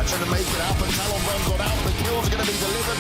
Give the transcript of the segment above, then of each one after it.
trying to make it happen. Talon runs on out. The kills are going to be delivered.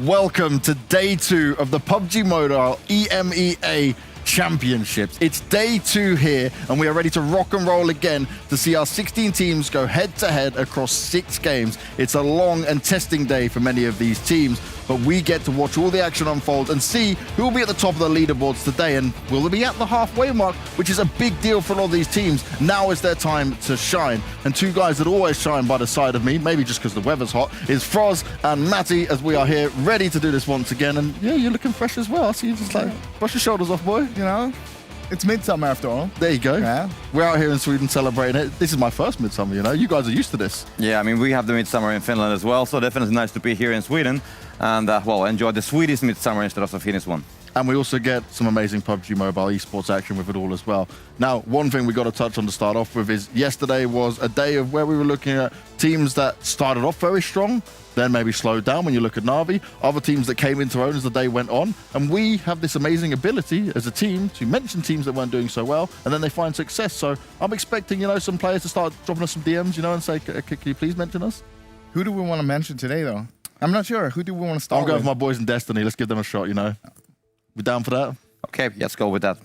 Welcome to day 2 of the PUBGMOBILE EMEA Championships. It's day 2 here, and we are ready to rock and roll again to see our 16 teams go head-to-head across 6 games. It's a long and testing day for many of these teams, but we get to watch all the action unfold and see who will be at the top of the leaderboards today, and will they be at the halfway mark, which is a big deal for all these teams. Now is their time to shine, and 2 guys that always shine by the side of me, maybe just because the weather's hot, is Froz and Matty, as we are here ready to do this once again. And yeah, you're looking fresh as well. I see you just like brush your shoulders off, boy. You know, it's midsummer after all. There you go. Yeah. We're out here in Sweden celebrating it. This is my first midsummer, you know. You guys are used to this. Yeah, I mean, we have the midsummer in Finland as well, so definitely nice to be here in Sweden and, well, enjoy the Swedish midsummer instead of the Finnish one. And we also get some amazing PUBGMOBILE esports action with it all as well. Now, one thing we got to touch on to start off with is yesterday was a day of where we were looking at teams that started off very strong, then maybe slowed down when you look at Na'Vi, other teams that came into own as the day went on. And we have this amazing ability as a team to mention teams that weren't doing so well, and then they find success. So I'm expecting, you know, some players to start dropping us some DMs, you know, and say, can you please mention us? Who do we want to mention today, though? I'm not sure. Who do we want to start I'm going with? for my boys in Destiny. Let's give them a shot, you know. We down for that? Okay, let's go with that.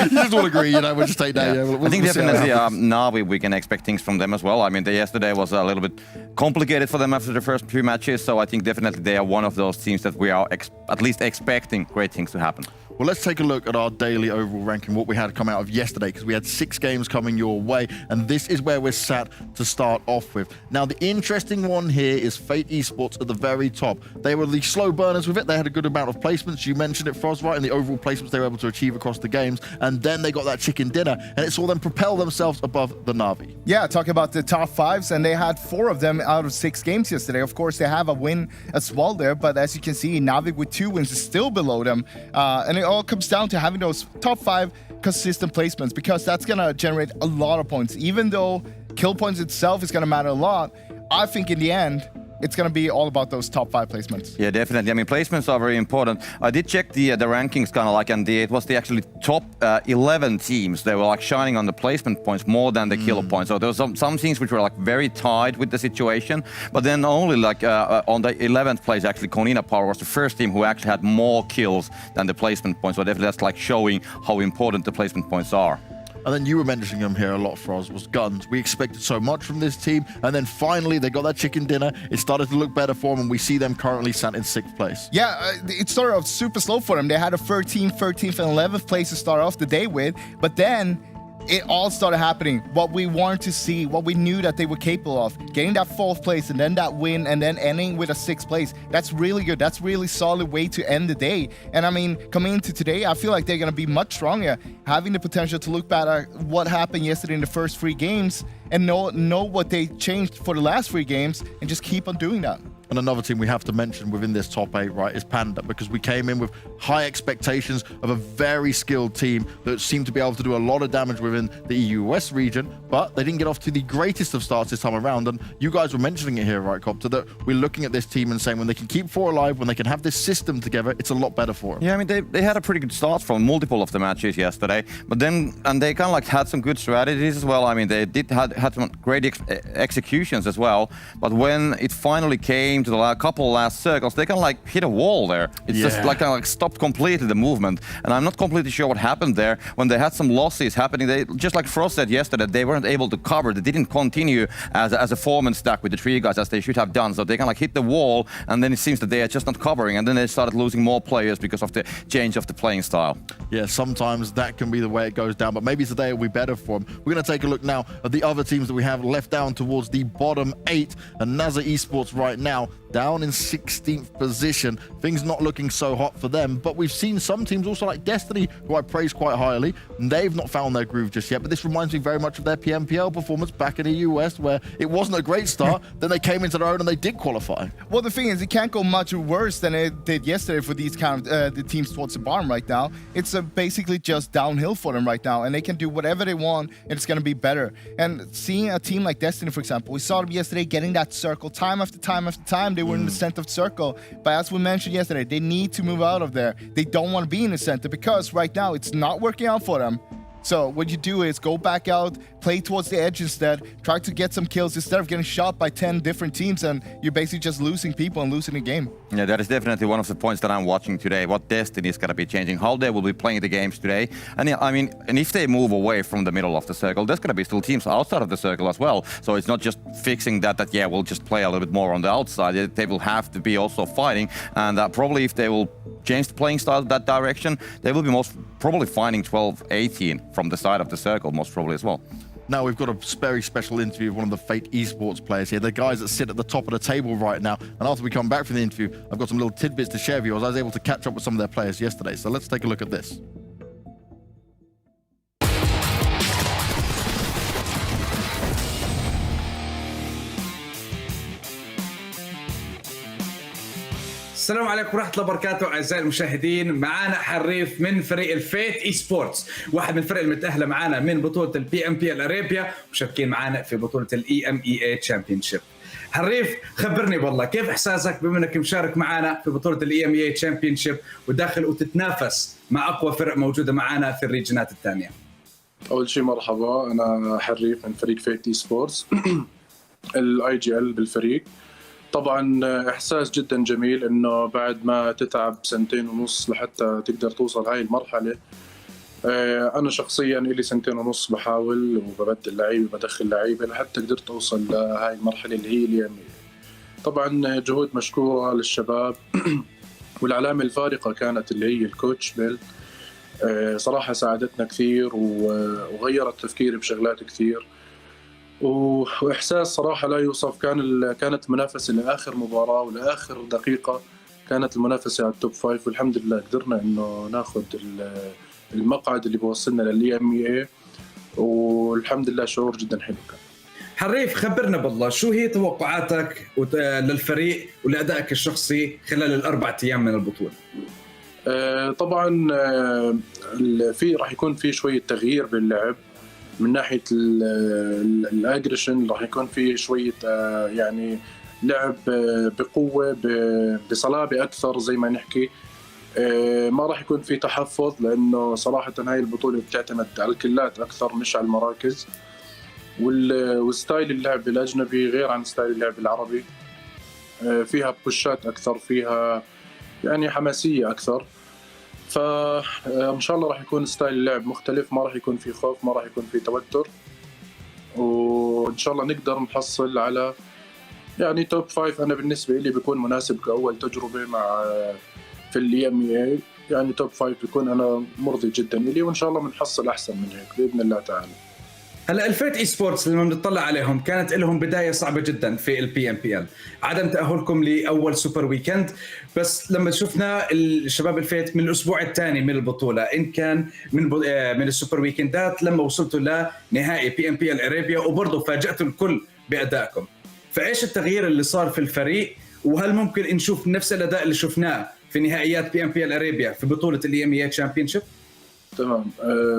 You just all agree, you know, we'll just take that. Yeah. Yeah, I think we'll see how it definitely happens. now we can expect things from them as well. I mean, yesterday was a little bit complicated for them after the first 2 matches, so I think definitely they are one of those teams that we are at least expecting great things to happen. Well, let's take a look at our daily overall ranking, what we had come out of yesterday, because we had 6 games coming your way, and this is where we're sat to start off with. Now, the interesting one here is Fate Esports at the very top. They were the slow burners with it. They had a good amount of placements. You mentioned it, Froz, right? And the overall placements they were able to achieve across the games, and then they got that chicken dinner, and it saw them propel themselves above the Na'Vi. Yeah, talking about the top 5s, and they had 4 of them out of 6 games yesterday. Of course, they have a win as well there, but as you can see, Na'Vi with 2 wins is still below them, and it all comes down to having those top 5 consistent placements, because that's going to generate a lot of points. Even though kill points itself is going to matter a lot, I think in the end, it's going to be all about those top 5 placements. Yeah, definitely. I mean, placements are very important. I did check the rankings kind of like, and it was the actually top 11 teams. They were like shining on the placement points more than the kill points. So there were some teams which were like very tied with the situation, but then only like on the 11th place, actually Konina Power was the first team who actually had more kills than the placement points. So definitely that's like showing how important the placement points are. And then you were mentioning them here a lot, Froz, was GUNZ. We expected so much from this team, and then finally they got that chicken dinner. It started to look better for them, and we see them currently sat in 6th place. Yeah, it started off super slow for them. They had a 13th, 13th, and 11th place to start off the day with, but then it all started happening. What we wanted to see, what we knew that they were capable of, getting that 4th place and then that win and then ending with a 6th place. That's really good. That's really solid way to end the day. And I mean, coming into today, I feel like they're going to be much stronger, having the potential to look back at what happened yesterday in the first 3 games and know what they changed for the last 3 games and just keep on doing that. And another team we have to mention within this top 8, right, is Panda, because we came in with high expectations of a very skilled team that seemed to be able to do a lot of damage within the EU-West region, but they didn't get off to the greatest of starts this time around. And you guys were mentioning it here, right, Copter, that we're looking at this team and saying when they can keep 4 alive, when they can have this system together, it's a lot better for them. Yeah, I mean, they had a pretty good start from multiple of the matches yesterday, but then, and they kind of like had some good strategies as well. I mean, they did had some great executions as well, but when it finally came to the couple last circles, they kind of like hit a wall there. It's just like kind of like stopped completely the movement, and I'm not completely sure what happened there. When they had some losses happening, they, just like Frost said yesterday, they weren't able to cover. They didn't continue as a 4-man stack with the 3 guys as they should have done, so they kind of like hit the wall, and then it seems that they are just not covering, and then they started losing more players because of the change of the playing style. Yeah, sometimes that can be the way it goes down, but maybe today will be better for them. We're going to take a look now at the other teams that we have left down towards the bottom 8, and NASR Esports right now down in 16th position. Things not looking so hot for them, but we've seen some teams also like Destiny, who I praise quite highly, and they've not found their groove just yet, but this reminds me very much of their PMPL performance back in the US, where it wasn't a great start, then they came into their own and they did qualify. Well, the thing is, it can't go much worse than it did yesterday for these kind of the teams towards the bottom right now. It's basically just downhill for them right now, and they can do whatever they want, and it's going to be better. And seeing a team like Destiny, for example, we saw them yesterday getting that circle time after time after time. they were in the center of the circle. But as we mentioned yesterday, they need to move out of there. They don't want to be in the center because right now it's not working out for them. So what you do is go back out, play towards the edge instead, try to get some kills instead of getting shot by 10 different teams, and you're basically just losing people and losing the game. Yeah, that is definitely one of the points that I'm watching today, what Destiny is going to be changing, how they will be playing the games today. And yeah, I mean, and if they move away from the middle of the circle, there's going to be still teams outside of the circle as well. So it's not just fixing that yeah, we'll just play a little bit more on the outside. They will have to be also fighting, and probably if they will change the playing style that direction, they will be most probably finding 12-18 from the side of the circle, most probably as well. Now we've got a very special interview with one of the Fate Esports players here, the guys that sit at the top of the table right now. And after we come back from the interview, I've got some little tidbits to share with you as I was able to catch up with some of their players yesterday. So let's take a look at this. السلام عليكم ورحمة الله وبركاته أعزائي المشاهدين. معانا حريف من فريق الفيت اي سبورتس، واحد من الفرق المتأهلة معانا من بطولة البي ام بي ال اريبيا، ومشاركين معانا في بطولة الاي ام اي اي تشامبيونشيب. حريف خبرني والله كيف إحساسك بما انك مشارك معانا في بطولة الاي ام اي اي تشامبيونشيب وداخل وتتنافس مع أقوى فرق موجودة معانا في الريجنات الثانية؟ أول شيء مرحبا، أنا حريف من فريق فيت اي سبورتس الاي جي ال بالفريق. طبعا إحساس جدا جميل إنه بعد ما تتعب 2.5 سنين لحتى تقدر توصل هاي المرحلة. أنا شخصيا لي 2.5 سنين بحاول وببدل لعيبة بدخل لعيبة لحتى قدرت أوصل لهاي المرحلة اللي هي اليومية. طبعا جهود مشكورة للشباب والعلامة الفارقة كانت اللي هي الكوتش بيل، صراحة ساعدتنا كثير وغيرت تفكيري بشغلات كثير، وإحساس صراحة لا يوصف. كانت المنافسة لآخر مباراة ولآخر دقيقة، كانت المنافسة على التوب 5 والحمد لله قدرنا إنه ناخذ المقعد اللي بوصلنا للإي ام اي، والحمد لله شعور جدا حلو كان. حريف خبرنا بالله شو هي توقعاتك للفريق ولأدائك الشخصي خلال ال4 أيام من البطولة؟ طبعا راح يكون في شوية تغيير باللعب من ناحية الأجريشن، راح يكون في شوية يعني لعب بقوة بصلابة أكثر زي ما نحكي. ما راح يكون في تحفظ لأنه صراحة هاي البطولة بتعتمد على الكلات أكثر مش على المراكز، والستايل اللعب الأجنبي غير عن ستايل اللعب العربي، فيها بوشات أكثر، فيها يعني حماسية أكثر. فإن شاء الله راح يكون ستايل اللعب مختلف، ما راح يكون في خوف، ما راح يكون في توتر، وإن شاء الله نقدر نحصل على يعني توب 5. أنا بالنسبة لي بيكون مناسب كأول تجربة مع في الاي ام اي، يعني توب 5 بيكون أنا مرضي جدا لي، وإن شاء الله بنحصل أحسن من هيك بإذن الله تعالى. هلا الفيت اي سبورتس لما بنطلع عليهم كانت لهم بدايه صعبه جدا في البي ام بي ال، عدم تاهلكم لاول سوبر ويكند، بس لما شفنا الشباب الفيت من الاسبوع الثاني من البطوله ان كان من السوبر ويكندات لما وصلتوا لنهائي بي ام بي ال اريبيا وبرضه فاجاتوا الكل بادائكم. فايش التغيير اللي صار في الفريق، وهل ممكن نشوف نفس الاداء اللي شفناه في نهائيات بي ام بي ال اريبيا في بطوله الاي ام اي تشامبيونشيب؟ تمام.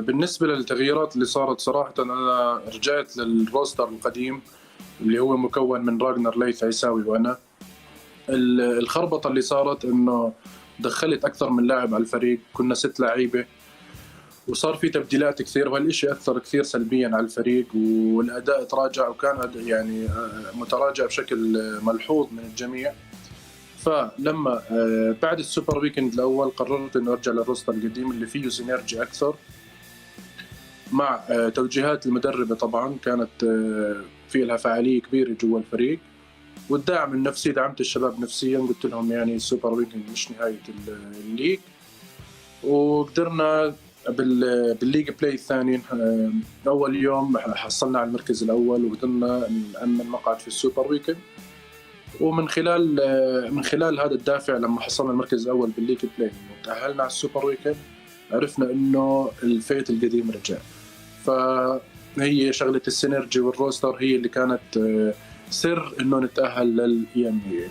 بالنسبة للتغييرات اللي صارت صراحة أنا رجعت للروستر القديم اللي هو مكون من راجنر، ليث، عيساوي وأنا. الخربطة اللي صارت إنه دخلت أكثر من لاعب على الفريق، كنا 6 لعيبة وصار في تبديلات كثير، وهالإشي أثر كثير سلبيا على الفريق والأداء تراجع وكان يعني متراجع بشكل ملحوظ من الجميع. فلما بعد السوبر ويكند الأول قررت إنه أرجع للروستر القديم اللي فيه سينرجي أكثر مع توجيهات المدربة. طبعا كانت في لها فعالية كبيرة جوا الفريق، والدعم النفسي، دعمت الشباب نفسيا، قلت لهم يعني السوبر ويكند مش نهاية الليج، وقدرنا بالليج بلاي الثاني أول يوم حصلنا على المركز الأول وقدرنا نأمن مقعد في السوبر ويكند. ومن خلال هذا الدافع لما حصلنا المركز الأول بالليج بلاي وتأهلنا على السوبر ويكند عرفنا إنه الفيت القديم رجع. فهي شغلة السينرجي والروستر هي اللي كانت سر إنه نتأهل للإي ام اي.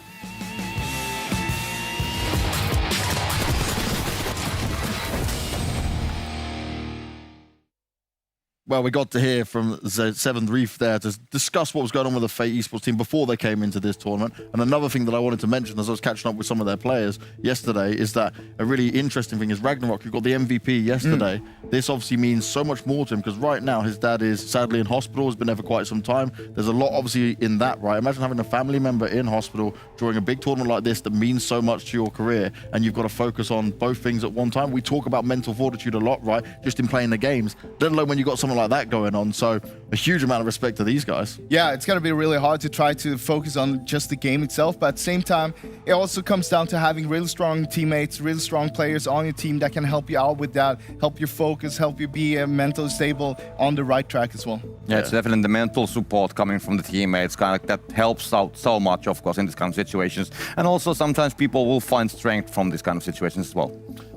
Well, we got to hear from the Seventh Reef there to discuss what was going on with the Fate Esports team before they came into this tournament. And another thing that I wanted to mention as I was catching up with some of their players yesterday is that a really interesting thing is Ragnarok, who got the MVP yesterday. This obviously means so much more to him because right now his dad is sadly in hospital, has been there for quite some time. There's a lot obviously in that, right? Imagine having a family member in hospital during a big tournament like this that means so much to your career, and you've got to focus on both things at one time. We talk about mental fortitude a lot, right? Just in playing the games, let alone when you got someone like that going on. So a huge amount of respect to these guys. Yeah, it's going to be really hard to try to focus on just the game itself, but at the same time, it also comes down to having really strong teammates, really strong players on your team that can help you out with that, help you focus, help you be mentally stable on the right track as well. Yeah, it's definitely the mental support coming from the teammates, kind of that helps out so much, of course, in these kind of situations. And also sometimes people will find strength from these kind of situations as well.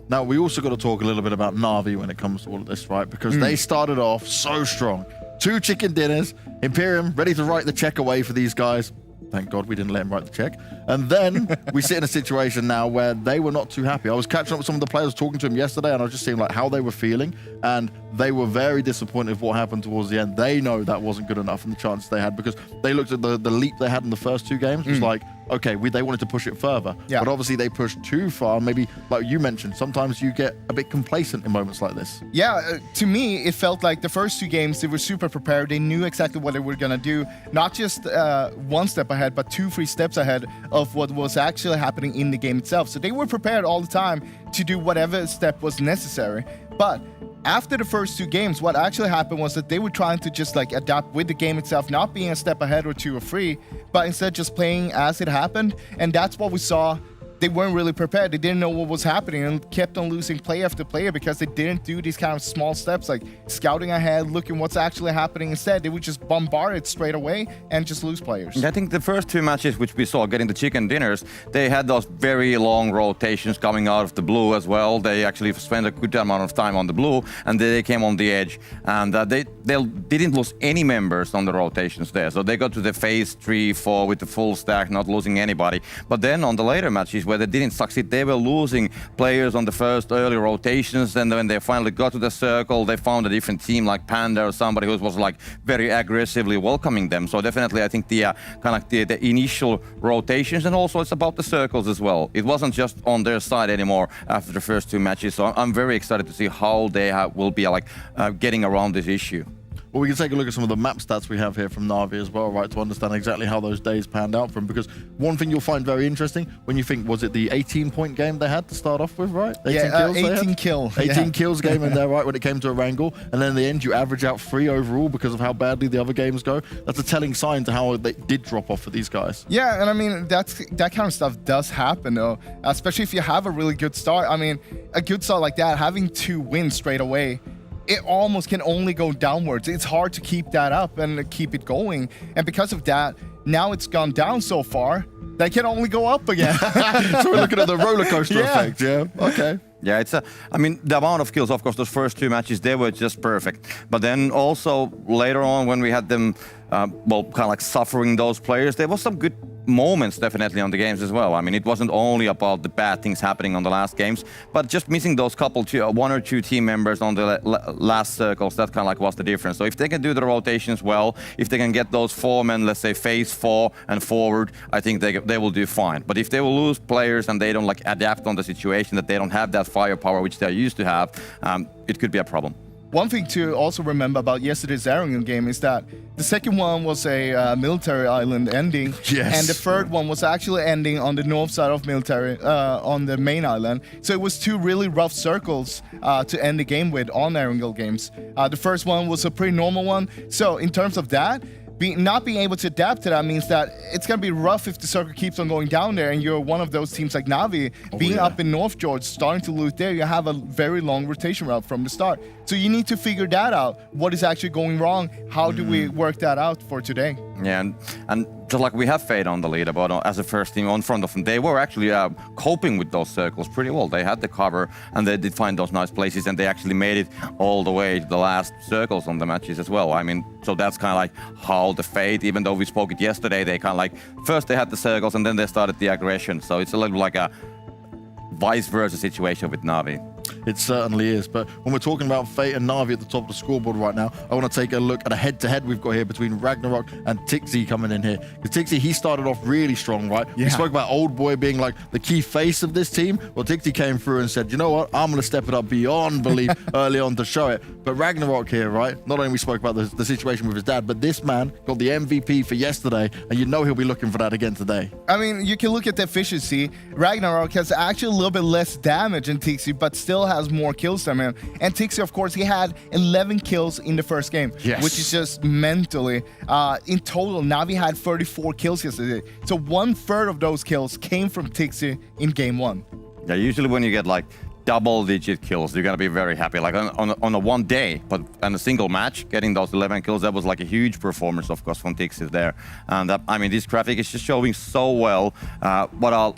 Now, we also got to talk a little bit about Na'Vi when it comes to all of this, right? Because they started off so strong. 2 chicken dinners, Imperium ready to write the check away for these guys. Thank God we didn't let him write the check. And then we sit in a situation now where they were not too happy. I was catching up with some of the players, talking to him yesterday, and I was just seeing like how they were feeling. And they were very disappointed with what happened towards the end. They know that wasn't good enough in the chances they had, because they looked at the leap they had in the first 2 games. It was like, okay, they wanted to push it further. Yeah. But obviously they pushed too far. Maybe, like you mentioned, sometimes you get a bit complacent in moments like this. Yeah, to me, it felt like the first 2 games, they were super prepared. They knew exactly what they were going to do. Not just 1 step ahead, but 2-3 steps ahead of what was actually happening in the game itself. So they were prepared all the time to do whatever step was necessary. But after the first 2 games, what actually happened was that they were trying to just like adapt with the game itself, not being a step ahead or 2 or 3, but instead just playing as it happened. And that's what we saw. They weren't really prepared. They didn't know what was happening and kept on losing player after player because they didn't do these kind of small steps like scouting ahead, looking what's actually happening. Instead, they would just bombard it straight away and just lose players. I think the first 2 matches which we saw getting the chicken dinners, they had those very long rotations coming out of the blue as well. They actually spent a good amount of time on the blue, and they came on the edge, and they didn't lose any members on the rotations there. So they got to the phase 3-4 with the full stack, not losing anybody. But then on the later matches where they didn't succeed, they were losing players on the first early rotations. And when they finally got to the circle, they found a different team like Panda or somebody who was like very aggressively welcoming them. So definitely, I think the kind of the initial rotations, and also it's about the circles as well. It wasn't just on their side anymore after the first 2 matches. So I'm very excited to see how they will be like getting around this issue. Well, we can take a look at some of the map stats we have here from Na'Vi as well, right, to understand exactly how those days panned out for them. Because one thing you'll find very interesting when you think, was it the 18-point game they had to start off with, right? 18 kills. 18 kills game in there, right, when it came to Erangel. And then in the end, you average out 3 overall because of how badly the other games go. That's a telling sign to how they did drop off for these guys. Yeah, and I mean, that kind of stuff does happen, though, especially if you have a really good start. I mean, a good start like that, having 2 wins straight away, it almost can only go downwards. It's hard to keep that up and keep it going. And because of that, now it's gone down so far, that can only go up again. So we're looking at the roller coaster effect, yeah? Okay. Yeah, I mean, the amount of kills, of course, those first 2 matches, they were just perfect. But then also later on when we had them, well, kind of like suffering those players, there was some good moments definitely on the games as well. I mean, it wasn't only about the bad things happening on the last games, but just missing those couple, 1 or 2 team members on the last circles, that kind of like was the difference. So if they can do the rotations well, if they can get those 4 men, let's say phase 4 and forward, I think they will do fine. But if they will lose players and they don't like adapt on the situation, that they don't have that firepower which they're used to have, it could be a problem. One thing to also remember about yesterday's Erangel game is that the second one was a military island ending, and the third one was actually ending on the north side of military, on the main island. So it was 2 really rough circles to end the game with on Erangel games. The first one was a pretty normal one. So in terms of that, not being able to adapt to that means that it's going to be rough if the circle keeps on going down there and you're one of those teams like Na'Vi being up in North George, starting to loot there. You have a very long rotation route from the start. So you need to figure that out. What is actually going wrong? How do we work that out for today? Yeah, and just like we have Fate on the leaderboard as a first team on front of them, they were actually coping with those circles pretty well. They had the cover and they did find those nice places, and they actually made it all the way to the last circles on the matches as well. I mean, so that's kind of like how the Fate, even though we spoke it yesterday, they kind of like, first they had the circles and then they started the aggression. So it's a little like a vice versa situation with Na'Vi. It certainly is. But when we're talking about Fate and Na'Vi at the top of the scoreboard right now, I want to take a look at a head-to-head we've got here between Ragnarok and Tixi coming in here. Because Tixi, he started off really strong, right? Yeah. We spoke about Old Boy being like the key face of this team. Well, Tixi came through and said, you know what? I'm going to step it up beyond belief early on to show it. But Ragnarok here, right? Not only we spoke about the situation with his dad, but this man got the MVP for yesterday, and you know he'll be looking for that again today. I mean, you can look at the efficiency. Ragnarok has actually a little bit less damage than Tixi, but still has more kills than him. And Tixi, of course, he had 11 kills in the first game, which is just mentally. In total, Na'Vi had 34 kills yesterday. So 1/3 of those kills came from Tixi in game 1. Yeah, usually when you get like double-digit kills, you're gonna be very happy. Like on a one day, but on a single match, getting those 11 kills, that was like a huge performance, of course, from Tixi there. And I mean, this graphic is just showing so well what are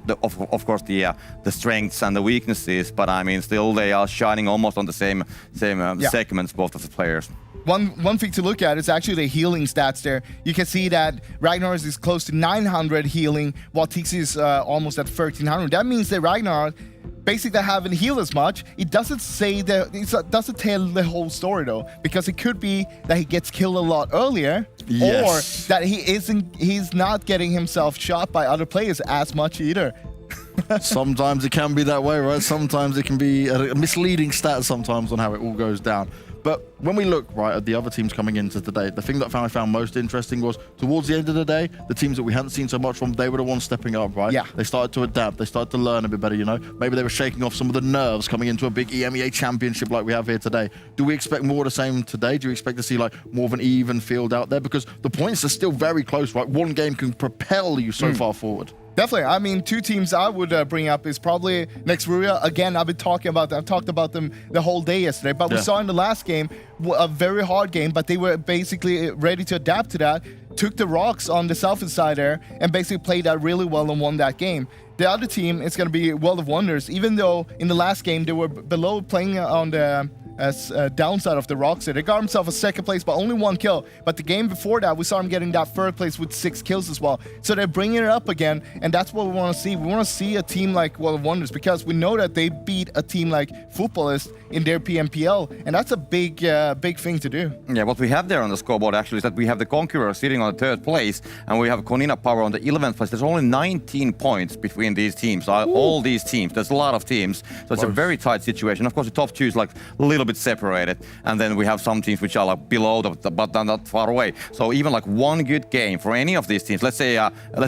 of course the strengths and the weaknesses. But I mean, still they are shining almost on the same segments, both of the players. One thing to look at is actually the healing stats there. You can see that Ragnar is close to 900 healing, while Tixi is almost at 1300. That means that Ragnar basically haven't healed as much. It doesn't say that, it doesn't tell the whole story though, because it could be that he gets killed a lot earlier, or that he's not getting himself shot by other players as much either. Sometimes it can be that way, right? Sometimes it can be a misleading stat sometimes on how it all goes down. But when we look right at the other teams coming into today, the thing that I found most interesting was towards the end of the day, the teams that we hadn't seen so much from, they were the ones stepping up, right? Yeah. They started to adapt. They started to learn a bit better, you know? Maybe they were shaking off some of the nerves coming into a big EMEA Championship like we have here today. Do we expect more of the same today? Do you expect to see like more of an even field out there? Because the points are still very close, right? One game can propel you so far forward. Definitely. I mean, two teams I would bring up is probably next Rüya. Again, I've talked about them the whole day yesterday, but we saw in the last game a very hard game, but they were basically ready to adapt to that, took the rocks on the south side there, and basically played that really well and won that game. The other team is going to be World of Wonders, even though in the last game they were below playing on the downside of the rocks. They got himself a second place, but only 1 kill. But the game before that, we saw him getting that third place with 6 kills as well. So they're bringing it up again, and that's what we want to see. We want to see a team like World of Wonders, because we know that they beat a team like Futbolist in their PMPL, and that's a big thing to do. Yeah, what we have there on the scoreboard actually is that we have the Conqueror sitting on the 3rd place, and we have Konina Power on the 11th place. There's only 19 points between these teams. All these teams, there's a lot of teams, so it's a very tight situation. Of course, the top 2 is like a little bit separated, and then we have some teams which are like below but not far away. So even like one good game for any of these teams, let's say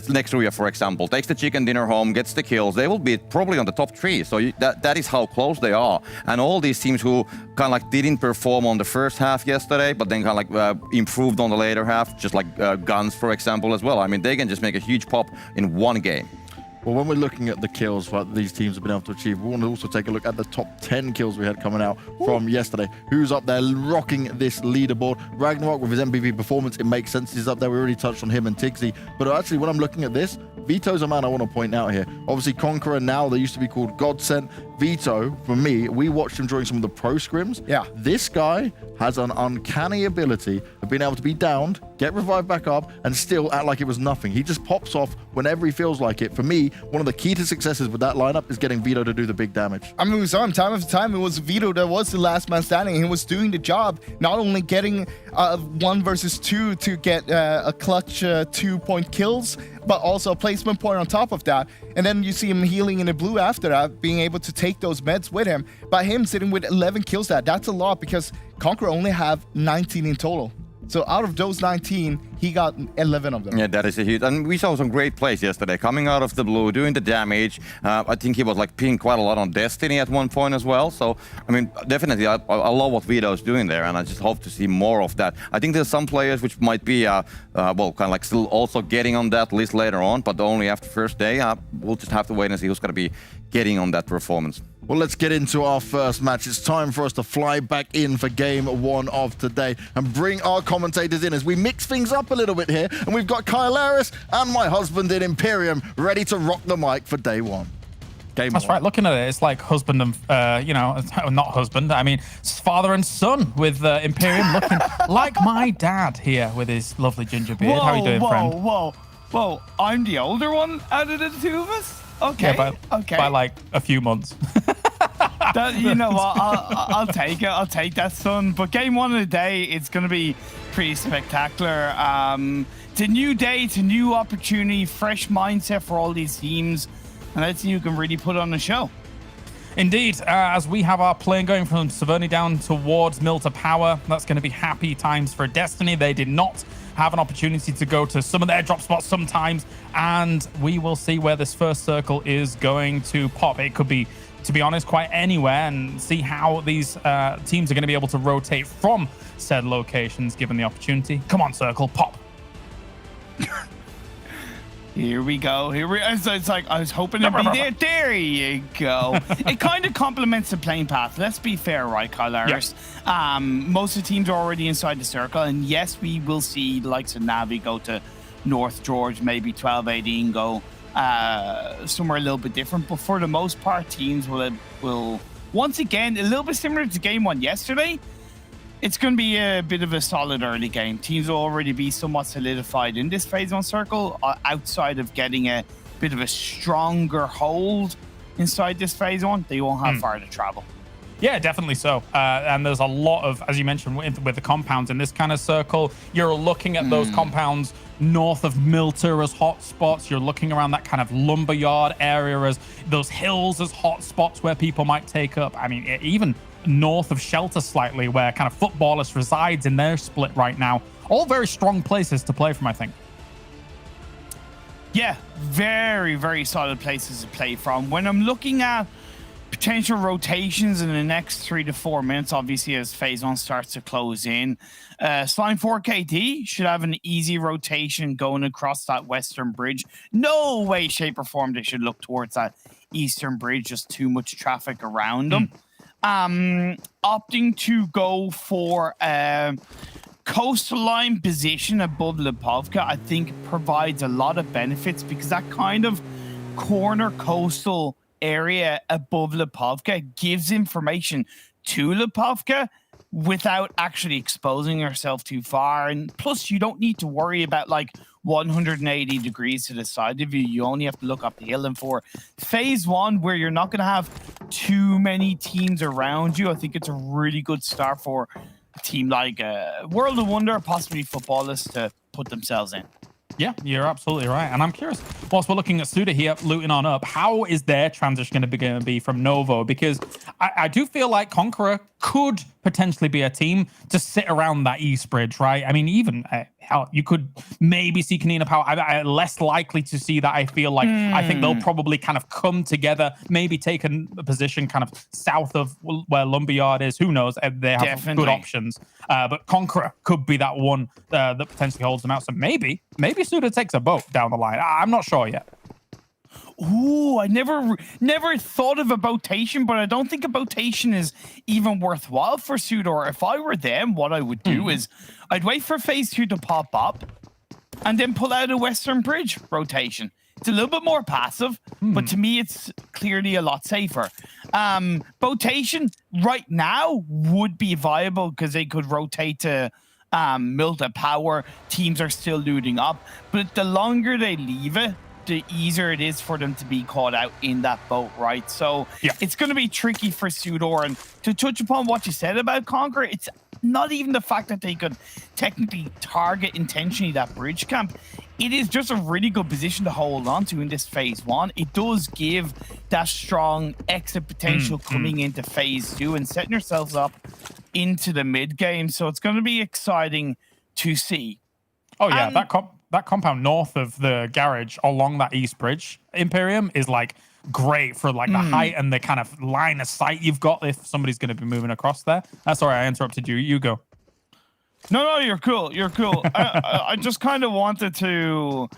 next Rüya, for example, takes the chicken dinner home, gets the kills, they will be probably on the top 3. So that is how close they are. And all these teams who kind of like didn't perform on the first half yesterday, but then kind of like improved on the later half, just like GUNZ, for example, as well. I mean, they can just make a huge pop in one game. Well, when we're looking at the kills that these teams have been able to achieve, we want to also take a look at the top 10 kills we had coming out from yesterday. Who's up there rocking this leaderboard? Ragnarok with his MVP performance, it makes sense he's up there. We already touched on him and Tixi. But actually, when I'm looking at this, Vito's a man I want to point out here. Obviously, Conqueror now, they used to be called Godsent. Vito, for me, we watched him during some of the pro scrims. Yeah. This guy has an uncanny ability of being able to be downed, get revived back up, and still act like it was nothing. He just pops off whenever he feels like it. For me, one of the key to successes with that lineup is getting Vito to do the big damage. I mean, we saw him time after time. It was Vito that was the last man standing. He was doing the job, not only getting 1 versus 2 to get a clutch 2-point kills, but also a placement point on top of that. And then you see him healing in the blue after that, being able to take those meds with him. But him sitting with 11 kills, that's a lot, because Conqueror only have 19 in total. So out of those 19, he got 11 of them. Yeah, that is a huge. And we saw some great plays yesterday, coming out of the blue, doing the damage. I think he was like pinning quite a lot on Destiny at one point as well. So, I mean, definitely, I love what Vito is doing there, and I just hope to see more of that. I think there's some players which might be, well, kind of like still also getting on that list later on, but only after first day. We'll just have to wait and see who's going to be getting on that performance. Well, let's get into our first match. It's time for us to fly back in for game 1 of today and bring our commentators in as we mix things up a little bit here. And we've got Kylaris and my husband in Imperium ready to rock the mic for day 1. Game That's 1. right. Looking at it, it's like husband and, you know, not husband. I mean, it's father and son with Imperium looking like my dad here with his lovely ginger beard. How are you doing, friend? Whoa. I'm the older one out of the two of us? Okay. Yeah, by like a few months. You know what? I'll take it. I'll take that, son. But game one of the day, it's going to be pretty spectacular. It's a new day. It's a new opportunity, fresh mindset for all these teams. And let's see who can really put on the show. Indeed, as we have our plane going from Severny down towards Milta Power, that's going to be happy times for Destiny. They did not have an opportunity to go to some of their drop spots sometimes, and we will see where this first circle is going to pop. It could be, to be honest, quite anywhere, and see how these teams are going to be able to rotate from said locations given the opportunity. Come on, circle, pop. Here we go. So it's like I was hoping to be there. There you go. It kind of complements the playing path. Let's be fair, right, Kyle Harris? Yep. Most of the teams are already inside the circle, and yes, we will see the likes of Navi go to North George, maybe 12-18 go somewhere a little bit different. But for the most part, teams will once again a little bit similar to game one yesterday. It's going to be a bit of a solid early game. Teams will already be somewhat solidified in this phase one circle outside of getting a bit of a stronger hold inside this phase one. They won't have far to travel. Yeah, definitely so. And there's a lot of, as you mentioned, with the compounds in this kind of circle, you're looking at those compounds north of Milta as hot spots. You're looking around that kind of lumberyard area as those hills as hot spots where people might take up. I mean, even north of Shelter slightly, where kind of Futbolist resides in their split right now. All very strong places to play from, I think. Yeah, very, very solid places to play from. When I'm looking at potential rotations in the next 3 to 4 minutes, obviously as phase one starts to close in, Slime 4KT should have an easy rotation going across that western bridge. No way, shape, or form they should look towards that eastern bridge. Just too much traffic around them. Opting to go for coastline position above Lipovka, I think provides a lot of benefits because that kind of corner coastal area above Lipovka gives information to Lipovka without actually exposing yourself too far. And plus, you don't need to worry about like 180 degrees to the side of you. You only have to look up the hill. And for phase one, where you're not going to have too many teams around you, I think it's a really good start for a team like World of Wonder, possibly Futbolist, to put themselves in. Yeah, you're absolutely right. And I'm curious, whilst we're looking at SUDOR here, looting on up, how is their transition going to be from Novo? Because I do feel like Conqueror could potentially be a team to sit around that east bridge, right? I mean, even hell, you could maybe see Konina Power. I'm less likely to see that. I feel like I think they'll probably kind of come together, maybe take a position kind of south of where Lumberyard is. Who knows? They have good options. But Conqueror could be that one that potentially holds them out. So maybe SUDOR takes a boat down the line. I'm not sure yet. Ooh, I never thought of a botation, but I don't think a botation is even worthwhile for SUDOR. If I were them, what I would do is I'd wait for phase two to pop up and then pull out a Western Bridge rotation. It's a little bit more passive, but to me, it's clearly a lot safer. Botation right now would be viable because they could rotate to Milta Power. Teams are still looting up, but the longer they leave it, the easier it is for them to be caught out in that boat, right? So it's going to be tricky for SUDOR. And to touch upon what you said about Conqueror, it's not even the fact that they could technically target intentionally that bridge camp. It is just a really good position to hold on to in this phase one. It does give that strong exit potential coming into phase two and setting yourselves up into the mid game. So it's going to be exciting to see. Oh yeah, that compound north of the garage along that east bridge, Imperium, is like great for like the height and the kind of line of sight you've got if somebody's going to be moving across there. Sorry, I interrupted you. You go. No, you're cool. You're cool. I just kind of wanted to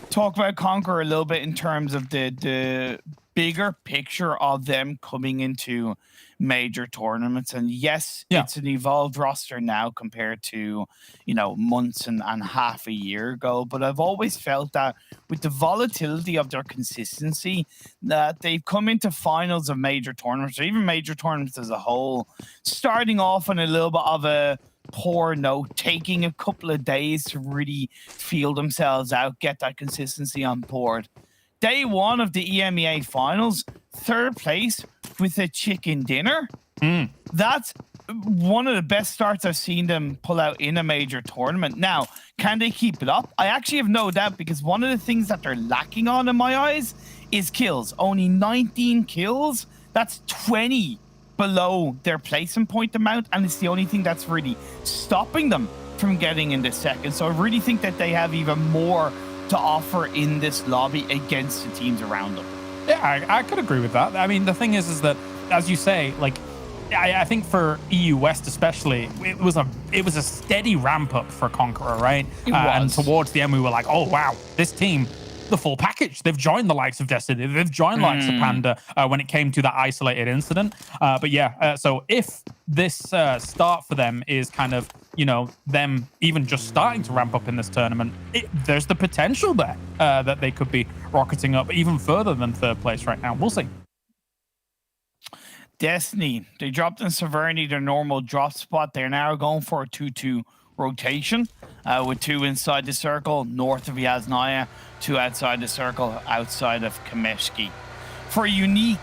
talk about Conqueror a little bit in terms of the bigger picture of them coming into major tournaments. And yes, it's an evolved roster now compared to, months and half a year ago. But I've always felt that with the volatility of their consistency, that they've come into finals of major tournaments, or even major tournaments as a whole, starting off on a little bit of a poor note, taking a couple of days to really feel themselves out, get that consistency on board. Day one of the EMEA finals, third place with a chicken dinner. That's one of the best starts I've seen them pull out in a major tournament. Now, can they keep it up? I actually have no doubt, because one of the things that they're lacking on in my eyes is kills. Only 19 kills. That's 20 below their placement point amount, and it's the only thing that's really stopping them from getting into second. So I really think that they have even more to offer in this lobby against the teams around them. Yeah, I could agree with that. I mean, the thing is that, as you say, like, I think for EU West especially, it was a steady ramp up for Conqueror, right? And towards the end, we were like, oh wow, this team, the full package. They've joined the likes of Destiny. They've joined the likes of Panda when it came to that isolated incident. But yeah, so if this start for them is kind of, you know, them even just starting to ramp up in this tournament, there's the potential there that they could be rocketing up even further than third place right now. We'll see. Destiny, they dropped in Severity, their normal drop spot. They're now going for a 2-2 rotation with 2 inside the circle, north of Yasnaya, 2 outside the circle, outside of Kameshki. For Unique,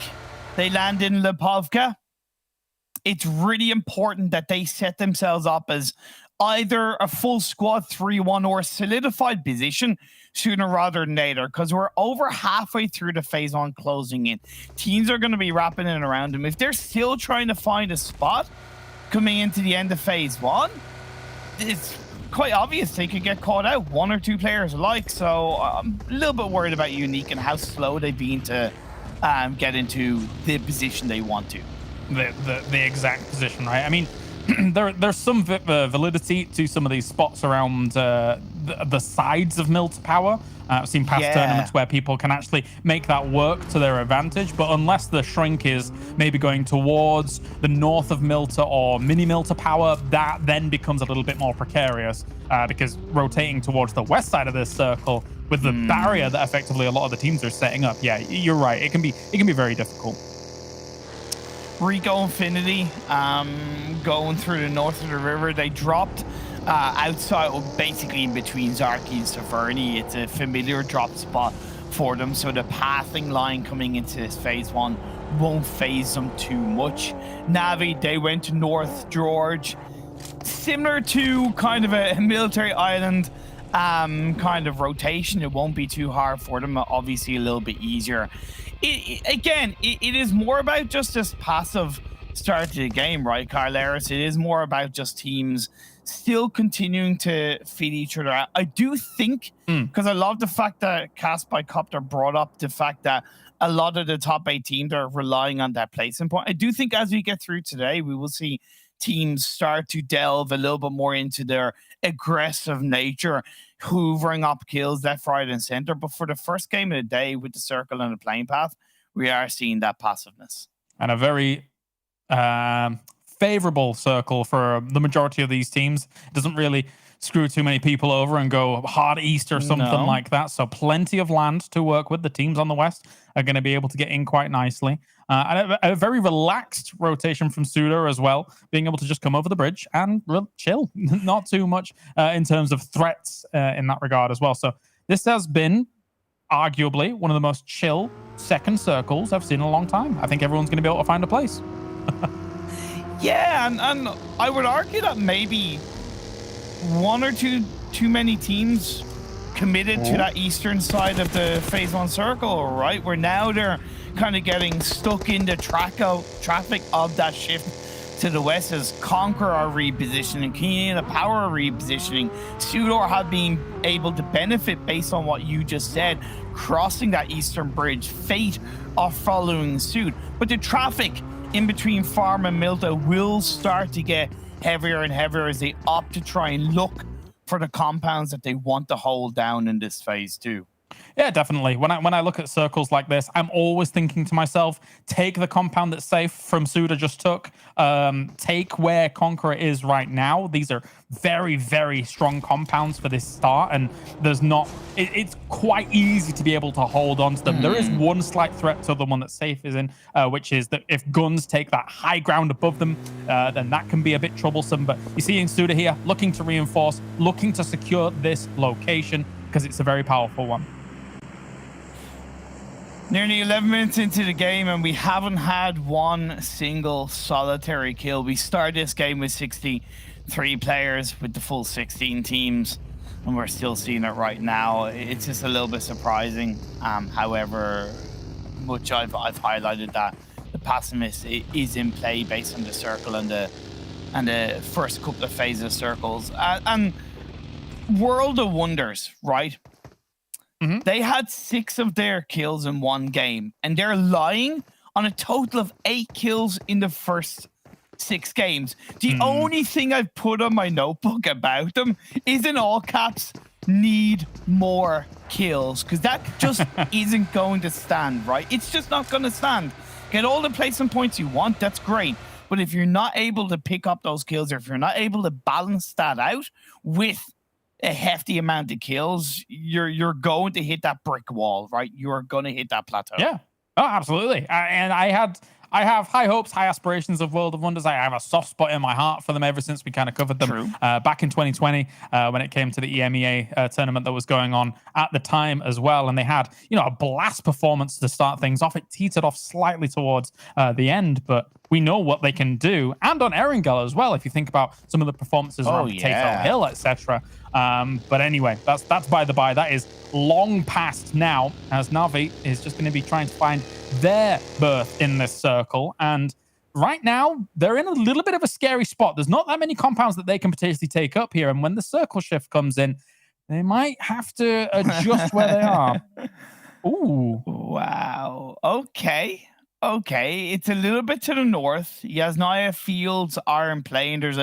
they land in Lipovka. It's really important that they set themselves up as either a full squad 3-1 or a solidified position sooner rather than later, because we're over halfway through the phase 1 closing in. Teams are going to be wrapping in around them. If they're still trying to find a spot coming into the end of phase 1, it's quite obvious they could get caught out, 1 or 2 players alike. So I'm a little bit worried about Unique and how slow they've been to get into the position they want to. The exact position, right? I mean, there's some validity to some of these spots around the sides of Milta Power. I've seen past tournaments where people can actually make that work to their advantage, but unless the shrink is maybe going towards the north of Milta or mini Milta Power, that then becomes a little bit more precarious because rotating towards the west side of this circle with the barrier that effectively a lot of the teams are setting up, yeah, you're right. It can be very difficult. RICO Infinity, going through the north of the river. They dropped outside, basically in between Zarki and Severny. It's a familiar drop spot for them, so the pathing line coming into this phase 1 won't phase them too much. Navi, they went to North George. Similar to kind of a military island kind of rotation. It won't be too hard for them, obviously a little bit easier. It is more about just this passive start to the game, right, Carleris? It is more about just teams still continuing to feed each other out. I do think, because I love the fact that Cast by Copter brought up the fact that a lot of the top 8 teams are relying on that placement point. I do think as we get through today, we will see teams start to delve a little bit more into their aggressive nature, hoovering up kills left, right, and center. But for the first game of the day with the circle and the playing path, we are seeing that passiveness. And a very favorable circle for the majority of these teams. It doesn't really screw too many people over and go hard east or something like that. So plenty of land to work with. The teams on the west are going to be able to get in quite nicely. And a very relaxed rotation from SUDOR as well, being able to just come over the bridge and chill. Not too much in terms of threats in that regard as well. So this has been arguably one of the most chill second circles I've seen in a long time. I think everyone's going to be able to find a place. Yeah, and I would argue that maybe 1 or 2 too many teams committed to that eastern side of the phase 1 circle, right? Where now they're kind of getting stuck in the traffic of that shift to the west as Conqueror are repositioning, Konina Power are repositioning. SUDOR have been able to benefit based on what you just said, crossing that eastern bridge. Fate are following suit. But the traffic in between Farm and Milta will start to get heavier and heavier as they opt to try and look for the compounds that they want to hold down in this phase 2. Yeah, definitely. When I look at circles like this, I'm always thinking to myself, take the compound that's safe from SUDOR just took, take where Conqueror is right now. These are very, very strong compounds for this start, and there's not, it's quite easy to be able to hold on to them. There is one slight threat to the one that safe is in, which is that if GUNZ take that high ground above them, then that can be a bit troublesome. But you see in SUDOR here, looking to reinforce, looking to secure this location, because it's a very powerful one. Nearly 11 minutes into the game, and we haven't had one single solitary kill. We started this game with 63 players with the full 16 teams, and we're still seeing it right now. It's just a little bit surprising. However much I've highlighted that the pessimist is in play based on the circle and the first couple of phases of circles. And World of Wonders, right? Mm-hmm. They had 6 of their kills in one game, and they're lying on a total of 8 kills in the first 6 games. The only thing I've put on my notebook about them is in all caps, need more kills, because that just isn't going to stand, right? It's just not going to stand. Get all the placement points you want, that's great. But if you're not able to pick up those kills, or if you're not able to balance that out with a hefty amount of kills, you're going to hit that brick wall, right? You're going to hit that plateau. Yeah. Oh, absolutely. And I have high hopes, high aspirations of World of Wonders. I have a soft spot in my heart for them ever since we kind of covered them back in 2020 when it came to the EMEA tournament that was going on at the time as well. And they had, a blast performance to start things off. It teetered off slightly towards the end, but we know what they can do. And on Erangel as well, if you think about some of the performances around Potato Hill, etc. But anyway, that's by the by. That is long past now, as Na'Vi is just going to be trying to find their berth in this circle. And right now, they're in a little bit of a scary spot. There's not that many compounds that they can potentially take up here. And when the circle shift comes in, they might have to adjust where they are. Ooh. Wow. Okay. It's a little bit to the north. Yasnaya fields are in play, and there's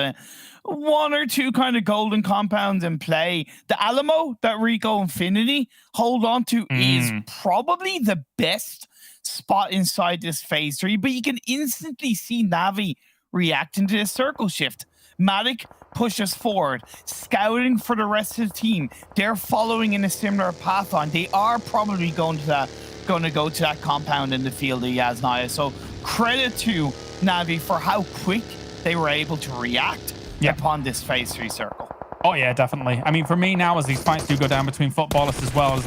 1 or 2 kind of golden compounds in play. The Alamo that RICO Infinity hold on to is probably the best spot inside this phase 3, but you can instantly see Na'Vi reacting to the circle shift. Matic pushes forward, scouting for the rest of the team. They're following in a similar path on. They are probably going to go to that compound in the field of Yasnaya. So credit to Na'Vi for how quick they were able to react upon this phase 3 circle. Oh, yeah, definitely. I mean, for me now, as these fights do go down between Futbolist as well as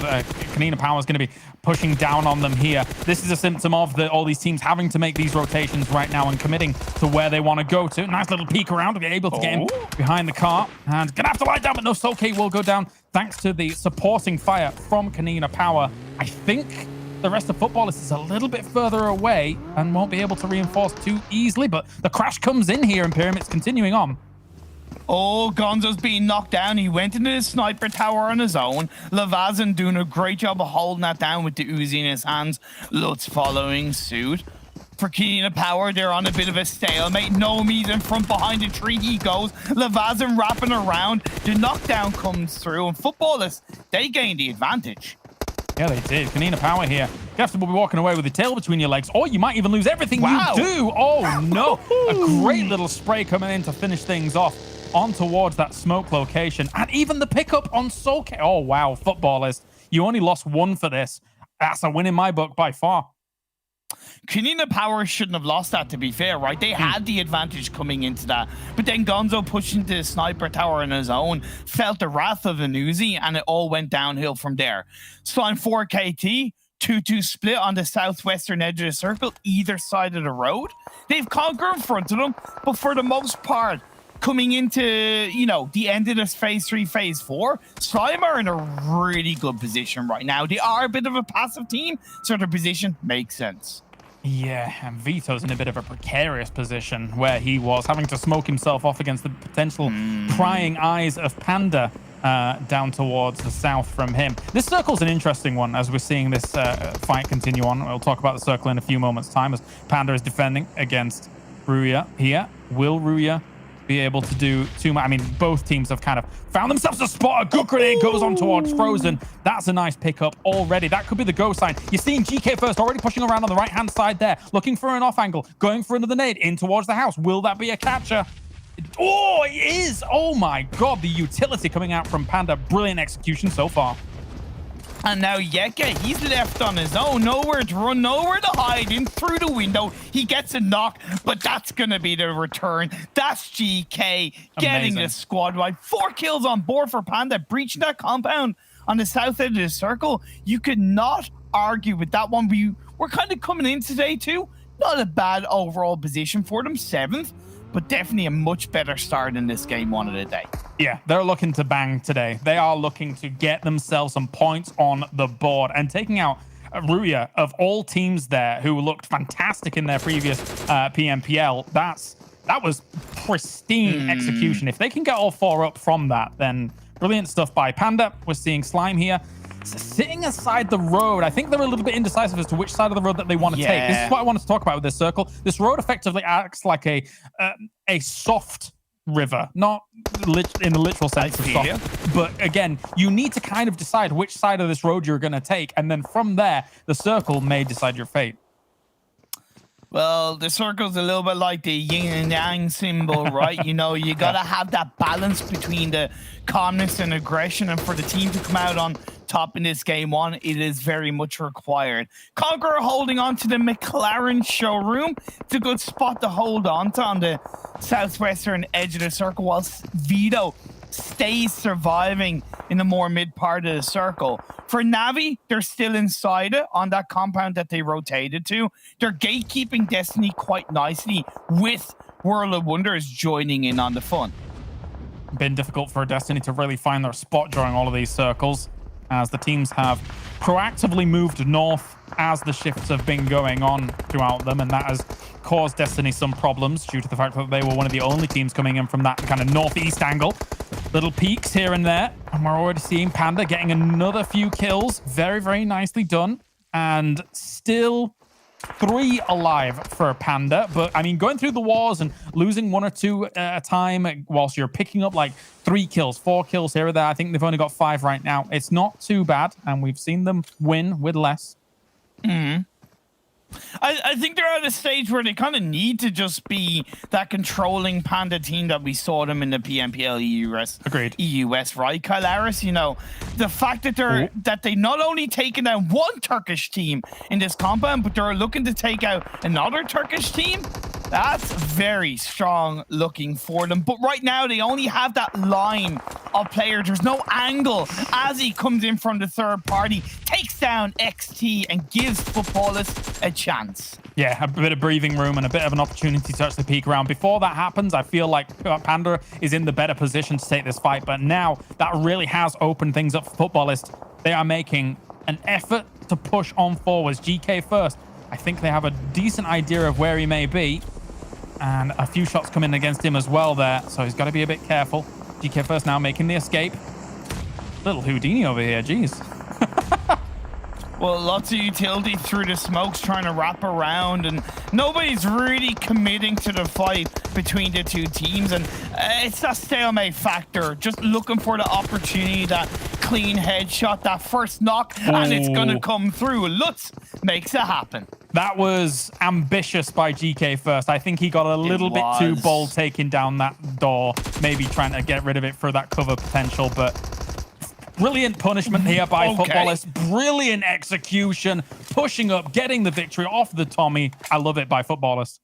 Konina Power is going to be pushing down on them here. This is a symptom of all these teams having to make these rotations right now and committing to where they want to go to. Nice little peek around to be able to get him behind the car. And going to have to lie down, but no, Soke will go down thanks to the supporting fire from Konina Power. I think the rest of Futbolist is a little bit further away and won't be able to reinforce too easily, but the crash comes in here and Pyramid's continuing on. Oh, Gonzo's being knocked down. He went into the sniper tower on his own. Lavazan doing a great job of holding that down with the Uzi in his hands. Lutz following suit. For Konina Power, they're on a bit of a stalemate. Nomi's in front behind the tree. He goes. Lavazan wrapping around. The knockdown comes through, and Futbolist, they gain the advantage. Yeah, they did. Konina Power here. You have to be walking away with your tail between your legs, or you might even lose everything you do. Oh, no. A great little spray coming in to finish things off on towards that smoke location. And even the pickup on Soke. Oh, wow. Futbolist. You only lost 1 for this. That's a win in my book by far. Konina Power shouldn't have lost that, to be fair, right? They had the advantage coming into that. But then Gonzo pushing the sniper tower on his own, felt the wrath of the Uzi, and it all went downhill from there. Slime 4KT, 2-2 split on the southwestern edge of the circle, either side of the road. They've Conqueror in front of them, but for the most part, coming into, the end of this phase 3, phase 4, Slime are in a really good position right now. They are a bit of a passive team, so their position makes sense. Yeah, and Vito's in a bit of a precarious position where he was having to smoke himself off against the potential prying eyes of Panda down towards the south from him. This circle's an interesting one as we're seeing this fight continue on. We'll talk about the circle in a few moments' time as Panda is defending against Rüya here. Will Rüya be able to do too much? I mean, both teams have kind of found themselves a spot. A good grenade goes on towards Frozen. That's a nice pickup already. That could be the go sign. You're seeing GK first already pushing around on the right-hand side there, looking for an off angle, going for another nade in towards the house. Will that be a catcher? Oh, it is. Oh my God, the utility coming out from Panda. Brilliant execution so far. And now Yeka, he's left on his own. Nowhere to run, nowhere to hide. In through the window, he gets a knock, but that's going to be the return. That's GK getting the squad wide. 4 kills on board for Panda, breaching that compound on the south edge of the circle. You could not argue with that one. We're kind of coming in today too. Not a bad overall position for them, 7th, but definitely a much better start in this game one of the day. Yeah, they're looking to bang today. They are looking to get themselves some points on the board, and taking out Rüya, of all teams there, who looked fantastic in their previous PMPL. That was pristine execution. If they can get all 4 up from that, then brilliant stuff by Panda. We're seeing Slime here sitting aside the road. I think they're a little bit indecisive as to which side of the road that they want to take. This is what I wanted to talk about with this circle. This road effectively acts like a soft river, not in the literal sense of soft, but again, you need to kind of decide which side of this road you're going to take, and then from there, the circle may decide your fate. Well, the circle's a little bit like the yin and yang symbol, right? You know, you got to have that balance between the calmness and aggression, and for the team to come out on top in this game one, it is very much required. Conqueror holding on to the McLaren showroom. It's a good spot to hold on to on the southwestern edge of the circle, whilst Vito stays surviving in the more mid part of the circle. For Navi, they're still inside it on that compound that they rotated to. They're gatekeeping Destiny quite nicely, with World of Wonders joining in on the fun. Been difficult for Destiny to really find their spot during all of these circles, as the teams have proactively moved north as the shifts have been going on throughout them, and that has caused Destiny some problems due to the fact that they were one of the only teams coming in from that kind of northeast angle. Little peaks here and there, and we're already seeing Panda getting another few kills. Very, very nicely done, and still 3 alive for Panda. But I mean, going through the wars and losing 1 or 2 at a time whilst you're picking up like 3 kills, 4 kills here or there. I think they've only got 5 right now. It's not too bad, and we've seen them win with less. I think they're at a stage where they kind of need to just be that controlling Panda team that we saw them in the PMPL EUS. Agreed. EUS, right, Kyle Harris? You know, the fact that they not only taken out one Turkish team in this compound, but they're looking to take out another Turkish team. That's very strong looking for them. But right now, they only have that line of players. There's no angle as he comes in from the third party, takes down XT, and gives Futbolist a chance. Yeah, a bit of breathing room and a bit of an opportunity to actually peek around. Before that happens, I feel like Panda is in the better position to take this fight. But now that really has opened things up for Futbolist. They are making an effort to push on forwards. GK first. I think they have a decent idea of where he may be. And a few shots come in against him as well there, so he's got to be a bit careful. GK first now making the escape. Little Houdini over here, jeez. Well, lots of utility through the smokes trying to wrap around, and nobody's really committing to the fight between the two teams, and it's that stalemate factor, just looking for the opportunity, that clean headshot, that first knock, and it's going to come through. Lutz makes it happen. That was ambitious by GK first. I think he got a little bit too bold taking down that door, maybe trying to get rid of it for that cover potential, but brilliant punishment here by Futbolist. Brilliant execution, pushing up, getting the victory off the Tommy. I love it by Futbolist.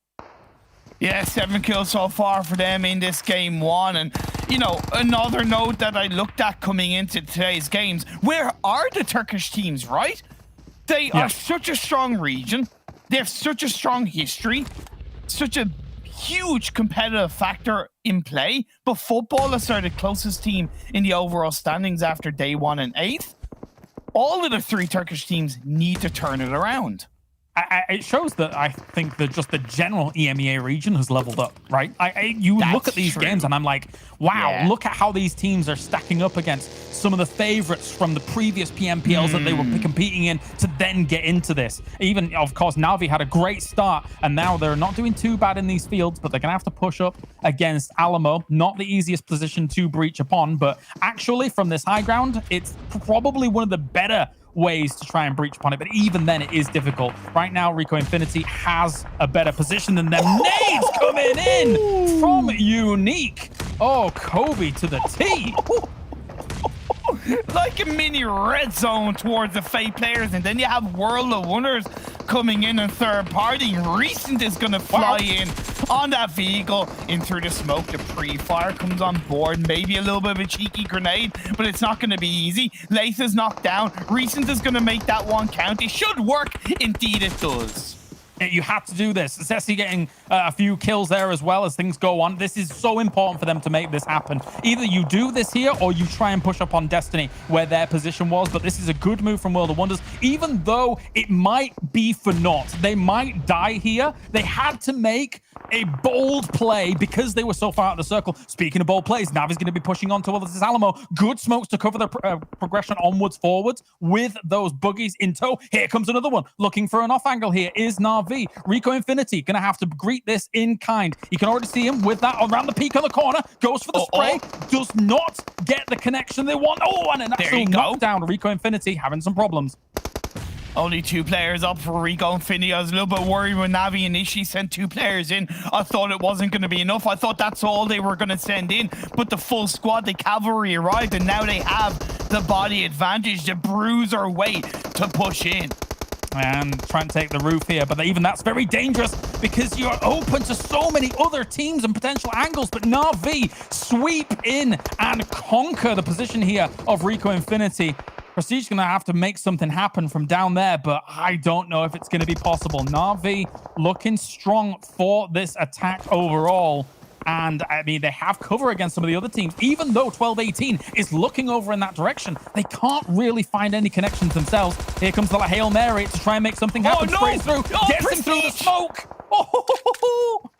Yeah, 7 kills so far for them in this game one. And, you know, another note that I looked at coming into today's games, where are the Turkish teams, right? They are such a strong region. They have such a strong history, such a huge competitive factor in play, but Futbolist are the closest team in the overall standings after day 1 and 8th. All of the 3 Turkish teams need to turn it around. It shows that I think that just the general EMEA region has leveled up, right? You look at these games and I'm like, wow, look at how these teams are stacking up against some of the favorites from the previous PMPLs that they were competing in to then get into this. Even, of course, Navi had a great start, and now they're not doing too bad in these fields, but they're going to have to push up against Alamo. Not the easiest position to breach upon, but actually from this high ground, it's probably one of the better ways to try and breach upon it, but even then it is difficult. Right now, RICO Infinity has a better position than them. Nades coming in from Unique. Oh, Kobe to the T. Like a mini red zone towards the Fate players, and then you have World of Wonders coming in third party. Recent is going to fly in on that vehicle in through the smoke. The pre-fire comes on board. Maybe a little bit of a cheeky grenade, but it's not going to be easy. Lath is knocked down. Recent is going to make that one count. It should work. Indeed, it does. You have to do this. Ceci getting a few kills there as well as things go on. This is so important for them to make this happen. Either you do this here or you try and push up on Destiny where their position was. But this is a good move from World of Wonders. Even though it might be for naught, they might die here. They had to make a bold play because they were so far out of the circle. Speaking of bold plays, Navi's going to be pushing on towards this Alamo. Good smokes to cover the progression onwards, forwards with those buggies in tow. Here comes another one. Looking for an off angle here is Na'Vi. RICO Infinity going to have to greet this in kind. You can already see him with that around the peak on the corner. Goes for the spray. Does not get the connection they want. Oh, and an actual knockdown. RICO Infinity having some problems. Only 2 players up for RICO Infinity. I was a little bit worried when Navi initially sent 2 players in. I thought it wasn't going to be enough. I thought that's all they were going to send in. But the full squad, the cavalry arrived, and now they have the body advantage, the bruiser weight to push in. And trying to take the roof here, but even that's very dangerous because you're open to so many other teams and potential angles. But Na'Vi sweep in and conquer the position here of RICO Infinity. Prestige going to have to make something happen from down there, but I don't know if it's going to be possible. Na'Vi looking strong for this attack overall. And, I mean, they have cover against some of the other teams. Even though 12-18 is looking over in that direction, they can't really find any connections themselves. Here comes the Hail Mary to try and make something happen. Sprays through, gets him through the smoke. Oh,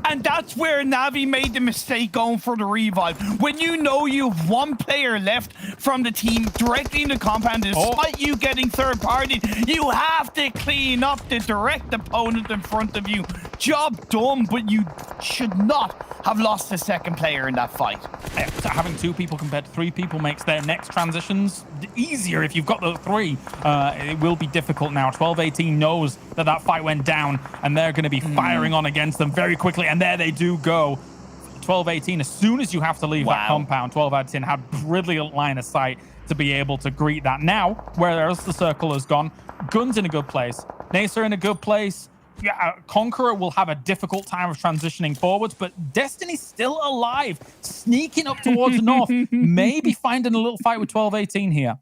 And that's where Navi made the mistake going for the revive. When you know you have 1 player left from the team directly in the compound, despite you getting third party, you have to clean up the direct opponent in front of you. Job done, but you should not have lost the second player in that fight. Yeah, so having 2 people compared to 3 people makes their next transitions easier. If you've got the 3, it will be difficult now. 12-18 knows that that fight went down, and they're going to be firing on against them very quickly. And there they do go. 12-18, as soon as you have to leave that compound, 12-10 had brilliant line of sight to be able to greet that. Now, whereas the circle has gone, GUNZ in a good place. NASR in a good place. Yeah, Conqueror will have a difficult time of transitioning forwards, but Destiny's still alive, sneaking up towards the north, maybe finding a little fight with 12-18 here.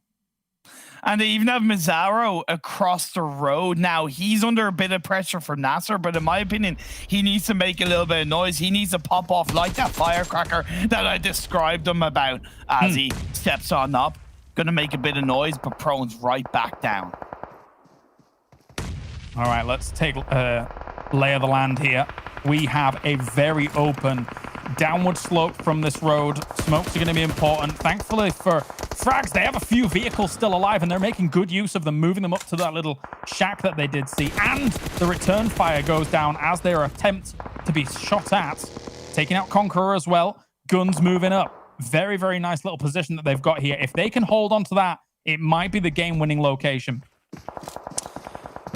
And they even have Mizzaro across the road. Now, he's under a bit of pressure from NASR, but in my opinion, he needs to make a little bit of noise. He needs to pop off like that firecracker that I described him about as he steps on up. Gonna make a bit of noise, but Prone's right back down. All right, let's take lay of the land here. We have a very open downward slope from this road. Smokes are going to be important. Thankfully for Frags, they have a few vehicles still alive, and they're making good use of them, moving them up to that little shack that they did see. And the return fire goes down as their attempt to be shot at. Taking out Conqueror as well. GUNZ moving up. Very, very nice little position that they've got here. If they can hold on to that, it might be the game-winning location.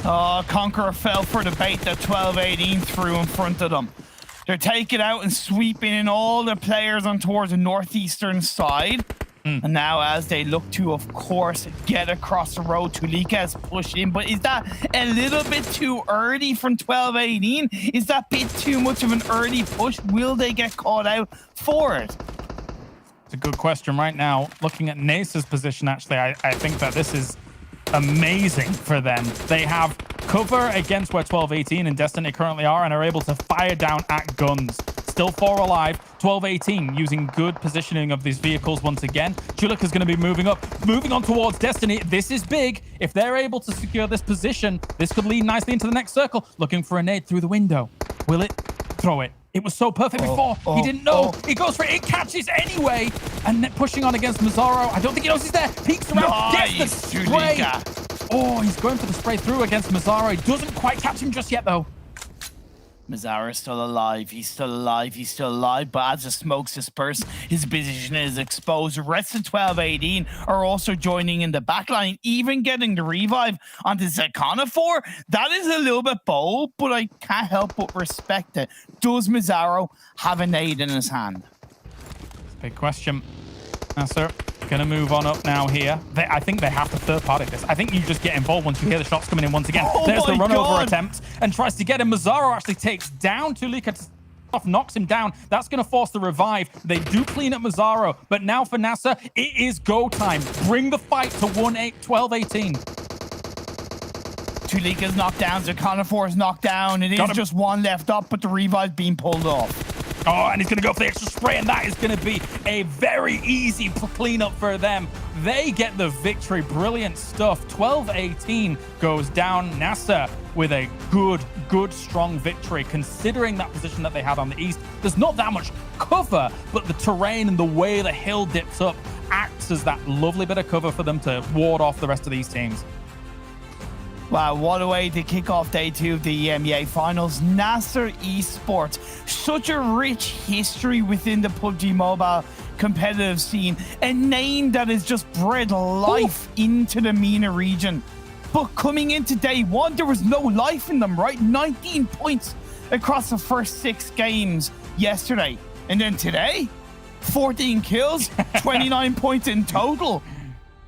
Oh, Conqueror fell for the bait that 12-18 threw in front of them. They're taking out and sweeping in all the players on towards the northeastern side. And now as they look to, of course, get across the road, Tulika has pushed in. But is that a little bit too early from 12-18? Is that a bit too much of an early push? Will they get caught out for it? It's a good question right now. Looking at NASR's position, actually, I think that this is amazing for them. They have cover against where 12-18 and Destiny currently are and are able to fire down at GUNZ. Still 4 alive. 12-18 using good positioning of these vehicles once again. Chulik is going to be moving up, moving on towards Destiny. This is big. If they're able to secure this position, this could lead nicely into the next circle. Looking for a nade through the window. Will it? Throw it. It was so perfect before. He didn't know. He goes for it. It catches anyway. And then pushing on against Mizzaro. I don't think he knows he's there. Peeks around. Gets the spray. Oh, he's going for the spray through against Mizzaro. He doesn't quite catch him just yet, though. Mizzaro is still alive. He's still alive. He's still alive. But as the smokes disperse, his position is exposed. The rest of 12-18 are also joining in the backline, even getting the revive onto Zekanafor. That is a little bit bold, but I can't help but respect it. Does Mizzaro have a nade in his hand? Big question. NASR Gonna move on up now here. I think they have to third party this. I think you just get involved once you hear the shots coming in once again. There's the run over attempt and tries to get him. Mazzaro actually takes down Tulika, knocks him down. That's going to force the revive. They do clean up Mazzaro, but now for NASR, it is go time. Bring the fight to 12-18. Tulika's knocked down, Zakanafor's knocked down. It is just one left up, but the revive's being pulled off. Oh, and he's going to go for the extra spray, and that is going to be a very easy cleanup for them. They get the victory. Brilliant stuff. 12-18 goes down. NASR with a good, strong victory, considering that position that they had on the east. There's not that much cover, but the terrain and the way the hill dips up acts as that lovely bit of cover for them to ward off the rest of these teams. Wow, what a way to kick off day 2 of the EMEA finals. NASR Esports, such a rich history within the PUBG Mobile competitive scene. A name that has just bred life into the MENA region. But coming into day 1, there was no life in them, right? 19 points across the first 6 games yesterday. And then today, 14 kills, 29 points in total.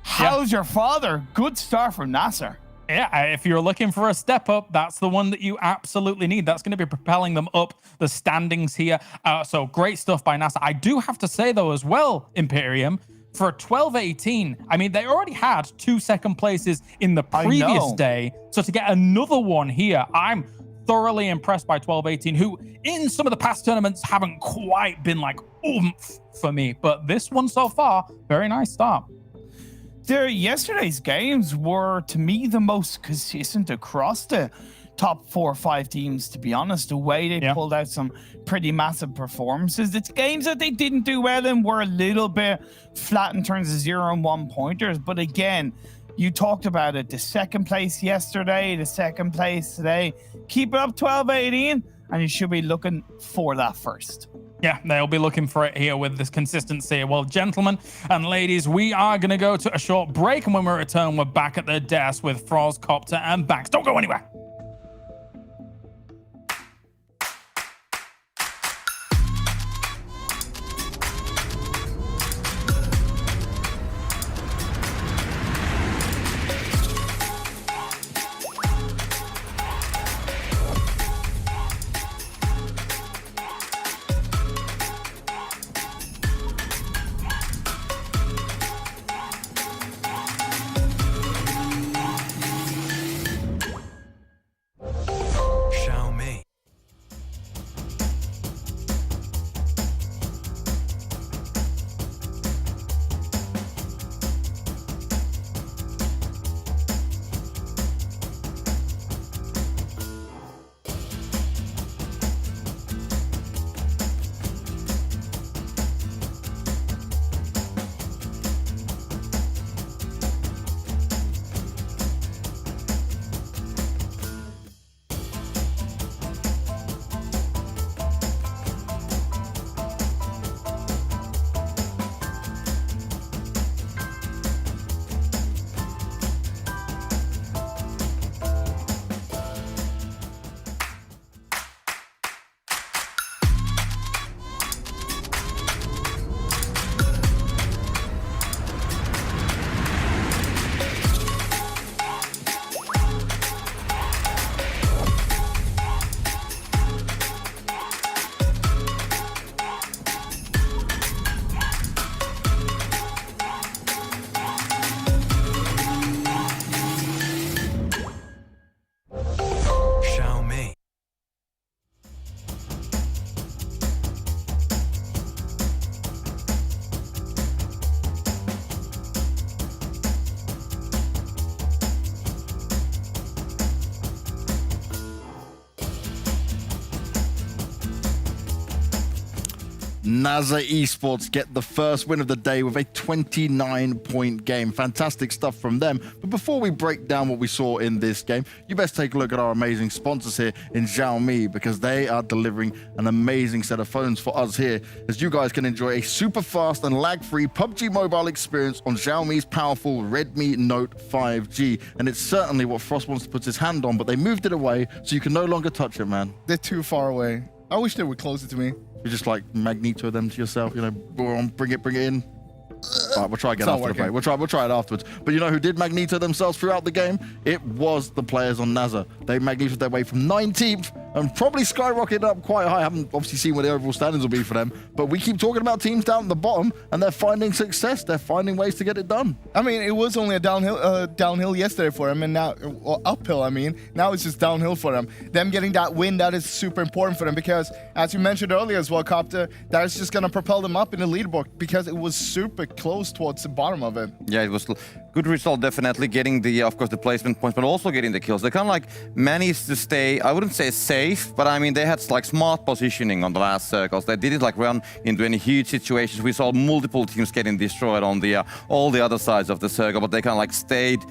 How's your father? Good start from NASR. Yeah, if you're looking for a step up, that's the one that you absolutely need. That's going to be propelling them up the standings here. So great stuff by NASR. I do have to say, though, as well, Imperium, for 12-18, I mean, they already had 2 second places in the previous day. So to get another one here, I'm thoroughly impressed by 12-18, who in some of the past tournaments haven't quite been like oomph for me. But this one so far, very nice start. Yesterday's games were, to me, the most consistent across the top 4 or 5 teams, to be honest. The way they pulled out some pretty massive performances. It's games that they didn't do well in were a little bit flat in terms of 0 and 1 pointers. But again, you talked about it. The second place yesterday, the second place today. Keep it up 12-18, and you should be looking for that first. Yeah, they'll be looking for it here with this consistency. Well, gentlemen and ladies, we are going to go to a short break. And when we return, we're back at the desk with Froz, Copter, and Banks. Don't go anywhere. NASR Esports get the first win of the day with a 29-point game. Fantastic stuff from them. But before we break down what we saw in this game, you best take a look at our amazing sponsors here in Xiaomi, because they are delivering an amazing set of phones for us here, as you guys can enjoy a super fast and lag-free PUBG Mobile experience on Xiaomi's powerful Redmi Note 5G. And it's certainly what Frost wants to put his hand on, but they moved it away, so you can no longer touch it, man. They're too far away. I wish they would close it to me. You just like Magneto them to yourself, you know, go on, bring it in. Right, we'll try again not after the working. break. We'll try it afterwards. But you know who did Magneto themselves throughout the game? It was the players on NASR. They magnetoed their way from 19th and probably skyrocketed up quite high. I haven't obviously seen what the overall standings will be for them, but we keep talking about teams down at the bottom, and they're finding success. They're finding ways to get it done. I mean, it was only a downhill yesterday for them, and now uphill. I mean, now it's just downhill for them. Them getting that win, that is super important for them because, as you mentioned earlier as well, Copter, that is just gonna propel them up in the leaderboard because it was super close towards the bottom of it. Yeah, it was good result, definitely getting the, of course, the placement points, but also getting the kills. They kind of like managed to stay, I wouldn't say safe, but I mean, they had like smart positioning on the last circles. They didn't like run into any huge situations. We saw multiple teams getting destroyed on the all the other sides of the circle, but they kind of like stayed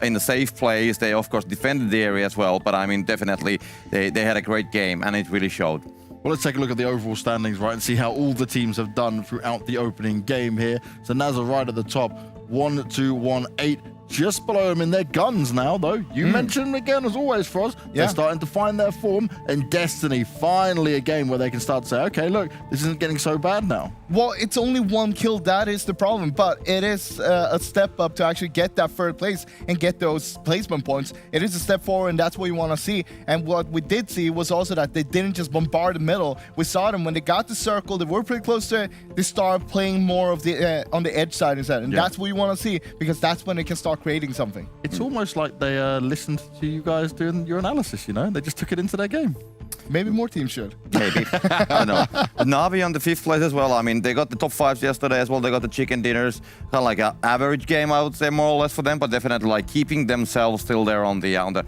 in a safe place. They, of course, defended the area as well, but I mean, definitely they had a great game, and it really showed. Well, let's take a look at the overall standings, right, and see how all the teams have done throughout the opening game here. So NASR right at the top, 1, 2, 1, 8. Just below them in their guns now, though. You mentioned again, as always, for us, they're starting to find their form. And Destiny, finally a game where they can start to say, okay, look, this isn't getting so bad now. Well, it's only one kill. That is the problem. But it is a step up to actually get that third place and get those placement points. It is a step forward, and that's what you want to see. And what we did see was also that they didn't just bombard the middle. We saw them when they got the circle, they were pretty close to it. They started playing more of the on the edge side instead. And that's what you want to see because that's when they can start creating something. It's almost like they listened to you guys doing your analysis, you know? They just took it into their game. Maybe more teams should. Maybe. I don't know. But Navi on the 5th place as well. I mean, they got the top 5s yesterday as well. They got the chicken dinners. Kind of like an average game, I would say, more or less for them, but definitely like keeping themselves still there on the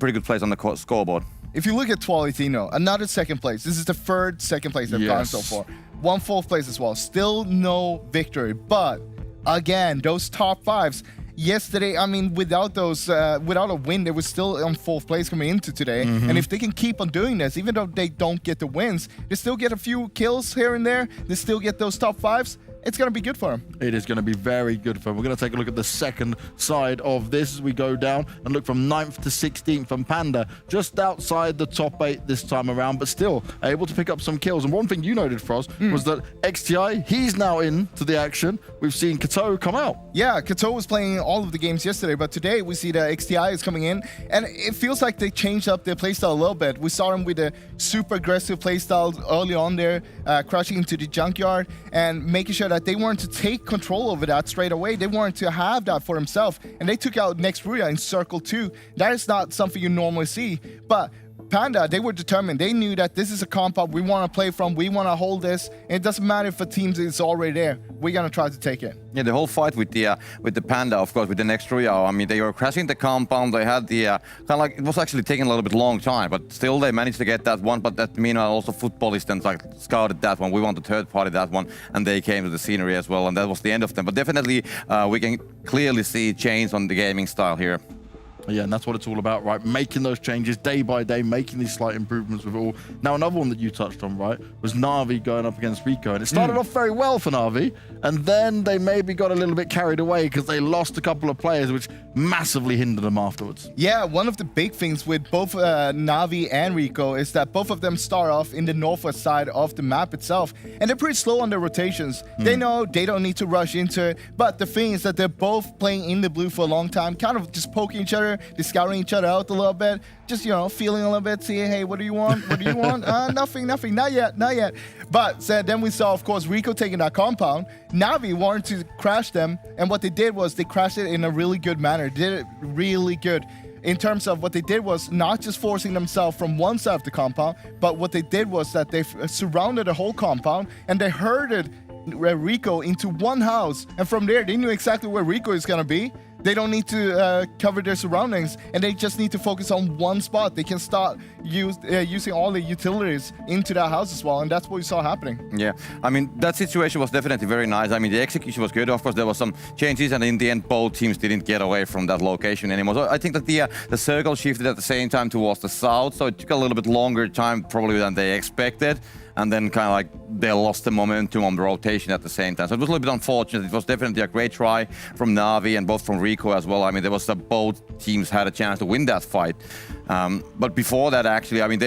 pretty good place on the scoreboard. If you look at Tualitino, another second place. This is the third second place they've gotten so far. 1 4th place as well. Still no victory, but again, those top 5s. Yesterday, I mean, without those, without a win, they were still on 4th place coming into today. And if they can keep on doing this, even though they don't get the wins, they still get a few kills here and there. They still get those top 5s. It's going to be good for them. It is going to be very good for them. We're going to take a look at the second side of this as we go down and look from 9th to 16th from Panda, just outside the top 8 this time around, but still able to pick up some kills. And one thing you noted, Frost, was that XTI, he's now into the action. We've seen Kato come out. Yeah, Kato was playing all of the games yesterday, but today we see that XTI is coming in, and it feels like they changed up their playstyle a little bit. We saw them with a super aggressive playstyle early on there, crushing into the junkyard and making sure that they wanted to take control over that straight away. They wanted to have that for themselves, and they took out next Rüya in Circle 2. That is not something you normally see, but Panda, they were determined. They knew that this is a compound we want to play from. We want to hold this. And it doesn't matter if a team is already there. We're going to try to take it. Yeah, the whole fight with the Panda, of course, with the next Rüya. I mean, they were crashing the compound. They had the kind of like, it was actually taking a little bit long time, but still they managed to get that one. But that meanwhile also Futbolist and like scouted that one. We want the third party that one, and they came to the scenery as well, and that was the end of them. But definitely we can clearly see change on the gaming style here. Yeah, and that's what it's all about, right? Making those changes day by day, making these slight improvements with it all. Now, another one that you touched on, right, was Na'Vi going up against RICO. And it started off very well for Na'Vi, and then they maybe got a little bit carried away because they lost a couple of players, which massively hindered them afterwards. Yeah, one of the big things with both Na'Vi and RICO is that both of them start off in the northwest side of the map itself, and they're pretty slow on their rotations. They know they don't need to rush into it, but the thing is that they're both playing in the blue for a long time, kind of just poking each other, scouting each other out a little bit, just, you know, feeling a little bit, seeing, hey, what do you want? What do you want? Nothing, not yet. But then we saw, of course, RICO taking that compound. Na'Vi wanted to crash them, and what they did was they crashed it in a really good manner. They did it really good. In terms of what they did was not just forcing themselves from one side of the compound, but what they did was that they surrounded the whole compound, and they herded RICO into one house, and from there they knew exactly where RICO is going to be. They don't need to cover their surroundings, and they just need to focus on one spot. They can start using all the utilities into that house as well, and that's what we saw happening. Yeah, I mean, that situation was definitely very nice. I mean, the execution was good. Of course, there was some changes, and in the end, both teams didn't get away from that location anymore. So I think that the circle shifted at the same time towards the south, so it took a little bit longer time probably than they expected. And then kind of like they lost the momentum on the rotation at the same time. So it was a little bit unfortunate. It was definitely a great try from Na'Vi and both from RICO as well. I mean, there was both teams had a chance to win that fight. But before that, actually, I mean,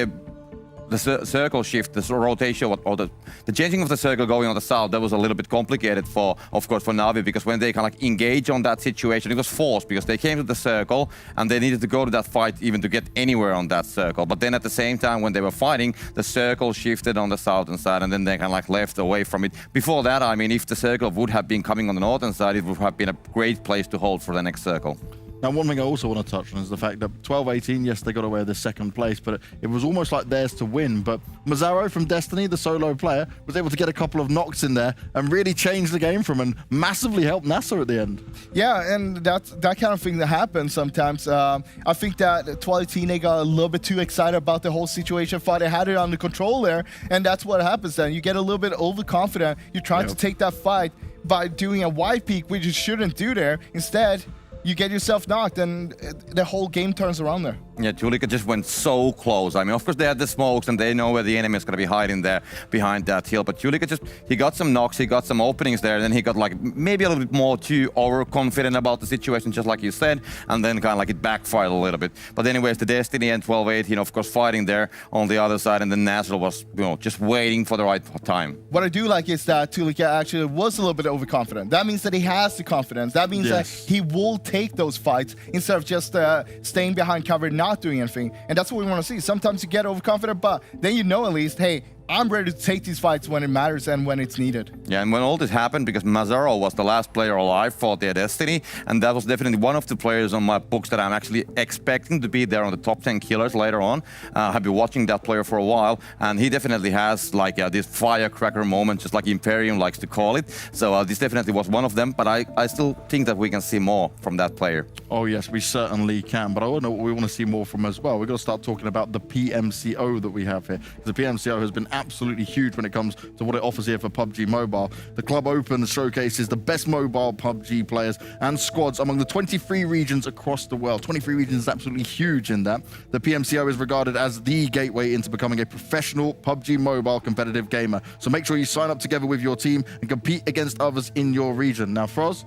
the circle shift, the rotation, or the changing of the circle going on the south, that was a little bit complicated for, of course, for Navi, because when they kind of like engage on that situation, it was forced because they came to the circle and they needed to go to that fight even to get anywhere on that circle. But then at the same time, when they were fighting, the circle shifted on the southern side and then they kind of like left away from it. Before that, I mean, if the circle would have been coming on the northern side, it would have been a great place to hold for the next circle. Now, one thing I also want to touch on is the fact that 12-18, yes, they got away with the second place, but it was almost like theirs to win. But Mazzaro from Destiny, the solo player, was able to get a couple of knocks in there and really change the game for him and massively help NASR at the end. Yeah, and that's that kind of thing that happens sometimes. I think that 12-18, they got a little bit too excited about the whole situation, thought they had it under control there, and that's what happens then. You get a little bit overconfident. You're trying to take that fight by doing a wide peek, which you shouldn't do there. Instead, you get yourself knocked and the whole game turns around there. Yeah, Julika just went so close. I mean, of course, they had the smokes and they know where the enemy is going to be hiding there behind that hill. But Julika just, he got some knocks, he got some openings there, and then he got like maybe a little bit more too overconfident about the situation, just like you said, and then kind of like it backfired a little bit. But anyways, the Destiny and 12-18, of course, fighting there on the other side, and then NASR was, you know, just waiting for the right time. What I do like is that Tulika actually was a little bit overconfident. That means that he has the confidence. That means that he will take those fights instead of just staying behind cover, not doing anything. And that's what we want to see. Sometimes you get overconfident, but then you know at least, hey, I'm ready to take these fights when it matters and when it's needed. Yeah, and when all this happened, because Mazzaro was the last player alive for their Destiny, and that was definitely one of the players on my books that I'm actually expecting to be there on the top 10 killers later on. I've been watching that player for a while, and he definitely has like this firecracker moment, just like Imperium likes to call it. So this definitely was one of them, but I still think that we can see more from that player. Oh yes, we certainly can, but I want to know what we want to see more from as well. We've got to start talking about the PMCO that we have here. The PMCO has been absolutely huge when it comes to what it offers here for PUBG Mobile. The Club Open showcases the best mobile PUBG players and squads among the 23 regions across the world. 23 regions is absolutely huge in that. The PMCO is regarded as the gateway into becoming a professional PUBG Mobile competitive gamer. So make sure you sign up together with your team and compete against others in your region. Now, Froz,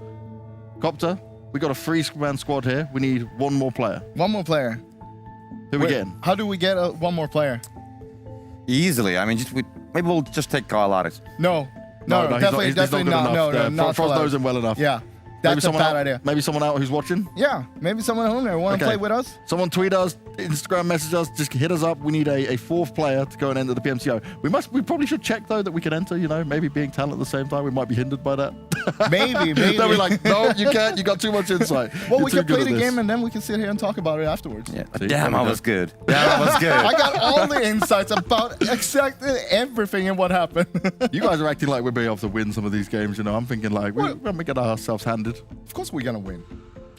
Copter, we got a 3-man squad here. We need one more player. One more player. Who we getting? How do we get one more player? Easily. I mean, maybe we'll just take Kyle Aris. No, definitely not. No, Froz knows him well enough. Yeah, that's a bad idea. Maybe someone out who's watching? Yeah, maybe someone at home there want to play with us. Someone tweet us, Instagram message us, just hit us up. We need a fourth player to go and enter the PMCO. We probably should check though that we can enter, you know, maybe being talent at the same time, we might be hindered by that. Maybe. They'll be like, no, you can't, you got too much insight. Well, we can play the game and then we can sit here and talk about it afterwards. Yeah. Damn, I was good. Damn, I was good. I got all the insights about exactly everything and what happened. You guys are acting like we're being able to win some of these games, you know. I'm thinking like, we're going to get ourselves handed. Of course we're going to win.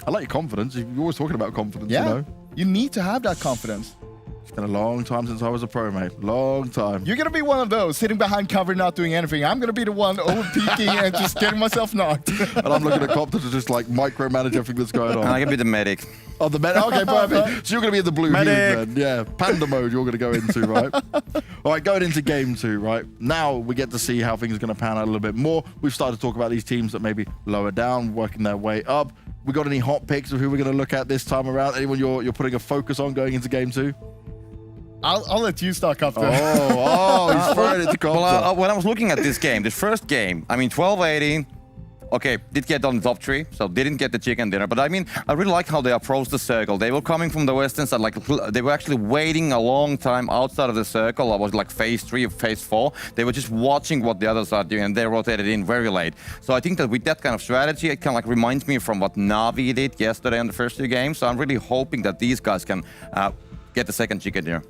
I like your confidence. You're always talking about confidence, yeah. You know. You need to have that confidence. It's been a long time since I was a pro, mate. Long time. You're going to be one of those, sitting behind cover, not doing anything. I'm going to be the one over-peeking and just getting myself knocked. And I'm looking at Copter to just like micromanage everything that's going on. I can be the medic. Oh, the medic. Okay, perfect. So you're going to be in the blue healing then. Yeah, Panda mode you're going to go into, right? All right, going into game 2, right? Now we get to see how things are going to pan out a little bit more. We've started to talk about these teams that maybe lower down, working their way up. We got any hot picks of who we're going to look at this time around? Anyone you're putting a focus on going into game 2? I'll let you start, Copter. He's throwing it to Copter. Well, when I was looking at this game, this first game, I mean, 12-18, okay, did get on the top 3, so didn't get the chicken dinner. But I mean, I really like how they approached the circle. They were coming from the western side, like they were actually waiting a long time outside of the circle. I was like phase 3 or phase 4. They were just watching what the others are doing, and they rotated in very late. So I think that with that kind of strategy, it kind of like reminds me from what Navi did yesterday on the first 2 games. So I'm really hoping that these guys can get the second chicken dinner.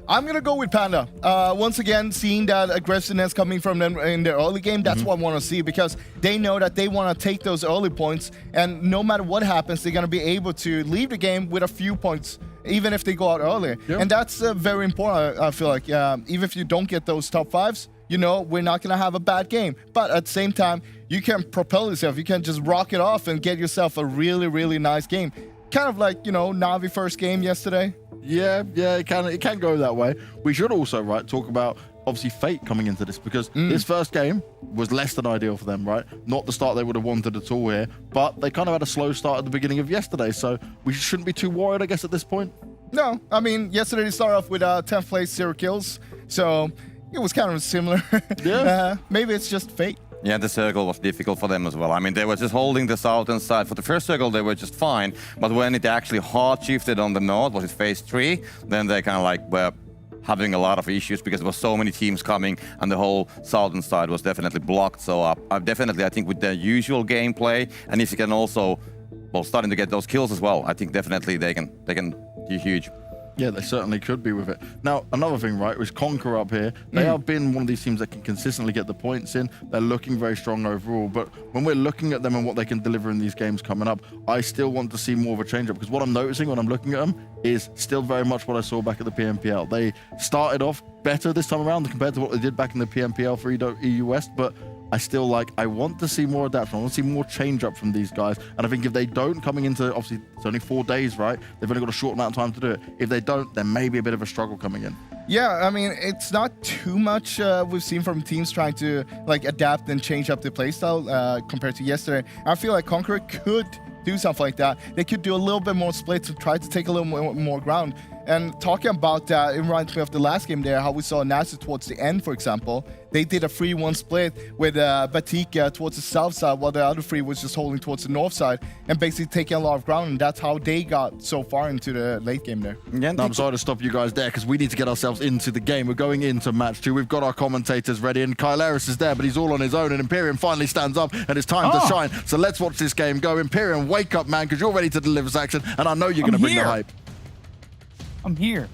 I'm going to go with Panda. Once again, seeing that aggressiveness coming from them in the early game, that's what I want to see, because they know that they want to take those early points, and no matter what happens, they're going to be able to leave the game with a few points, even if they go out early. Yep. And that's very important, I feel like. Even if you don't get those top 5s, you know, we're not going to have a bad game. But at the same time, you can propel yourself. You can just rock it off and get yourself a really, really nice game. Kind of like, you know, Navi first game yesterday. Yeah, it can go that way. We should also, talk about obviously Fate coming into this, because this first game was less than ideal for them, right? Not the start they would have wanted at all here, but they kind of had a slow start at the beginning of yesterday, so we shouldn't be too worried, I guess, at this point. No, I mean, yesterday they started off with 10th place, 0 kills. So it was kind of similar. Yeah. Maybe it's just fate. Yeah, the circle was difficult for them as well. I mean, they were just holding the southern side. For the first circle, they were just fine. But when it actually hard shifted on the north, was it phase 3? Then they kind of like were having a lot of issues because there were so many teams coming and the whole southern side was definitely blocked. So I think with their usual gameplay, and if you can also, well, starting to get those kills as well, I think definitely they can do huge. Yeah, they certainly could be with it. Now, another thing, right, was Conqueror up here. They have been one of these teams that can consistently get the points in. They're looking very strong overall. But when we're looking at them and what they can deliver in these games coming up, I still want to see more of a change-up. Because what I'm noticing when I'm looking at them is still very much what I saw back at the PMPL. They started off better this time around compared to what they did back in the PMPL for EU West. But I want to see more adaptation. I want to see more change up from these guys. And I think if they don't, coming into, obviously, it's only 4 days, right? They've only got a short amount of time to do it. If they don't, there may be a bit of a struggle coming in. Yeah, I mean, it's not too much we've seen from teams trying to like adapt and change up the playstyle compared to yesterday. I feel like Conqueror could do something like that. They could do a little bit more split to try to take a little more ground. And talking about that, it reminds me of the last game there, how we saw NASR towards the end, for example. They did a 3-1 split with Batika towards the south side, while the other 3 was just holding towards the north side and basically taking a lot of ground. And that's how they got so far into the late game there. Yeah, no, I'm sorry to stop you guys there because we need to get ourselves into the game. We're going into match 2. We've got our commentators ready, and Kyleris is there, but he's all on his own. And Imperium finally stands up, and it's time to shine. So let's watch this game go. Imperium, wake up, man, because you're ready to deliver this action, and I know you're going to bring the hype. I'm here.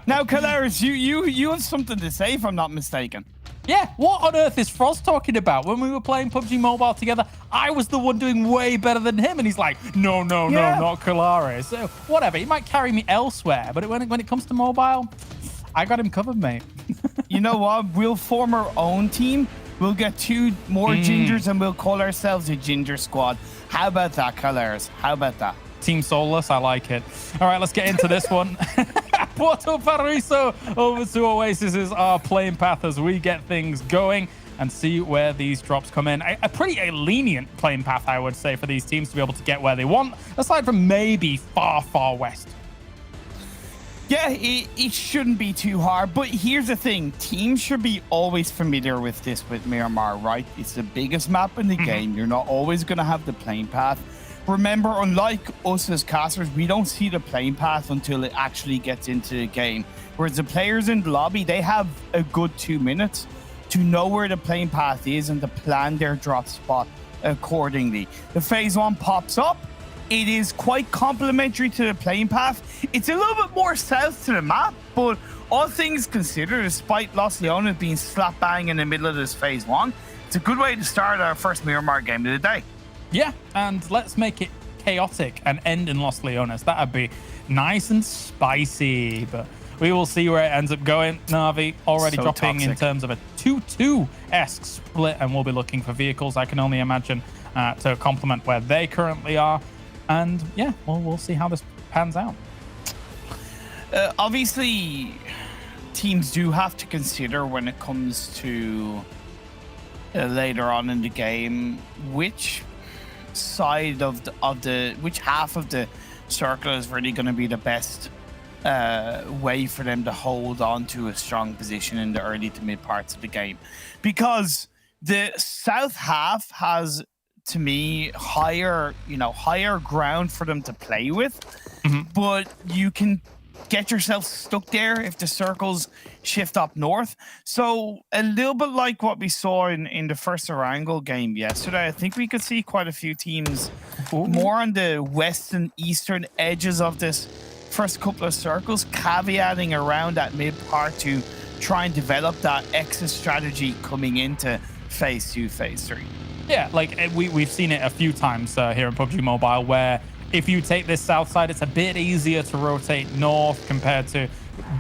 Now, Kyleris, you have something to say, if I'm not mistaken. Yeah, what on earth is Frost talking about? When we were playing PUBG Mobile together, I was the one doing way better than him, and he's like, no, not Kyleris. So whatever, he might carry me elsewhere, but when it comes to mobile, I got him covered, mate. You know what? We'll form our own team. We'll get 2 more gingers, and we'll call ourselves a ginger squad. How about that, Kyleris? How about that? Team Soulless, I like it. All right, let's get into this one. Porto Paraiso over to Oasis is our playing path as we get things going and see where these drops come in. A pretty lenient playing path, I would say, for these teams to be able to get where they want, aside from maybe far, far west. Yeah, it shouldn't be too hard, but here's the thing. Teams should be always familiar with this with Miramar, right? It's the biggest map in the game. You're not always going to have the playing path. Remember, unlike us as casters, we don't see the playing path until it actually gets into the game. Whereas the players in the lobby, they have a good 2 minutes to know where the playing path is and to plan their drop spot accordingly. The phase 1 pops up. It is quite complementary to the playing path. It's a little bit more south to the map, but all things considered, despite Los Leones being slap bang in the middle of this phase 1, it's a good way to start our first Miramar game of the day. Yeah, and let's make it chaotic and end in Los Leones. That'd be nice and spicy, but we will see where it ends up going. Na'Vi already dropping toxic in terms of a 2-2-esque split, and we'll be looking for vehicles, I can only imagine, to complement where they currently are. And yeah, we'll see how this pans out. Obviously, teams do have to consider when it comes to later on in the game which side of which half of the circle is really going to be the best way for them to hold on to a strong position in the early to mid parts of the game, because the south half has, to me, higher ground for them to play with, but you can get yourself stuck there if the circles shift up north. So a little bit like what we saw in the first Erangel game yesterday, I think we could see quite a few teams more on the west and eastern edges of this first couple of circles, caveating around that mid part to try and develop that exit strategy coming into phase 2, phase 3. Yeah, like we've seen it a few times here in PUBG Mobile, where if you take this south side, it's a bit easier to rotate north compared to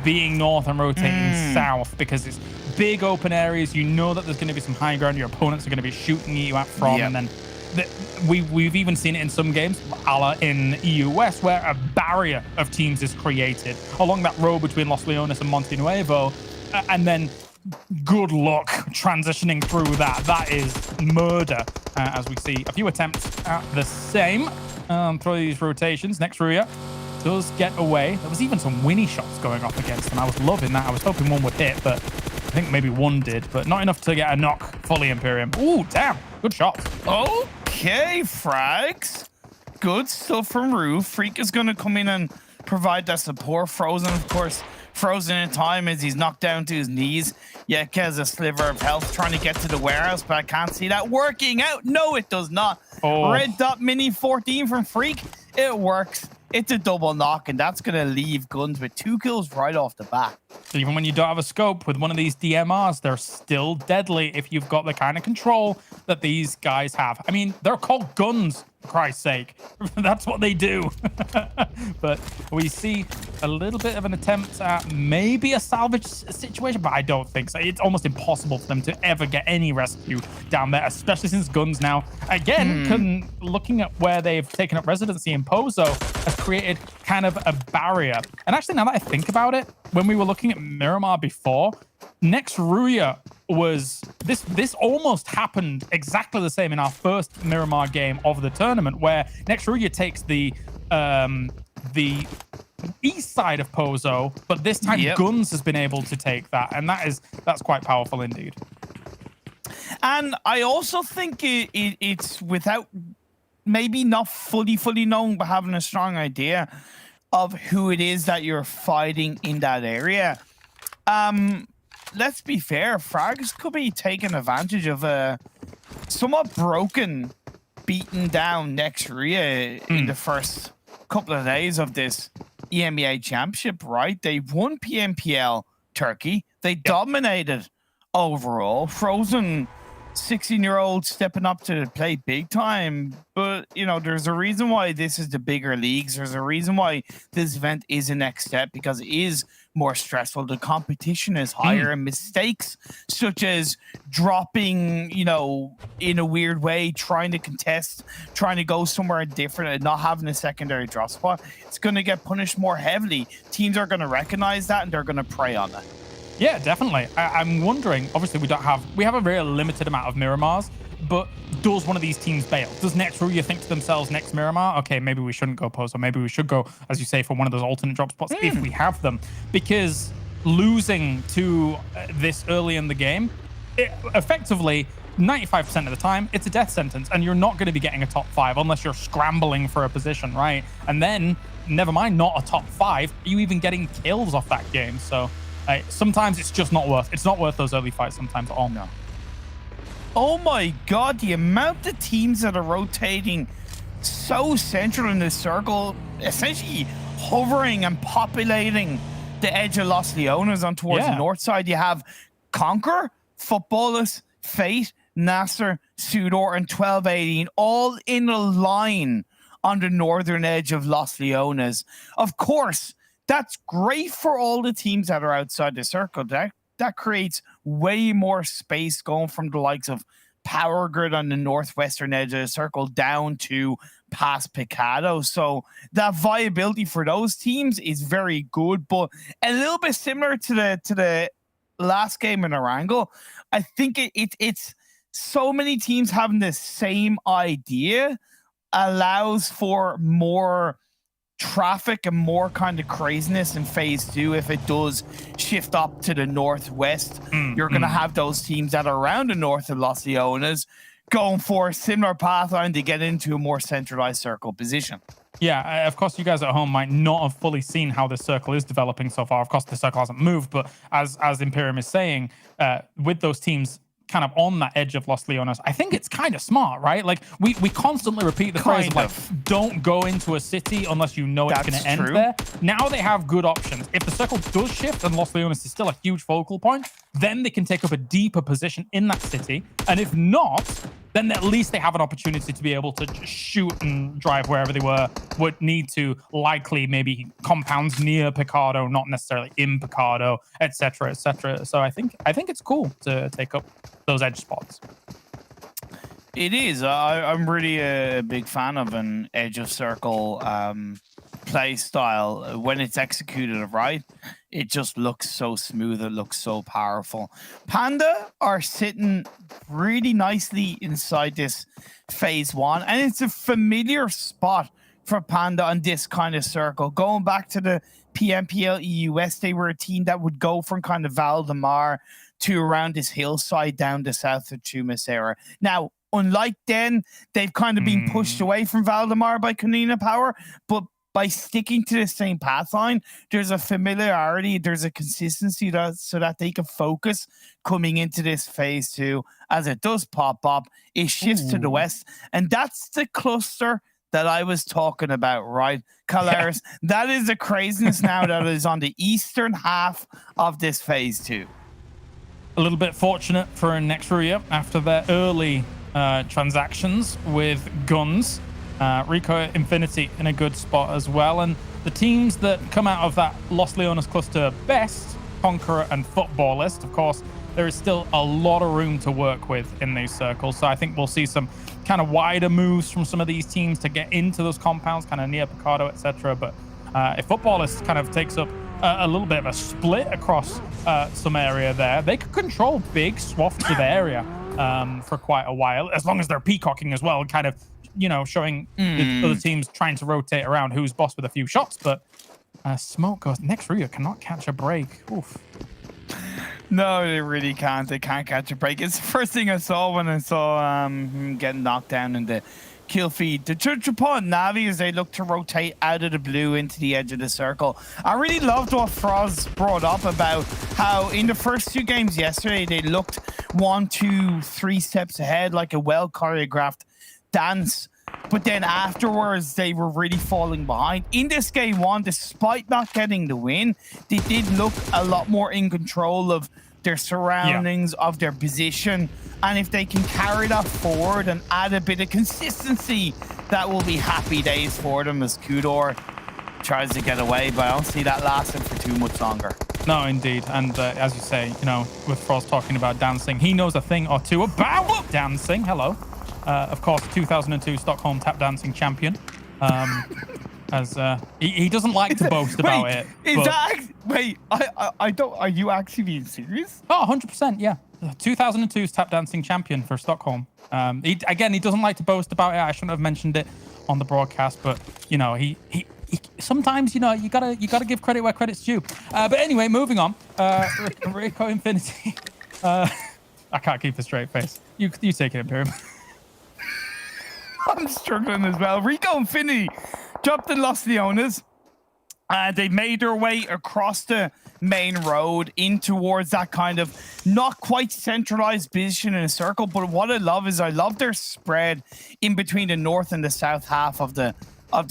being north and rotating south, because it's big open areas. You know that there's going to be some high ground your opponents are going to be shooting you at from, and then we've even seen it in some games, a la in EU West, where a barrier of teams is created along that road between Los Leones and Monte Nuevo, and then good luck transitioning through that. That is murder, as we see a few attempts at the same. Through these rotations. Next, Rüya does get away. There was even some Winnie shots going off against him. I was loving that. I was hoping one would hit, but I think maybe one did, but not enough to get a knock fully Imperium. Ooh, damn. Good shot. Okay, frags. Good stuff from Rue. Freak is going to come in and provide that support. Frozen, of course, frozen in time as he's knocked down to his knees. Yet has a sliver of health trying to get to the warehouse, but I can't see that working out. No, it does not. Red dot mini 14 from Freak. It works. It's a double knock, and that's going to leave GUNZ with 2 kills right off the bat. Even when you don't have a scope with one of these DMRs, they're still deadly if you've got the kind of control that these guys have. I mean, they're called guns, for Christ's sake. That's what they do. But we see a little bit of an attempt at maybe a salvage situation, but I don't think so. It's almost impossible for them to ever get any rescue down there, especially since GUNZ now, again, looking at where they've taken up residency in Pozo, has created kind of a barrier. And actually, now that I think about it, when we were looking at Miramar before, next Rüya was this almost happened exactly the same in our first Miramar game of the tournament, where next Rüya takes the east side of Pozo, but this time GUNZ has been able to take that, and that's quite powerful indeed. And I also think it's without maybe not fully known, but having a strong idea of who it is that you're fighting in that area. Let's be fair, Frags could be taking advantage of a somewhat broken, beaten down next Rüya in the first couple of days of this EMEA Championship, right? They won PMPL Turkey. They dominated overall. Frozen 16-year-old stepping up to play big time. But, you know, there's a reason why this is the bigger leagues. There's a reason why this event is a next step, because it is more stressful. The competition is higher, and mistakes such as dropping, you know, in a weird way, trying to contest, trying to go somewhere different and not having a secondary drop spot, it's going to get punished more heavily. Teams are going to recognize that, and they're going to prey on that. Yeah, definitely. I'm wondering, obviously we have a very limited amount of Miramars, but does one of these teams bail? Does next Rüya think to themselves, next Miramar, okay, maybe we shouldn't go Pozo, maybe we should go, as you say, for one of those alternate drop spots if we have them? Because losing to this early in the game, effectively 95% of the time, it's a death sentence, and you're not going to be getting a top 5 unless you're scrambling for a position, right? And then, never mind not a top 5, are you even getting kills off that game? So sometimes it's just not worth. It's not worth those early fights sometimes at all. No. Oh my God, the amount of teams that are rotating so central in this circle, essentially hovering and populating the edge of Los Leones on towards the north side. You have Conqueror, Futbolist, Fate, NASR, SUDOR, and 1218 all in a line on the northern edge of Los Leones. Of course, that's great for all the teams that are outside the circle. That creates way more space going from the likes of Power Grid on the northwestern edge of the circle down to past Picado. So that viability for those teams is very good, but a little bit similar to the last game in Erangel. I think it's so many teams having the same idea allows for more traffic and more kind of craziness in phase 2. If it does shift up to the northwest, you're going to have those teams that are around the north of Los Leones going for a similar pathline to get into a more centralized circle position. Yeah, of course, you guys at home might not have fully seen how this circle is developing so far. Of course, the circle hasn't moved, but as Imperium is saying, with those teams kind of on that edge of Los Leones, I think it's kind of smart, right? Like we constantly repeat the phrase of like, don't go into a city unless you know it's going to end there. Now they have good options. If the circle does shift and Los Leones is still a huge focal point, then they can take up a deeper position in that city. And if not, then at least they have an opportunity to be able to just shoot and drive wherever they would need to, likely maybe compounds near Picado, not necessarily in Picado, etc., etc. So I think it's cool to take up those edge spots. It is. I'm really a big fan of an edge of circle play style. When it's executed right, it just looks so smooth. It looks so powerful. Panda are sitting really nicely inside this phase 1, and it's a familiar spot for Panda on this kind of circle. Going back to the PMPL EUS, they were a team that would go from kind of Valdemar to around this hillside down the south of Vincere. Now, unlike then, they've kind of been pushed away from Valdemar by Konina Power, but by sticking to the same path line, there's a familiarity, there's a consistency so that they can focus coming into this phase 2. As it does pop up, it shifts to the west, and that's the cluster that I was talking about, right? Calaris, that is the craziness now that is on the eastern half of this phase 2. A little bit fortunate for next Rüya after their early transactions with GUNZ. RICO Infinity in a good spot as well. And the teams that come out of that Los Leones cluster best, Conqueror and Futbolist, of course, there is still a lot of room to work with in these circles. So I think we'll see some kind of wider moves from some of these teams to get into those compounds, kind of near Picado, etc. But if Futbolist kind of takes up a little bit of a split across some area there, they could control big swaths of area for quite a while, as long as they're peacocking as well, kind of, you know, showing the other teams trying to rotate around who's boss with a few shots. But Smoke goes, next Rüya cannot catch a break. Oof. No, they really can't. They can't catch a break. It's the first thing I saw when I saw him getting knocked down in the kill feed. To judge upon Navi as they look to rotate out of the blue into the edge of the circle. I really loved what Froz brought up about how in the first 2 games yesterday, they looked 1, 2, 3 steps ahead, like a well choreographed dance. But then afterwards, they were really falling behind. In this game 1, despite not getting the win, they did look a lot more in control of their surroundings, of their position. And if they can carry that forward and add a bit of consistency, that will be happy days for them as Kudor tries to get away. But I don't see that lasting for too much longer. No, indeed. And as you say, you know, with Frost talking about dancing, he knows a thing or two about dancing. Hello. Of course, 2002 Stockholm tap dancing champion. As he doesn't like to boast about it. I don't. Are you actually being serious? Oh, 100%. Yeah, 2002's tap dancing champion for Stockholm. He doesn't like to boast about it. I shouldn't have mentioned it on the broadcast, but you know, he sometimes, you know, you gotta give credit where credit's due. But anyway, moving on. RICO Infinity. I can't keep a straight face. You take it, Imperium. I'm struggling as well. RICO Infinity dropped in Los Leones. They made their way across the main road in towards that kind of not quite centralized position in a circle. But what I love is I love their spread in between the north and the south half of the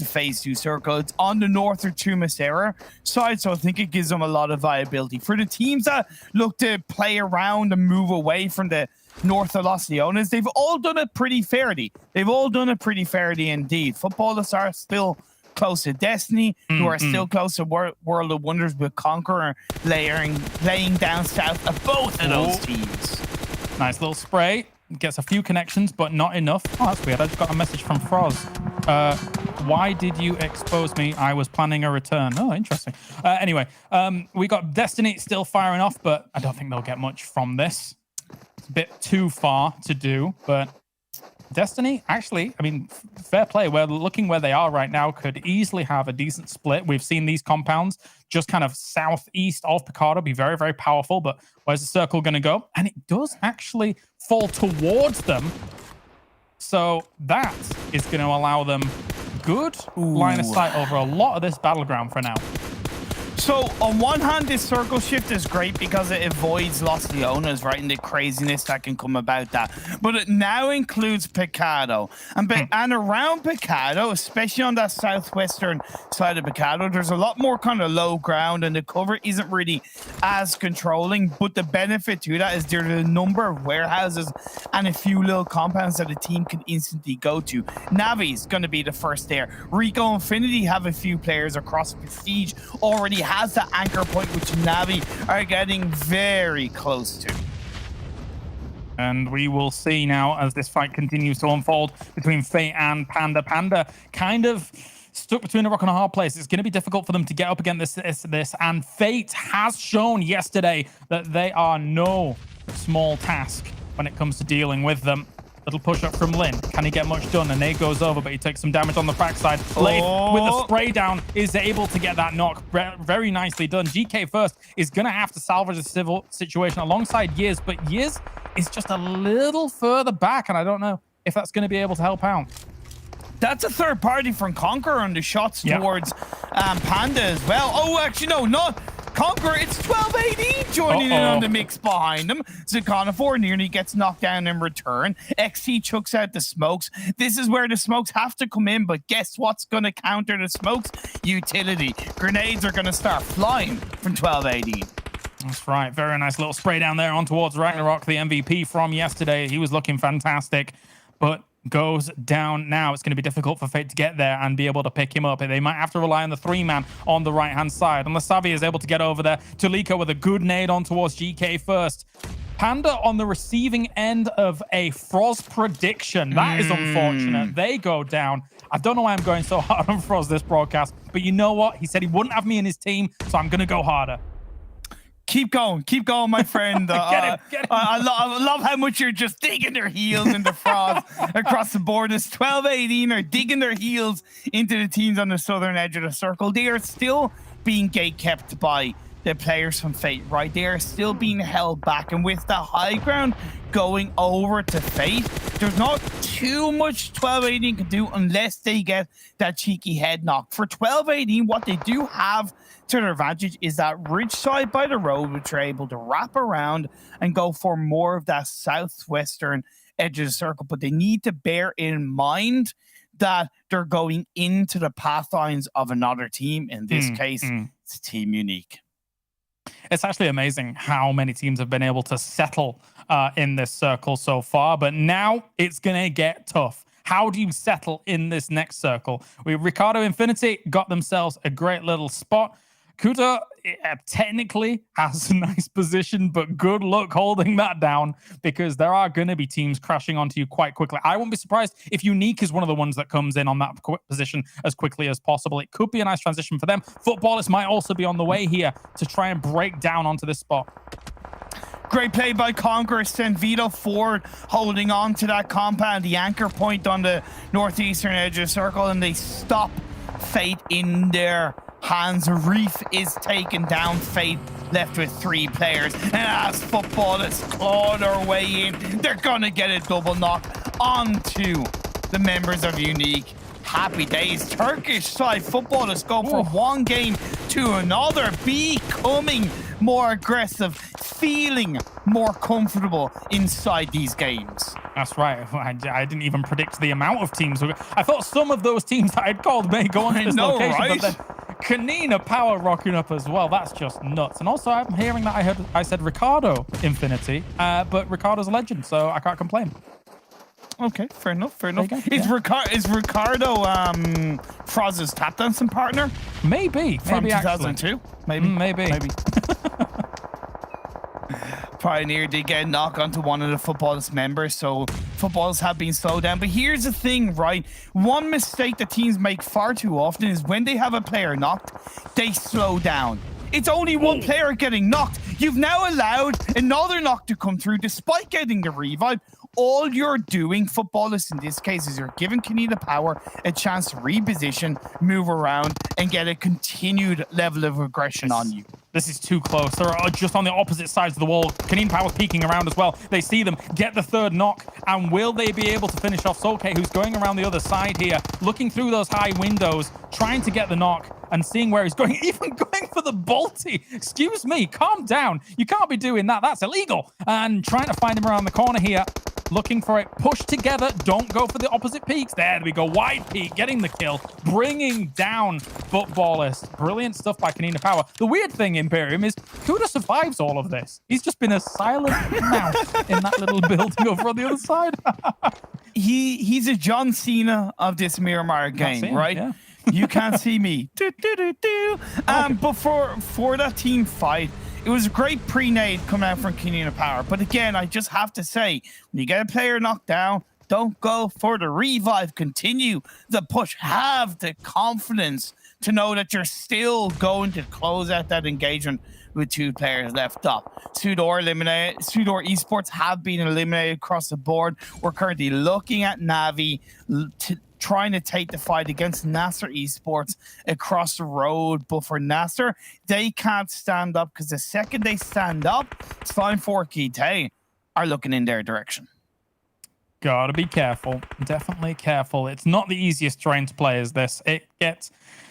phase 2 circle. It's on the north or Vincere side, so I think it gives them a lot of viability. For the teams that look to play around and move away from the north of Los Leones, they've all done it pretty fairly. They've all done it pretty fairly indeed. Futbolists are still close to Destiny, who are still close to World of Wonders, with Conqueror laying down south of both of those teams. Nice little spray. Gets a few connections, but not enough. Oh, that's weird. I just got a message from Froz. Why did you expose me? I was planning a return. Oh, interesting. Anyway, we got Destiny still firing off, but I don't think they'll get much from this. It's a bit too far to do, but Destiny, actually, I mean, fair play. We're looking where they are right now, could easily have a decent split. We've seen these compounds just kind of southeast of Picado be very, very powerful, but where's the circle going to go? And it does actually fall towards them. So that is going to allow them good line of sight over a lot of this battleground for now. So on one hand, this circle shift is great because it avoids Los Leones, right, and the craziness that can come about that. But it now includes Picado. And around Picado, especially on that southwestern side of Picado, there's a lot more kind of low ground and the cover isn't really as controlling. But the benefit to that is there's a number of warehouses and a few little compounds that a team can instantly go to. Navi's going to be the first there. RICO Infinity have a few players across Prestige already has the anchor point, which Navi are getting very close to. And we will see now as this fight continues to unfold between Fate and Panda. Panda kind of stuck between a rock and a hard place. It's going to be difficult for them to get up against this. And Fate has shown yesterday that they are no small task when it comes to dealing with them. Little push up from Lin. Can he get much done? And Nate goes over, but he takes some damage on the backside. Laith with the spray down is able to get that knock. Very nicely done. GK first is going to have to salvage the civil situation alongside Yiz, but Yiz is just a little further back, and I don't know if that's going to be able to help out. That's a third party from Conqueror on the shots towards Panda as well. Oh, actually, no, not Conqueror. It's 12-18 joining in on the mix behind him. Zakanafor nearly gets knocked down in return. XT chucks out the smokes. This is where the smokes have to come in, but guess what's going to counter the smokes? Utility. Grenades are going to start flying from 12-18. That's right. Very nice little spray down there on towards Ragnarok, the MVP from yesterday. He was looking fantastic, but goes down now. It's going to be difficult for Fate to get there and be able to pick him up. They might have to rely on the 3-man on the right-hand side. Unless Savi is able to get over there. Tulika with a good nade on towards GK first. Panda on the receiving end of a Froz prediction. That is unfortunate. They go down. I don't know why I'm going so hard on Froz this broadcast, but you know what? He said he wouldn't have me in his team, so I'm going to go harder. Keep going, my friend. Get him. I love how much you're just digging their heels into Froz across the board. As 12-18 are digging their heels into the teams on the southern edge of the circle. They are still being gate-kept by the players from Fate, right? They are still being held back. And with the high ground going over to Fate, there's not too much 12-18 can do unless they get that cheeky head knock. For 12-18, what they do have to their advantage is that ridge side by the road, which are able to wrap around and go for more of that southwestern edge of the circle. But they need to bear in mind that they're going into the path lines of another team. In this case, it's Team Unique. It's actually amazing how many teams have been able to settle in this circle so far, but now it's going to get tough. How do you settle in this next circle? Ricardo Infinity got themselves a great little spot. Kuta technically has a nice position, but good luck holding that down because there are going to be teams crashing onto you quite quickly. I won't be surprised if Unique is one of the ones that comes in on that position as quickly as possible. It could be a nice transition for them. Futbolist might also be on the way here to try and break down onto this spot. Great play by Conqueror. Send Vito forward, holding on to that compound, the anchor point on the northeastern edge of the circle, and they stop Fate in their hands. Reef is taken down. Fate left with 3 players. And as Futbolists claw their way in, they're going to get a double knock onto the members of Unique. Happy days. Turkish side Futbolists go from one game to another, becoming more aggressive, feeling more comfortable inside these games. That's right. I didn't even predict the amount of teams. I thought some of those teams that I'd called may go on to this location, right? but then Konina Power rocking up as well. That's just nuts. And also, I'm hearing that I said Ricardo Infinity, but Ricardo's a legend, so I can't complain. Okay, fair enough. Is Ricardo Froz's tap dancing partner? Maybe From 2002? Maybe. Pioneer did get a knock onto one of the Futbolist members, so Futbolists have been slowed down. But here's the thing, right? One mistake that teams make far too often is when they have a player knocked, they slow down. It's only one player getting knocked. You've now allowed another knock to come through despite getting the revive. All you're doing, Futbolists in this case, is you're giving Konina Power a chance to reposition, move around, and get a continued level of aggression on you. This is too close. They're just on the opposite sides of the wall. Konina Power's peeking around as well. They see them get the third knock. And will they be able to finish off Solke, who's going around the other side here, looking through those high windows, trying to get the knock and seeing where he's going, even going for the bolty. Excuse me, calm down. You can't be doing that. That's illegal. And trying to find him around the corner here. Looking for it. Push together. Don't go for the opposite peaks. There we go. Wide peak. Getting the kill. Bringing down Futbolist. Brilliant stuff by Konina Power. The weird thing, Imperium, is Kuda survives all of this. He's just been a silent mouse in that little building over on the other side. He's a John Cena of this Miramar game, right? Yeah. You can't see me. But for that team fight, it was a great pre-nade coming out from Konina Power. But again, I just have to say, when you get a player knocked down, don't go for the revive. Continue the push. Have the confidence to know that you're still going to close out that engagement with 2 players left up. SUDOR Esports have been eliminated across the board. We're currently looking at Navi trying to take the fight against NASR Esports across the road. But for NASR, they can't stand up, because the second they stand up, Slime 4KT are looking in their direction. Gotta be careful. Definitely careful. It's not the easiest terrain to play as this. It gets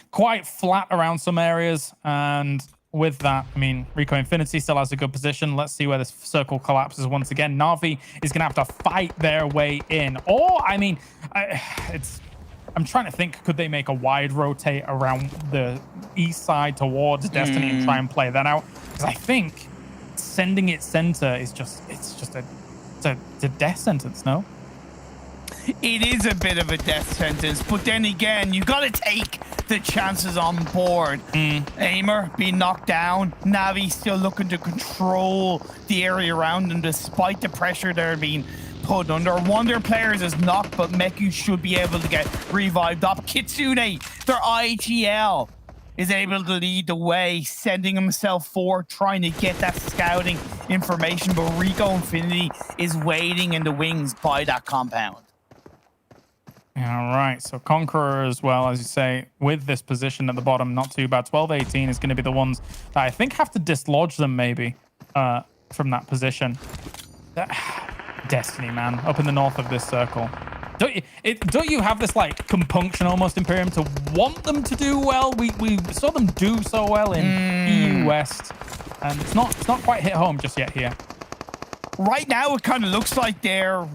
quite flat around some areas, and with that, I mean, RICO Infinity still has a good position. Let's see where this circle collapses once again. Na'Vi is going to have to fight their way in. Or, I mean, I'm trying to think, could they make a wide rotate around the east side towards Destiny and try and play that out? Because I think sending it center is just, it's a death sentence, no? It is a bit of a death sentence, but then again, you got to take the chances on board. Aimer being knocked down, Navi still looking to control the area around them despite the pressure they're being put under. One of their players is knocked, but Meku should be able to get revived up. Kitsune, their IGL, is able to lead the way, sending himself forward, trying to get that scouting information, but RICO Infinity is waiting in the wings by that compound. All right, so Conqueror as well, as you say, with this position at the bottom, not too bad. 12-18 is going to be the ones that I think have to dislodge them maybe from that position. Destiny, man, up in the north of this circle. Don't you have this like compunction almost, Imperium, to want them to do well? We saw them do so well in EU West, and it's not quite hit home just yet here. Right now, it kind of looks like they're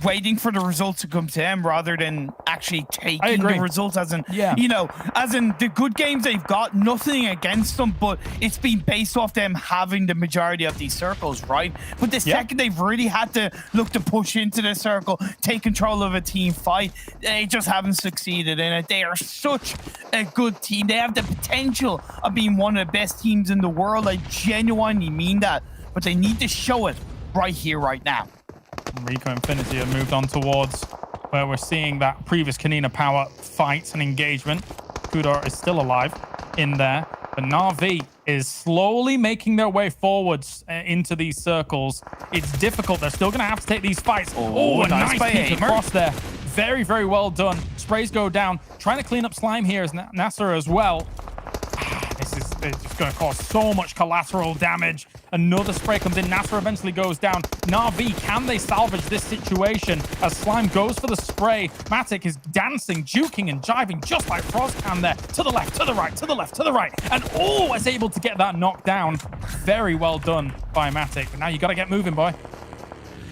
waiting for the results to come to them rather than actually taking the results, as in, you know, as in the good games they've got, nothing against them, but it's been based off them having the majority of these circles, right? But the second they've really had to look to push into the circle, take control of a team fight, they just haven't succeeded in it. They are such a good team. They have the potential of being one of the best teams in the world. I genuinely mean that, but they need to show it right here, right now. RICO Infinity have moved on towards where we're seeing that previous Konina Power fight and engagement. SUDOR is still alive in there, but Na'Vi is slowly making their way forwards into these circles. It's difficult. They're still going to have to take these fights. Oh, a nice peek across there. Very, very well done. Sprays go down. Trying to clean up Slime here is NASR as well. It's just going to cause so much collateral damage. Another spray comes in. NASR eventually goes down. Na'Vi, can they salvage this situation as Slime goes for the spray? Matic is dancing, juking, and jiving just like Frost can there. To the left, to the right, to the left, to the right. And is able to get that knocked down. Very well done by Matic. But now you got to get moving, boy.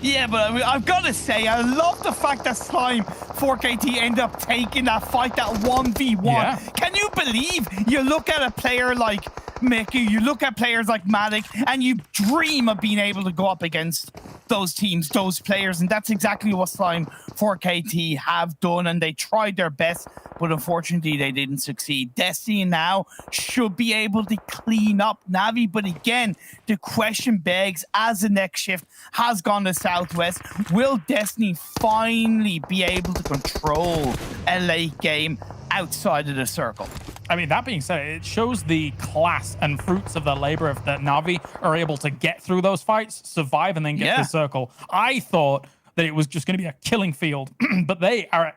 Yeah, but I've got to say, I love the fact that Slime 4KT end up taking that fight, that 1v1. Yeah. Can you believe you look at a player like Mickey, you look at players like Matic, and you dream of being able to go up against those teams, those players, and that's exactly what Slime 4KT have done, and they tried their best, but unfortunately they didn't succeed. Destiny now should be able to clean up Navi, but again, the question begs, as the next shift has gone to Southwest, will Destiny finally be able to control a late game outside of the circle? I mean, that being said, it shows the class and fruits of the labor of that Na'Vi are able to get through those fights, survive, and then get to the circle. I thought that it was just going to be a killing field, but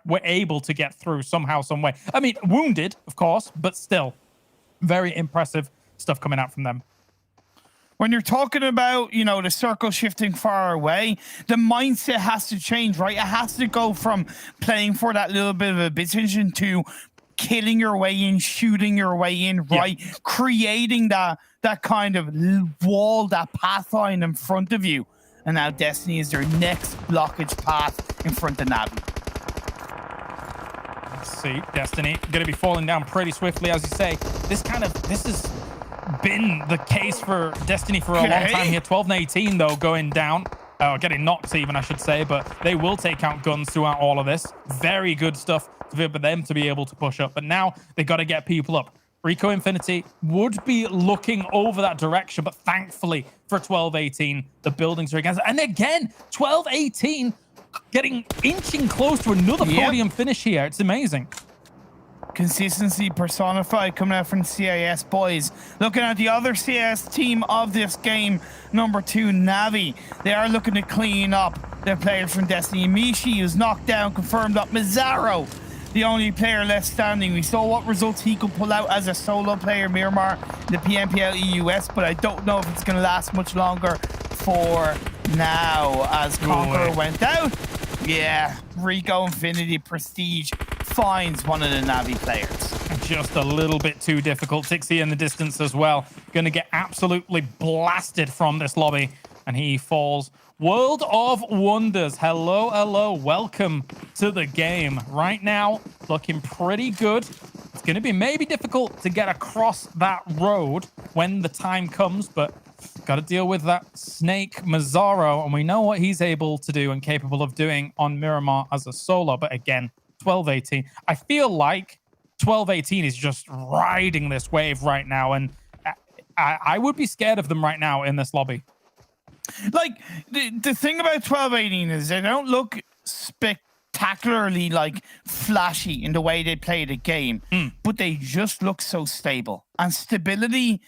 were able to get through somehow, some way. I mean, wounded, of course, but still very impressive stuff coming out from them. When you're talking about, you know, the circle shifting far away, the mindset has to change, right? It has to go from playing for that little bit of a position to killing your way in, shooting your way in, right? Creating that kind of wall, that path line in front of you. And now Destiny is their next blockage path in front of Navi. Let's see, Destiny going to be falling down pretty swiftly, as you say. This has been the case for Destiny for a long time here. 12-18 though, going down. Getting knocked even, I should say, but they will take out GUNZ throughout all of this. Very good stuff for them to be able to push up, but now they got to get people up. RICO Infinity would be looking over that direction, but thankfully for 12-18, the buildings are against it. And again, 12-18 inching close to another podium finish here. It's amazing. Consistency personified coming out from CIS boys. Looking at the other CIS team of this game, number 2, Navi. They are looking to clean up their players from Destiny. Mishi, who's knocked down, confirmed up. Mazzaro, the only player left standing. We saw what results he could pull out as a solo player, Miramar, in the PMPL EU, but I don't know if it's going to last much longer for now as Conqueror went out. Yeah, RICO Infinity Prestige finds one of the Navi players. Just a little bit too difficult. Tixie in the distance as well. Going to get absolutely blasted from this lobby. And he falls. World of Wonders. Hello, hello. Welcome to the game. Right now, looking pretty good. It's going to be maybe difficult to get across that road when the time comes, but got to deal with that snake Mazzaro, and we know what he's able to do and capable of doing on Miramar as a solo. But again, 12-18. I feel like 12-18 is just riding this wave right now, and I would be scared of them right now in this lobby. Like, the thing about 12-18 is they don't look spectacularly, like, flashy in the way they play the game, but they just look so stable. And stability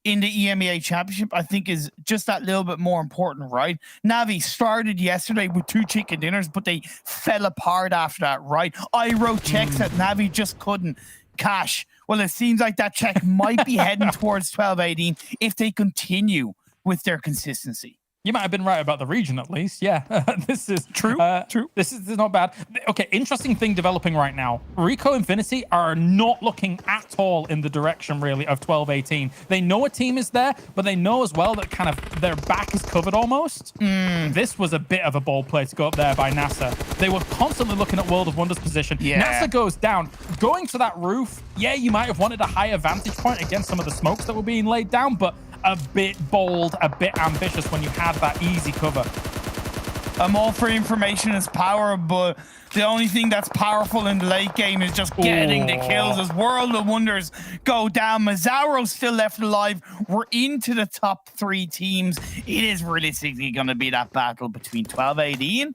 in the EMEA Championship, I think, is just that little bit more important, right? Navi started yesterday with 2 chicken dinners, but they fell apart after that, right? I wrote checks that Navi just couldn't cash. Well, it seems like that check might be heading towards 12-18 if they continue with their consistency. You might have been right about the region, at least. Yeah, this is true. True. This is not bad. Okay, interesting thing developing right now. RICO Infinity are not looking at all in the direction, really, of 12-18. They know a team is there, but they know as well that kind of their back is covered almost. This was a bit of a bold play to go up there by NASR. They were constantly looking at World of Wonders position. Yeah. NASR goes down. Going to that roof, yeah, you might have wanted a higher vantage point against some of the smokes that were being laid down, but a bit bold, a bit ambitious when you had that easy cover. I'm all for information is power, but the only thing that's powerful in the late game is just getting the kills as World of Wonders go down. Mazzaro's still left alive. We're into the top 3 teams. It is realistically going to be that battle between 12-18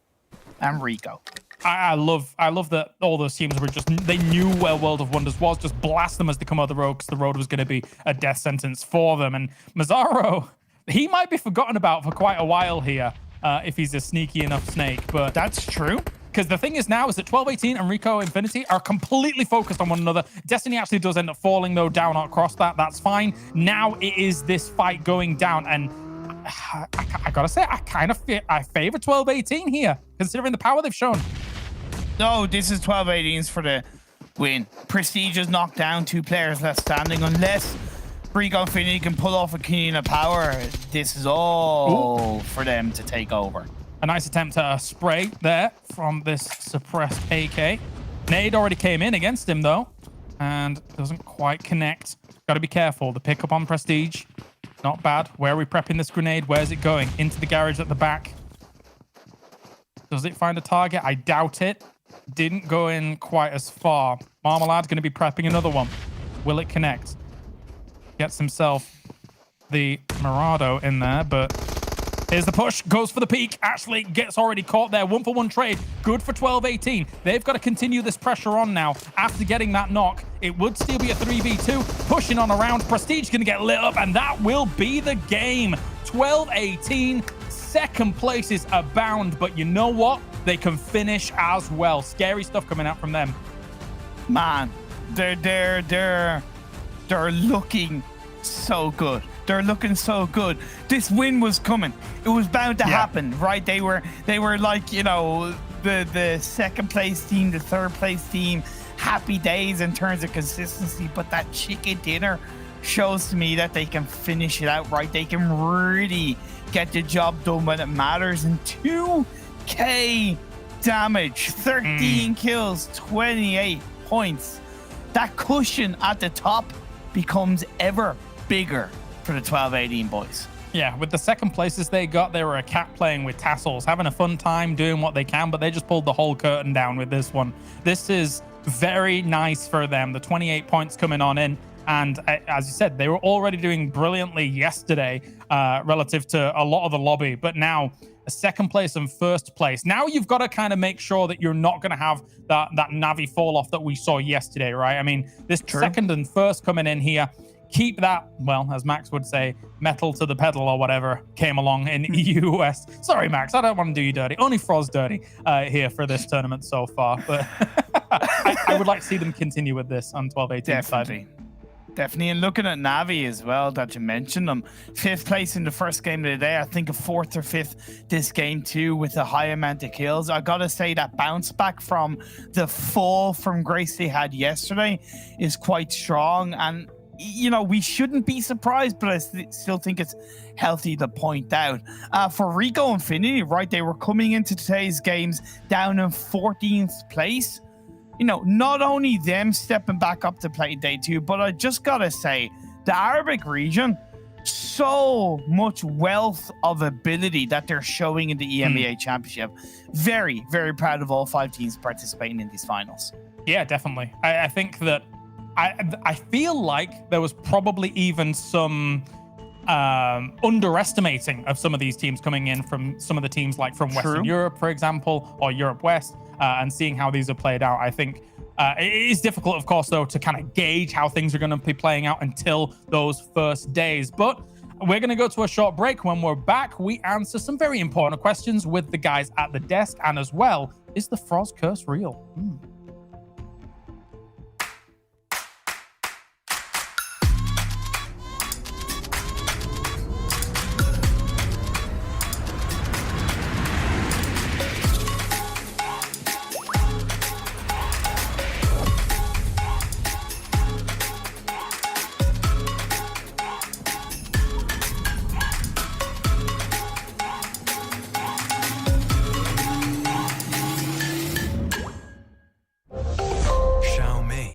and RICO. I love that all those teams were just, they knew where World of Wonders was, just blast them as they come out the road, because the road was going to be a death sentence for them. And Mazzaro, he might be forgotten about for quite a while here if he's a sneaky enough snake. But that's true. Because the thing is now is that 12-18 and RICO Infinity are completely focused on one another. Destiny actually does end up falling, though, down across that. That's fine. Now it is this fight going down, and I gotta say, I favor 12-18 here, considering the power they've shown. No, this is 12-18s for the win. Prestige is knocked down, 2 players left standing. Unless RICO Infinity can pull off a Konina Power, this is all for them to take over. A nice attempt at a spray there from this suppressed AK. Nade already came in against him, though, and doesn't quite connect. Got to be careful. The pickup on Prestige, not bad. Where are we prepping this grenade? Where's it going? Into the garage at the back. Does it find a target? I doubt it. Didn't go in quite as far. Marmalade going to be prepping another one. Will it connect? Gets himself the Mirado in there, but here's the push. Goes for the peak. Actually gets already caught there. 1-for-1 trade. Good for 12-18. They've got to continue this pressure on now. After getting that knock, it would still be a 3v2. Pushing on around. Prestige going to get lit up, and that will be the game. 12-18. Second place is abound, but you know what? They can finish as well. Scary stuff coming out from them. Man, they're looking so good. They're looking so good. This win was coming. It was bound to happen, right? They were like, you know, the second place team, the third place team, happy days in terms of consistency. But that chicken dinner shows to me that they can finish it out, right? They can really get the job done when it matters. And 2K damage, 13 kills, 28 points. That cushion at the top becomes ever bigger for the 12-18 boys. Yeah, with the second places they got, they were a cat playing with tassels, having a fun time doing what they can, but they just pulled the whole curtain down with this one. This is very nice for them. The 28 points coming on in. And as you said, they were already doing brilliantly yesterday. relative to a lot of the lobby. But now, a second place and first place. Now you've got to kind of make sure that you're not going to have that Navi fall off that we saw yesterday, right? I mean, this second and first coming in here, keep that, well, as Max would say, metal to the pedal or whatever came along in EU West. Sorry, Max, I don't want to do you dirty. Only Froz dirty here for this tournament so far. But I would like to see them continue with this on 12-18. Definitely. And looking at Navi as well, that you mentioned them, 5th place in the first game of the day. I think a 4th or 5th this game too, with a high amount of kills. I gotta say that bounce back from the fall from grace they had yesterday is quite strong. And you know, we shouldn't be surprised, but I still think it's healthy to point out. For RICO Infinity, right, they were coming into today's games down in 14th place. You know, not only them stepping back up to play day 2, but I just gotta say, the Arabic region, so much wealth of ability that they're showing in the EMEA Championship. Very, very proud of all 5 teams participating in these finals. Yeah, definitely. I think that I feel like there was probably even some underestimating of some of these teams coming in from some of the teams like from Western Europe, for example, or Europe West. And seeing how these are played out, I think it is difficult, of course, though, to kind of gauge how things are going to be playing out until those first days. But we're going to go to a short break. When we're back, we answer some very important questions with the guys at the desk. And as well, is the Froz curse real? Xiaomi.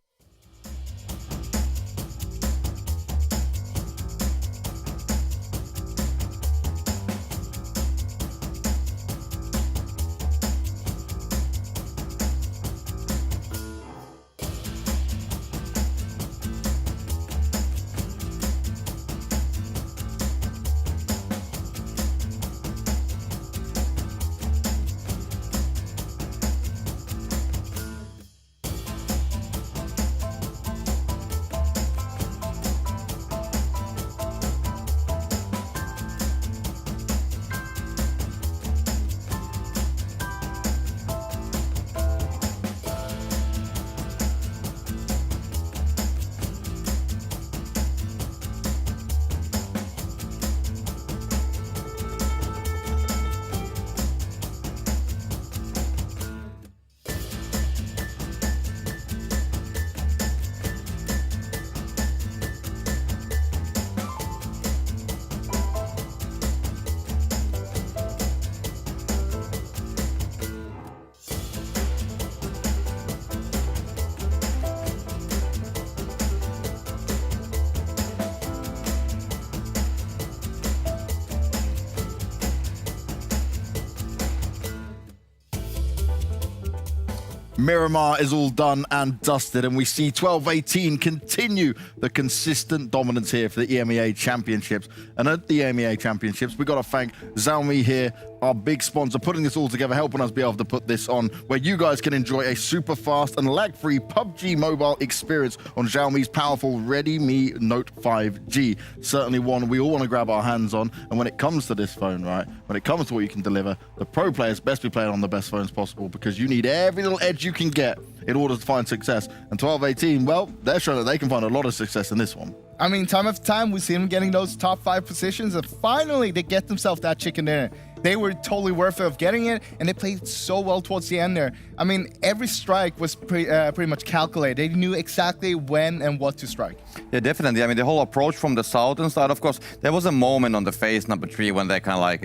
Miramar is all done and dusted, and we see 12-18 continue the consistent dominance here for the EMEA Championships. And at the EMEA Championships, we got to thank Xiaomi here, our big sponsor, putting this all together, helping us be able to put this on, where you guys can enjoy a super fast and lag-free PUBG mobile experience on Xiaomi's powerful Redmi Note 5G. Certainly one we all want to grab our hands on. And when it comes to this phone, right, when it comes to what you can deliver, the pro players best be playing on the best phones possible, because you need every little edge you can get in order to find success. And 12-18, well, they're showing that they can find a lot of success in this one. I mean, time after time, we see them getting those top 5 positions, and finally they get themselves that chicken dinner. They were totally worth it of getting it, and they played so well towards the end there. I mean, every strike was pretty much calculated. They knew exactly when and what to strike. Yeah, definitely. I mean, the whole approach from the southern side, of course, there was a moment on the phase number 3 when they kind of like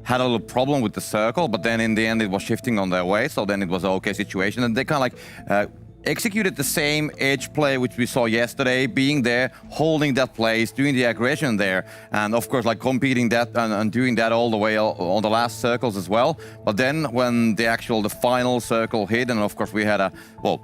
had a little problem with the circle, but then in the end it was shifting on their way, so then it was an okay situation, and they kind of like executed the same edge play which we saw yesterday, being there, holding that place, doing the aggression there, and of course like competing that and doing that all the way on the last circles as well. But then when the final circle hit, and of course we had a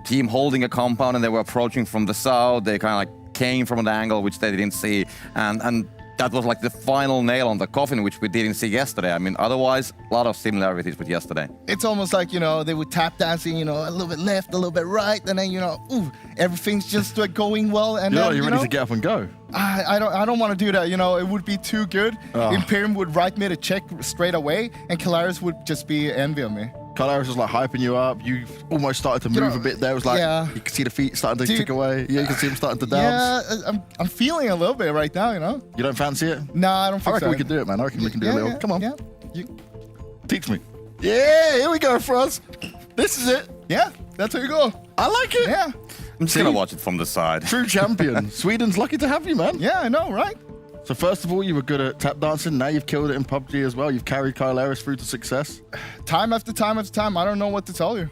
team holding a compound and they were approaching from the south, they kind of like came from an angle which they didn't see, and that was like the final nail on the coffin, which we didn't see yesterday. I mean, otherwise, a lot of similarities with yesterday. It's almost like, they would tap dancing, a little bit left, a little bit right, and then, everything's just going well. And then, you're ready to get up and go. I don't want to do that. It would be too good. Imperium would write me to check straight away, and Kalaris would just be envy of me. Kalaris was like hyping you up. You almost started to move a bit there. It was like you could see the feet starting to tick away. Yeah, you can see him starting to dance. Yeah, I'm feeling a little bit right now. You don't fancy it? No, I don't think so. I reckon we can do it, man. I reckon we can do a little. Come on. Yeah. Teach me. Yeah, here we go, Froz. This is it. Yeah, that's how you go. I like it. Yeah. I'm just gonna watch it from the side. True champion. Sweden's lucky to have you, man. Yeah, I know, right? So first of all, you were good at tap dancing. Now you've killed it in PUBG as well. You've carried Kalaris through to success. Time after time after time. I don't know what to tell you.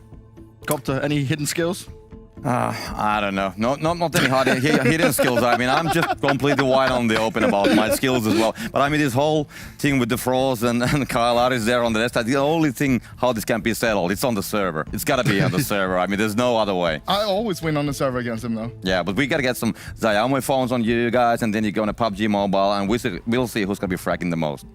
Copter, any hidden skills? I don't know. Not any hidden skills. I mean, I'm just completely wide on the open about my skills as well. But I mean, this whole thing with the Froz and Kalaris there on the left side, the only thing how this can be settled, it's on the server. It's got to be on the server. I mean, there's no other way. I always win on the server against him, though. Yeah, but we got to get some Xiaomi phones on you guys, and then you go on a PUBG Mobile, and we'll see who's going to be fragging the most.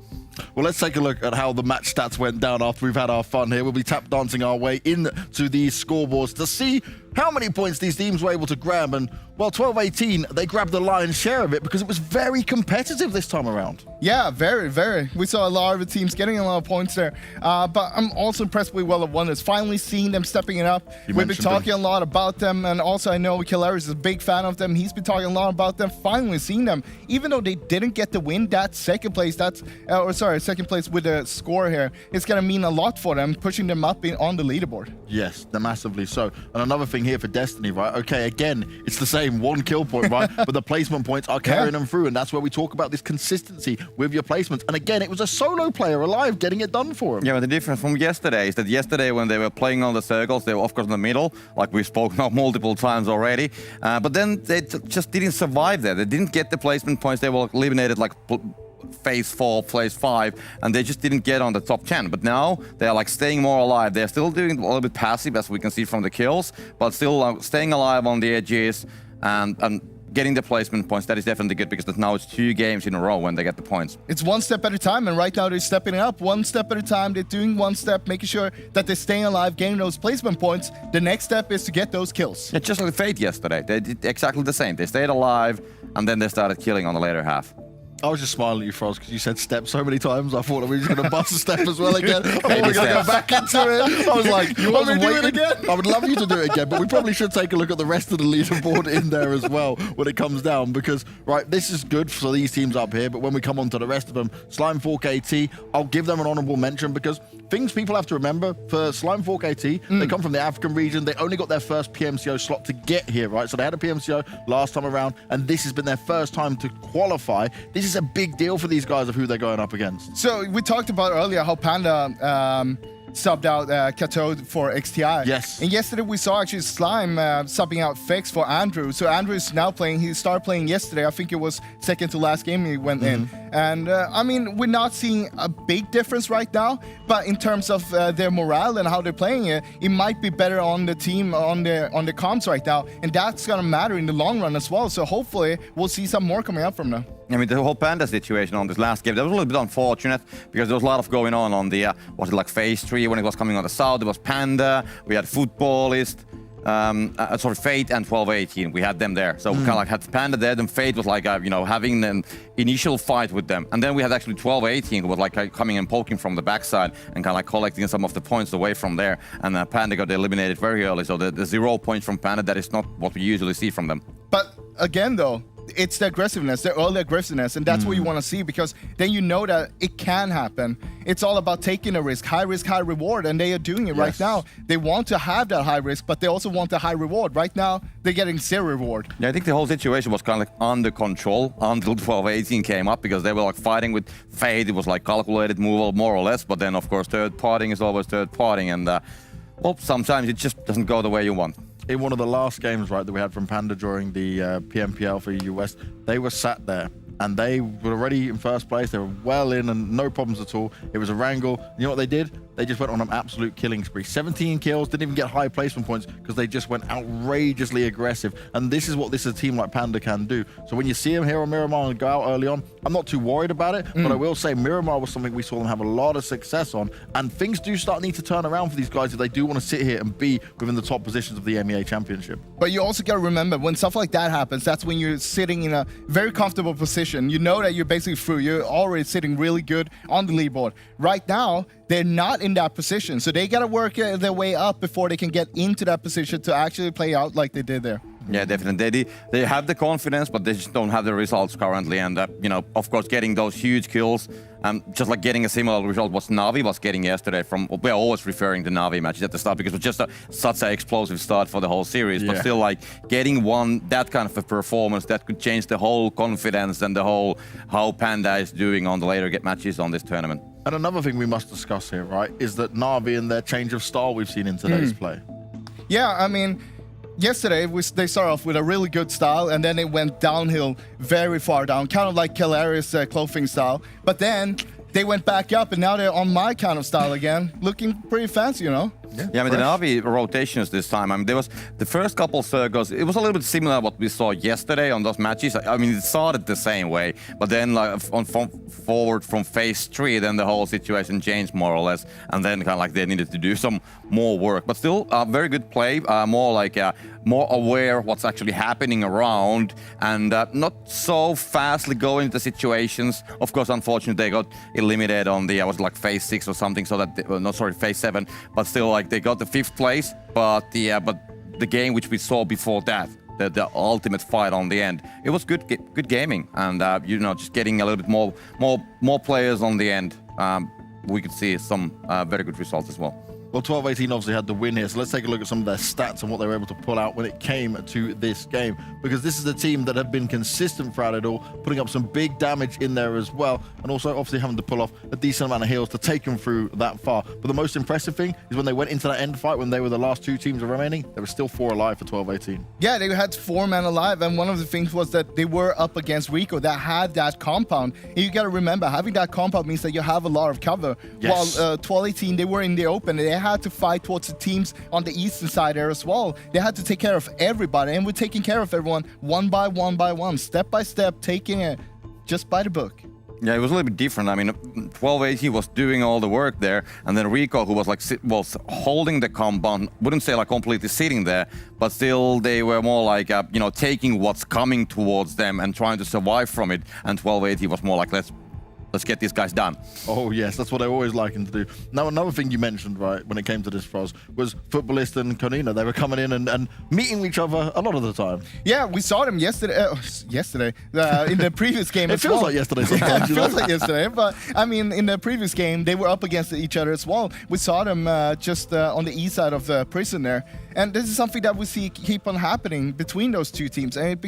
Well, let's take a look at how the match stats went down after we've had our fun here. We'll be tap dancing our way into these scoreboards to see how many points these teams were able to grab. And, well, 12-18, they grabbed the lion's share of it because it was very competitive this time around. Yeah, very, very. We saw a lot of the teams getting a lot of points there. But I'm also impressed with Well of Wonders. Finally seeing them stepping it up. We've been talking a lot about them. And also, I know Kalaris is a big fan of them. He's been talking a lot about them. Finally seeing them. Even though they didn't get the win, that second place, second place with the score here, it's going to mean a lot for them, pushing them up on the leaderboard. Yes, they're massively so. And another thing here for Destiny, right? Okay, again, it's the same one kill point, right? But the placement points are carrying them through, and that's where we talk about this consistency with your placements. And again, it was a solo player alive getting it done for him. Yeah, but the difference from yesterday is that yesterday when they were playing on the circles, they were of course in the middle, like we've spoken of multiple times already. But then they just didn't survive there. They didn't get the placement points. They were eliminated like phase 4, phase 5, and they just didn't get on the top 10. But now they're like staying more alive. They're still doing a little bit passive, as we can see from the kills, but still staying alive on the edges and getting the placement points. That is definitely good because now it's 2 games in a row when they get the points. It's one step at a time, and right now they're stepping it up one step at a time. They're doing one step, making sure that they're staying alive, getting those placement points. The next step is to get those kills. It's just like Fate yesterday. They did exactly the same. They stayed alive, and then they started killing on the later half. I was just smiling at you, Froz, because you said step so many times. I thought we were just going to bust a step as well again. I thought we were going to go back into it. I was like, you want me to do it again? I would love you to do it again, but we probably should take a look at the rest of the leaderboard in there as well when it comes down, because, right, this is good for these teams up here, but when we come on to the rest of them, Slime 4KT, I'll give them an honorable mention because things people have to remember for Slime 4KT, they come from the African region. They only got their first PMCO slot to get here, right? So they had a PMCO last time around, and this has been their first time to qualify. This is a big deal for these guys of who they're going up against. So we talked about earlier how Panda subbed out Kato for XTI. Yes. And yesterday we saw actually Slime subbing out Fix for Andrew. So Andrew is now playing. He started playing yesterday. I think it was second to last game he went in. And I mean, we're not seeing a big difference right now, but in terms of their morale and how they're playing it, it might be better on the team, on the comms right now. And that's going to matter in the long run as well. So hopefully we'll see some more coming up from them. I mean, the whole Panda situation on this last game, that was a little bit unfortunate because there was a lot of going on the, was it like phase 3 when it was coming on the south? It was Panda, we had Futbolist, Fate and 12-18. We had them there. So we kind of like had Panda there, then Fate was like, having an initial fight with them. And then we had actually 12-18 who was like coming and poking from the backside and kind of like collecting some of the points away from there. And Panda got eliminated very early. So the 0 points from Panda, that is not what we usually see from them. But again, though, it's the aggressiveness, the early aggressiveness, and that's what you want to see because then you know that it can happen. It's all about taking a risk, high reward, and they are doing it right now. They want to have that high risk, but they also want the high reward. Right now, they're getting 0 reward. Yeah, I think the whole situation was kind of like under control until 12-18 came up because they were like fighting with Fate. It was like calculated move more or less, but then of course third partying is always third partying, and well, sometimes it just doesn't go the way you want. In one of the last games, right, that we had from Panda during the PMPL for US, they were sat there and they were already in first place. They were well in and no problems at all. It was Erangel. You know what they did? they just went on an absolute killing spree. 17 kills, didn't even get high placement points because they just went outrageously aggressive. And this is what a team like Panda can do. So when you see them here on Miramar and go out early on, I'm not too worried about it, but I will say Miramar was something we saw them have a lot of success on. And things do need to turn around for these guys if they do want to sit here and be within the top positions of the EMEA Championship. But you also got to remember, when stuff like that happens, that's when you're sitting in a very comfortable position. You know that you're basically through. You're already sitting really good on the leaderboard. Right now, they're not in that position. So they got to work their way up before they can get into that position to actually play out like they did there. Yeah, definitely. They have the confidence, but they just don't have the results currently. And, you know, of course, getting those huge kills, just like getting a similar result what Navi was getting yesterday from, we're always referring to Navi matches at the start because it was just such an explosive start for the whole series. But still, like, getting that kind of a performance that could change the whole confidence and the whole how Panda is doing on the later matches on this tournament. And another thing we must discuss here, right, is that Navi and their change of style we've seen in today's play. Yeah, I mean, yesterday, they started off with a really good style, and then it went downhill very far down, kind of like Kalari's clothing style. But then they went back up, and now they're on my kind of style again, looking pretty fancy, you know? Yeah, I mean, the Navi rotations this time, I mean, there was the first couple circles, it was a little bit similar to what we saw yesterday on those matches. I mean, it started the same way, but then like forward from phase 3, then the whole situation changed more or less, and then kind of like they needed to do some more work. But still, very good play, more like more aware what's actually happening around, and not so fastly going into situations. Of course, unfortunately, they got eliminated on the, was like phase 6 or something, so that, not sorry, phase 7, but still like they got the 5th place, but the game which we saw before that, the ultimate fight on the end, it was good gaming, and you know, just getting a little bit more players on the end, we could see some very good results as well. Well, 12-18 obviously had the win here, so let's take a look at some of their stats and what they were able to pull out when it came to this game, because this is a team that have been consistent throughout it all, putting up some big damage in there as well, and also obviously having to pull off a decent amount of heals to take them through that far. But the most impressive thing is when they went into that end fight, when they were the last 2 teams remaining, there were still 4 alive for 12-18. Yeah, they had 4 men alive, and one of the things was that they were up against RICO that had that compound. And you got to remember, having that compound means that you have a lot of cover. Yes. While 12-18, they were in the open, they had to fight towards the teams on the eastern side there as well. They had to take care of everybody, and we're taking care of everyone one by one, step by step, taking it just by the book. Yeah, it was a little bit different. I mean, 12-18 was doing all the work there, and then RICO, who was like was holding the compound, wouldn't say like completely sitting there, but still they were more like you know, taking what's coming towards them and trying to survive from it. And 12-18 was more like, let's get these guys done. Oh yes, that's what I always liking to do. Now, another thing you mentioned, right, when it came to this, Froz, was Futbolist and Konina. They were coming in and meeting each other a lot of the time. Yeah, we saw them yesterday. In the previous game. It feels like yesterday sometimes. It feels like yesterday, but I mean, in the previous game, they were up against each other as well. We saw them just on the east side of the prison there, and this is something that we see keep on happening between those 2 teams, and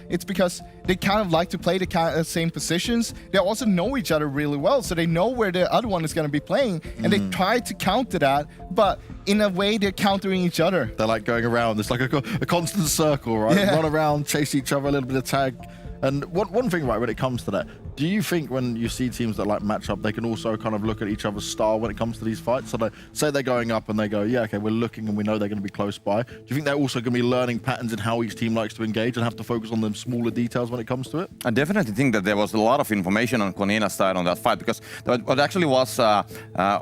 it's because they kind of like to play the same positions. They also know each other really well, so they know where the other one is going to be playing, and they try to counter that, but in a way they're countering each other. They're like going around. It's like a constant circle, right? Yeah. Run around, chase each other, a little bit of tag. And one thing, right, when it comes to that, do you think when you see teams that like match up, they can also kind of look at each other's style when it comes to these fights? So they say they're going up and they go, yeah, okay, we're looking and we know they're going to be close by. Do you think they're also going to be learning patterns in how each team likes to engage and have to focus on them smaller details when it comes to it? I definitely think that there was a lot of information on Konina's side on that fight, because what actually was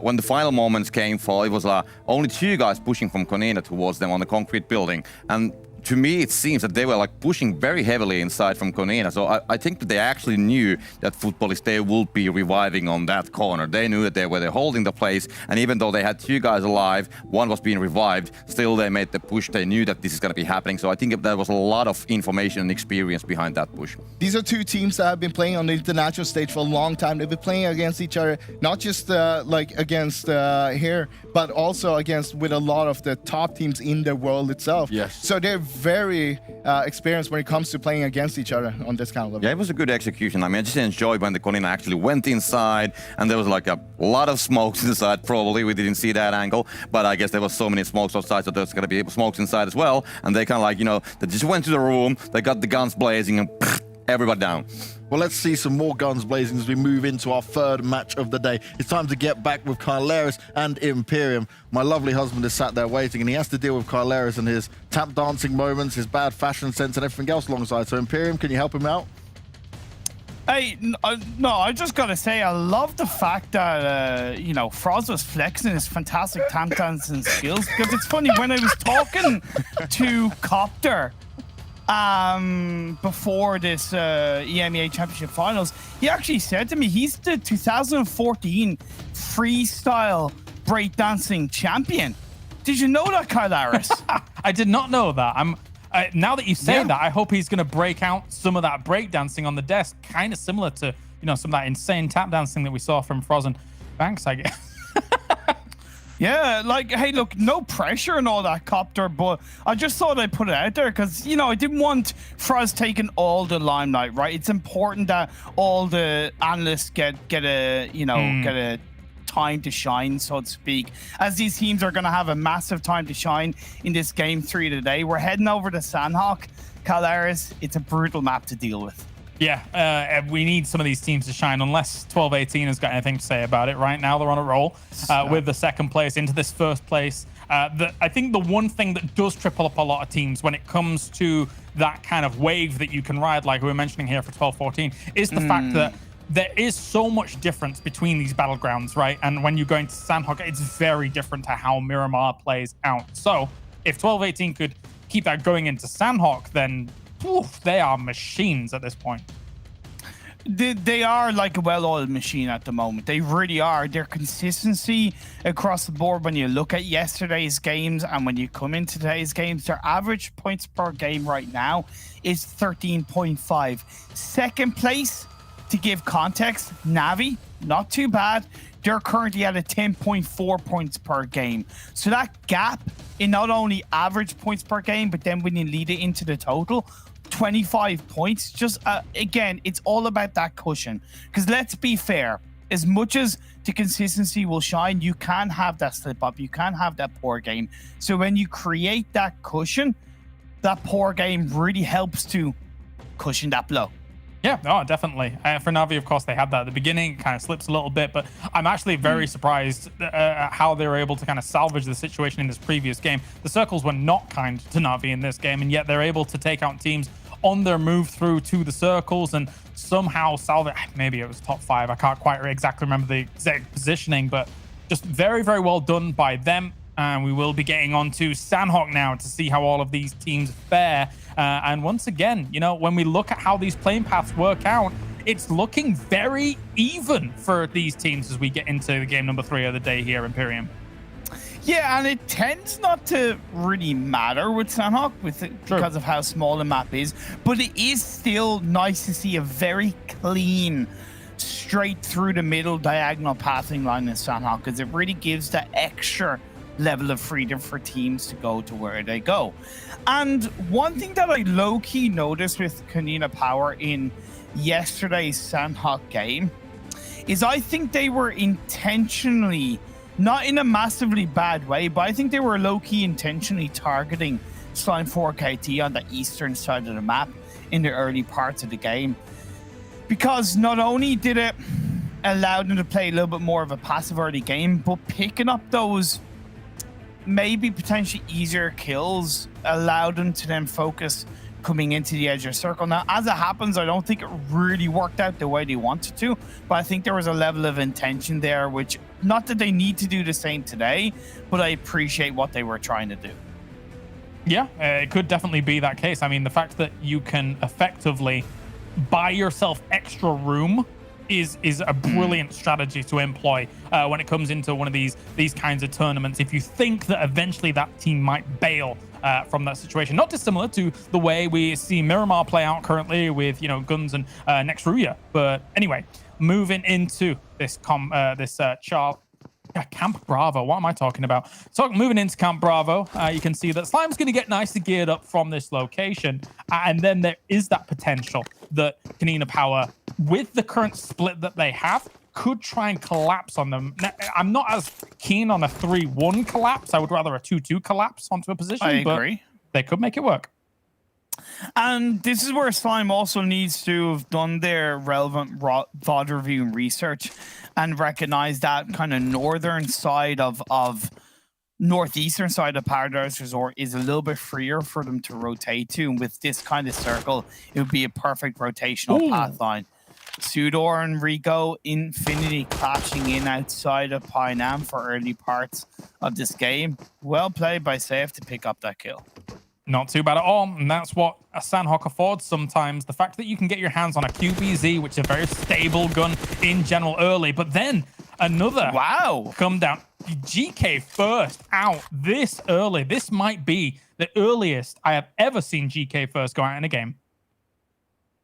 when the final moments came for, it was only 2 guys pushing from Konina towards them on the concrete building. And to me, it seems that they were like pushing very heavily inside from Konina. So I think that they actually knew that Futbolist, they will be reviving on that corner. They knew that they were holding the place. And even though they had 2 guys alive, one was being revived, still they made the push. They knew that this is going to be happening. So I think there was a lot of information and experience behind that push. These are 2 teams that have been playing on the international stage for a long time. They've been playing against each other, not just like against here, but also against with a lot of the top teams in the world itself. Yes. So they're very experienced when it comes to playing against each other on this kind of level. Yeah, it was a good execution. I mean, I just enjoyed when the Konina actually went inside, and there was like a lot of smokes inside. Probably we didn't see that angle, but I guess there was so many smokes outside, so there's gonna be smokes inside as well. And they kind of like, you know, they just went to the room, they got the guns blazing, and everybody down. Well, let's see some more guns blazing as we move into our third match of the day. It's time to get back with Carleris and Imperium. My lovely husband is sat there waiting, and he has to deal with Carleris and his tap dancing moments, his bad fashion sense, and everything else alongside. So, Imperium, can you help him out? Hey, no, I just gotta say, I love the fact that, you know, Froz was flexing his fantastic tap dancing skills, because it's funny, when I was talking to Copter before this EMEA Championship Finals, he actually said to me he's the 2014 freestyle breakdancing champion. Did you know that, Carleris? I did not know that. Now that you say that, I hope he's going to break out some of that breakdancing on the desk, kind of similar to, you know, some of that insane tap dancing that we saw from Frozen Banks, I guess. Yeah, like, hey, look, no pressure and all that, Copter, but I just thought I'd put it out there because, you know, I didn't want Froz taking all the limelight, right? It's important that all the analysts get a time to shine, so to speak, as these teams are going to have a massive time to shine in this game 3 today. We're heading over to Sanhok. Carleris, it's a brutal map to deal with. Yeah, we need some of these teams to shine, unless 12-18 has got anything to say about it. Right now, they're on a roll with the second place into this first place. I think the one thing that does triple up a lot of teams when it comes to that kind of wave that you can ride, like we were mentioning here for 12-14, is the fact that there is so much difference between these battlegrounds, right? And when you go into Sanhok, it's very different to how Miramar plays out. So if 12-18 could keep that going into Sanhok, then they are machines at this point. They are like a well-oiled machine at the moment. They really are. Their consistency across the board, when you look at yesterday's games and when you come into today's games, their average points per game right now is 13.5. Second place, to give context, Navi, not too bad. They're currently at a 10.4 points per game. So that gap in not only average points per game, but then when you lead it into the total, 25 points. Just, again, it's all about that cushion. Because let's be fair, as much as the consistency will shine, you can have that slip up. You can have that poor game. So when you create that cushion, that poor game really helps to cushion that blow. Yeah, no, definitely. For Navi, of course, they had that at the beginning. It kind of slips a little bit, but I'm actually very surprised at how they were able to kind of salvage the situation in this previous game. The circles were not kind to Navi in this game, and yet they're able to take out teams on their move through to the circles and somehow salvage. Maybe it was top 5. I can't quite exactly remember the exact positioning, but just very, very well done by them. And we will be getting on to Sanhok now to see how all of these teams fare. And once again, you know, when we look at how these playing paths work out, it's looking very even for these teams as we get into the game number 3 of the day here, Imperium. Yeah, and it tends not to really matter with Sanhok because of how small the map is. But it is still nice to see a very clean, straight through the middle diagonal passing line in Sanhok, because it really gives that extra level of freedom for teams to go to where they go. And one thing that I low-key noticed with Konina Power in yesterday's Sanhok game is I think they were intentionally, not in a massively bad way, but I think they were low-key intentionally targeting Slime 4KT on the eastern side of the map in the early parts of the game, because not only did it allow them to play a little bit more of a passive early game, but picking up those maybe potentially easier kills allowed them to then focus coming into the edge of the circle. Now, as it happens, I don't think it really worked out the way they wanted to, but I think there was a level of intention there, which, not that they need to do the same today, but I appreciate what they were trying to do. Yeah, it could definitely be that case. I mean, the fact that you can effectively buy yourself extra room is a brilliant strategy to employ when it comes into one of these kinds of tournaments. If you think that eventually that team might bail from that situation, not dissimilar to the way we see Miramar play out currently with, you know, GUNZ and next Rüya. But anyway, moving into this Camp Bravo. What am I talking about? So moving into Camp Bravo, you can see that Slime's going to get nicely geared up from this location. And then there is that potential that Konina Power, with the current split that they have, could try and collapse on them. Now, I'm not as keen on a 3-1 collapse. I would rather a 2-2 collapse onto a position. I agree. But they could make it work. And this is where Slime also needs to have done their relevant VOD review research and recognize that kind of northern side of northeastern side of Paradise Resort is a little bit freer for them to rotate to. And with this kind of circle, it would be a perfect rotational path line. SUDOR and RICO Infinity clashing in outside of Painam for early parts of this game. Well played by Safe to pick up that kill. Not too bad at all, and that's what a Sanhok affords sometimes. The fact that you can get your hands on a QBZ, which is a very stable gun in general early, but then another come down. GK first out this early. This might be the earliest I have ever seen GK first go out in a game.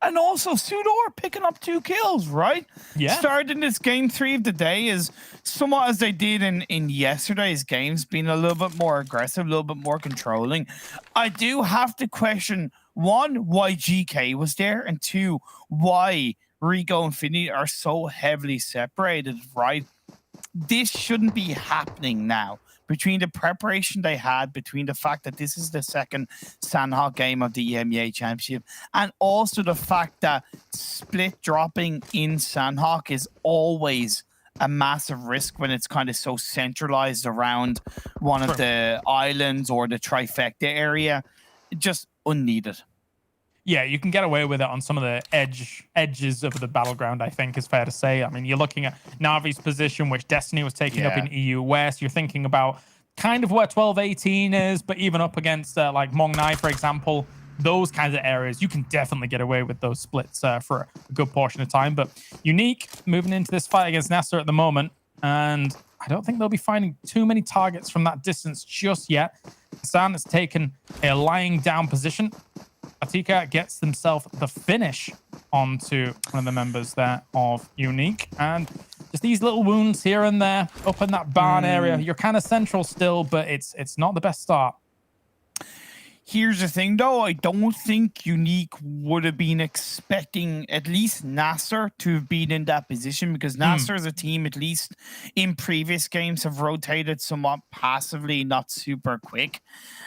And also SUDOR picking up 2 kills, right? Yeah. Starting this game 3 of the day is somewhat as they did in yesterday's games, being a little bit more aggressive, a little bit more controlling. I do have to question, 1, why GK was there, and 2, why RICO and Infinity are so heavily separated, right? This shouldn't be happening now. Between the preparation they had, between the fact that this is the second Sanhok game of the EMEA Championship, and also the fact that split dropping in Sanhok is always a massive risk when it's kind of so centralized around one of the islands or the trifecta area. Just unneeded. Yeah, you can get away with it on some of the edges of the battleground, I think is fair to say. I mean, you're looking at Navi's position, which Destiny was taking up in EU West. You're thinking about kind of where 12-18 is, but even up against like Mong Nai, for example, those kinds of areas, you can definitely get away with those splits for a good portion of time. But Unique moving into this fight against NASR at the moment, and I don't think they'll be finding too many targets from that distance just yet. Hassan has taken a lying down position. Atika gets himself the finish onto one of the members there of Unique. And just these little wounds here and there up in that barn area. You're kind of central still, but it's not the best start. Here's the thing, though. I don't think Unique would have been expecting at least NASR to have been in that position, because NASR as a team, at least in previous games, have rotated somewhat passively, not super quick.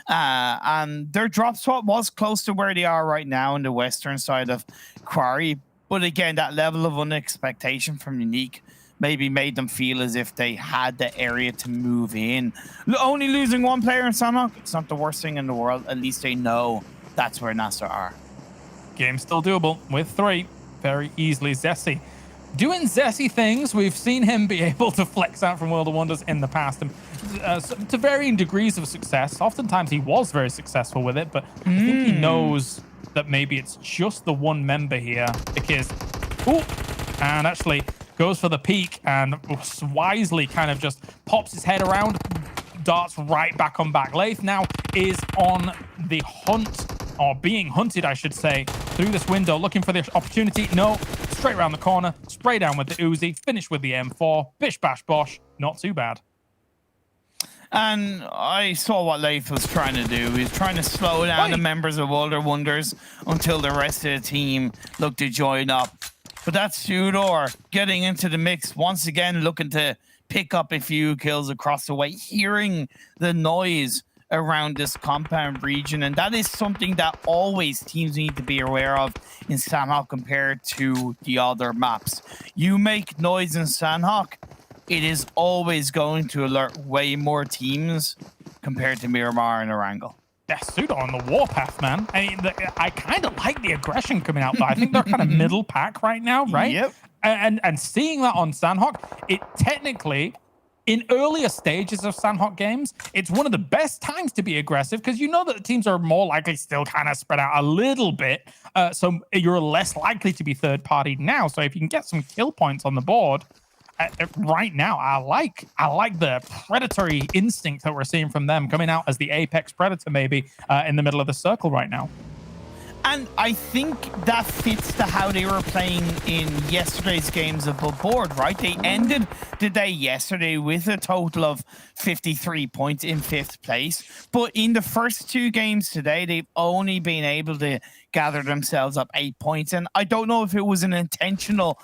And their drop spot was close to where they are right now on the western side of Quarry. But again, that level of unexpectation from Unique maybe made them feel as if they had the area to move in. Only losing 1 player in Sanhok, it's not the worst thing in the world. At least they know that's where NASR are. Game still doable with 3 very easily. Zessi doing Zessi things. We've seen him be able to flex out from World of Wonders in the past, and to varying degrees of success. Oftentimes he was very successful with it, but I think he knows that maybe it's just the one member here, because and actually goes for the peak and wisely kind of just pops his head around, darts right back on back. Lath now is on the hunt, or being hunted, I should say, through this window, looking for the opportunity. No, straight around the corner, spray down with the Uzi, finish with the M4, bish bash bosh, not too bad. And I saw what Lath was trying to do. He was trying to slow down the members of World of Wonders until the rest of the team looked to join up. But that's SUDOR getting into the mix once again, looking to pick up a few kills across the way, hearing the noise around this compound region. And that is something that always teams need to be aware of in Sanhok compared to the other maps. You make noise in Sanhok, it is always going to alert way more teams compared to Miramar and Erangel. Yeah, SUDOR on the warpath, man. I mean, I kind of like the aggression coming out, but I think they're kind of middle pack right now, right? Yep. And seeing that on Sanhok, it technically, in earlier stages of Sanhok games, it's one of the best times to be aggressive, because you know that the teams are more likely still kind of spread out a little bit, so you're less likely to be third party now. So if you can get some kill points on the board, right now, I like the predatory instinct that we're seeing from them coming out as the apex predator, maybe in the middle of the circle right now. And I think that fits to how they were playing in yesterday's games above board, right? They ended the day yesterday with a total of 53 points in 5th place. But in the first 2 games today, they've only been able to gather themselves up 8 points. And I don't know if it was an intentional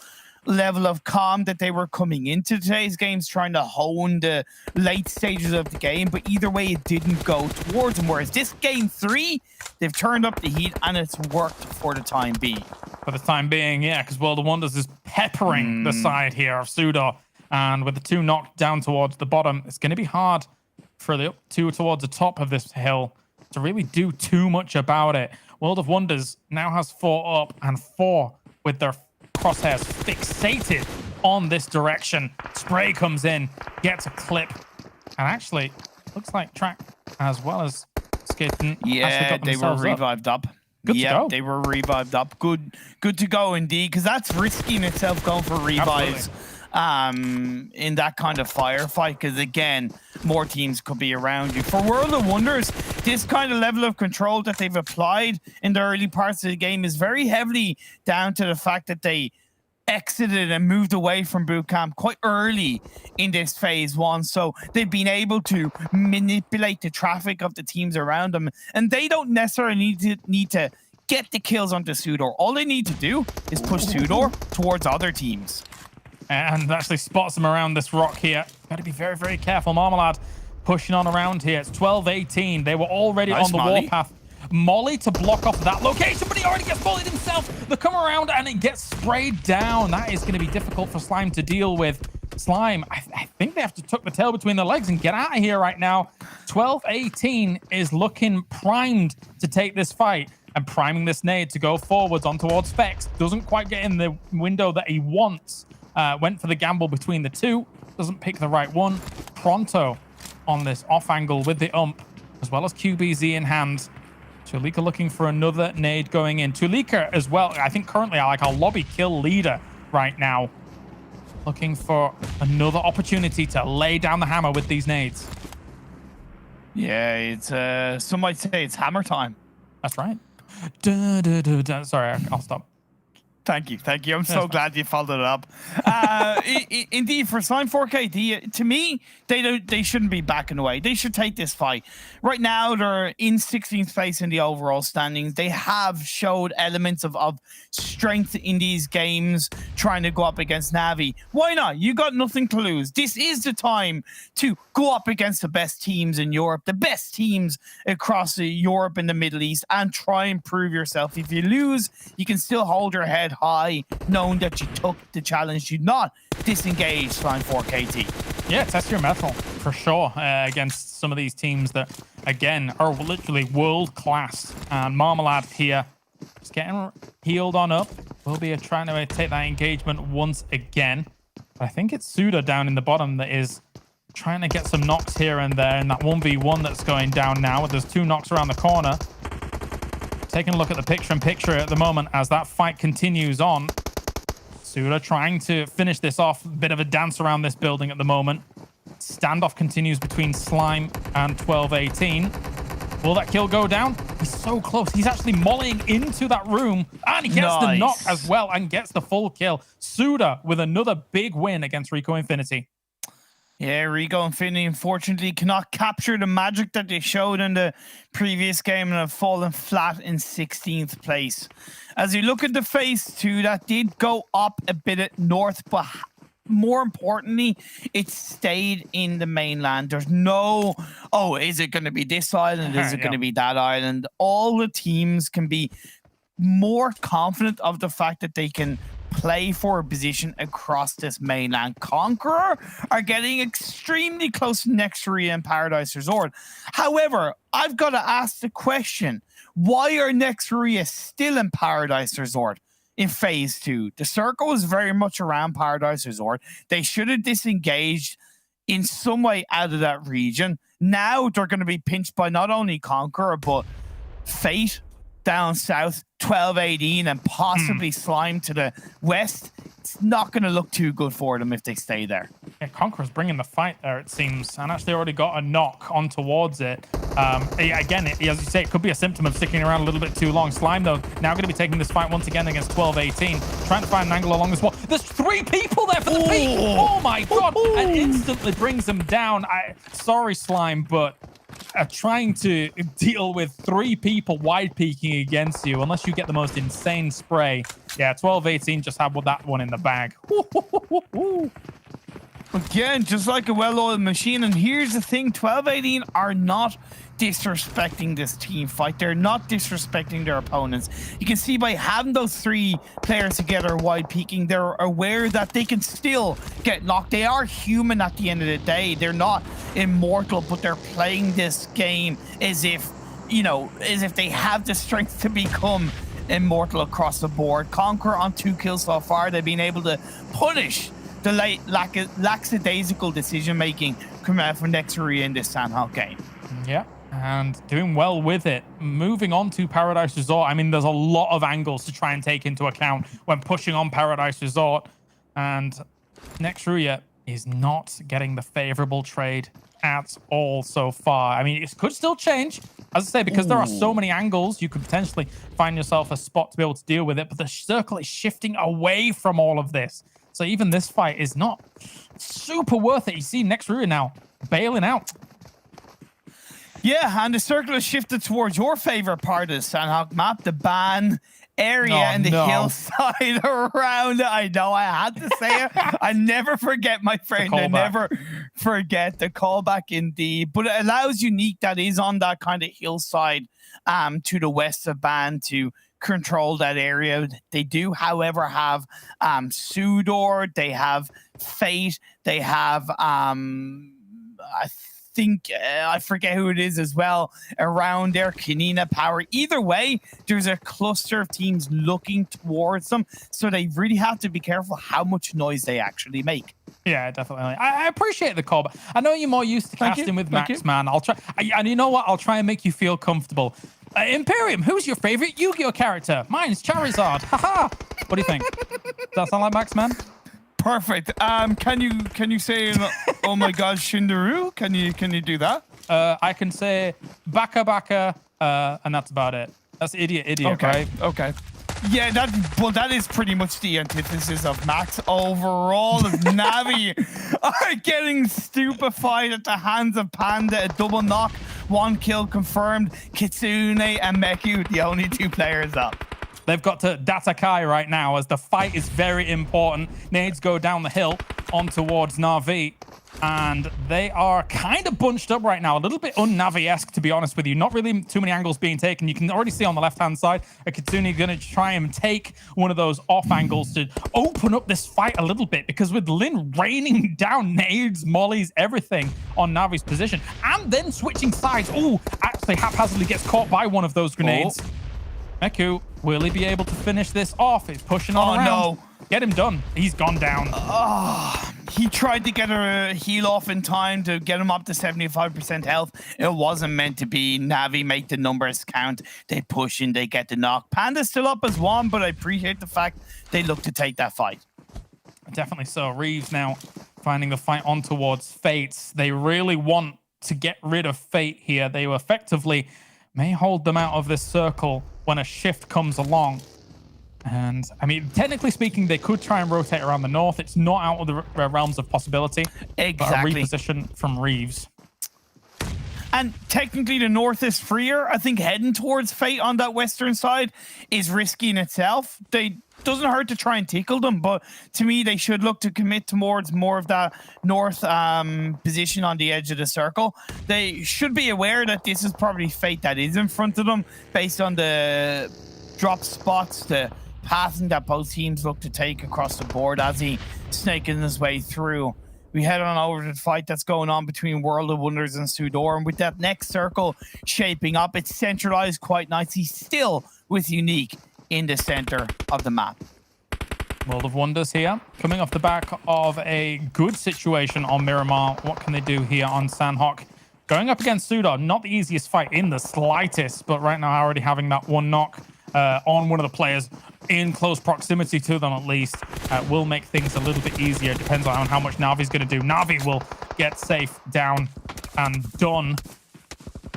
level of calm that they were coming into today's games, trying to hone the late stages of the game, but either way it didn't go towards them. Whereas this game 3, they've turned up the heat and it's worked for the time being. For the time being, yeah, because World of Wonders is peppering the side here of SUDOR, and with the 2 knocked down towards the bottom, it's going to be hard for the 2 towards the top of this hill to really do too much about it. World of Wonders now has 4 up and 4 with their crosshairs fixated on this direction. Spray comes in, gets a clip, and actually looks like Track as well as Skitten. Yeah, they were revived up. Good to go. They were revived up. Good to go indeed, because that's risky in itself going for revives. In that kind of firefight, because again, more teams could be around you. For World of Wonders, this kind of level of control that they've applied in the early parts of the game is very heavily down to the fact that they exited and moved away from boot camp quite early in this phase 1, so they've been able to manipulate the traffic of the teams around them, and they don't necessarily need to get the kills onto SUDOR. All they need to do is push SUDOR towards other teams. And actually spots them around this rock here. Got to be very, very careful. Marmalade pushing on around here. It's 12-18. They were already on the warpath. Molly to block off that location, but he already gets bullied himself. They come around and it gets sprayed down. That is going to be difficult for Slime to deal with. Slime, I think they have to tuck the tail between their legs and get out of here right now. 12-18 is looking primed to take this fight, and priming this nade to go forwards on towards Specs. Doesn't quite get in the window that he wants. Went for the gamble between the 2. Doesn't pick the right one. Pronto on this off angle with the ump, as well as QBZ in hand. Tulika looking for another nade going in. Tulika as well, I think currently like our lobby kill leader right now. Looking for another opportunity to lay down the hammer with these nades. Yeah, it's some might say it's hammer time. That's right. Sorry, I'll stop. Thank you. I'm so glad you followed it up. Indeed, for Slime 4KD, to me, they shouldn't be backing away. They should take this fight. Right now, they're in 16th place in the overall standings. They have showed elements of strength in these games, trying to go up against Navi. Why not? You got nothing to lose. This is the time to go up against the best teams in Europe, the best teams across Europe and the Middle East, and try and prove yourself. If you lose, you can still hold your head high, knowing that you took the challenge. You not disengage, Slime 4KT. Yeah, test your mettle for sure against some of these teams that, again, are literally world class. And Marmalade here, just getting healed on up. Will be trying to take that engagement once again. But I think it's SUDOR down in the bottom that is trying to get some knocks here and there in that 1v1 that's going down now. There's 2 knocks around the corner. Taking a look at the picture-in-picture at the moment as that fight continues on. SUDOR trying to finish this off. A bit of a dance around this building at the moment. Standoff continues between Slime and 12-18. Will that kill go down? He's so close. He's actually mollying into that room. And he gets the knock as well and gets the full kill. SUDOR with another big win against RICO Infinity. Yeah, RICO Infinity unfortunately cannot capture the magic that they showed in the previous game and have fallen flat in 16th place. As you look at the phase 2, that did go up a bit at north, but more importantly, it stayed in the mainland. There's no, oh, is it going to be this island? Is it going to be that island? All the teams can be more confident of the fact that they can play for a position across this mainland. Conqueror are getting extremely close next to Rüya and Paradise Resort. However, I've got to ask the question, why are next Rüya still in Paradise Resort in phase 2? The circle is very much around Paradise Resort. They should have disengaged in some way out of that region. Now they're going to be pinched by not only Conqueror, but Fate down south, 12-18, and possibly Slime to the west. It's not going to look too good for them if they stay there. Yeah, Conqueror's bringing the fight there, it seems, and actually already got a knock on towards it. Again, as you say, it could be a symptom of sticking around a little bit too long. Slime, though, now going to be taking this fight once again against 12-18, trying to find an angle along this wall. There's 3 people there for the peak! Oh my god! And instantly brings him down. Sorry, Slime, but trying to deal with 3 people wide peeking against you, unless you get the most insane spray, Yeah, 12-18 just had that one in the bag. Again, just like a well-oiled machine. And here's the thing, 12-18 are not disrespecting this team fight. They're not disrespecting their opponents. You can see by having those 3 players together wide peeking, they're aware that they can still get knocked. They are human at the end of the day. They're not immortal, but they're playing this game as if, you know, as if they have the strength to become immortal across the board. Conqueror on 2 kills so far. They've been able to punish the lackadaisical decision-making coming out from next Rüya in this Sanhok game. Yeah, and doing well with it. Moving on to Paradise Resort. I mean, there's a lot of angles to try and take into account when pushing on Paradise Resort. And next Rüya is not getting the favorable trade at all so far. I mean, it could still change, as I say, because there are so many angles, you could potentially find yourself a spot to be able to deal with it, but the circle is shifting away from all of this. So even this fight is not super worth it. You see next Rüya now bailing out. Yeah, and the circle is shifted towards your favorite part of the Sanhok map, the ban area and the hillside around it. I know, I had to say it. I never forget, my friend. I never forget the callback indeed. But it allows Unique, that is on that kind of hillside to the west of ban, to control that area. They do, however, have SUDOR, they have Fate, they have I forget who it is as well around there, Konina Power. Either way, there's a cluster of teams looking towards them, so they really have to be careful how much noise they actually make. Yeah, definitely. I appreciate the call, but I know you're more used to casting with Max, man. I'll try, and you know what? I'll try and make you feel comfortable. Imperium, who's your favorite Yu-Gi-Oh character? Mine's Charizard. Haha. What do you think? Does that sound like Max, man? Perfect. Can you say oh my god, Shindaru? Can you do that? I can say Baka Baka, and that's about it. That's idiot, right? Okay. Yeah, that is pretty much the antithesis of Max. Overall, as Navi are getting stupefied at the hands of Panda. A double knock, 1 kill confirmed. Kitsune and Meku, the only 2 players up. They've got to Datakai right now as the fight is very important. Nades go down the hill on towards Na'Vi. And they are kind of bunched up right now. A little bit un-Navi-esque, to be honest with you. Not really too many angles being taken. You can already see on the left-hand side, a Kitsune going to try and take one of those off angles to open up this fight a little bit. Because with Lin raining down nades, mollies, everything on Navi's position, and then switching sides. Oh, actually haphazardly gets caught by one of those grenades. Meku, will he be able to finish this off? He's pushing on around. No. Get him done. He's gone down. He tried to get a heal off in time to get him up to 75% health. It wasn't meant to be. Navi make the numbers count. They push and they get the knock. Panda's still up as 1, but I appreciate the fact they look to take that fight. Definitely so. Reeves now finding the fight on towards Fate. They really want to get rid of Fate here. They effectively may hold them out of this circle when a shift comes along. And, I mean, technically speaking, they could try and rotate around the north. It's not out of the realms of possibility. Exactly. But a reposition from Reeves. And technically, the north is freer. I think heading towards Fate on that western side is risky in itself. Doesn't hurt to try and tickle them, but to me, they should look to commit towards more of that north position on the edge of the circle. They should be aware that this is probably Fate that is in front of them based on the drop spots, the passing that both teams look to take across the board as he snaking his way through. We head on over to the fight that's going on between World of Wonders and SUDOR, and with that next circle shaping up, it's centralized quite nicely, still with Unique in the center of the map. World of Wonders here, coming off the back of a good situation on Miramar. What can they do here on Sanhok? Going up against SUDOR, not the easiest fight in the slightest, but right now already having that 1 knock on one of the players in close proximity to them at least will make things a little bit easier. Depends on how much Navi's going to do. Navi will get safe down and done.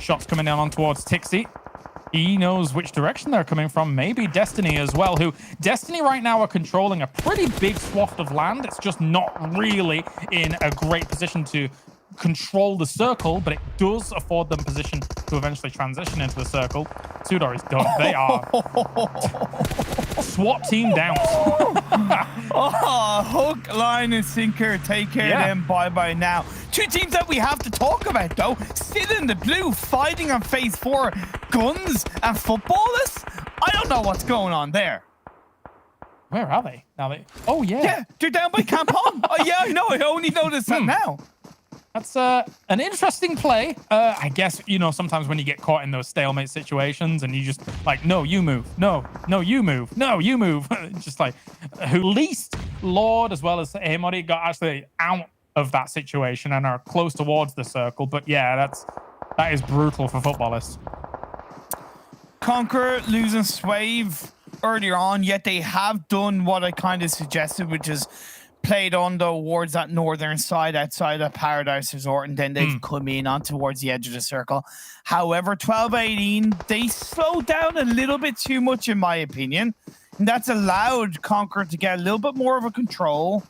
Shots coming down on towards Tixi. He knows which direction they're coming from. Maybe Destiny as well, who Destiny right now are controlling a pretty big swath of land. It's just not really in a great position to control the circle, but it does afford them position to eventually transition into the circle. SUDOR is done. They are SWAT team down. Oh, hook, line, and sinker. Take care of them. Bye-bye now. Two teams that we have to talk about, though. Still in the blue, fighting on phase 4. GUNZ and Futbolist. I don't know what's going on there. Where are they? Oh, yeah. Yeah, they're down by Campon. Oh, yeah, I know. I only noticed that now. That's an interesting play. I guess, you know, sometimes when you get caught in those stalemate situations and you just like, no, you move. No, you move. No, you move. Just like, who least Lord as well as Hemori got actually out of that situation and are close towards the circle. But yeah, that is brutal for Futbolists. Conqueror losing Swave earlier on, yet they have done what I kind of suggested, which is played on towards that northern side outside of Paradise Resort, and then they've come in on towards the edge of the circle. However, 12-18, they slowed down a little bit too much, in my opinion, and that's allowed Conqueror to get a little bit more of a control.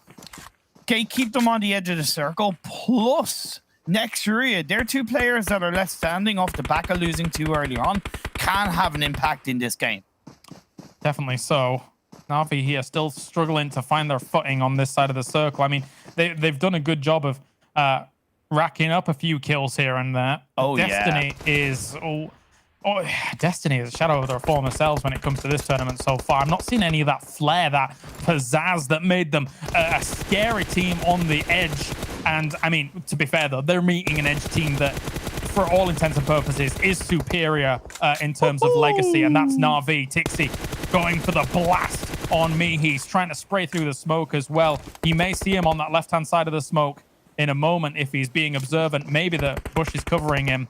Keep them on the edge of the circle, plus next Rüya, they're two players that are left standing off the back of losing 2 early on, can have an impact in this game. Definitely so. Na'Vi here still struggling to find their footing on this side of the circle. I mean, they've done a good job of racking up a few kills here and there. Oh, Destiny is Destiny is a shadow of their former selves when it comes to this tournament so far. I'm not seeing any of that flair, that pizzazz that made them a scary team on the edge. And I mean, to be fair though, they're meeting an edge team that, for all intents and purposes, is superior in terms of legacy, and that's Na'Vi. Tixi going for the blast on me. He's trying to spray through the smoke as well. You may see him on that left-hand side of the smoke in a moment if he's being observant. Maybe the bush is covering him.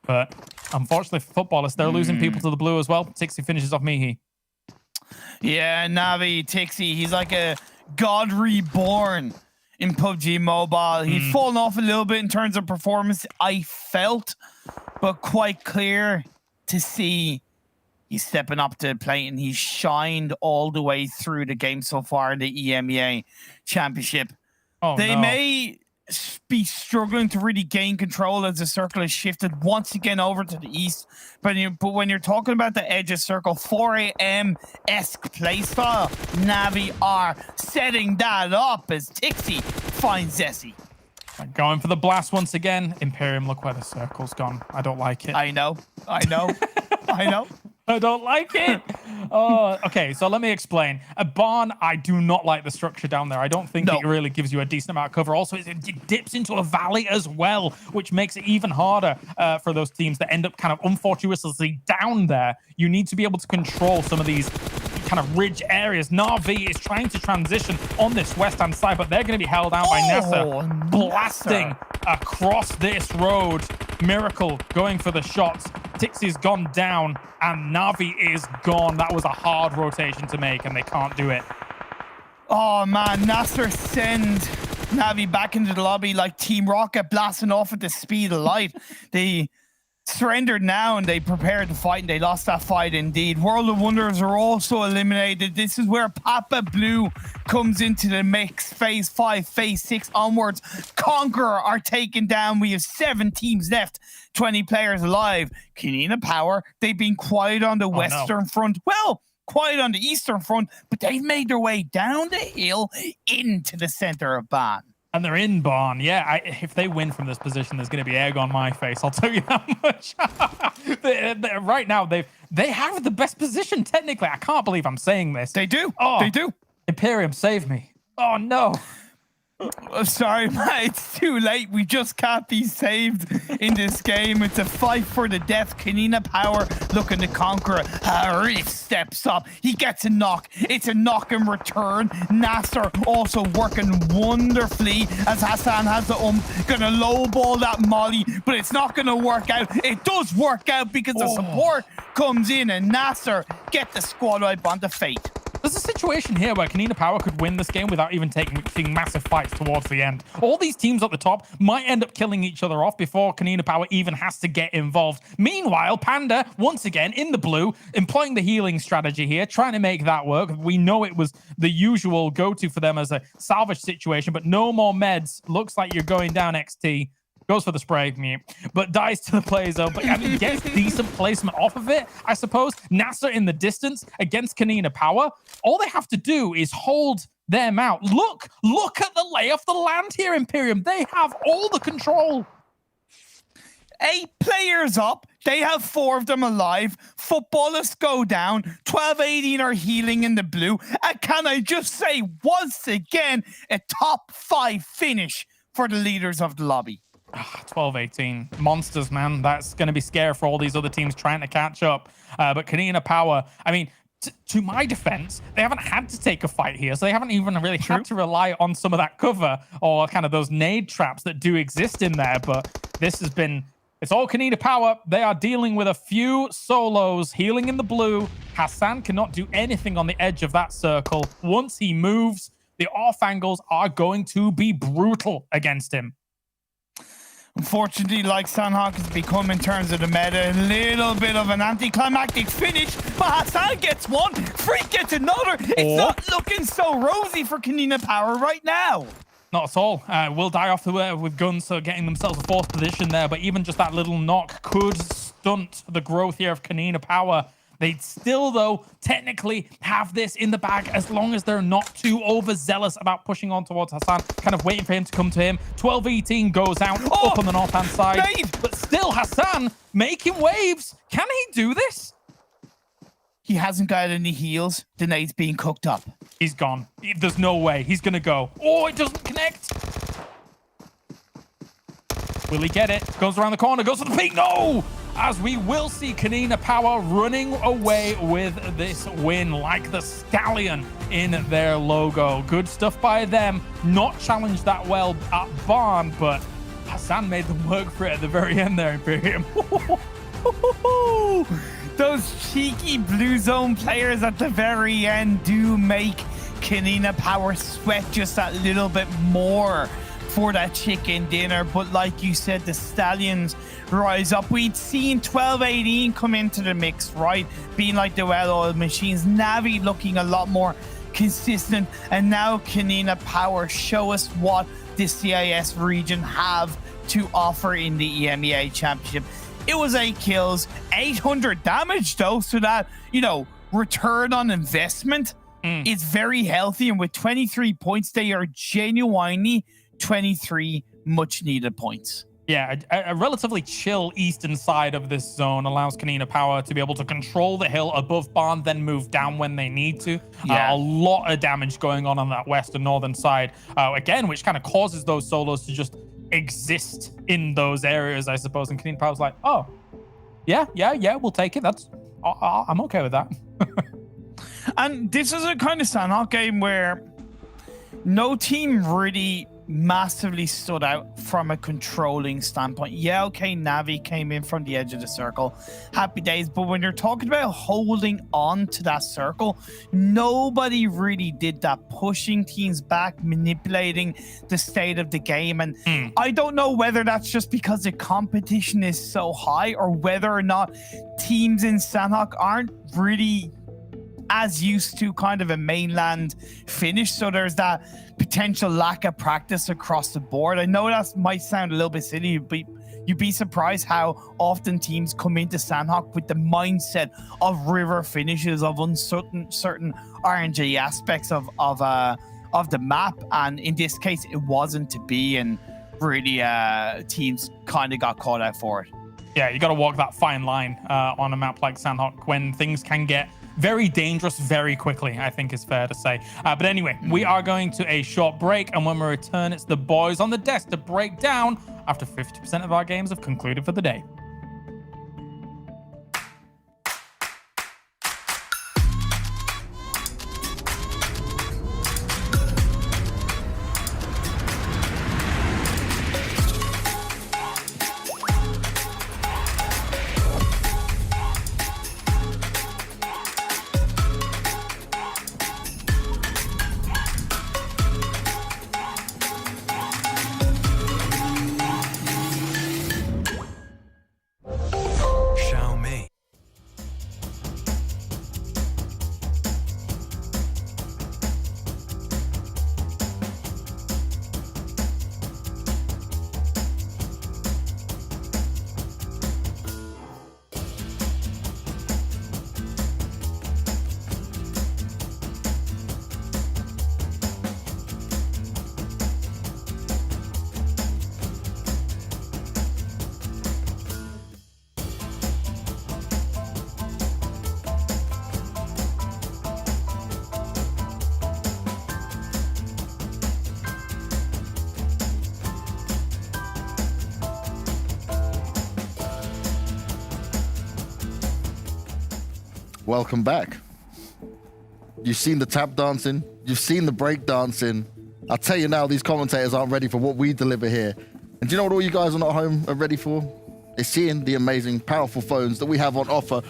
But unfortunately for Futbolists, they're losing people to the blue as well. Tixi finishes off Mihi. Yeah, Navi, Tixi, he's like a god reborn in PUBG Mobile. He'd fallen off a little bit in terms of performance, I felt, but quite clear to see he's stepping up to the plate, and he's shined all the way through the game so far in the EMEA Championship. They may be struggling to really gain control as the circle is shifted once again over to the east. But when you're talking about the edge of circle, 4 a.m.-esque playstyle, Navi are setting that up as Tixi finds Zessie. Going for the blast once again. Imperium, look where the circle's gone. I don't like it. I know. I don't like it. Oh, okay, so let me explain. A barn, I do not like the structure down there. I don't think it really gives you a decent amount of cover. Also, it dips into a valley as well, which makes it even harder for those teams that end up kind of unfortuitously down there. You need to be able to control some of these kind of ridge areas. Na'Vi is trying to transition on this west-hand side, but they're going to be held out by NASR, blasting across this road. Miracle going for the shots. Tixi's gone down, and Na'Vi is gone. That was a hard rotation to make, and they can't do it. Oh, man. NASR send Na'Vi back into the lobby like Team Rocket, blasting off at the speed of light. They surrendered now, and they prepared to fight, and they lost that fight indeed. World of Wonders are also eliminated. This is where Papa Blue comes into the mix. Phase 5, Phase 6 onwards. Conqueror are taken down. We have 7 teams left, 20 players alive. Konina Power, they've been quiet on the western front. Well, quiet on the eastern front, but they've made their way down the hill into the center of Ban. And they're in Barn. Yeah, if they win from this position, there's going to be egg on my face. I'll tell you that much. Right now, they have the best position, technically. I can't believe I'm saying this. They do. Oh, they do. Imperium, save me. Oh, no. Sorry, man. It's too late. We just can't be saved in this game. It's a fight for the death. Konina Power looking to conquer. Harif steps up. He gets a knock. It's a knock in return. NASR also working wonderfully as Hassan has the gonna lowball that molly, but it's not gonna work out. It does work out because the support comes in, and NASR get the squad wipe onto Fate. There's a situation here where Konina Power could win this game without even taking massive fights towards the end. All these teams at the top might end up killing each other off before Konina Power even has to get involved. Meanwhile, Panda, once again, in the blue, employing the healing strategy here, trying to make that work. We know it was the usual go-to for them as a salvage situation, but no more meds. Looks like you're going down, XT. goes for the spray, but dies to the play zone. But I mean, gets decent placement off of it, I suppose. NASR in the distance against Konina Power. All they have to do is hold them out. Look at the lay of the land here, Imperium. They have all the control. 8 players up. They have 4 of them alive. Futbolists go down. 12-18 are healing in the blue. And can I just say, once again, a top 5 finish for the leaders of the lobby. 12-18. Monsters, man. That's going to be scary for all these other teams trying to catch up. But Konina Power, I mean, to my defense, they haven't had to take a fight here, so they haven't even really had to rely on some of that cover or kind of those nade traps that do exist in there. But this has been... It's all Konina Power. They are dealing with a few solos, healing in the blue. Hassan cannot do anything on the edge of that circle. Once he moves, the off angles are going to be brutal against him. Unfortunately, like Sanhok has become in terms of the meta, a little bit of an anticlimactic finish, but Hassan gets one, Freak gets another. It's not looking so rosy for Konina Power right now. Not at all. Will die off with GUNZ, so getting themselves a 4th position there, but even just that little knock could stunt the growth here of Konina Power. They'd still, though, technically have this in the bag as long as they're not too overzealous about pushing on towards Hassan, kind of waiting for him to come to him. 12-18 goes out up on the north-hand side. But still, Hassan making waves. Can he do this? He hasn't got any heals. The nade's being cooked up. He's gone. There's no way. He's going to go. Oh, it doesn't connect. Will he get it? Goes around the corner. Goes for the peak. No! As we will see Konina Power running away with this win like the stallion in their logo. Good stuff by them. Not challenged that well at Barn, but Hassan made them work for it at the very end there, Imperium. Those cheeky blue zone players at the very end do make Konina Power sweat just that little bit more for that chicken dinner. But like you said, the Stallions rise up. We'd seen 12-18 come into the mix, right? Being like the well-oiled machines. Navi looking a lot more consistent. And now Konina Power show us what the CIS region have to offer in the EMEA Championship. It was 8 kills, 800 damage though, so that, you know, return on investment is very healthy. And with 23 points, they are genuinely 23 much needed points. Yeah, a relatively chill eastern side of this zone allows Konina Power to be able to control the hill above Barn, then move down when they need to. A lot of damage going on that western northern side, again, which kind of causes those solos to just exist in those areas, I suppose. And Konina Power's like, oh, yeah, we'll take it. I'm okay with that. And this is a kind of Sanhok game where no team really massively stood out from a controlling standpoint. Yeah, okay, Navi came in from the edge of the circle. Happy days. But when you're talking about holding on to that circle, nobody really did that. Pushing teams back, manipulating the state of the game. And I don't know whether that's just because the competition is so high or whether or not teams in Sanhok aren't really as used to kind of a mainland finish. So there's that potential lack of practice across the board. I know that might sound a little bit silly, but you'd be surprised how often teams come into Sanhok with the mindset of river finishes, of certain RNG aspects of the map. And in this case, it wasn't to be, and really teams kind of got caught out for it. Yeah, you got to walk that fine line on a map like Sanhok when things can get very dangerous very quickly, I think is fair to say. But anyway, we are going to a short break, and when we return, it's the boys on the desk to break down after 50% of our games have concluded for the day. welcome back. You've seen the tap dancing, you've seen the break dancing. I'll tell you now, these commentators aren't ready for what we deliver here. And do you know what all you guys are not home are ready for? It's seeing the amazing, powerful phones that we have on offer.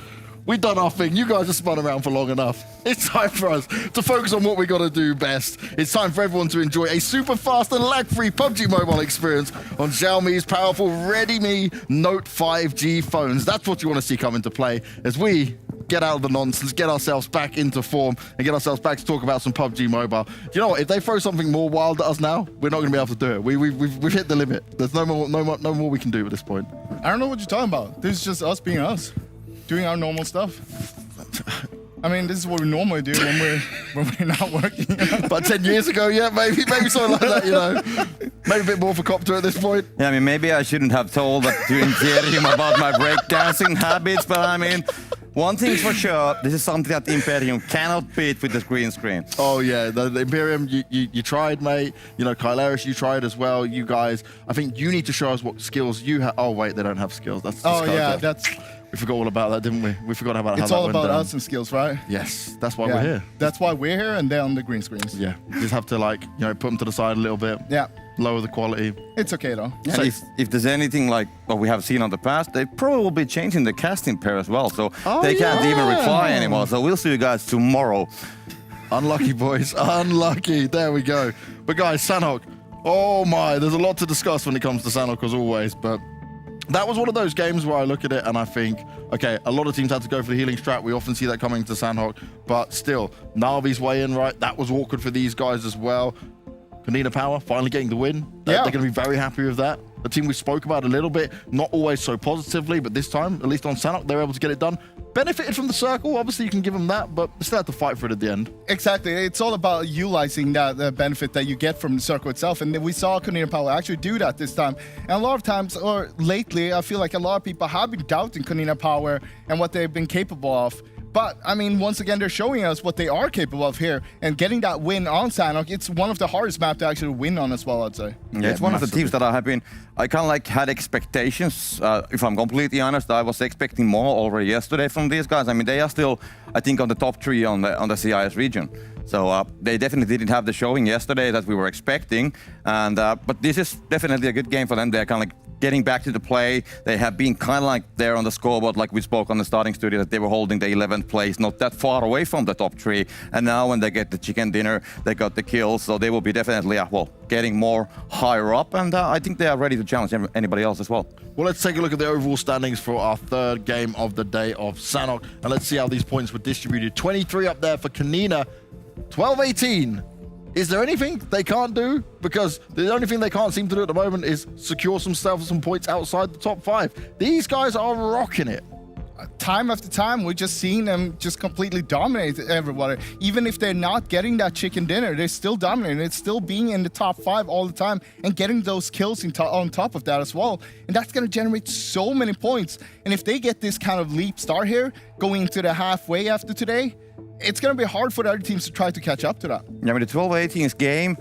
We've done our thing. You guys have spun around for long enough. It's time for us to focus on what we got to do best. It's time for everyone to enjoy a super fast and lag-free PUBG Mobile experience on Xiaomi's powerful Redmi Note 5G phones. That's what you want to see come into play as we get out of the nonsense, get ourselves back into form, and get ourselves back to talk about some PUBG Mobile. Do you know what? If they throw something more wild at us now, we're not going to be able to do it. We've hit the limit. There's no more we can do at this point. I don't know what you're talking about. This is just us being us, doing our normal stuff. I mean, this is what we normally do when we're not working. But 10 years ago, yeah, maybe something like that, you know. Maybe a bit more for Copter at this point. Yeah, I mean, maybe I shouldn't have told Imperium about my breakdancing habits, but I mean, one thing's for sure, this is something that Imperium cannot beat with the green screen. Oh yeah, the Imperium, you tried, mate. You know, Kyleris, you tried as well. You guys, I think you need to show us what skills you have. Oh wait, they don't have skills. That's that's. We forgot all about that, didn't we? We forgot about how It's that all went about down. us and skills, right? Yes, that's why we're here. That's why we're here, and they're on the green screens. Yeah, you just have to like, you know, put them to the side a little bit. Yeah. Lower the quality. It's okay though. Yeah, So- if there's anything like what we have seen on the past, they probably will be changing the casting pair as well, so they can't even reply anymore. So we'll see you guys tomorrow. Unlucky, boys. Unlucky. There we go. But guys, Sanhok. Oh my, there's a lot to discuss when it comes to Sanhok as always, but that was one of those games where I look at it and I think, okay, a lot of teams had to go for the healing strat. We often see that coming to Sanhok, but still, Na'Vi's way in, right? That was awkward for these guys as well. Konina Power finally getting the win. They're going to be very happy with that. The team we spoke about a little bit, not always so positively, but this time, at least on Sanhok, they were able to get it done. Benefited from the circle. Obviously, you can give them that, but still have to fight for it at the end. Exactly. It's all about utilizing that benefit that you get from the circle itself. And we saw Konina Power actually do that this time. And a lot of times, or lately, I feel like a lot of people have been doubting Konina Power and what they've been capable of. But, I mean, once again, they're showing us what they are capable of here. And getting that win on Sanhok, it's one of the hardest maps to actually win on as well, I'd say. Yeah, it's one of the teams that I have been, I kind of like had expectations. If I'm completely honest, I was expecting more already yesterday from these guys. I mean, they are still, I think, on the top 3 on the CIS region. So they definitely didn't have the showing yesterday that we were expecting. And but this is definitely a good game for them. They're kind of like getting back to the play. They have been kind of like there on the scoreboard, like we spoke on the starting studio, that they were holding the 11th place, not that far away from the top 3. And now when they get the chicken dinner, they got the kills. So they will be definitely, well, getting more higher up. And I think they are ready to challenge anybody else as well. Well, let's take a look at the overall standings for our third game of the day of Sanhok. And let's see how these points were distributed. 23 up there for Konina, 12-18. Is there anything they can't do? Because the only thing they can't seem to do at the moment is secure some points outside the top 5. These guys are rocking it. Time after time, we're just seeing them just completely dominate everybody. Even if they're not getting that chicken dinner, they're still dominating. It's still being in the top 5 all the time and getting those kills on top of that as well. And that's going to generate so many points. And if they get this kind of leap start here, going into the halfway after today, it's going to be hard for the other teams to try to catch up to that. Yeah, I mean, the 12-18's game,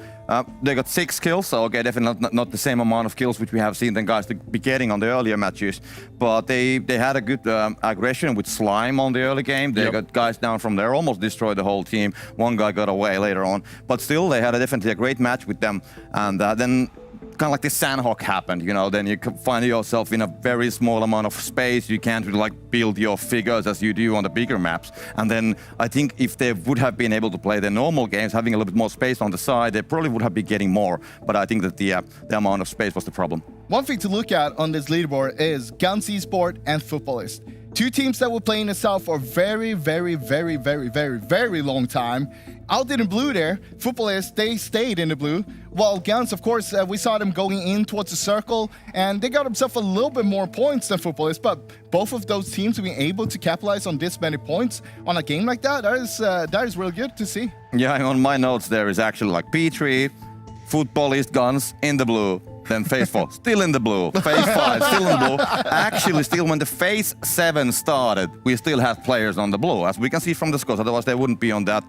they got 6 kills, so okay, definitely not the same amount of kills which we have seen the guys to be getting on the earlier matches. But they had a good aggression with Slime on the early game. They got guys down from there, almost destroyed the whole team. One guy got away later on. But still, they had definitely a great match with them. And then kind of like the Sanhok happened, you know, then you find yourself in a very small amount of space. You can't really like build your figures as you do on the bigger maps. And then I think if they would have been able to play their normal games, having a little bit more space on the side, they probably would have been getting more. But I think that the amount of space was the problem. One thing to look at on this leaderboard is GUNZ Esports and Futbolist. 2 teams that will play in the South for a very, very, very, very, very, very long time. Out in the blue there, Futbolist, they stayed in the blue. While GUNZ, of course, we saw them going in towards the circle, and they got themselves a little bit more points than Futbolist, but both of those teams being able to capitalize on this many points on a game like that, that is really good to see. Yeah, on my notes there is actually like P3, Futbolist, GUNZ in the blue. Then phase 4, still in the blue. Phase 5, still in the blue. Actually, still when the phase 7 started, we still had players on the blue, as we can see from the scores. Otherwise, they wouldn't be on that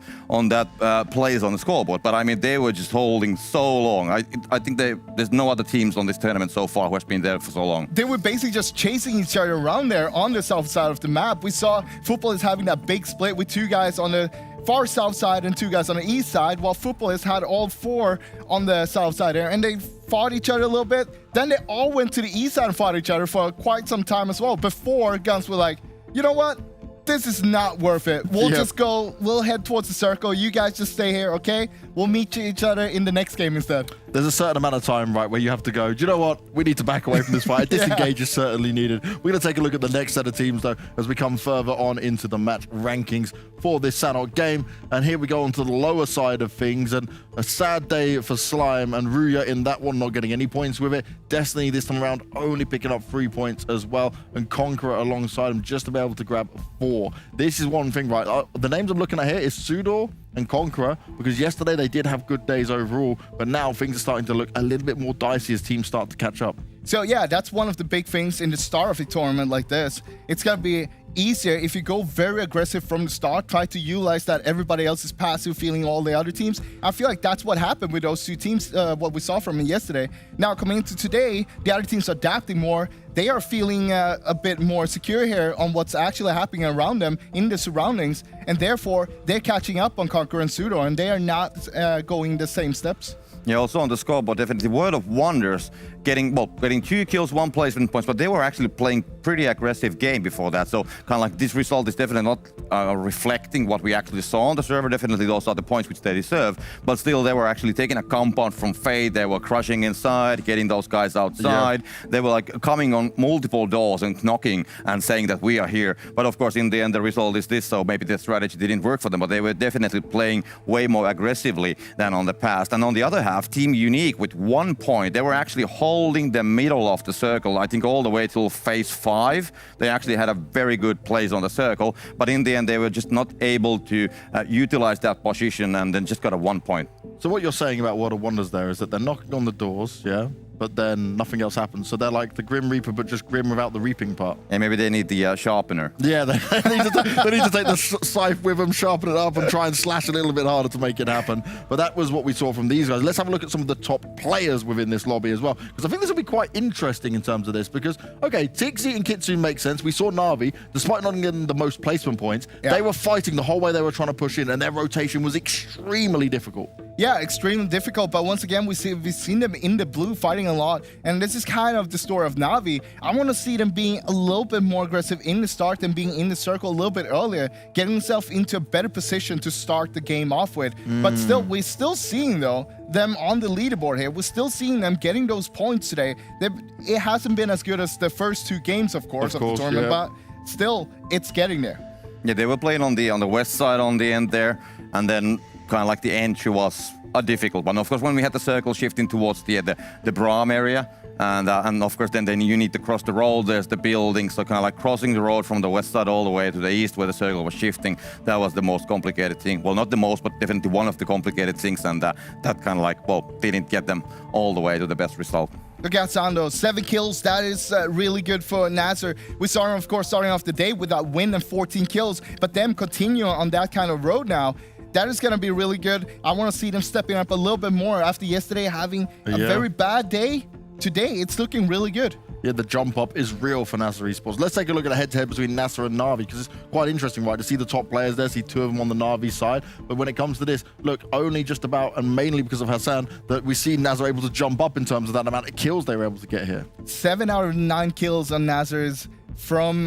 place on the scoreboard. But I mean, they were just holding so long. I think there's no other teams on this tournament so far who has been there for so long. They were basically just chasing each other around there on the south side of the map. We saw Futbolist having that big split with 2 guys on the far south side and 2 guys on the east side, while Futbolist had all 4 on the south side there, and they fought each other a little bit. Then they all went to the east side and fought each other for quite some time as well, before GUNZ were like, you know what? This is not worth it. We'll just go, we'll head towards the circle. You guys just stay here, okay? We'll meet each other in the next game instead. There's a certain amount of time, right, where you have to go, do you know what? We need to back away from this fight. Disengage is certainly needed. We're going to take a look at the next set of teams, though, as we come further on into the match rankings for this Sanhok game. And here we go onto the lower side of things. And a sad day for Slime and Rüya in that one, not getting any points with it. Destiny this time around only picking up 3 points as well. And Conqueror alongside him just to be able to grab 4. This is one thing, right? The names I'm looking at here is SUDOR and Conqueror, because yesterday they did have good days overall, but now things are starting to look a little bit more dicey as teams start to catch up. So yeah, that's one of the big things in the start of a tournament like this. It's going to be easier if you go very aggressive from the start, try to utilize that everybody else is passive, feeling all the other teams. I feel like that's what happened with those 2 teams, what we saw from them yesterday. Now coming into today, the other teams are adapting more. They are feeling a bit more secure here on what's actually happening around them in the surroundings, and therefore they're catching up on Conqueror and SUDOR, and they are not going the same steps. Yeah, also on the scoreboard, definitely Word of Wonders getting 2 kills, 1 placement points, but they were actually playing pretty aggressive game before that. So kind of like this result is definitely not reflecting what we actually saw on the server. Definitely those are the points which they deserve, but still they were actually taking a compound from Fade. They were crushing inside, getting those guys outside. Yeah. They were like coming on multiple doors and knocking and saying that we are here. But of course, in the end, the result is this. So maybe the strategy didn't work for them, but they were definitely playing way more aggressively than on the past. And on the other half, Team Unique with 1 point, they were actually holding the middle of the circle, I think all the way till phase 5. They actually had a very good place on the circle, but in the end they were just not able to utilize that position and then just got a 1 point. So what you're saying about World of Wonders there is that they're knocking on the doors, yeah? But then nothing else happens. So they're like the Grim Reaper, but just grim without the reaping part. And maybe they need the sharpener. Yeah, they need to take the scythe with them, sharpen it up, and try and slash a little bit harder to make it happen. But that was what we saw from these guys. Let's have a look at some of the top players within this lobby as well, because I think this will be quite interesting in terms of this. Because, okay, Tixi and Kitsune make sense. We saw Na'Vi, despite not getting the most placement points, they were fighting the whole way they were trying to push in, and their rotation was extremely difficult. Yeah, extremely difficult. But once again, we've seen them in the blue fighting a lot. And this is kind of the story of Na'Vi. I want to see them being a little bit more aggressive in the start than being in the circle a little bit earlier, getting themselves into a better position to start the game off with. But still, we're still seeing, though, them on the leaderboard here. We're still seeing them getting those points today. It hasn't been as good as the first 2 games, of course, of the tournament, but still, it's getting there. Yeah, they were playing on the west side on the end there, and then kind of like the entry was a difficult one. Of course, when we had the circle shifting towards the Brahm area, and of course then you need to cross the road. There's the building, so kind of like crossing the road from the west side all the way to the east where the circle was shifting. That was the most complicated thing. Well, not the most, but definitely one of the complicated things, and that kind of like, well, didn't get them all the way to the best result. Look at Sando, 7 kills. That is really good for NASR. We saw him, of course, starting off the day with that win and 14 kills, but them continuing on that kind of road now. That is going to be really good. I want to see them stepping up a little bit more after yesterday having a very bad day. Today, it's looking really good. Yeah, the jump up is real for NASR Esports. Let's take a look at a head-to-head between NASR and Na'Vi, because it's quite interesting, right, to see the top players there, see 2 of them on the Na'Vi side. But when it comes to this, look, only just about, and mainly because of Hassan, that we see NASR able to jump up in terms of that amount of kills they were able to get here. 7 out of 9 kills on NASR's from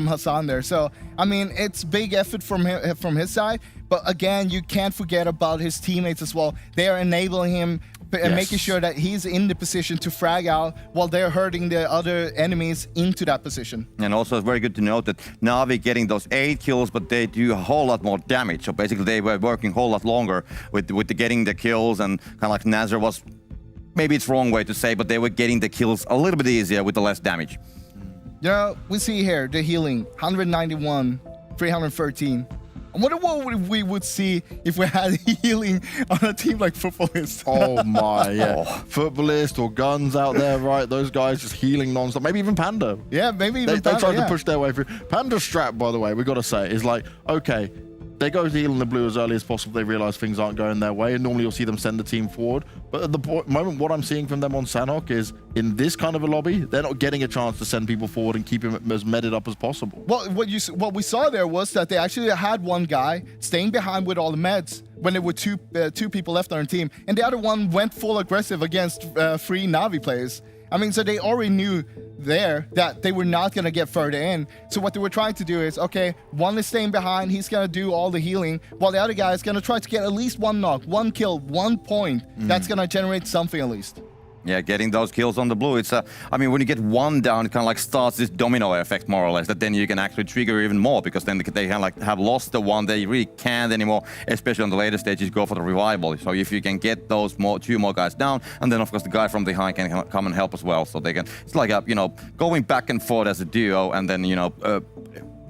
Hassan there. So, I mean, it's big effort from his side. But again, you can't forget about his teammates as well. They are enabling him and making sure that he's in the position to frag out while they're hurting the other enemies into that position. And also it's very good to note that Na'Vi getting those 8 kills, but they do a whole lot more damage. So basically they were working a whole lot longer with getting the kills, and kind of like NASR was, maybe it's wrong way to say, but they were getting the kills a little bit easier with the less damage. You know, we see here the healing, 191, 313. I wonder what we would see if we had healing on a team like Futbolist. Oh my, yeah. Futbolist or GUNZ out there, right? Those guys just healing non-stop. Maybe even Panda. Yeah, maybe even They Panda, tried yeah. to push their way through. Panda's strat, by the way, we got to say, is like, okay, they go to heal in the blue as early as possible. They realize things aren't going their way. And normally you'll see them send the team forward. But at the moment, what I'm seeing from them on Sanhok is in this kind of a lobby, they're not getting a chance to send people forward and keep him as medded up as possible. Well, what we saw there was that they actually had one guy staying behind with all the meds when there were two people left on their team. And the other one went full aggressive against 3 Na'Vi players. I mean, so they already knew there that they were not going to get further in. So what they were trying to do is, okay, one is staying behind. He's going to do all the healing, while the other guy is going to try to get at least 1 knock, 1 kill, 1 point. That's going to generate something at least. Yeah, getting those kills on the blue, it's I mean, when you get 1 down, it kind of like starts this domino effect, more or less, that then you can actually trigger even more, because then they kind of like have lost the one, they really can't anymore, especially on the later stages, go for the revival. So if you can get those 2 more guys down, and then of course the guy from behind can come and help as well, so they can, it's like you know, going back and forth as a duo, and then, you know,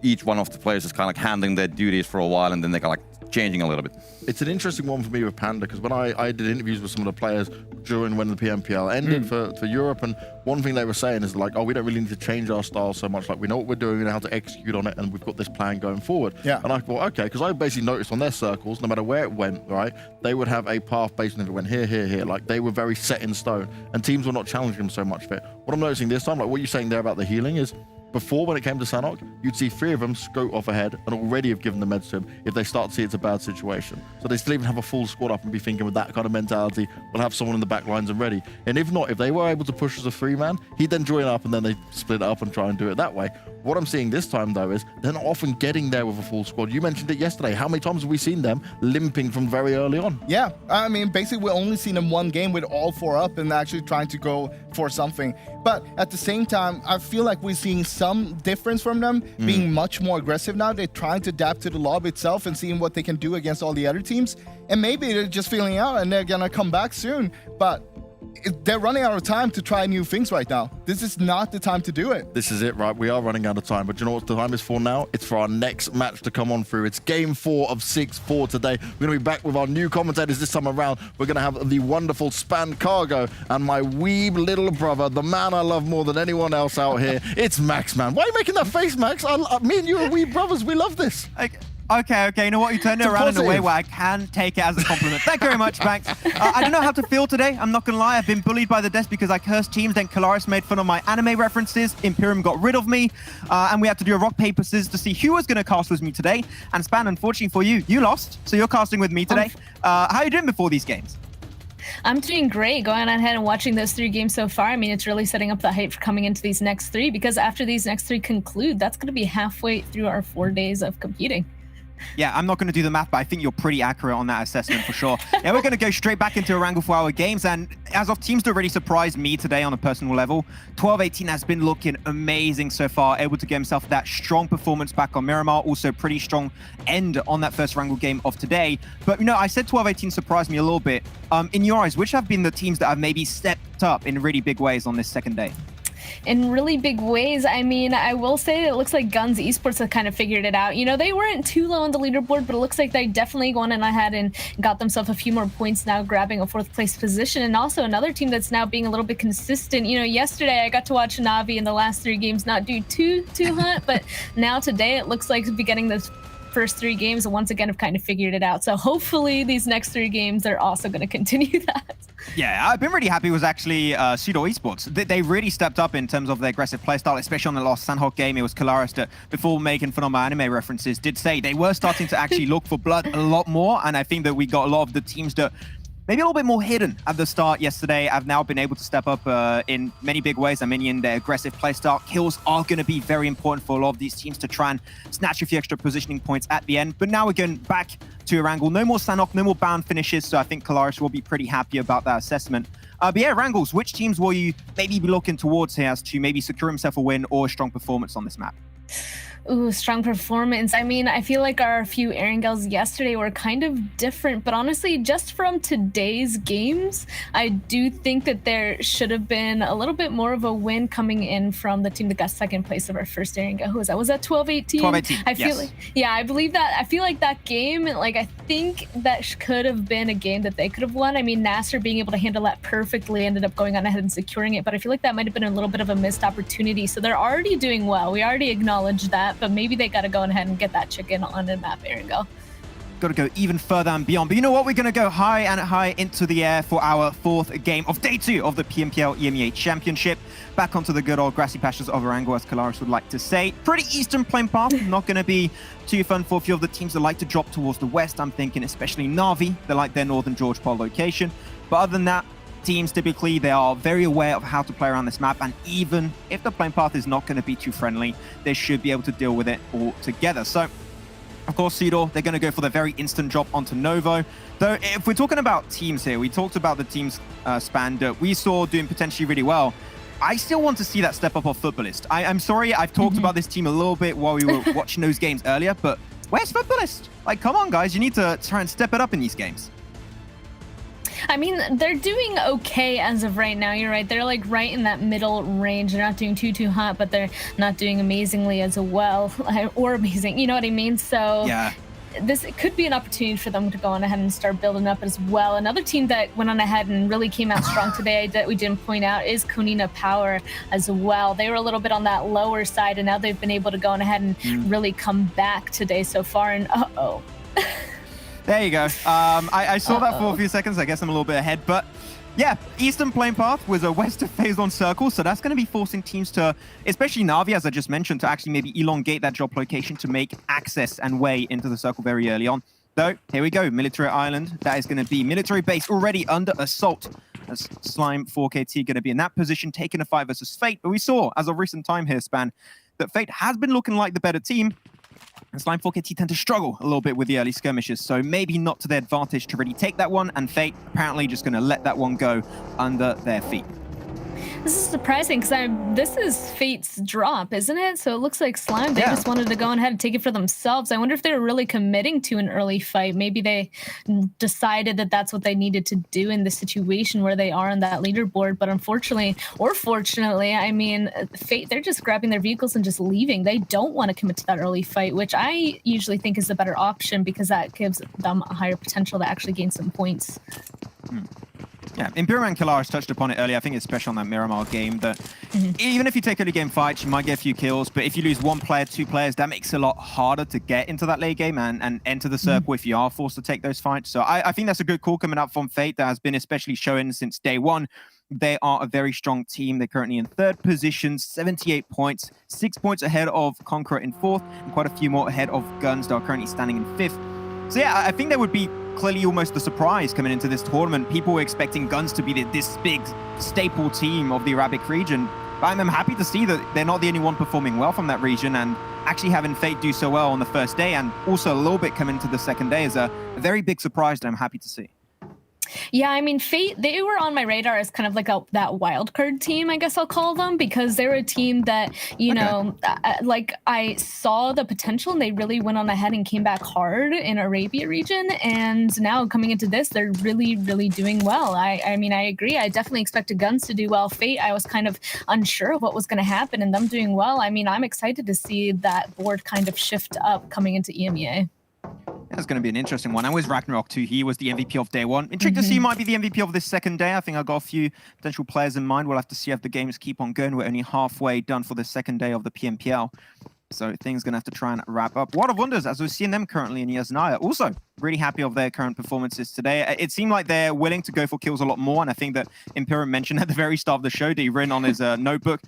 each one of the players is kind of like handling their duties for a while, and then they kind of like changing a little bit. It's an interesting one for me with Panda, because when I did interviews with some of the players during when the PMPL ended for Europe, and one thing they were saying is like, oh, we don't really need to change our style so much. Like, we know what we're doing, we know how to execute on it, and we've got this plan going forward. Yeah. And I thought, okay, because I basically noticed on their circles, no matter where it went, right, they would have a path based on if it went here, here, here. Like, they were very set in stone, and teams were not challenging them so much for it. What I'm noticing this time, like what you're saying there about the healing is, before, when it came to Sanhok, you'd see 3 of them scout off ahead and already have given the meds to him if they start to see it's a bad situation. So they still even have a full squad up and be thinking with that kind of mentality, we'll have someone in the back lines and ready. And if not, if they were able to push as a 3-man, he'd then join up and then they split it up and try and do it that way. What I'm seeing this time, though, is they're not often getting there with a full squad. You mentioned it yesterday. How many times have we seen them limping from very early on? Yeah, I mean, basically, we only seen them 1 game with all 4 up and actually trying to go for something. But at the same time, I feel like we're seeing some difference from them being much more aggressive now. They're trying to adapt to the lobby itself and seeing what they can do against all the other teams. And maybe they're just feeling out and they're going to come back soon. But they're running out of time to try new things right now. This is not the time to do it. This is it, right? We are running out of time. But you know what the time is for now? It's for our next match to come on through. It's game 4 of 6-4 today. We're going to be back with our new commentators this time around. We're going to have the wonderful Span Cargo and my weeb little brother, the man I love more than anyone else out here. It's Max, man. Why are you making that face, Max? Me and you are weeb brothers. We love this. Okay, you know what? You turned it around in a way where I can take it as a compliment. Thank you very much, Max. I don't know how to feel today. I'm not gonna lie. I've been bullied by the desk because I cursed teams. Then Kalaris made fun of my anime references. Imperium got rid of me. And we had to do a rock, paper, scissors to see who was gonna cast with me today. And Span, unfortunately for you, you lost. So you're casting with me today. How are you doing before these games? I'm doing great, going ahead and watching those 3 games so far. I mean, it's really setting up the hype for coming into these next 3, because after these next 3 conclude, that's going to be halfway through our 4 days of competing. Yeah, I'm not going to do the math, but I think you're pretty accurate on that assessment for sure. Yeah, we're going to go straight back into Erangel for our games, and as of teams that already surprised me today on a personal level, 12-18 has been looking amazing so far, able to get himself that strong performance back on Miramar, also pretty strong end on that first Erangel game of today. But, you know, I said 12-18 surprised me a little bit. In your eyes, which have been the teams that have maybe stepped up in really big ways on this second day? In really big ways, I mean, I will say it looks like GUNZ Esports have kind of figured it out. You know, they weren't too low on the leaderboard, but it looks like they definitely gone ahead and got themselves a few more points now, grabbing a 4th place position. And also another team that's now being a little bit consistent. You know, yesterday I got to watch Na'Vi in the last 3 games not do too hot, but now today it looks like beginning this first 3 games and once again have kind of figured it out. So hopefully these next 3 games they're also going to continue that. Yeah, I've been really happy with actually SUDOR Esports. They really stepped up in terms of their aggressive playstyle, especially on the last Sanhok game. It was Kalaris that, before making fun of my anime references, did say they were starting to actually look for blood a lot more. And I think that we got a lot of the teams that maybe a little bit more hidden at the start yesterday have now been able to step up in many big ways. I mean, in their aggressive playstyle, kills are going to be very important for a lot of these teams to try and snatch a few extra positioning points at the end. But now we're going back to Erangel. No more Sanhok, no more bound finishes, so I think Kalaris will be pretty happy about that assessment. But yeah, Erangels, which teams will you maybe be looking towards here as to maybe secure himself a win or a strong performance on this map? Ooh, strong performance. I mean, I feel like our few Erangels yesterday were kind of different, but honestly, just from today's games, I do think that there should have been a little bit more of a win coming in from the team that got second place of our first Erangel. Who was that? Was that 12-18? 12-18, I feel yes. like, yeah, I believe that. I feel like that game, like, I think that could have been a game that they could have won. I mean, NASR being able to handle that perfectly ended up going on ahead and securing it, but I feel like that might have been a little bit of a missed opportunity. So they're already doing well. We already acknowledged that, but maybe they got to go ahead and get that chicken on the map, Erangel. Got to go even further and beyond. But you know what? We're going to go high and high into the air for our fourth game of day 2 of the PMPL EMEA Championship. Back onto the good old grassy pastures of Erangel, as Kalaris would like to say. Pretty eastern playing path. Not going to be too fun for a few of the teams that like to drop towards the west. I'm thinking especially Na'Vi. They like their northern George Paul location. But other than that, teams typically, they are very aware of how to play around this map, and even if the playing path is not going to be too friendly, they should be able to deal with it all together. So, of course, SUDOR, they're going to go for the very instant drop onto Novo. Though, if we're talking about teams here, we talked about the teams span that we saw doing potentially really well. I still want to see that step up of Futbolist. I'm sorry, I've talked about this team a little bit while we were watching those games earlier, but where's Futbolist? Like, come on, guys, you need to try and step it up in these games. I mean, they're doing okay as of right now. You're right. They're like right in that middle range. They're not doing too hot, but they're not doing amazingly as well, or amazing. You know what I mean? So yeah, this could be an opportunity for them to go on ahead and start building up as well. Another team that went on ahead and really came out strong today that we didn't point out is Konina Power as well. They were a little bit on that lower side, and now they've been able to go on ahead and really come back today so far. And uh-oh. There you go. I saw that for a few seconds. I guess I'm a little bit ahead, but yeah, Eastern Plane Path was a west of phase on circle, so that's going to be forcing teams to, especially Na'Vi, as I just mentioned, to actually maybe elongate that drop location to make access and way into the circle very early on. Though, here we go, Military Island. That is going to be military base already under assault. As Slime 4KT going to be in that position, taking a fight versus Fate. But we saw, as of recent time here, Span, that Fate has been looking like the better team. And Slime 4KT tend to struggle a little bit with the early skirmishes, so maybe not to their advantage to really take that one, and Fate apparently just going to let that one go under their feet. This is surprising because this is Fate's drop, isn't it? So it looks like Slime, they just wanted to go ahead and take it for themselves. I wonder if they were really committing to an early fight. Maybe they decided that that's what they needed to do in the situation where they are on that leaderboard. But unfortunately, or fortunately, I mean, Fate, they're just grabbing their vehicles and just leaving. They don't want to commit to that early fight, which I usually think is the better option because that gives them a higher potential to actually gain some points. Yeah, Imperial and Kalaris touched upon it earlier. I think it's special on that Miramar game that even if you take early game fights, you might get a few kills, but if you lose one player, 2 players, that makes it a lot harder to get into that late game and enter the circle if you are forced to take those fights. So I think that's a good call coming up from Fate that has been especially showing since day one. They are a very strong team. They're currently in 3rd position, 78 points, 6 points ahead of Conqueror in 4th, and quite a few more ahead of GUNZ that are currently standing in 5th. So yeah, I think there would be clearly almost the surprise coming into this tournament. People were expecting GUNZ to be this big staple team of the Arabic region. But I'm happy to see that they're not the only one performing well from that region, and actually having Fate do so well on the first day and also a little bit coming into the second day is a very big surprise that I'm happy to see. Yeah, I mean, Fate, they were on my radar as kind of like that wild card team, I guess I'll call them, because they're a team that, you know, like I saw the potential and they really went on ahead and came back hard in Arabia region. And now coming into this, they're really, really doing well. I mean, I agree. I definitely expected GUNZ to do well. Fate, I was kind of unsure of what was going to happen and them doing well. I mean, I'm excited to see that board kind of shift up coming into EMEA. That's going to be an interesting one. And with Ragnarok too, he was the MVP of day one. Intrigued to see he might be the MVP of this second day. I think I've got a few potential players in mind. We'll have to see if the games keep on going. We're only halfway done for the second day of the PMPL. So things going to have to try and wrap up. World of Wonders, as we're seeing them currently in Yasnaya. Also, really happy of their current performances today. It seemed like they're willing to go for kills a lot more. And I think that Imperial mentioned at the very start of the show that he written on his notebook,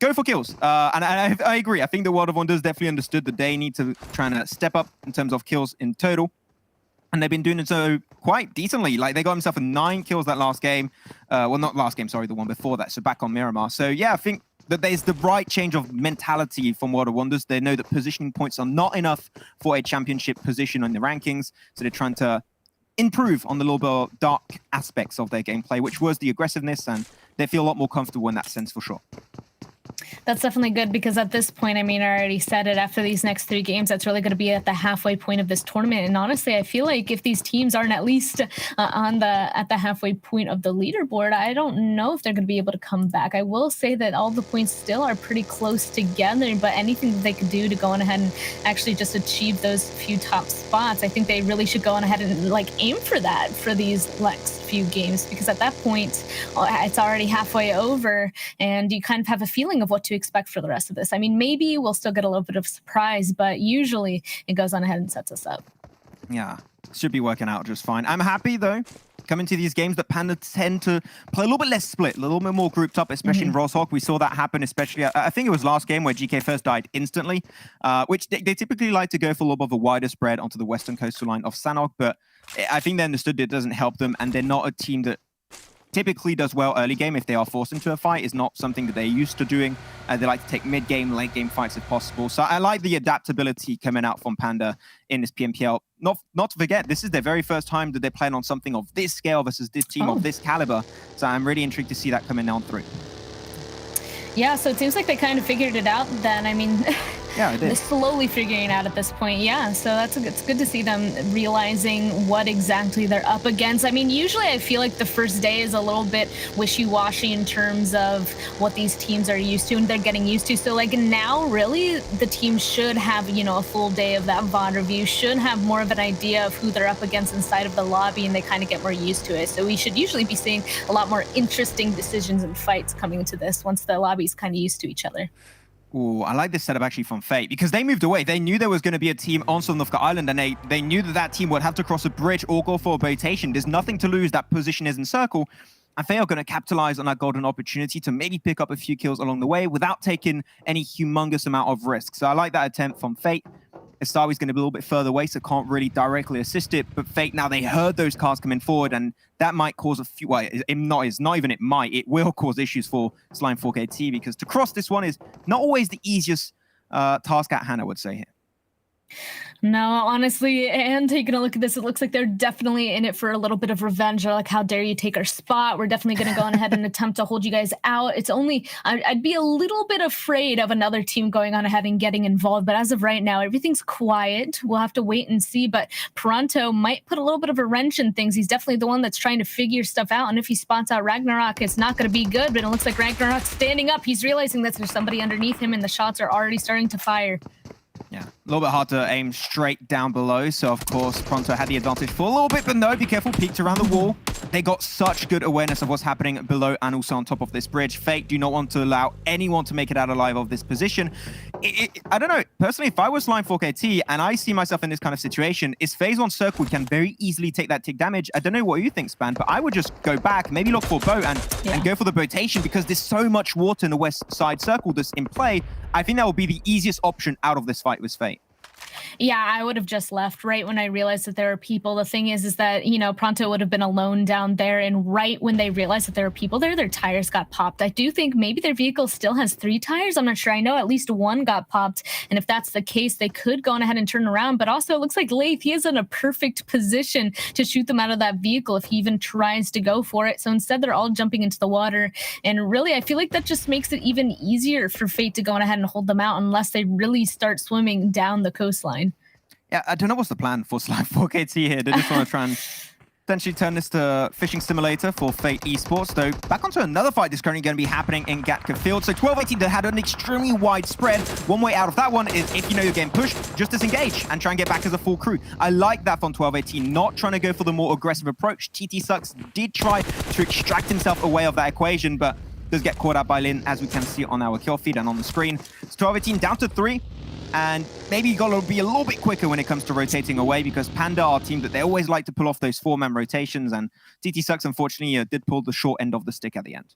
go for kills. And I agree. I think the World of Wonders definitely understood that they need to try and step up in terms of kills in total. And they've been doing it so quite decently. Like, they got themselves 9 kills that last game. Well, not last game, sorry, the one before that. So back on Miramar. So yeah, I think that there's the right change of mentality from World of Wonders. They know that positioning points are not enough for a championship position on the rankings. So they're trying to improve on the little bit dark aspects of their gameplay, which was the aggressiveness. And they feel a lot more comfortable in that sense for sure. That's definitely good because at this point, I mean, I already said it, after these next 3 games, that's really going to be at the halfway point of this tournament. And honestly, I feel like if these teams aren't at least at the halfway point of the leaderboard, I don't know if they're going to be able to come back. I will say that all the points still are pretty close together, but anything that they could do to go on ahead and actually just achieve those few top spots, I think they really should go on ahead and like aim for that for these next few games, because at that point, it's already halfway over and you kind of have a feeling of what to expect for the rest of this. I mean, maybe we'll still get a little bit of surprise, but usually it goes on ahead and sets us up. Yeah, should be working out just fine. I'm happy though, coming to these games, that Panda tend to play a little bit less split, a little bit more grouped up, especially in Roshok. We saw that happen, especially, I think it was last game where GK first died instantly, which they typically like to go for a little bit of a wider spread onto the western coastal line of Sanhok, but I think they understood it doesn't help them, and they're not a team that typically does well early game. If they are forced into a fight, is not something that they're used to doing. They like to take mid-game, late-game fights if possible. So I like the adaptability coming out from Panda in this PMPL. Not to forget, this is their very first time that they're playing on something of this scale versus this team of this caliber. So I'm really intrigued to see that coming down through. Yeah, so it seems like they kind of figured it out then. I mean, yeah, they're slowly figuring it out at this point. Yeah, so it's good to see them realizing what exactly they're up against. I mean, usually I feel like the first day is a little bit wishy-washy in terms of what these teams are used to and they're getting used to. So like now, really, the team should have, you know, a full day of that VOD review, should have more of an idea of who they're up against inside of the lobby, and they kind of get more used to it. So we should usually be seeing a lot more interesting decisions and fights coming into this once the lobby's kind of used to each other. Ooh, I like this setup actually from Fate, because they moved away. They knew there was going to be a team on Sanhok Island, and they knew that that team would have to cross a bridge or go for a rotation. There's nothing to lose. That position is in circle, and Fate are going to capitalize on that golden opportunity to maybe pick up a few kills along the way without taking any humongous amount of risk. So I like that attempt from Fate. Istawi's going to be a little bit further away, so can't really directly assist it. But Fate, now they heard those cars coming forward, and that might cause a few... Well, it will cause issues for Slime 4KT, because to cross this one is not always the easiest task at hand, I would say here. No, honestly, and taking a look at this, it looks like they're definitely in it for a little bit of revenge. They're like, how dare you take our spot? We're definitely going to go on ahead and attempt to hold you guys out. It's only, I'd be a little bit afraid of another team going on ahead and getting involved. But as of right now, everything's quiet. We'll have to wait and see. But Pronto might put a little bit of a wrench in things. He's definitely the one that's trying to figure stuff out. And if he spots out Ragnarok, it's not going to be good. But it looks like Ragnarok's standing up. He's realizing that there's somebody underneath him, and the shots are already starting to fire. Yeah, a little bit hard to aim straight down below, so of course Pronto had the advantage for a little bit, but no, be careful, peeked around the wall. They got such good awareness of what's happening below and also on top of this bridge. Fate do not want to allow anyone to make it out alive of this position. I don't know, personally, if I was Slime 4KT and I see myself in this kind of situation, is phase 1 circle can very easily take that tick damage. I don't know what you think, Span, but I would just go back, maybe look for a boat and go for the rotation, because there's so much water in the west side circle that's in play. I think that would be the easiest option out of this fight with Fate. Yeah, I would have just left right when I realized that there are people. The thing is that, you know, Pronto would have been alone down there, and right when they realized that there were people there, their tires got popped. I do think maybe their vehicle still has 3 tires. I'm not sure. I know at least 1 got popped, and if that's the case, they could go on ahead and turn around. But also, it looks like Laith, he is in a perfect position to shoot them out of that vehicle if he even tries to go for it. So instead, they're all jumping into the water, and really, I feel like that just makes it even easier for Fate to go on ahead and hold them out unless they really start swimming down the coastline. Yeah, I don't know what's the plan for Slime 4KT here. They just want to try and potentially turn this to fishing simulator for Fate Esports. Though, back onto another fight that's currently going to be happening in Gatka Field. So 12-18, they had an extremely wide spread. One way out of that one is, if you know you're getting pushed, just disengage and try and get back as a full crew. I like that from 12-18, not trying to go for the more aggressive approach. TT Sucks did try to extract himself away of that equation, but does get caught out by Lin, as we can see on our kill feed and on the screen. So 12-18 down to 3. And maybe you got to be a little bit quicker when it comes to rotating away, because Panda are a team that they always like to pull off those 4-man rotations, and TT Sucks, unfortunately, did pull the short end of the stick at the end.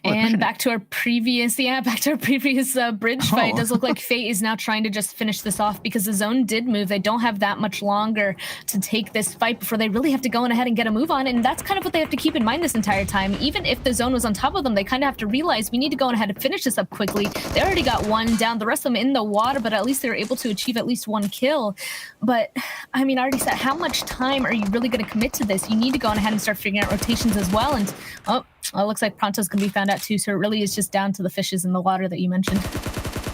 And back to our previous bridge fight. It does look like Fate is now trying to just finish this off, because the zone did move. They don't have that much longer to take this fight before they really have to go on ahead and get a move on. And that's kind of what they have to keep in mind this entire time. Even if the zone was on top of them, they kind of have to realize we need to go on ahead and finish this up quickly. They already got 1 down, the rest of them in the water, but at least they were able to achieve at least 1 kill. But I mean, I already said, how much time are you really going to commit to this? You need to go on ahead and start figuring out rotations as well. And Well, it looks like Pronto's going to be found out too, so it really is just down to the fishes in the water that you mentioned.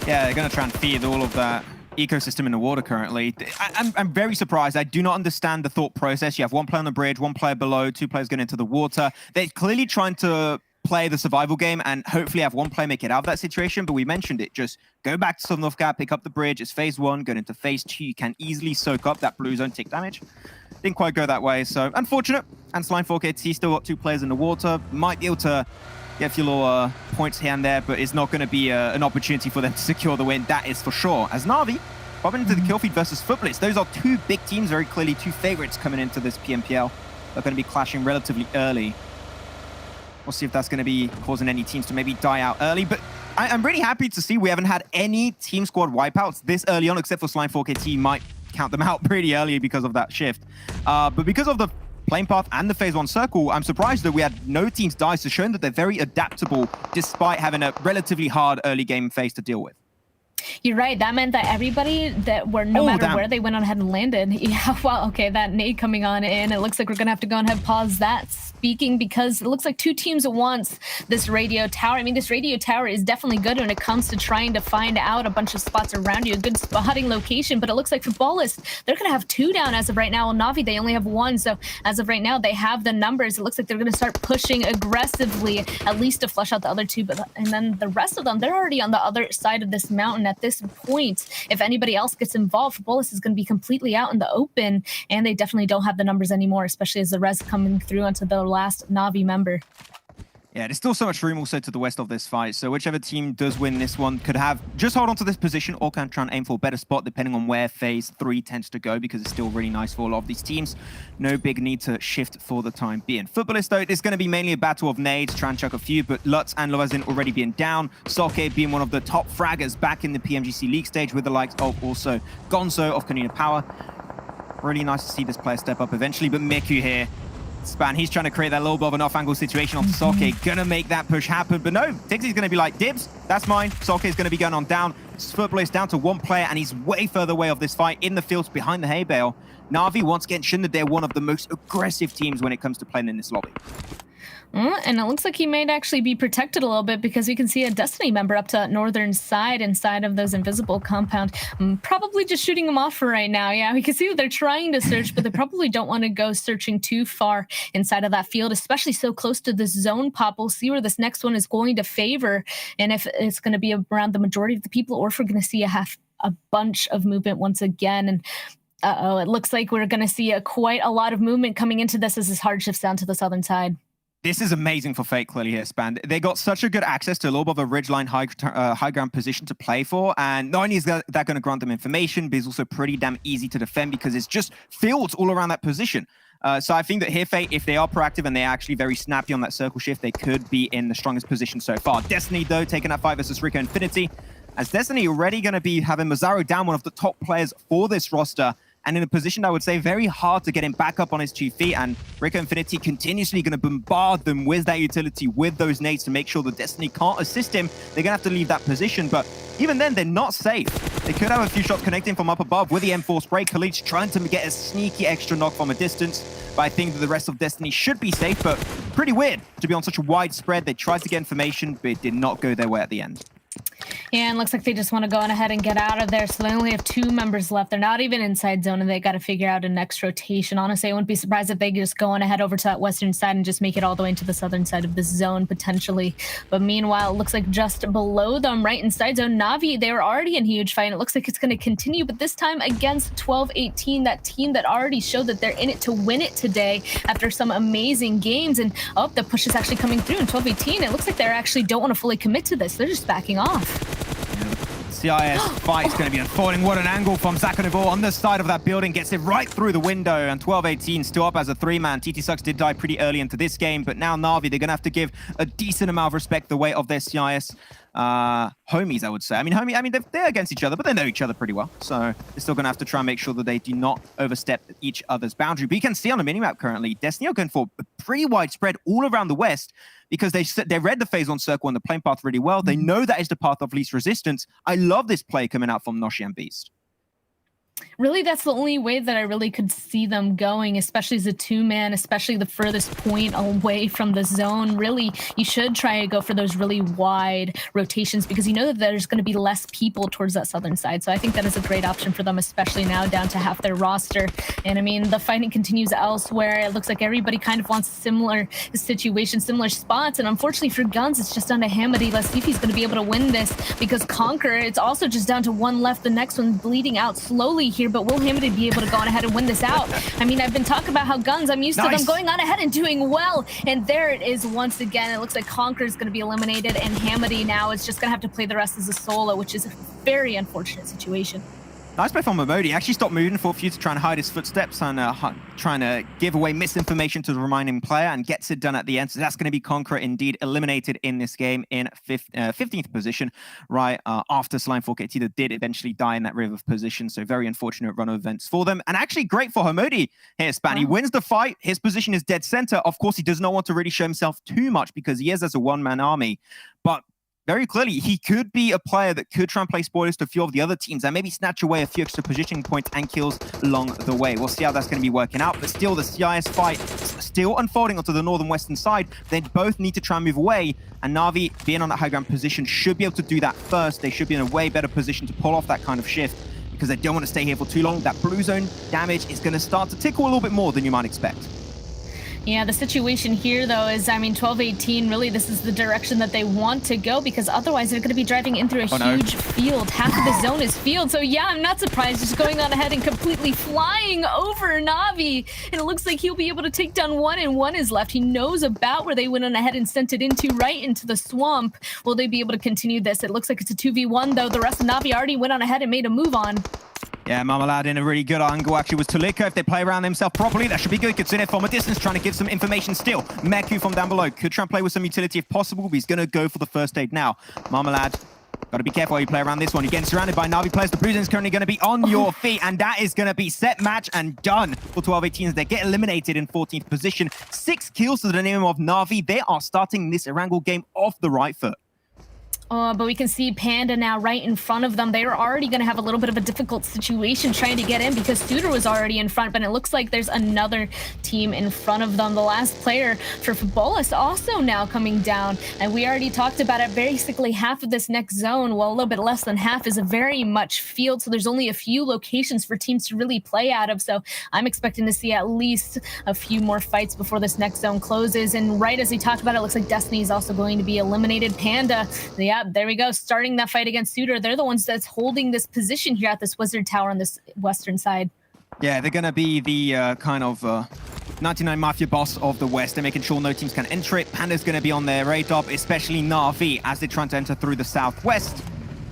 Yeah, they're going to try and feed all of that ecosystem in the water currently. I'm very surprised. I do not understand the thought process. You have one player on the bridge, one player below, two players going into the water. They're clearly trying to play the survival game and hopefully have one player make it out of that situation, but we mentioned it. Just go back to Sanhok, pick up the bridge. It's phase 1, going into phase 2. You can easily soak up that blue zone, take damage. Didn't quite go that way, so unfortunate. And Slime 4KT still got 2 players in the water. Might be able to get a few little points here and there, but it's not going to be an opportunity for them to secure the win, that is for sure. As Na'Vi popping into the kill feed versus Futbolist. Those are 2 big teams, very clearly 2 favorites coming into this PMPL. They're going to be clashing relatively early. We'll see if that's going to be causing any teams to maybe die out early. But I'm really happy to see we haven't had any team squad wipeouts this early on, except for Slime 4KT. Might count them out pretty early because of that shift. But because of the plane path and the phase 1 circle, I'm surprised that we had no teams die, so showing that they're very adaptable despite having a relatively hard early game phase to deal with. You're right. That meant that everybody that were, no matter where they went on ahead and landed. Yeah, well, okay, that nade coming on in. It looks like we're going to have to go ahead and pause that speaking because it looks like 2 teams at once. This radio tower. I mean, this radio tower is definitely good when it comes to trying to find out a bunch of spots around you, a good spotting location. But it looks like Futbolist, they're going to have 2 down as of right now. And Na'Vi, they only have 1. So as of right now, they have the numbers. It looks like they're going to start pushing aggressively, at least to flush out the other 2. But and then the rest of them, they're already on the other side of this mountain at this point. If anybody else gets involved, Futbolist is going to be completely out in the open, and they definitely don't have the numbers anymore, especially as the res coming through onto the last Na'Vi member. Yeah, there's still so much room also to the west of this fight, so whichever team does win this one could have just hold on to this position or can try and aim for a better spot depending on where phase 3 tends to go, because it's still really nice for a lot of these teams. No big need to shift for the time being. Futbolist, though, it's going to be mainly a battle of nades, try and chuck a few, but Lutz and Lovazin already being down. Soke being one of the top fraggers back in the PMGC League stage with the likes of also GUNZ of Konina Power. Really nice to see this player step up eventually, but Miku here, Span, he's trying to create that little bit of an off-angle situation on Soke. Gonna make that push happen, but no, Dixie's gonna be like, dibs, that's mine. Soke's gonna be going on down. Futbolist down to 1 player, and he's way further away of this fight in the fields behind the hay bale. Na'Vi, once again, shown that they're one of the most aggressive teams when it comes to playing in this lobby. And it looks like he might actually be protected a little bit because we can see a Destiny member up to that northern side inside of those invisible compound. Probably just shooting him off for right now. Yeah, we can see that they're trying to search, but they probably don't want to go searching too far inside of that field, especially so close to this zone pop. We'll see where this next one is going to favor, and if it's going to be around the majority of the people, or if we're going to see a bunch of movement once again. And it looks like we're going to see quite a lot of movement coming into this as this hard shifts down to the southern side. This is amazing for Fate clearly here, Span. They got such a good access to a little bit of a ridgeline high ground position to play for, and not only is that going to grant them information, but it's also pretty damn easy to defend because it's just fields all around that position. So I think that here, Fate, if they are proactive and they're actually very snappy on that circle shift, they could be in the strongest position so far. Destiny, though, taking that fight versus RICO Infinity, as Destiny already going to be having Mazzaro down, one of the top players for this roster, and in a position I would say very hard to get him back up on his 2 feet, and RICO Infinity continuously going to bombard them with that utility, with those nades to make sure that Destiny can't assist him. They're going to have to leave that position, but even then, they're not safe. They could have a few shots connecting from up above with the M4 spray. Khalid's trying to get a sneaky extra knock from a distance, but I think that the rest of Destiny should be safe, but pretty weird to be on such a wide spread. They tried to get information, but it did not go their way at the end. And looks like they just want to go on ahead and get out of there. So they only have 2 members left. They're not even inside zone, and they got to figure out a next rotation. Honestly, I wouldn't be surprised if they just go on ahead over to that western side and just make it all the way into the southern side of this zone, potentially. But meanwhile, it looks like just below them, right inside zone, Na'Vi, they were already in huge fight, and it looks like it's going to continue, but this time against 12-18, that team that already showed that they're in it to win it today after some amazing games. And oh, the push is actually coming through in 12-18. It looks like they actually don't want to fully commit to this. They're just backing off. CIS fight is going to be unfolding. What an angle from Zakonivor on the side of that building. Gets it right through the window, and 12-18 still up as a 3-man. TT Sucks did die pretty early into this game, but now Na'Vi, they're going to have to give a decent amount of respect the weight of their CIS homies, I would say. I mean, they're against each other, but they know each other pretty well. So they're still going to have to try and make sure that they do not overstep each other's boundary. But you can see on the minimap currently, Destiny are going for a pretty wide spread all around the west, because they read the phase 1 circle and the plane path really well. They know that is the path of least resistance. I love this play coming out from Noshi and Beast. Really, that's the only way that I really could see them going, especially as a two-man, especially the furthest point away from the zone. Really, you should try to go for those really wide rotations because you know that there's going to be less people towards that southern side. So I think that is a great option for them, especially now down to half their roster. And I mean, the fighting continues elsewhere. It looks like everybody kind of wants similar situations, similar spots. And unfortunately for GUNZ, it's just down to Hamadi. Let's see if he's going to be able to win this because Conqueror, it's also just down to one left. The next one bleeding out slowly here. But will Hamadi be able to go on ahead and win this out? I mean, I've been talking about how GUNZ, I'm used to them going on ahead and doing well. And there it is once again. It looks like Conqueror is going to be eliminated and Hamadi now is just going to have to play the rest as a solo, which is a very unfortunate situation. Nice play from Momodi. Actually stopped moving for a few to try and hide his footsteps and trying to give away misinformation to the remaining player and gets it done at the end. So that's going to be Conqueror indeed eliminated in this game in 15th position, right after Slime 4KT did eventually die in that river position. So very unfortunate run of events for them. And actually great for Momodi here, Span. He wins the fight. His position is dead center. Of course, he does not want to really show himself too much because he is as a one-man army. But very clearly, he could be a player that could try and play spoilers to a few of the other teams and maybe snatch away a few extra positioning points and kills along the way. We'll see how that's going to be working out, but still the CIS fight still unfolding onto the northern western side. They both need to try and move away, and Na'Vi, being on that high ground position, should be able to do that first. They should be in a way better position to pull off that kind of shift because they don't want to stay here for too long. That blue zone damage is going to start to tickle a little bit more than you might expect. Yeah, the situation here, though, is, I mean, 12-18, really, this is the direction that they want to go because otherwise they're going to be driving in through a huge field. Half of the zone is field. So, yeah, I'm not surprised. Just going on ahead and completely flying over Na'Vi. And it looks like he'll be able to take down one, and one is left. He knows about where they went on ahead and sent it into, right into the swamp. Will they be able to continue this? It looks like it's a 2v1, though. The rest of Na'Vi already went on ahead and made a move on. Yeah, Marmalade in a really good angle actually was Tuliko. If they play around themselves properly, that should be good. Consider from a distance, trying to give some information still. Meku from down below could try and play with some utility if possible, but he's going to go for the first aid now. Marmalade, got to be careful how you play around this one. You're getting surrounded by Na'Vi players. The Blue Zone's currently going to be on your feet, and that is going to be set, match, and done for 12-18 as they get eliminated in 14th position. 6 kills to the name of Na'Vi. They are starting this Erangel game off the right foot. But we can see Panda now right in front of them. They are already going to have a little bit of a difficult situation trying to get in because SUDOR was already in front, but it looks like there's another team in front of them. The last player for Futbolist also now coming down. And we already talked about it. Basically, half of this next zone, well, a little bit less than half, is a very much field. So there's only a few locations for teams to really play out of. So I'm expecting to see at least a few more fights before this next zone closes. And right as we talked about, it looks like Destiny is also going to be eliminated. Panda, yeah, there we go. Starting that fight against SUDOR. They're the ones that's holding this position here at this Wizard Tower on this western side. Yeah, they're going to be the kind of 99 Mafia boss of the West. They're making sure no teams can enter it. Panda's going to be on their radar, especially Na'Vi as they try to enter through the southwest.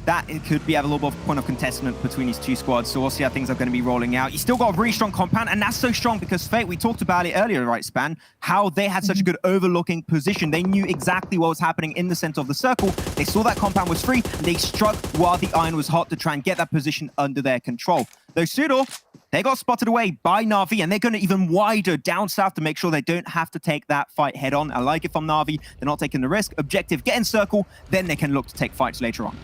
That it could be a little bit of point of contestment between these two squads, so we'll see how things are going to be rolling out. You still got a really strong compound, and that's so strong because Fate, we talked about it earlier, right, Span? How they had such a good overlooking position. They knew exactly what was happening in the center of the circle. They saw that compound was free, and they struck while the iron was hot to try and get that position under their control. Though SUDOR, they got spotted away by Na'Vi, and they're going even wider down south to make sure they don't have to take that fight head on. I like it from Na'Vi. They're not taking the risk. Objective, get in circle, then they can look to take fights later on.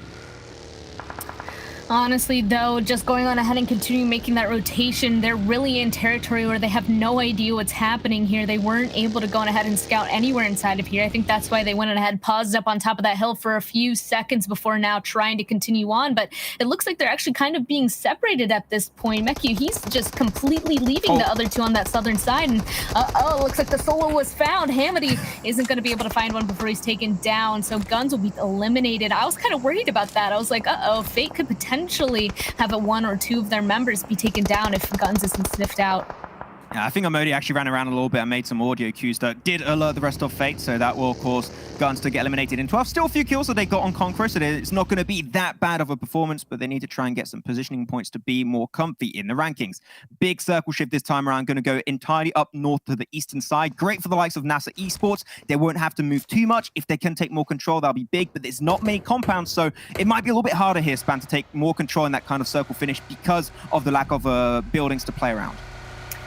Honestly, though, just going on ahead and continuing making that rotation, they're really in territory where they have no idea what's happening here. They weren't able to go on ahead and scout anywhere inside of here. I think that's why they went on ahead, paused up on top of that hill for a few seconds before now trying to continue on. But it looks like they're actually kind of being separated at this point. Meku, he's just completely leaving the other two on that southern side. And it looks like the solo was found. Hamadi isn't going to be able to find one before he's taken down. So GUNZ will be eliminated. I was kind of worried about that. I was like, Fate could potentially have one or two of their members be taken down if GUNZ isn't sniffed out. Yeah, I think Amodi actually ran around a little bit and made some audio cues that did alert the rest of Fate, so that will cause GUNZ to get eliminated in 12. Still a few kills that they got on Conqueror, so it's not going to be that bad of a performance, but they need to try and get some positioning points to be more comfy in the rankings. Big circle shift this time around, going to go entirely up north to the eastern side. Great for the likes of NASR Esports. They won't have to move too much. If they can take more control, that'll be big, but there's not many compounds, so it might be a little bit harder here, Span, to take more control in that kind of circle finish because of the lack of buildings to play around.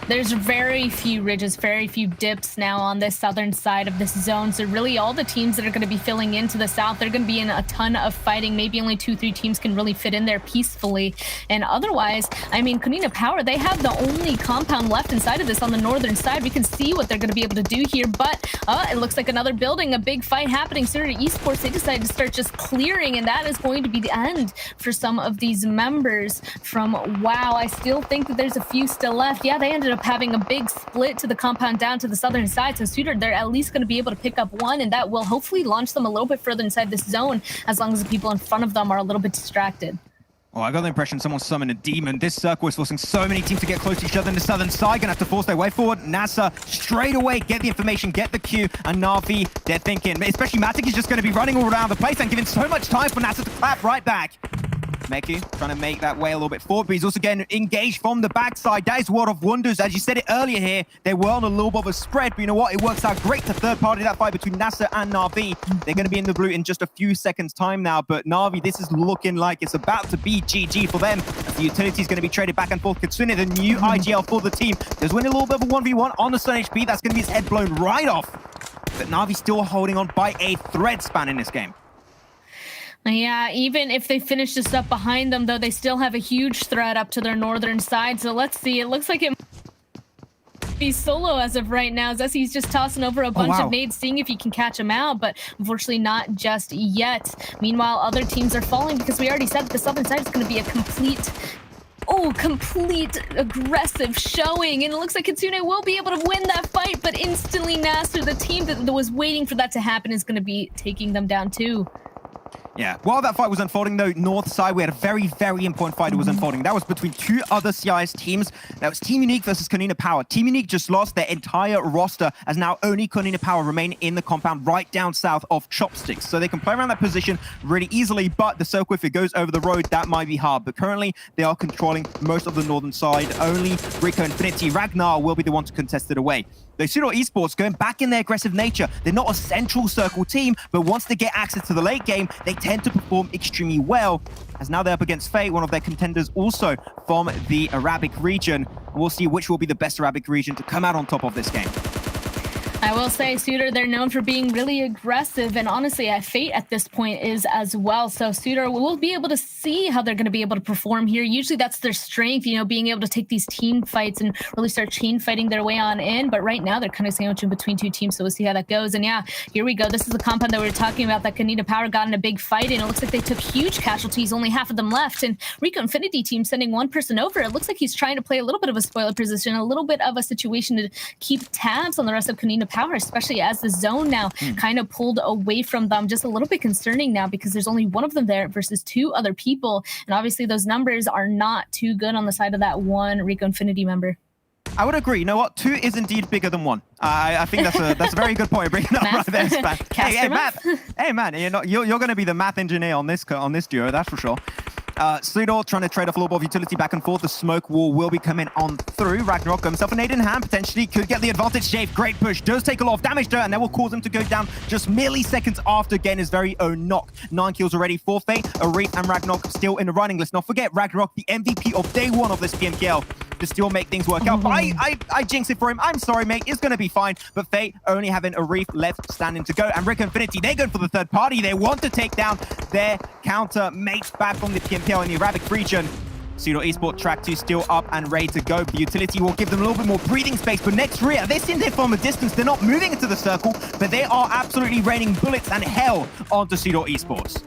There's very few ridges, very few dips now on this southern side of this zone. So really all the teams that are going to be filling into the south, they're going to be in a ton of fighting. Maybe only 2-3 teams can really fit in there peacefully. And otherwise, I mean, Konina Power, they have the only compound left inside of this on the northern side. We can see what they're going to be able to do here. But it looks like another building, a big fight happening. SUDOR Esports, they decided to start just clearing, and that is going to be the end for some of these members from WoW. I still think that there's a few still left. Yeah, they ended up having a big split to the compound down to the southern side. So SUDOR, they're at least going to be able to pick up one, and that will hopefully launch them a little bit further inside this zone as long as the people in front of them are a little bit distracted. Oh, I got the impression someone summoned a demon. This circle is forcing so many teams to get close to each other in the southern side. Gonna have to force their way forward. NASR straight away get the information, get the Q, and Na'Vi, they're thinking, especially Matic is just going to be running all around the place and giving so much time for NASR to clap right back. Meku trying to make that way a little bit forward, but he's also getting engaged from the backside. That is World of Wonders. As you said it earlier here, they were on a little bit of a spread, but you know what? It works out great to third party that fight between NASR and Na'Vi. They're going to be in the blue in just a few seconds time now, but Na'Vi, this is looking like it's about to be GG for them. As the utility is going to be traded back and forth. Kitsune, the new IGL for the team. There's winning a little bit of a 1v1 on the Sun HP. That's going to be his head blown right off. But Na'Vi still holding on by a thread span in this game. Yeah, even if they finish this up behind them, though, they still have a huge threat up to their northern side. So let's see. It looks like it might be solo as of right now. Zessie's just tossing over a bunch of nades, seeing if he can catch him out, but unfortunately not just yet. Meanwhile, other teams are falling because we already said that the southern side is going to be a complete aggressive showing, and it looks like Kitsune will be able to win that fight, but instantly NASR, the team that was waiting for that to happen, is going to be taking them down too. Yeah, while that fight was unfolding though, north side, we had a very, very important fight that was unfolding. That was between two other CIS teams. That was Team Unique versus Konina Power. Team Unique just lost their entire roster, as now only Konina Power remain in the compound right down south of Chopsticks. So they can play around that position really easily, but the circle, if it goes over the road, that might be hard. But currently, they are controlling most of the northern side. Only RICO Infinity Ragnar will be the one to contest it away. The SUDOR Esports going back in their aggressive nature. They're not a central circle team, but once they get access to the late game, they tend to perform extremely well. As now they're up against Fate, one of their contenders also from the Arabic region. We'll see which will be the best Arabic region to come out on top of this game. I will say SUDOR, they're known for being really aggressive, and honestly, Fate at this point is as well. So SUDOR will be able to see how they're going to be able to perform here. Usually that's their strength, you know, being able to take these team fights and really start chain fighting their way on in. But right now they're kind of sandwiched in between two teams, so we'll see how that goes. And yeah, here we go. This is the compound that we were talking about that Konina Power got in a big fight, and it looks like they took huge casualties, only half of them left. And RICO Infinity team sending one person over. It looks like he's trying to play a little bit of a spoiler position, a little bit of a situation to keep tabs on the rest of Konina Power, especially as the zone now kind of pulled away from them. Just a little bit concerning now because there's only one of them there versus two other people. And obviously those numbers are not too good on the side of that one RICO Infinity member. I would agree. You know what? 2 is indeed bigger than 1. I think that's a very good point. Bringing up right there, Span. Hey, Matt. Hey, man. You're going to be the math engineer on this duo. That's for sure. SUDOR trying to trade off a little bit of utility back and forth. The smoke wall will be coming on through. Ragnarok got himself a nade in hand, potentially could get the advantage. Shave, great push, does take a lot of damage though, and that will cause him to go down just milliseconds after getting his very own knock. 9 kills already for Fate. Arif and Ragnarok still in the running. Let's not forget Ragnarok, the MVP of day 1 of this PMPL, to still make things work out. But I jinx it for him. I'm sorry, mate. It's going to be fine. But Fate only having Arif left standing to go. And RICO Infinity, they're going for the third party. They want to take down their counter mates back from the PMPL in the Arabic region. SUDOR Esports track 2 still up and ready to go. The utility will give them a little bit more breathing space. But next Rüya, they're sitting there from a distance. They're not moving into the circle, but they are absolutely raining bullets and hell onto SUDOR Esports.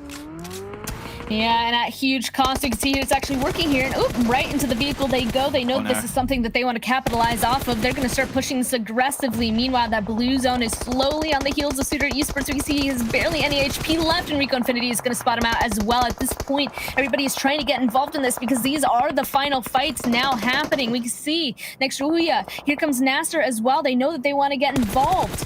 Yeah, and at huge cost, you can see it's actually working here. And right into the vehicle they go. They know this is something that they want to capitalize off of. They're going to start pushing this aggressively. Meanwhile, that blue zone is slowly on the heels of SUDOR Esports. We can see he has barely any HP left, and RICO Infinity is going to spot him out as well. At this point, everybody is trying to get involved in this because these are the final fights now happening. We can see next Rüya. Here comes NASR as well. They know that they want to get involved.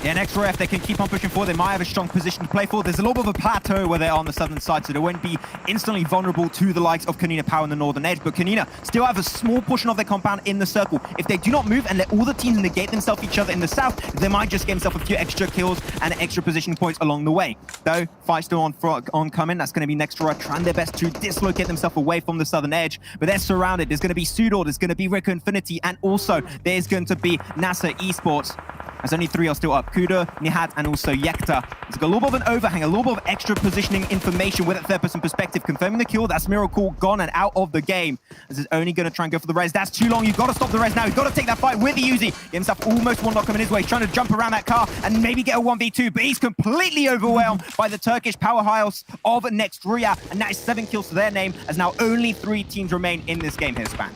Yeah, next row, if they can keep on pushing forward, they might have a strong position to play for. There's a little bit of a plateau where they're on the southern side, so they won't be instantly vulnerable to the likes of Konina Power in the northern edge. But Konina still have a small portion of their compound in the circle. If they do not move and let all the teams negate themselves each other in the south, they might just get themselves a few extra kills and extra positioning points along the way. Though, fight still on coming. That's going to be next row, trying their best to dislocate themselves away from the southern edge. But they're surrounded. There's going to be SUDOR, there's going to be RICO Infinity, and also there's going to be NASR Esports. As only 3 are still up. Kuda, Nihat, and also Yekta. There's got a little bit of an overhang, a little bit of extra positioning information with that third-person perspective. Confirming the kill, that's Miracle gone and out of the game. This is only going to try and go for the res. That's too long. You've got to stop the res now. You've got to take that fight with the Uzi. Get himself almost one knock coming his way. He's trying to jump around that car and maybe get a 1v2, but he's completely overwhelmed by the Turkish powerhouse of next Rüya. And that is 7 kills to their name, as now only 3 teams remain in this game here, Span.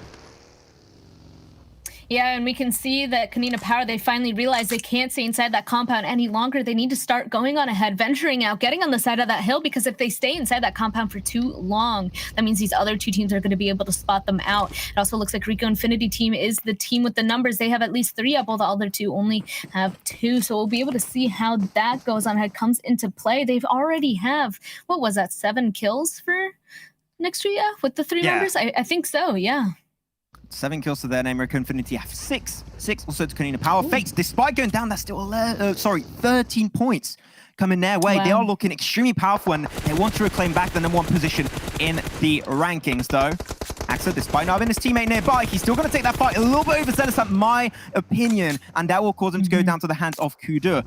Yeah, and we can see that Konina Power, they finally realized they can't stay inside that compound any longer. They need to start going on ahead, venturing out, getting on the side of that hill, because if they stay inside that compound for too long, that means these other 2 teams are going to be able to spot them out. It also looks like RICO Infinity team is the team with the numbers. They have at least 3 up, while the other 2 only have 2. So we'll be able to see how that goes on ahead, comes into play. They've already have, what was that, 7 kills for next Rüya with the 3 members? I think so, yeah. 7 kills to their name. RICO Infinity have 6 also to Konina Power. Fates, despite going down, that's still 13 points coming their way. Wow. They are looking extremely powerful, and they want to reclaim back the #1 position in the rankings, though. Axa, despite not having his teammate nearby, he's still going to take that fight a little bit overzealous, in my opinion, and that will cause him to go down to the hands of Kudu.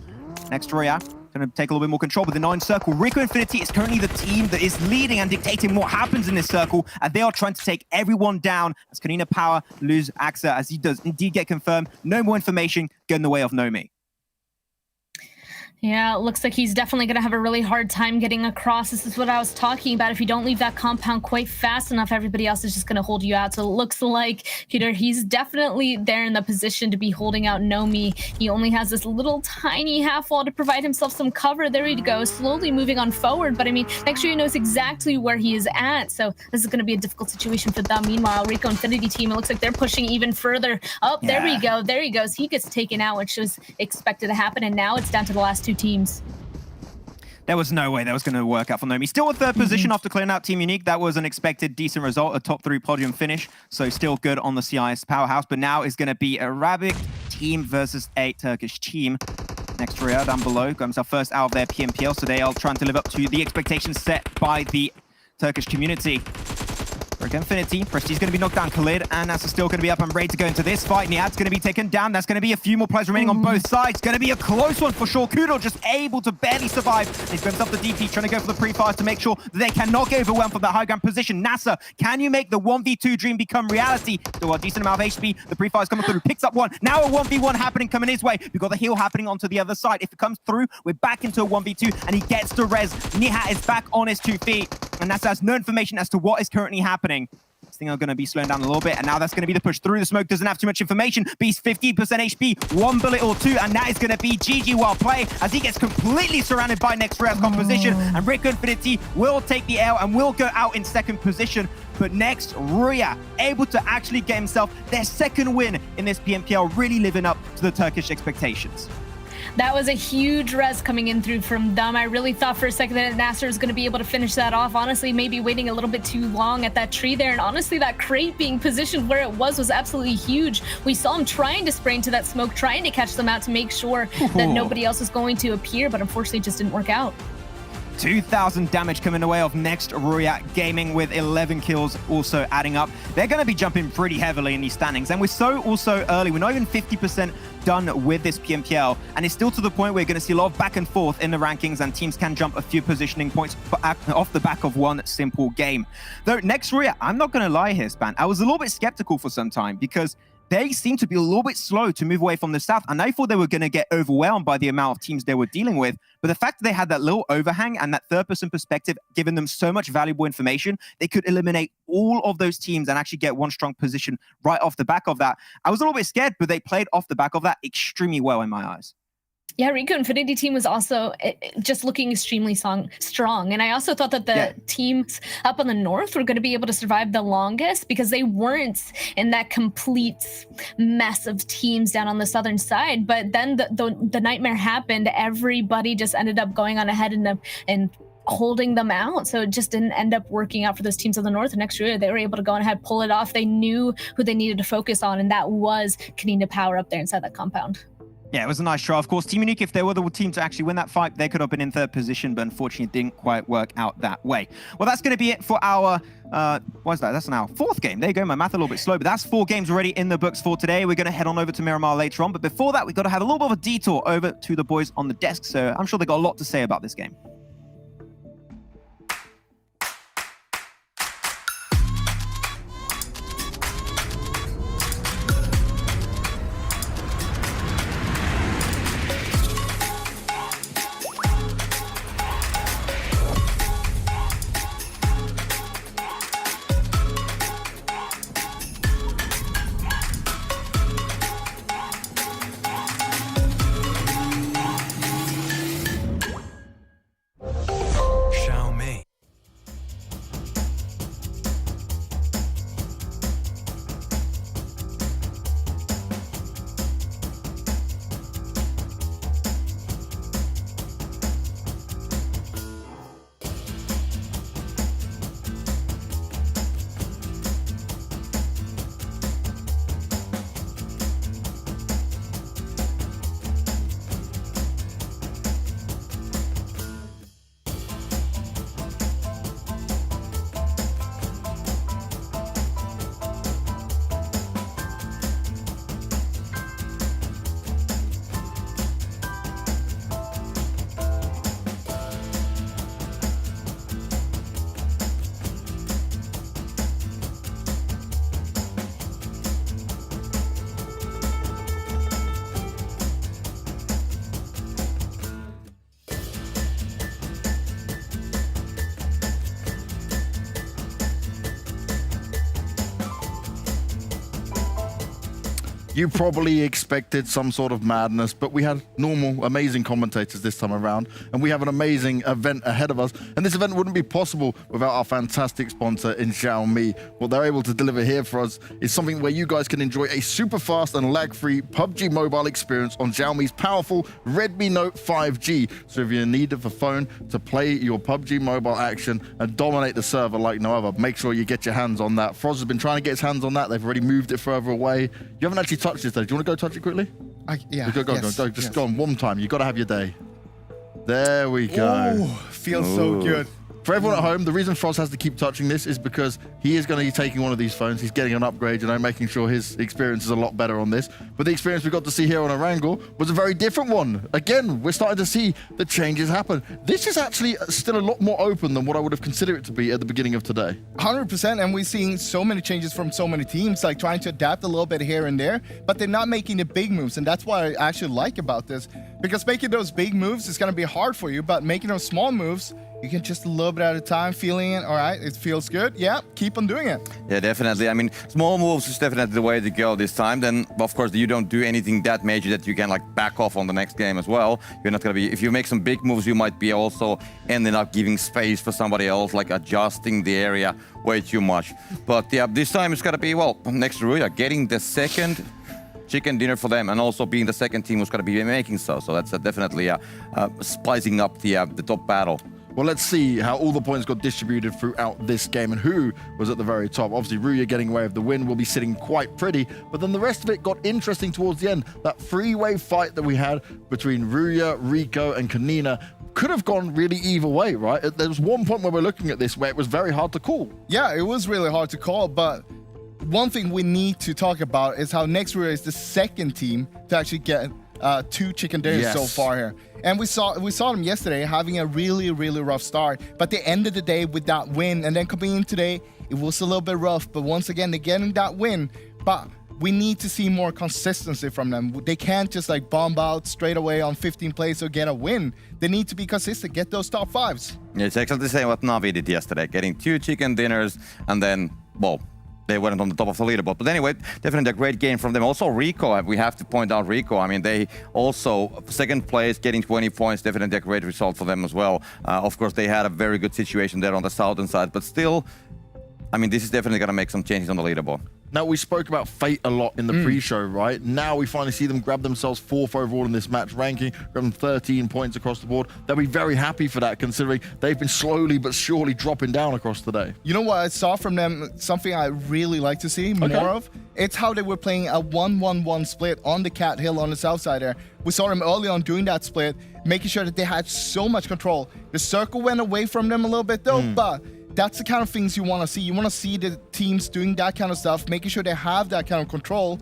Next, Rüya going to take a little bit more control with the 9 circle. RICO Infinity is currently the team that is leading and dictating what happens in this circle, and they are trying to take everyone down as Konina Power lose Axa, as he does indeed get confirmed. No more information, go in the way of Nomi. Yeah, it looks like he's definitely going to have a really hard time getting across. This is what I was talking about. If you don't leave that compound quite fast enough, everybody else is just going to hold you out. So it looks like, Peter, he's definitely there in the position to be holding out Nomi. He only has this little tiny half wall to provide himself some cover. There he goes, slowly moving on forward. But I mean, next year he knows exactly where he is at. So this is going to be a difficult situation for them. Meanwhile, RICO Infinity team, it looks like they're pushing even further. Oh, there we go. There he goes. He gets taken out, which was expected to happen. And now it's down to the last 2 teams. There was no way that was going to work out for Nomi. Still a 3rd position after clearing out Team Unique. That was an expected decent result, a top 3 podium finish. So still good on the CIS powerhouse. But now is going to be Arabic team versus a Turkish team. Next Rüya down below, got himself first out of their PMPL. So they are trying to live up to the expectations set by the Turkish community. RICO Infinity, Presti's going to be knocked down. Khalid and Nasa still going to be up and ready to go into this fight. Nihat's going to be taken down. That's going to be a few more players remaining on both sides. Going to be a close one for sure. Kudo just able to barely survive. He's got himself the DP, trying to go for the pre-fires to make sure that they cannot get overwhelmed from that high ground position. NASA, can you make the 1v2 dream become reality? Still a decent amount of HP. The pre-fires coming through. Picks up one. Now a 1v1 happening coming his way. We've got the heal happening onto the other side. If it comes through, we're back into a 1v2 and he gets the res. Nihat is back on his 2 feet. And NASA has no information as to what is currently happening. This thing are going to be slowing down a little bit, and now that's going to be the push through. The smoke doesn't have too much information, but he's 15% HP, 1 bullet or 2, and that is going to be GG while play as he gets completely surrounded by next Rüya's composition, and RICO Infinity will take the L and will go out in 2nd position. But next, Rüya able to actually get himself their 2nd win in this PMPL, really living up to the Turkish expectations. That was a huge res coming in through from them. I really thought for a second that NASR was going to be able to finish that off. Honestly, maybe waiting a little bit too long at that tree there. And honestly, that crate being positioned where it was absolutely huge. We saw him trying to spray into that smoke, trying to catch them out to make sure that nobody else was going to appear. But unfortunately, it just didn't work out. 2,000 damage coming away of next Rüya Gaming with 11 kills also adding up. They're going to be jumping pretty heavily in these standings, and we're so also early. We're not even 50% done with this PMPL, and it's still to the point where you're going to see a lot of back and forth in the rankings, and teams can jump a few positioning points off the back of one simple game. Though next Rüya, I'm not going to lie here, Span, I was a little bit skeptical for some time because they seem to be a little bit slow to move away from the south, and I thought they were going to get overwhelmed by the amount of teams they were dealing with. But the fact that they had that little overhang and that 3rd-person perspective giving them so much valuable information, they could eliminate all of those teams and actually get one strong position right off the back of that. I was a little bit scared, but they played off the back of that extremely well in my eyes. Yeah, RICO Infinity team was also just looking extremely strong. And I also thought that the teams up on the north were going to be able to survive the longest because they weren't in that complete mess of teams down on the southern side. But then the nightmare happened. Everybody just ended up going on ahead and holding them out. So it just didn't end up working out for those teams on the north. And next year, they were able to go on ahead, pull it off. They knew who they needed to focus on, and that was Konina Power up there inside that compound. Yeah, it was a nice try. Of course, Team Unique, if they were the team to actually win that fight, they could have been in third position, but unfortunately it didn't quite work out that way. Well, that's going to be it for our, what is that? That's now fourth game. There you go. My math a little bit slow, but that's 4 games already in the books for today. We're going to head on over to Miramar later on, but before that, we've got to have a little bit of a detour over to the boys on the desk. So I'm sure they got a lot to say about this game. Xiaomi. You probably expected some sort of madness, but we had normal, amazing commentators this time around, and we have an amazing event ahead of us. And this event wouldn't be possible without our fantastic sponsor in Xiaomi. What they're able to deliver here for us is something where you guys can enjoy a super fast and lag-free PUBG Mobile experience on Xiaomi's powerful Redmi Note 5G. So if you're in need of a phone to play your PUBG Mobile action and dominate the server like no other, make sure you get your hands on that. Froz has been trying to get his hands on that. They've already moved it further away. You haven't actually touched this though. Do you want to go touch it quickly? Yeah. Go. Just go on one time. You got to have your day. There we go. Ooh, feels so good. For everyone at home, the reason Froz has to keep touching this is because he is going to be taking one of these phones. He's getting an upgrade, you know, making sure his experience is a lot better on this. But the experience we got to see here on Erangel was a very different one. Again, we're starting to see the changes happen. This is actually still a lot more open than what I would have considered it to be at the beginning of today. 100%, and we're seeing so many changes from so many teams, like trying to adapt a little bit here and there, but they're not making the big moves, and that's what I actually like about this. Because making those big moves is going to be hard for you, but making those small moves, you can just a little bit at a time, feeling it, all right, it feels good, yeah, keep on doing it. Yeah, definitely. I mean, small moves is definitely the way to go this time. Then, of course, you don't do anything that major that you can like back off on the next game as well. You're not going to be, if you make some big moves, you might be also ending up giving space for somebody else, like adjusting the area way too much. But yeah, this time it's going to be, well, next to Rüya, getting the second chicken dinner for them, and also being the second team who's going to be making so. So that's definitely spicing up the top battle. Well, let's see how all the points got distributed throughout this game and who was at the very top. Obviously, Rüya getting away with the win will be sitting quite pretty, but then the rest of it got interesting towards the end. That three-way fight that we had between Rüya, RICO, and Konina could have gone really either way, right? There was one point where we're looking at this where it was very hard to call. Yeah, it was really hard to call, but one thing we need to talk about is how next Rüya is the second team to actually get 2 chicken dinners so far here. And we saw them yesterday having a really, really rough start, but they ended the day with that win. And then coming in today, it was a little bit rough, but once again, they're getting that win. But we need to see more consistency from them. They can't just like bomb out straight away on 15 plays or get a win. They need to be consistent, get those top 5s. Yeah, it's exactly the same what Navi did yesterday, getting 2 chicken dinners and then, well, they weren't on the top of the leaderboard. But anyway, definitely a great game from them. Also RICO, we have to point out RICO. I mean, they also, second place, getting 20 points, definitely a great result for them as well. Of course, they had a very good situation there on the southern side, but still, I mean, this is definitely going to make some changes on the leaderboard. Now, we spoke about Fate a lot in the pre-show, right? Now we finally see them grab themselves 4th overall in this match ranking, grab them 13 points across the board. They'll be very happy for that, considering they've been slowly but surely dropping down across the day. You know what I saw from them, something I really like to see more of? It's how they were playing a 1-1-1 split on the Cat Hill on the south side there. We saw them early on doing that split, making sure that they had so much control. The circle went away from them a little bit though, but that's the kind of things you want to see. You want to see the teams doing that kind of stuff, making sure they have that kind of control,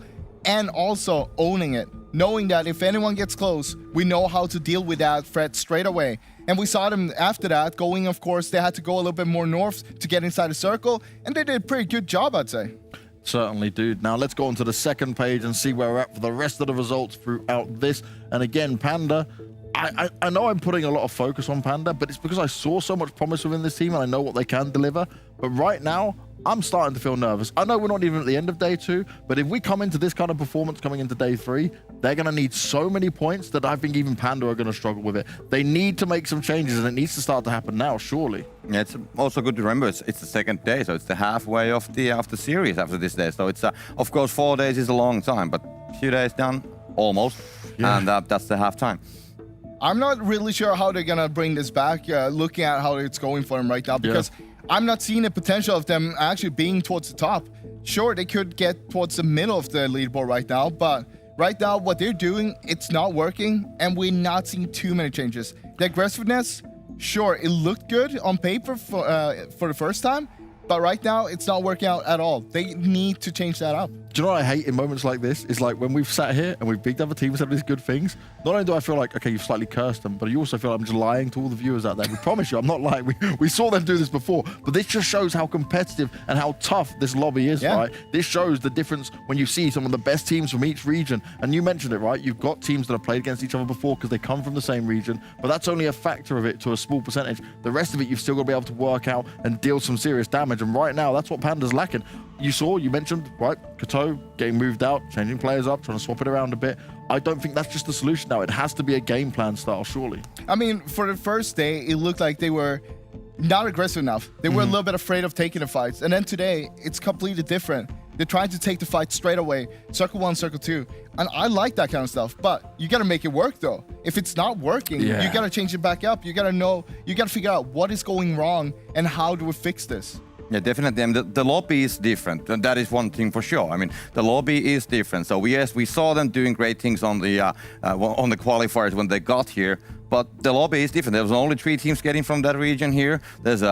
and also owning it. Knowing that if anyone gets close, we know how to deal with that threat straight away. And we saw them after that going, of course, they had to go a little bit more north to get inside the circle, and they did a pretty good job, I'd say. Certainly, dude. Now let's go on to the second page and see where we're at for the rest of the results throughout this. And again, Panda, I know I'm putting a lot of focus on Panda, but it's because I saw so much promise within this team and I know what they can deliver. But right now, I'm starting to feel nervous. I know we're not even at the end of day 2, but if we come into this kind of performance coming into day 3, they're going to need so many points that I think even Panda are going to struggle with it. They need to make some changes, and it needs to start to happen now, surely. Yeah, it's also good to remember it's the second day, so it's the halfway of the series after this day. So it's of course 4 days is a long time, but a few days done almost, and that's the half time. I'm not really sure how they're gonna bring this back, looking at how it's going for them right now, because I'm not seeing the potential of them actually being towards the top. Sure, they could get towards the middle of the leaderboard right now, but right now what they're doing, it's not working, and we're not seeing too many changes. The aggressiveness, sure, it looked good on paper for the first time, but right now it's not working out at all. They need to change that up. Do you know what I hate in moments like this? It's like when we've sat here and we've bigged other teams said these good things, not only do I feel like, okay, you've slightly cursed them, but you also feel like I'm just lying to all the viewers out there. We promise you, I'm not lying. We saw them do this before, but this just shows how competitive and how tough this lobby is, right? This shows the difference when you see some of the best teams from each region. And you mentioned it, right? You've got teams that have played against each other before because they come from the same region, but that's only a factor of it to a small percentage. The rest of it, you've still got to be able to work out and deal some serious damage. And right now, that's what Panda's lacking. You mentioned, right, Kato getting moved out, changing players up, trying to swap it around a bit. I don't think that's just the solution now. It has to be a game plan style, surely. I mean, for the first day, it looked like they were not aggressive enough. They were a little bit afraid of taking the fights. And then today, it's completely different. They're trying to take the fight straight away. Circle 1, Circle 2. And I like that kind of stuff. But you got to make it work, though. If it's not working, you got to change it back up. You got to know, you got to figure out what is going wrong and how do we fix this. Yeah, definitely. I mean, the lobby is different, and that is one thing for sure. I mean, the lobby is different. So we saw them doing great things on the qualifiers when they got here, but the lobby is different. There was only 3 teams getting from that region here. There's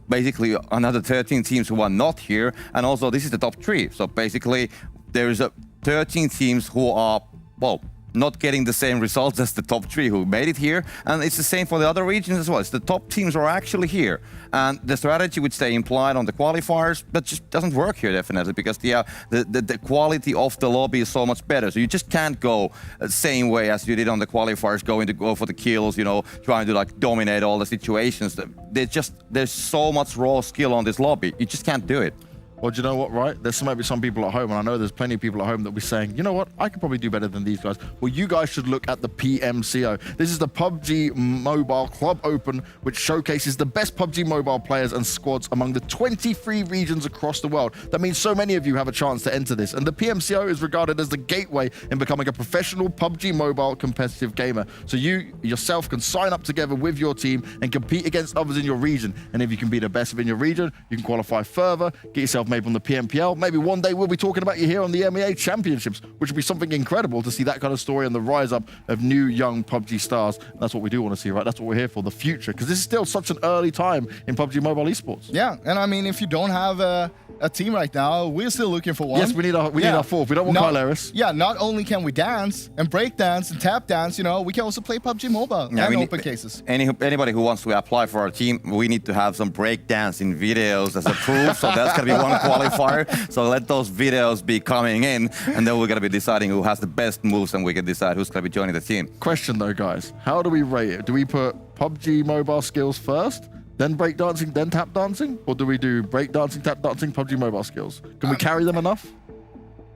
basically another 13 teams who are not here, and also this is the top 3. So basically, there's 13 teams who are, well, not getting the same results as the top 3 who made it here, and it's the same for the other regions as well. It's the top teams are actually here, and the strategy which they implied on the qualifiers, that just doesn't work here definitely, because the quality of the lobby is so much better. So you just can't go the same way as you did on the qualifiers, going to go for the kills, you know, trying to like dominate all the situations. There's so much raw skill on this lobby. You just can't do it. Well, do you know what, right? There might be some people at home, and I know there's plenty of people at home that will be saying, you know what, I could probably do better than these guys. Well, you guys should look at the PMCO. This is the PUBG Mobile Club Open, which showcases the best PUBG Mobile players and squads among the 23 regions across the world. That means so many of you have a chance to enter this. And the PMCO is regarded as the gateway in becoming a professional PUBG Mobile competitive gamer. So you yourself can sign up together with your team and compete against others in your region. And if you can be the best within your region, you can qualify further, get yourself maybe on the PMPL. Maybe one day we'll be talking about you here on the EMEA Championships, which would be something incredible to see that kind of story and the rise up of new young PUBG stars. And that's what we do want to see, right? That's what we're here for, the future, because this is still such an early time in PUBG Mobile Esports. Yeah, and I mean, if you don't have a team right now, we're still looking for one. Yes, we need our fourth. We don't want Kyle Harris. Yeah, not only can we dance and break dance and tap dance, you know, we can also play PUBG Mobile and open cases. Anybody who wants to apply for our team, we need to have some break dancing videos as a proof. So that's going to be one qualifier. So let those videos be coming in, and then we're going to be deciding who has the best moves, and we can decide who's going to be joining the team. Question though, guys, how do we rate it? Do we put PUBG Mobile skills first, then breakdancing, then tap dancing? Or do we do breakdancing, tap dancing, PUBG Mobile skills? Can we carry them enough?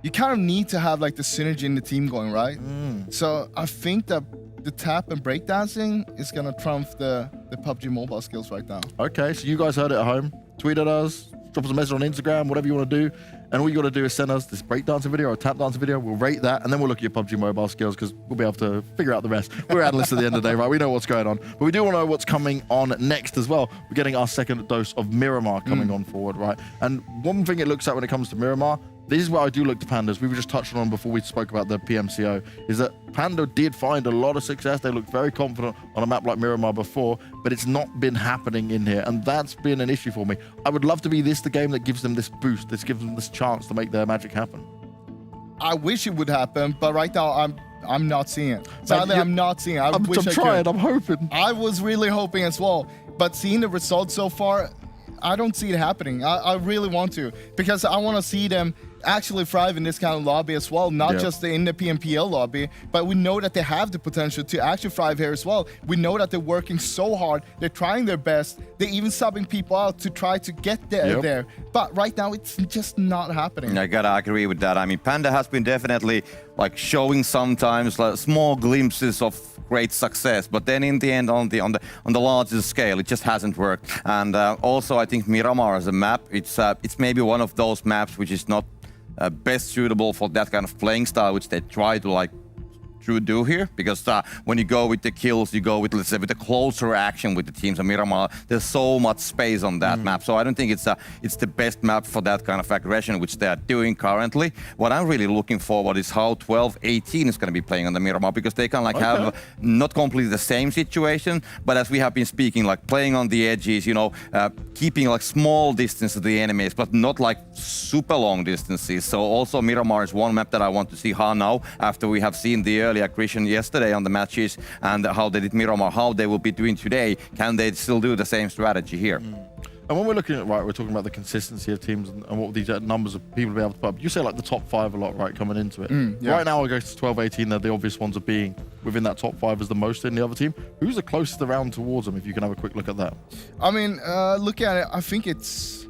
You kind of need to have like the synergy in the team going, right? So I think that the tap and breakdancing is gonna trump the PUBG Mobile skills right now. Okay, so you guys heard it at home. Tweet at us, drop us a message on Instagram, whatever you want to do. And all you got to do is send us this breakdancing video or tap dancing video. We'll rate that, and then we'll look at your PUBG Mobile skills because we'll be able to figure out the rest. We're analysts at the end of the day, right? We know what's going on. But we do want to know what's coming on next as well. We're getting our second dose of Miramar coming on forward, right? And one thing it looks at when it comes to Miramar, this is where I do look to Pandas. We were just touching on before we spoke about the PMCO, is that Panda did find a lot of success. They looked very confident on a map like Miramar before, but it's not been happening in here, and that's been an issue for me. I would love to be the game that gives them this boost, this gives them this chance to make their magic happen. I wish it would happen, but right now I'm not seeing it. Sadly, I'm not seeing it. I'm trying, I'm hoping. I was really hoping as well, but seeing the results so far, I don't see it happening. I really want to, because I want to see them actually thrive in this kind of lobby as well, not just in the PMPL lobby, but we know that they have the potential to actually thrive here as well. We know that they're working so hard, they're trying their best, they're even subbing people out to try to get there. But right now, it's just not happening. I gotta agree with that. I mean, Panda has been definitely like showing sometimes like small glimpses of great success, but then in the end, on the larger scale, it just hasn't worked. And also, I think Miramar as a map, it's maybe one of those maps which is not best suitable for that kind of playing style, which they try to like do here, because when you go with the kills, you go with, let's say, with the closer action with the teams of Miramar, there's so much space on that map. So I don't think it's the best map for that kind of aggression, which they are doing currently. What I'm really looking forward is how 12-18 is going to be playing on the Miramar, because they can like have not completely the same situation, but as we have been speaking, like playing on the edges, you know, keeping like small distance to the enemies, but not like super long distances. So also Miramar is one map that I want to see how now, after we have seen the early aggression yesterday on the matches and how they did Miramar, how they will be doing today. Can they still do the same strategy here? And when we're looking at, right, we're talking about the consistency of teams and what these numbers of people be able to put up. You say like the top 5 a lot, right, coming into it. Right now, I go to 12-18, they're the obvious ones of being within that top 5 as the most in the other team. Who's the closest around towards them, if you can have a quick look at that? I mean, look at it, I think it's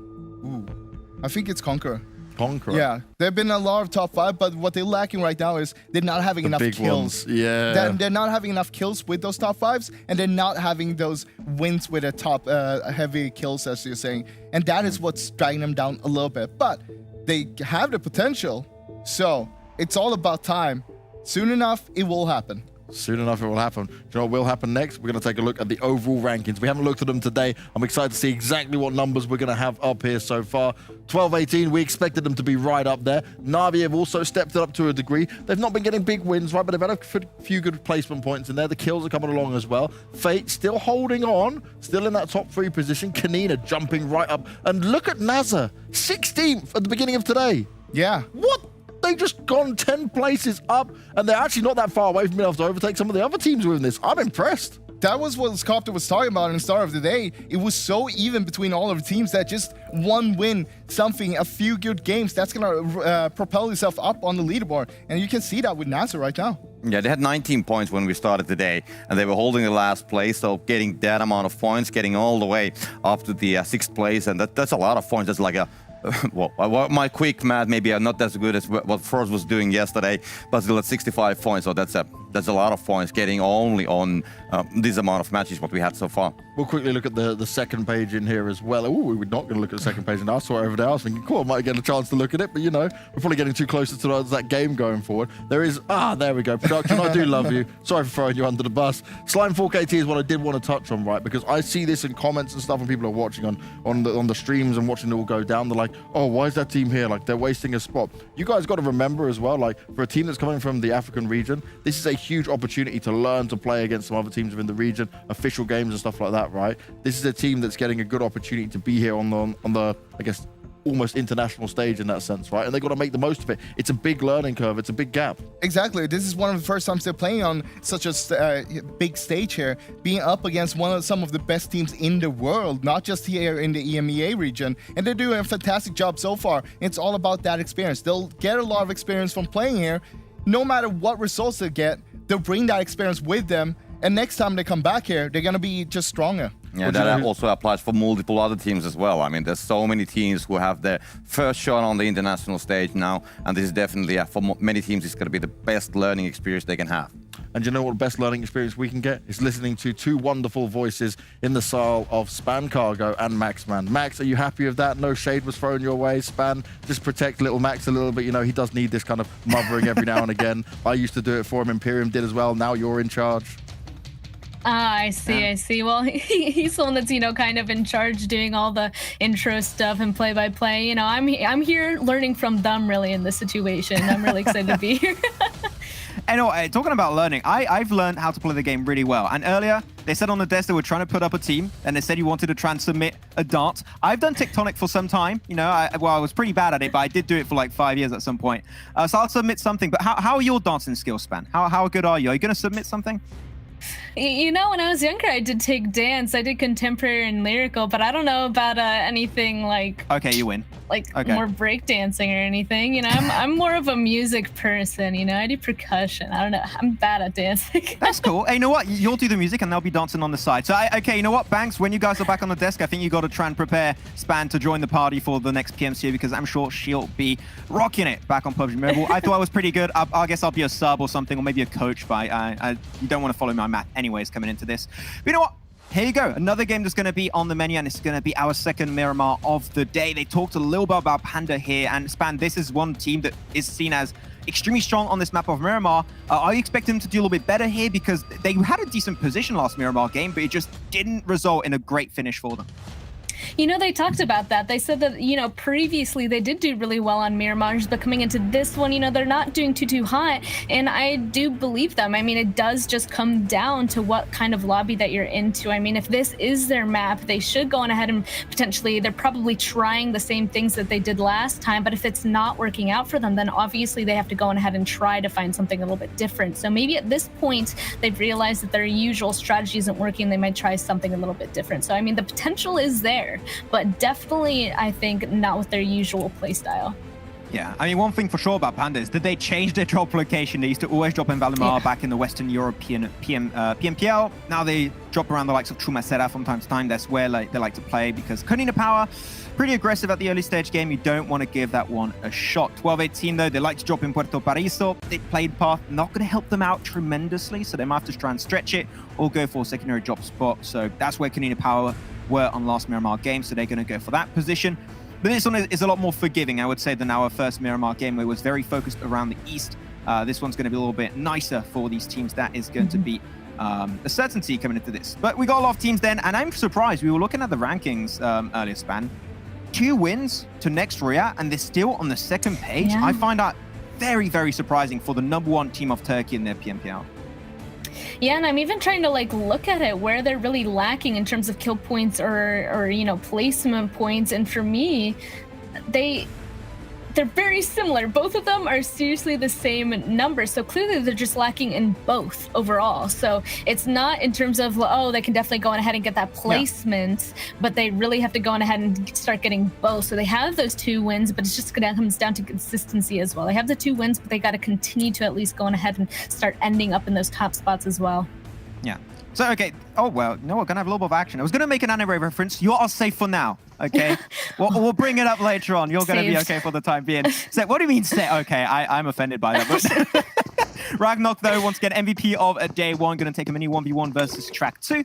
Conqueror. Conqueror. Yeah, there have been a lot of top 5, but what they're lacking right now is they're not having enough kills. They're not having enough kills with those top 5s, and they're not having those wins with the top heavy kills, as you're saying. And that is what's dragging them down a little bit. But they have the potential, so it's all about time. Soon enough, it will happen. Soon enough, it will happen. Do you know what will happen next? We're going to take a look at the overall rankings. We haven't looked at them today. I'm excited to see exactly what numbers we're going to have up here so far. 12-18, we expected them to be right up there. Na'Vi have also stepped it up to a degree. They've not been getting big wins, right? But they've had a few good placement points in there. The kills are coming along as well. Fate still holding on, still in that top 3 position. Konina jumping right up. And look at NASR, 16th at the beginning of today. Yeah. What? They've just gone 10 places up, and they're actually not that far away from being able to overtake some of the other teams within this. I'm impressed. That was what Scopter was talking about in the start of the day. It was so even between all of the teams that just one win, a few good games, that's going to propel yourself up on the leaderboard. And you can see that with NASR right now. Yeah, they had 19 points when we started the day, and they were holding the last place, so getting that amount of points, getting all the way up to the 6th place, and that's a lot of points. That's like a well, my quick math maybe are not as good as what Frost was doing yesterday, but still at 65 points, so that's a lot of points getting only on this amount of matches what we had so far. We'll quickly look at the second page in here as well. Ooh, we're not going to look at the second page, and I saw it over there. I was thinking, cool, I might get a chance to look at it, but you know, we're probably getting too close to that game going forward. There is, there we go, production. I do love you. Sorry for throwing you under the bus. Slime 4KT is what I did want to touch on, right? Because I see this in comments and stuff, and people are watching on the streams and watching it all go down. They're like, oh, why is that team here? Like, they're wasting a spot. You guys got to remember as well, like, for a team that's coming from the African region, this is a huge opportunity to learn to play against some other teams within the region, official games and stuff like that, right? This is a team that's getting a good opportunity to be here on the I guess, almost international stage in that sense, right? And they've got to make the most of it. It's a big learning curve. It's a big gap. Exactly. This is one of the first times they're playing on such a big stage here, being up against some of the best teams in the world, not just here in the EMEA region. And they're doing a fantastic job so far. It's all about that experience. They'll get a lot of experience from playing here. No matter what results they get, they'll bring that experience with them. And next time they come back here, they're going to be just stronger. Yeah, that also applies for multiple other teams as well. I mean, there's so many teams who have their first shot on the international stage now, and this is definitely, for many teams, it's going to be the best learning experience they can have. And you know what best learning experience we can get? Is listening to two wonderful voices in the style of Span Cargo and Maxman. Max, are you happy with that? No shade was thrown your way. Span, just protect little Max a little bit. You know, he does need this kind of mothering every now and again. I used to do it for him. Imperium did as well. Now you're in charge. Ah, I see, I see. Well, he's the one that's, you know, kind of in charge doing all the intro stuff and play-by-play. You know, I'm here learning from them, really, in this situation. I'm really excited to be here. Anyway, talking about learning, I've learned how to play the game really well. And earlier, they said on the desk they were trying to put up a team, and they said you wanted to try and submit a dance. I've done Tectonic for some time. You know, I was pretty bad at it, but I did do it for like 5 years at some point. So I'll submit something. But how are your dancing skills, Span? How good are you? Are you going to submit something? You know, when I was younger, I did take dance. I did contemporary and lyrical, but I don't know about anything like... Okay, you win. More breakdancing or anything. You know, I'm more of a music person. You know, I do percussion. I don't know. I'm bad at dancing. That's cool. Hey, you know what? You'll do the music and they'll be dancing on the side. So, okay, you know what, Banks? When you guys are back on the desk, I think you got to try and prepare Span to join the party for the next PMCA because I'm sure she'll be rocking it back on PUBG Mobile. I thought I was pretty good. I guess I'll be a sub or something, or maybe a coach, but you don't want to follow my math anyways coming into this. But you know what? Here you go. Another game that's going to be on the menu, and it's going to be our second Miramar of the day. They talked a little bit about Panda here, and Span, this is one team that is seen as extremely strong on this map of Miramar. Are you expecting them to do a little bit better here? Because they had a decent position last Miramar game, but it just didn't result in a great finish for them. You know, they talked about that. They said that, you know, previously they did do really well on Miramars, but coming into this one, you know, they're not doing too hot. And I do believe them. I mean, it does just come down to what kind of lobby that you're into. I mean, if this is their map, they should go on ahead and potentially, they're probably trying the same things that they did last time. But if it's not working out for them, then obviously they have to go on ahead and try to find something a little bit different. So maybe at this point, they've realized that their usual strategy isn't working. They might try something a little bit different. So, I mean, the potential is there. But definitely, I think, not with their usual playstyle. Yeah, I mean, one thing for sure about Panda is that they changed their drop location. They used to always drop in Valimar back in the Western European PMPL. Now they drop around the likes of Trumacera from time to time. That's where they like to play because Konina Power, pretty aggressive at the early stage game. You don't want to give that one a shot. 12-18 though, they like to drop in Puerto Paraiso. They played path, not going to help them out tremendously. So they might have to try and stretch it or go for a secondary drop spot. So that's where Konina Power were on last Miramar game. So they're going to go for that position. But this one is a lot more forgiving, I would say, than our first Miramar game, where it was very focused around the east. This one's going to be a little bit nicer for these teams. That is going to be a certainty coming into this. But we got a lot of teams then, and I'm surprised. We were looking at the rankings earlier, Span. 2 wins to next Rüya, and they're still on the second page. Yeah. I find that very, very surprising for the #1 team of Turkey in their PMPL. Yeah, and I'm even trying to look at it where they're really lacking in terms of kill points or you know, placement points. And for me, they're very similar. Both of them are seriously the same number. So clearly they're just lacking in both overall. So it's not in terms of, oh, they can definitely go on ahead and get that placement, but they really have to go on ahead and start getting both. So they have those 2 wins, but it's just going to come down to consistency as well. They have the 2 wins, but they got to continue to at least go on ahead and start ending up in those top spots as well. Yeah. So, okay. Oh, well, you know what? Going to have a little bit of action. I was going to make an anime reference. You are safe for now, okay? we'll bring it up later on. You're going to be okay for the time being. So, what do you mean, say? Okay, I'm offended by that. But Ragnarok, though, once again, MVP of day 1. Going to take a mini 1v1 versus track 2.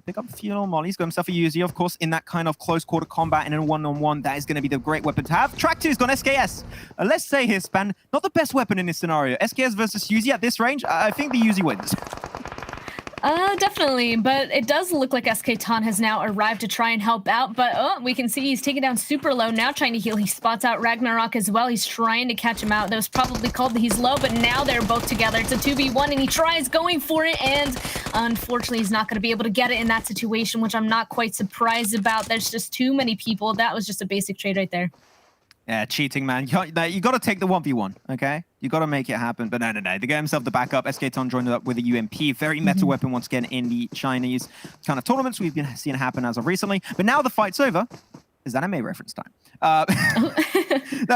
Pick up a few little mollies. Got himself a Uzi, of course, in that kind of close quarter combat and in a 1-on-1. That is going to be the great weapon to have. Track 2's got SKS. Let's say here, Span, not the best weapon in this scenario. SKS versus Uzi at this range, I think the Uzi wins. Definitely, but it does look like SK Ton has now arrived to try and help out, but we can see he's taken down super low, now trying to heal. He spots out Ragnarok as well. He's trying to catch him out. That was probably called that he's low, but now they're both together. It's a 2v1, and he tries going for it, and unfortunately, he's not going to be able to get it in that situation, which I'm not quite surprised about. There's just too many people. That was just a basic trade right there. Yeah, cheating, man. You got to take the 1v1, okay? You got to make it happen. But no. They get himself the backup. SK Ton joined up with a UMP. Very meta weapon once again in the Chinese kind of tournaments we've been seeing happen as of recently. But now the fight's over. Is anime reference time?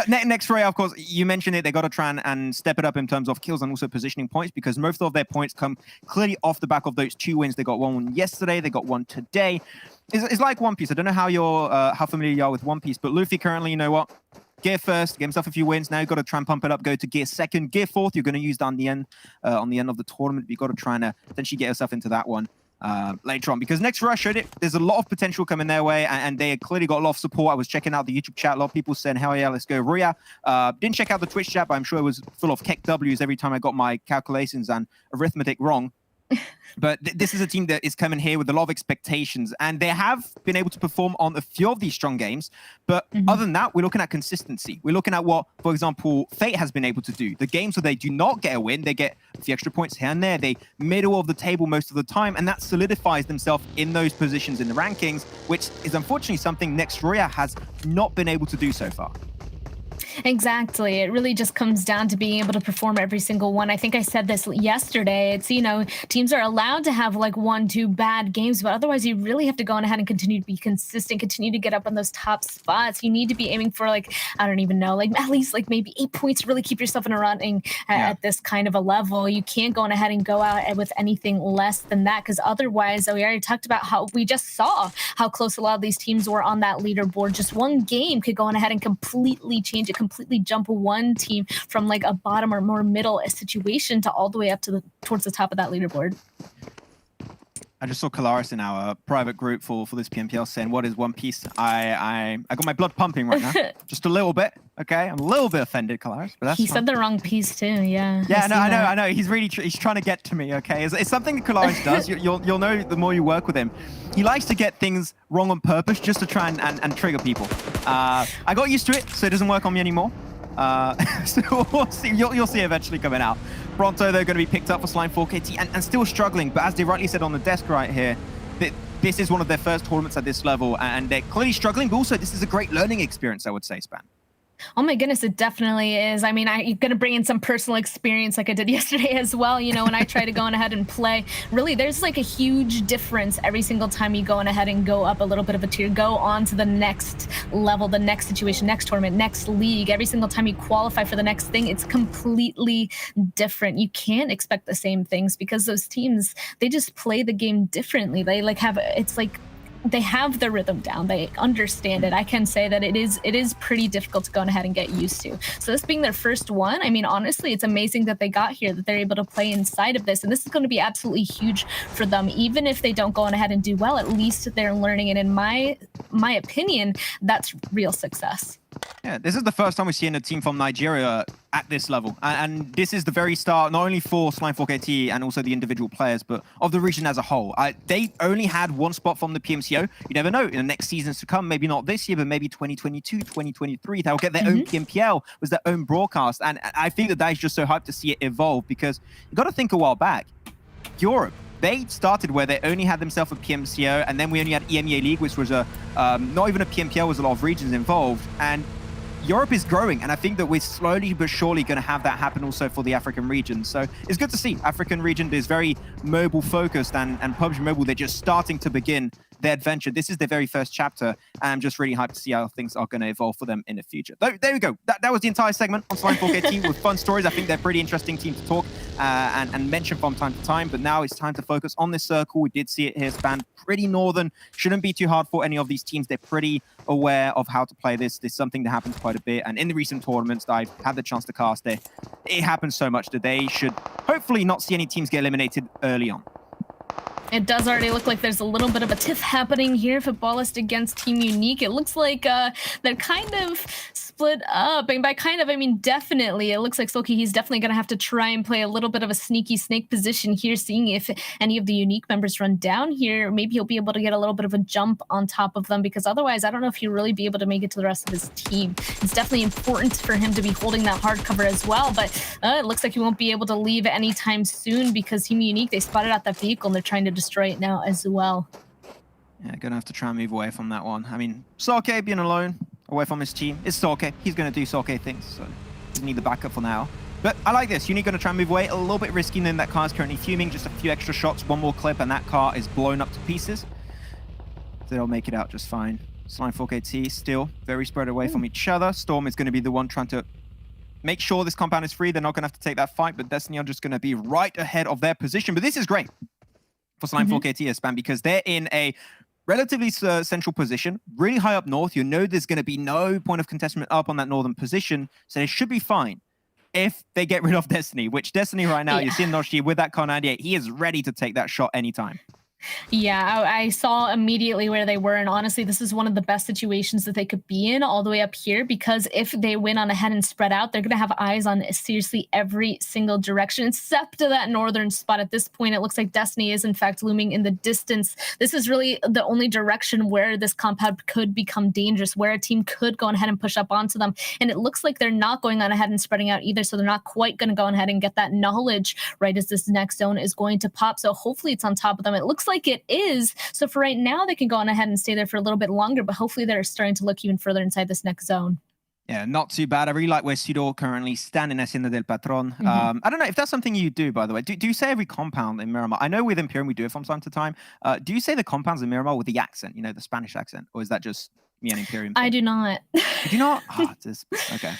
Next Rüya, of course, you mentioned it. They got to try and step it up in terms of kills and also positioning points, because most of their points come clearly off the back of those 2 wins. They got one yesterday. They got one today. It's like One Piece. I don't know how familiar you are with One Piece, but Luffy currently, you know what? Gear first, get himself a few wins. Now you've got to try and pump it up, go to gear second. Gear fourth, you're going to use that on the end of the tournament. You've got to try and potentially get yourself into that one later on, because next Rüya showed it. There's a lot of potential coming their way, and they clearly got a lot of support. I was checking out the YouTube chat. A lot of people saying, hell yeah, let's go Rüya. Didn't check out the Twitch chat, but I'm sure it was full of keck W's every time I got my calculations and arithmetic wrong. But this is a team that is coming here with a lot of expectations, and they have been able to perform on a few of these strong games. But other than that, we're looking at consistency. We're looking at what, for example, Fate has been able to do. The games where they do not get a win, they get a few extra points here and there. They middle of the table most of the time, and that solidifies themselves in those positions in the rankings, which is unfortunately something next Rüya has not been able to do so far. Exactly. It really just comes down to being able to perform every single one. I think I said this yesterday. It's, you know, teams are allowed to have like 1-2 bad games, but otherwise you really have to go on ahead and continue to be consistent, continue to get up on those top spots. You need to be aiming for like, I don't even know, like at least like maybe 8 points to really keep yourself in a running at this kind of a level. You can't go on ahead and go out with anything less than that, because otherwise, we already talked about how we just saw how close a lot of these teams were on that leaderboard. Just one game could go on ahead and completely change it, completely jump one team from like a bottom or more middle situation to all the way up to towards the top of that leaderboard. I just saw Kalaris in our private group for this PMPL saying, what is One Piece? I got my blood pumping right now. Just a little bit, okay? I'm a little bit offended, Kalaris, but that's He fine. said the wrong piece too, yeah. Yeah, I know. He's really he's trying to get to me, okay? It's something that Kalaris does. You'll know the more you work with him. He likes to get things wrong on purpose just to try and trigger people. I got used to it, so it doesn't work on me anymore. So we'll see. You'll see eventually coming out. Bronto, they're going to be picked up for Slime 4KT and still struggling. But as they rightly said on the desk right here, this is one of their first tournaments at this level, and they're clearly struggling. But also, this is a great learning experience, I would say, Span. Oh my goodness, it definitely is. I mean, I'm going to bring in some personal experience like I did yesterday as well. You know, when I try to go on ahead and play, really, there's like a huge difference every single time you go on ahead and go up a little bit of a tier, go on to the next level, the next situation, next tournament, next league. Every single time you qualify for the next thing, it's completely different. You can't expect the same things because those teams, they just play the game differently. They like have, it's like, they have the rhythm down. They understand it. I can say that it is pretty difficult to go on ahead and get used to. So this being their first one, I mean, honestly, it's amazing that they got here, that they're able to play inside of this. And this is going to be absolutely huge for them. Even if they don't go on ahead and do well, at least they're learning. And in my opinion, that's real success. Yeah, this is the first time we've seen a team from Nigeria at this level. And this is the very start, not only for Slime 4KT and also the individual players, but of the region as a whole. They only had one spot from the PMCO. You never know, in the next seasons to come, maybe not this year, but maybe 2022, 2023, they'll get their own PMPL with their own broadcast. And I think that is just so hyped to see it evolve, because you got to think a while back. Europe, they started where they only had themselves a PMCO, and then we only had EMEA League, which was not even a PMPL, was a lot of regions involved. And Europe is growing, and I think that we're slowly but surely going to have that happen also for the African region. So it's good to see. African region is very mobile focused, and PUBG Mobile, they're just starting to begin their adventure. This is their very first chapter, and I'm just really hyped to see how things are going to evolve for them in the future. There we go. That was the entire segment on Slime 4KT with fun stories. I think they're a pretty interesting team to talk and mention from time to time, but now it's time to focus on this circle. We did see it here, Span, pretty northern. Shouldn't be too hard for any of these teams. They're pretty aware of how to play this. This is something that happens quite a bit, and in the recent tournaments that I've had the chance to cast, it happens so much that they should hopefully not see any teams get eliminated early on. It does already look like there's a little bit of a tiff happening here. Futbolist against Team Unique. It looks like they're kind of split up. And by kind of, I mean definitely. It looks like Sulky, he's definitely going to have to try and play a little bit of a sneaky snake position here, seeing if any of the Unique members run down here. Maybe he'll be able to get a little bit of a jump on top of them, because otherwise I don't know if he'll really be able to make it to the rest of his team. It's definitely important for him to be holding that hard cover as well, but it looks like he won't be able to leave anytime soon, because Team Unique, they spotted out that vehicle and they're trying to destroy it now as well. Yeah, gonna have to try and move away from that one. I mean, Soke being alone away from his team. It's Soke. He's gonna do Soke things, so doesn't need the backup for now. But I like this. Unique gonna try and move away. A little bit risky, then that car is currently fuming. Just a few extra shots, one more clip, and that car is blown up to pieces. So they'll make it out just fine. Slime 4KT still very spread away from each other. Storm is going to be the one trying to make sure this compound is free. They're not going to have to take that fight, but Destiny are just going to be right ahead of their position. But this is great for Slime 4KT Span because they're in a relatively central position, really high up north. You know there's going to be no point of contestment up on that northern position, so they should be fine if they get rid of Destiny, which Destiny right now, you see Noshi with that Car 98, he is ready to take that shot anytime. Yeah, I saw immediately where they were, and honestly, this is one of the best situations that they could be in all the way up here, because if they win on ahead and spread out, they're going to have eyes on seriously every single direction, except to that northern spot. At this point, it looks like Destiny is in fact looming in the distance. This is really the only direction where this compound could become dangerous, where a team could go ahead and push up onto them, and it looks like they're not going on ahead and spreading out either, so they're not quite going to go ahead and get that knowledge right as this next zone is going to pop. So hopefully it's on top of them. It looks like it is. So for right now, they can go on ahead and stay there for a little bit longer, but hopefully they're starting to look even further inside this next zone. Yeah, not too bad. I really like where SUDOR currently standing Hacienda del Patron. I don't know if that's something you do, by the way. Do you say every compound in Miramar? I know with Imperium we do it from time to time. Do you say the compounds in Miramar with the accent, you know, the Spanish accent? Or is that just me and Imperium? I do not. You do not? Oh, okay.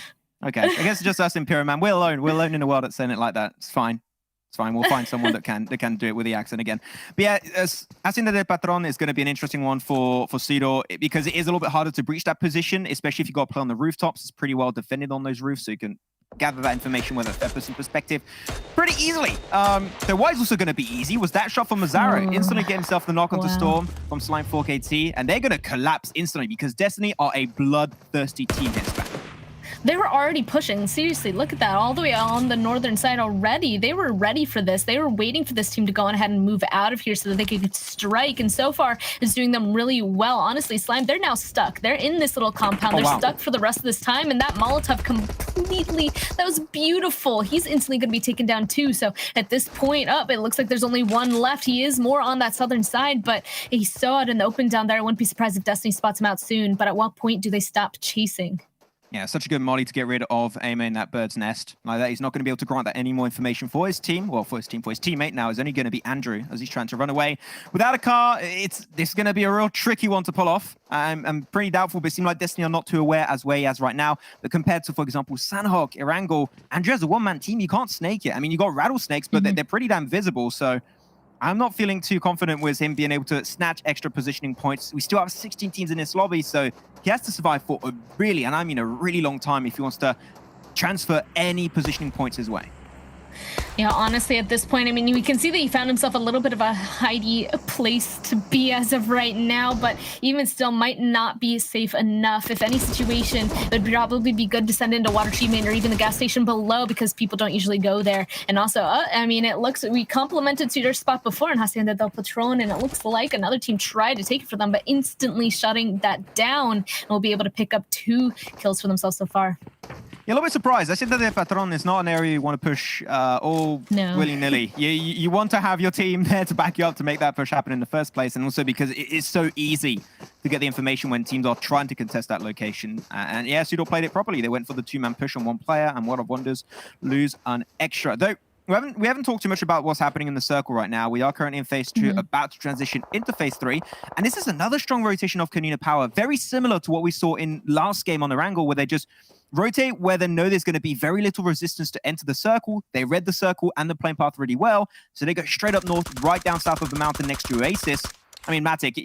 Okay. I guess it's just us Imperium, man. We're alone. We're alone in the world that's saying it like that. It's fine. It's fine. We'll find someone that can do it with the accent again. But yeah, Hacienda del Patron is going to be an interesting one for SUDOR because it is a little bit harder to breach that position, especially if you got to play on the rooftops. It's pretty well defended on those roofs, so you can gather that information with a third-person perspective pretty easily. So what is also going to be easy was that shot from Mazzaro. Instantly get himself the knock onto Storm from Slime 4KT, and they're going to collapse instantly because Destiny are a bloodthirsty team here, Span. They were already pushing. Seriously, look at that. All the way on the northern side already. They were ready for this. They were waiting for this team to go on ahead and move out of here so that they could strike. And so far, it's doing them really well. Honestly, Slime, they're now stuck. They're in this little compound. They're stuck for the rest of this time. And that Molotov completely, that was beautiful. He's instantly going to be taken down too. So at this point up, it looks like there's only one left. He is more on that southern side, but he's so out in the open down there. I wouldn't be surprised if Destiny spots him out soon. But at what point do they stop chasing? Yeah, such a good molly to get rid of EMEA in that bird's nest. Like that, he's not going to be able to grant that any more information for his team. Well, for his teammate now is only going to be Andrew as he's trying to run away. Without a car, this is going to be a real tricky one to pull off. I'm pretty doubtful, but it seems like Destiny are not too aware as way as right now. But compared to, for example, Sanhok, Erangel, Andrea's a one-man team. You can't snake it. I mean, you got rattlesnakes, but they're pretty damn visible. So I'm not feeling too confident with him being able to snatch extra positioning points. We still have 16 teams in this lobby, so he has to survive for a really, and I mean a really long time if he wants to transfer any positioning points his way. Yeah, honestly, at this point, I mean, we can see that he found himself a little bit of a hidey place to be as of right now, but even still might not be safe enough. If any situation, it would probably be good to send into water treatment or even the gas station below because people don't usually go there. And also, I mean, it looks, we complimented SUDOR's spot before in Hacienda del Patron, and it looks like another team tried to take it for them, but instantly shutting that down, and will be able to pick up 2 kills for themselves so far. Yeah, a little bit surprised. I said that the Patron is not an area you want to push all willy-nilly. You want to have your team there to back you up to make that push happen in the first place, and also because it is so easy to get the information when teams are trying to contest that location. And yeah, SUDOR played it properly. They went for the 2-man push on one player, and World of Wonders lose an extra. Though we haven't talked too much about what's happening in the circle right now. We are currently in phase 2, about to transition into phase 3. And this is another strong rotation of Konina Power, very similar to what we saw in last game on Erangel, where they just rotate where they know there's going to be very little resistance to enter the circle. They read the circle and the plane path really well, so they go straight up north, right down south of the mountain next to Oasis. I mean, Matic,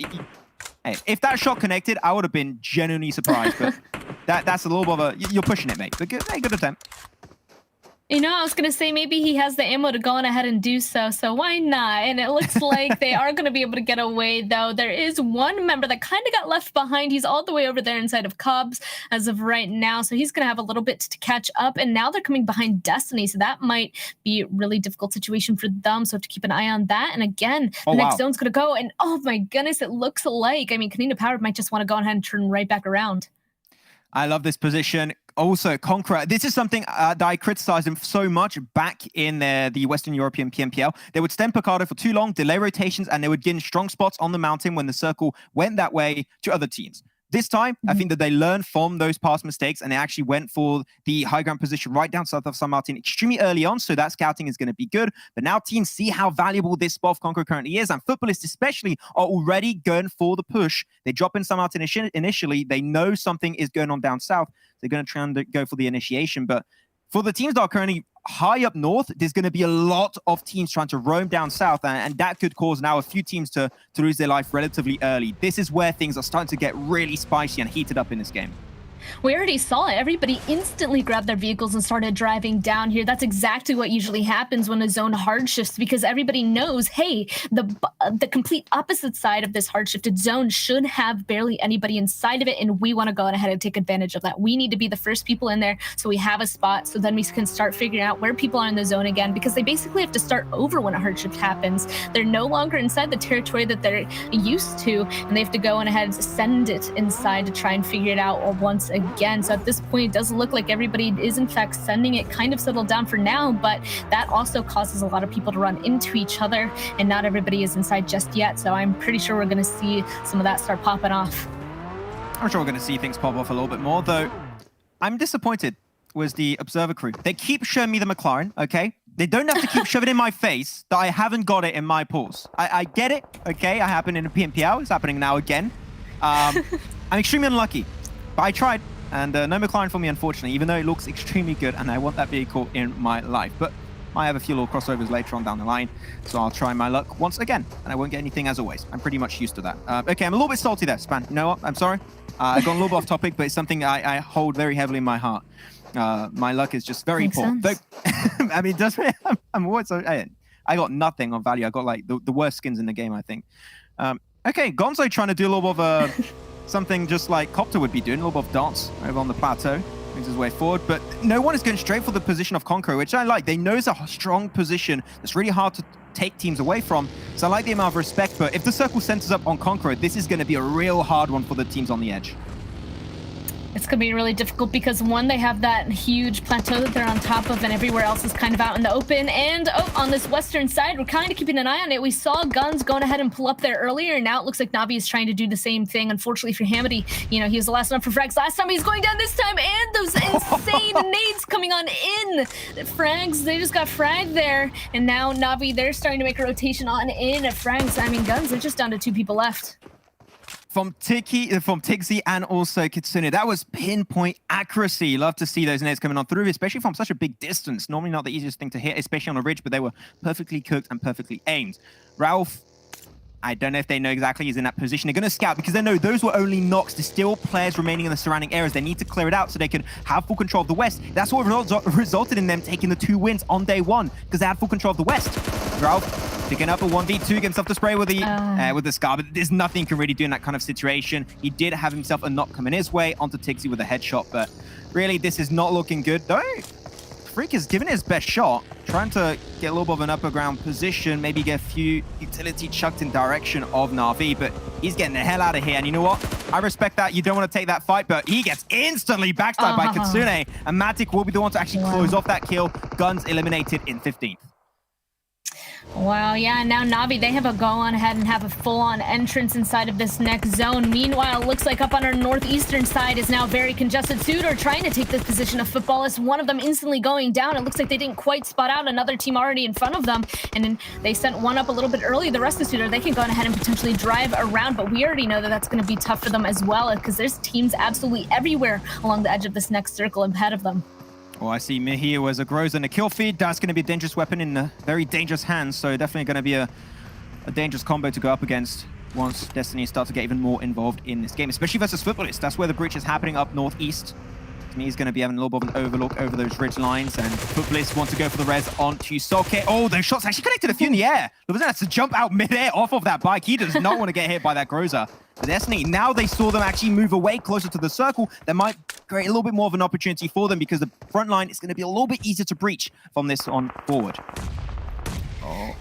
hey, if that shot connected, I would have been genuinely surprised, but that's a little bit of a... You're pushing it, mate. But good attempt. You know, I was going to say maybe he has the ammo to go on ahead and do so, so why not? And it looks like they are going to be able to get away, though. There is one member that kind of got left behind. He's all the way over there inside of Cubs as of right now, so he's going to have a little bit to catch up. And now they're coming behind Destiny, so that might be a really difficult situation for them, so have to keep an eye on that. And again, the next zone's going to go, and oh my goodness, it looks like, I mean, Konina Power might just want to go ahead and turn right back around. I love this position. Also, Conqueror, this is something that I criticized him so much back in the Western European PMPL. They would stand Picardo for too long, delay rotations, and they would gain strong spots on the mountain when the circle went that way to other teams. This time, I think that they learned from those past mistakes and they actually went for the high ground position right down south of San Martin extremely early on, so that scouting is going to be good. But now teams see how valuable this spot of Conqueror currently is, and Futbolist especially are already going for the push. They drop in San Martin initially. They know something is going on down south. They're going to try and go for the initiation. But for the teams that are currently high up north, there's going to be a lot of teams trying to roam down south, and that could cause now a few teams to lose their life relatively early. This is where things are starting to get really spicy and heated up in this game. We already saw it. Everybody instantly grabbed their vehicles and started driving down here. That's exactly what usually happens when a zone hard shifts, because everybody knows, hey, the complete opposite side of this hard shifted zone should have barely anybody inside of it, and we want to go ahead and take advantage of that. We need to be the first people in there so we have a spot, so then we can start figuring out where people are in the zone again, because they basically have to start over when a hard shift happens. They're no longer inside the territory that they're used to, and they have to go on ahead and send it inside to try and figure it out once again. So at this point, it does look like everybody is in fact sending it kind of settled down for now, but that also causes a lot of people to run into each other, and not everybody is inside just yet. So I'm pretty sure we're going to see some of that start popping off. I'm sure we're going to see things pop off a little bit more, though I'm disappointed with the Observer crew. They keep showing me the McLaren, okay? They don't have to keep shoving it in my face that I haven't got it in my pools. I get it, okay? I happened in a PMPL. It's happening now again. I'm extremely unlucky. But I tried, and no McLaren for me, unfortunately, even though it looks extremely good, and I want that vehicle in my life. But I have a few little crossovers later on down the line, so I'll try my luck once again, and I won't get anything as always. I'm pretty much used to that. Okay, I'm a little bit salty there, Span. You know what? I'm sorry. I got a little bit off topic, but it's something I hold very heavily in my heart. My luck is just very poor. Though, I mean, does I'm always so, I got nothing on value. I got like the worst skins in the game, I think. Okay, Gonzo trying to do a little bit of something just like Copter would be doing, a little bit of dance over on the plateau. Moves his way forward, but no one is going straight for the position of Conqueror, which I like. They know it's a strong position that's really hard to take teams away from. So I like the amount of respect, but if the circle centers up on Conqueror, this is going to be a real hard one for the teams on the edge. It's going to be really difficult because, one, they have that huge plateau that they're on top of, and everywhere else is kind of out in the open. And on this western side, we're kind of keeping an eye on it. We saw GUNZ going ahead and pull up there earlier, and now it looks like Navi is trying to do the same thing. Unfortunately for Hamity, you know, he was the last one for frags last time. He's going down this time, and those insane nades coming on in. The frags, they just got fragged there, and now Navi, they're starting to make a rotation on in at frags. I mean, GUNZ, they're just down to 2 people left. From Tixi and also Kitsune. That was pinpoint accuracy. Love to see those nades coming on through, especially from such a big distance. Normally not the easiest thing to hit, especially on a ridge, but they were perfectly cooked and perfectly aimed. Ralph, I don't know if they know exactly he's in that position. They're going to scout because they know those were only knocks. There's still players remaining in the surrounding areas. They need to clear it out so they can have full control of the West. That's what resulted in them taking the 2 wins on day 1 because they had full control of the West. Ralph picking up a 1v2 against Self Spray with the Scar, but there's nothing he can really do in that kind of situation. He did have himself a knock coming his way onto Tixi with a headshot, but really this is not looking good. Though Freak is giving it his best shot, trying to get a little bit of an upper ground position, maybe get a few utility chucked in direction of Na'Vi, but he's getting the hell out of here. And you know what? I respect that. You don't want to take that fight, but he gets instantly backstabbed by Kitsune, and Matic will be the one to actually close off that kill. GUNZ eliminated in 15th. Wow, yeah, now Navi, they have a go on ahead and have a full-on entrance inside of this next zone. Meanwhile, it looks like up on our northeastern side is now very congested. SUDOR trying to take this position of Futbolist. One of them instantly going down. It looks like they didn't quite spot out another team already in front of them. And then they sent one up a little bit early. The rest of SUDOR, they can go ahead and potentially drive around, but we already know that that's going to be tough for them as well, because there's teams absolutely everywhere along the edge of this next circle ahead of them. Well, I see Mihir as a Groza and a kill feed. That's going to be a dangerous weapon in very dangerous hands, so definitely going to be a dangerous combo to go up against once Destiny starts to get even more involved in this game, especially versus Futbolist. That's where the breach is happening up northeast. He's going to be having a little bit of an overlook over those ridge lines, and Futbolist wants to go for the res onto Socket. Oh, those shots actually connected a few in the air. Luvazan has to jump out mid-air off of that bike. He does not want to get hit by that Groza. But Destiny, now they saw them actually move away closer to the circle. That might create a little bit more of an opportunity for them because the front line is going to be a little bit easier to breach from this on forward.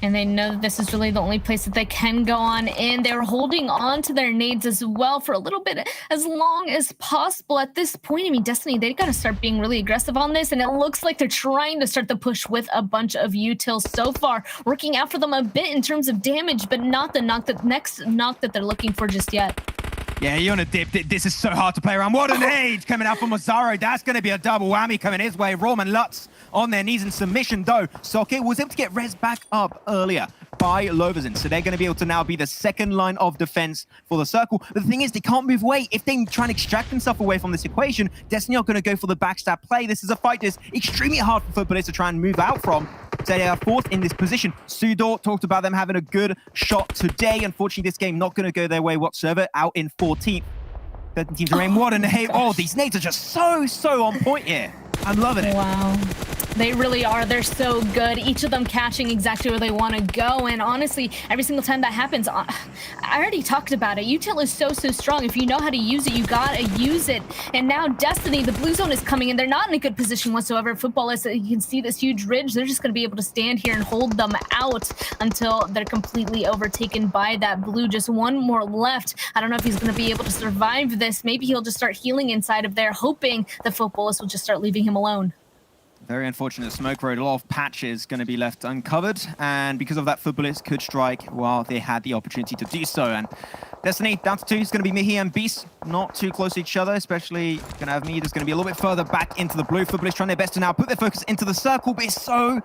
And they know that this is really the only place that they can go on in. They're holding on to their nades as well for a little bit, as long as possible at this point. I mean, Destiny, they got to start being really aggressive on this, and it looks like they're trying to start the push with a bunch of utils so far, working out for them a bit in terms of damage, but not the next knock that they're looking for just yet. Yeah, you're on a dip. This is so hard to play around. What an age coming out from Mazzaro. That's going to be a double whammy coming his way. Rom and Lutz on their knees in submission, though. Socket was able to get res back up earlier by Loverson. So they're going to be able to now be the second line of defense for the Circle. The thing is, they can't move away. If they try and extract themselves away from this equation, Destiny are going to go for the backstab play. This is a fight that's extremely hard for Futbolist to try and move out from. So they are fourth in this position. SUDOR talked about them having a good shot today. Unfortunately, this game not going to go their way whatsoever. Out in 14th. 13 teams remain. What an hate. Oh, these nades are just so on point here. I'm loving it. Wow. They really are. They're so good. Each of them catching exactly where they want to go. And honestly, every single time that happens, I already talked about it. Util is so strong. If you know how to use it, you got to use it. And now Destiny, the blue zone is coming in. They're not in a good position whatsoever. Futbolist, you can see this huge ridge. They're just going to be able to stand here and hold them out until they're completely overtaken by that blue. Just one more left. I don't know if he's going to be able to survive this. Maybe he'll just start healing inside of there, hoping the Futbolist will just start leaving him alone. Very unfortunate smoke road. A lot of patches going to be left uncovered, and because of that, Futbolist could strike while they had the opportunity to do so. And Destiny down to 2 is going to be Mihi and Beast, not too close to each other, especially going to have me. There's going to be a little bit further back into the blue. Futbolist trying their best to now put their focus into the circle, but it's so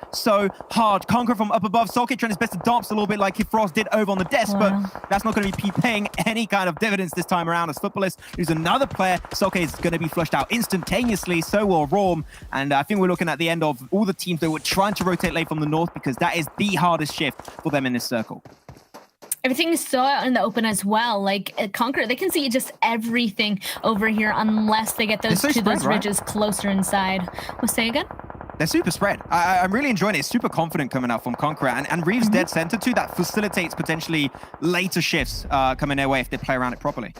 hard. Conqueror from up above. Socket trying his best to dance a little bit like Frost did over on the desk, but that's not going to be paying any kind of dividends this time around as Futbolist lose another player. Socket is going to be flushed out instantaneously, so will Rorm, and I think we're looking at the end of all the teams that were trying to rotate late from the north, because that is the hardest shift for them in this circle. Everything is so out in the open as well. Like Conqueror, they can see just everything over here unless they get those ridges closer inside. Well, say again? They're super spread. I'm really enjoying it. It's super confident coming out from Conqueror, and Reeves dead center too. That facilitates potentially later shifts coming their way if they play around it properly.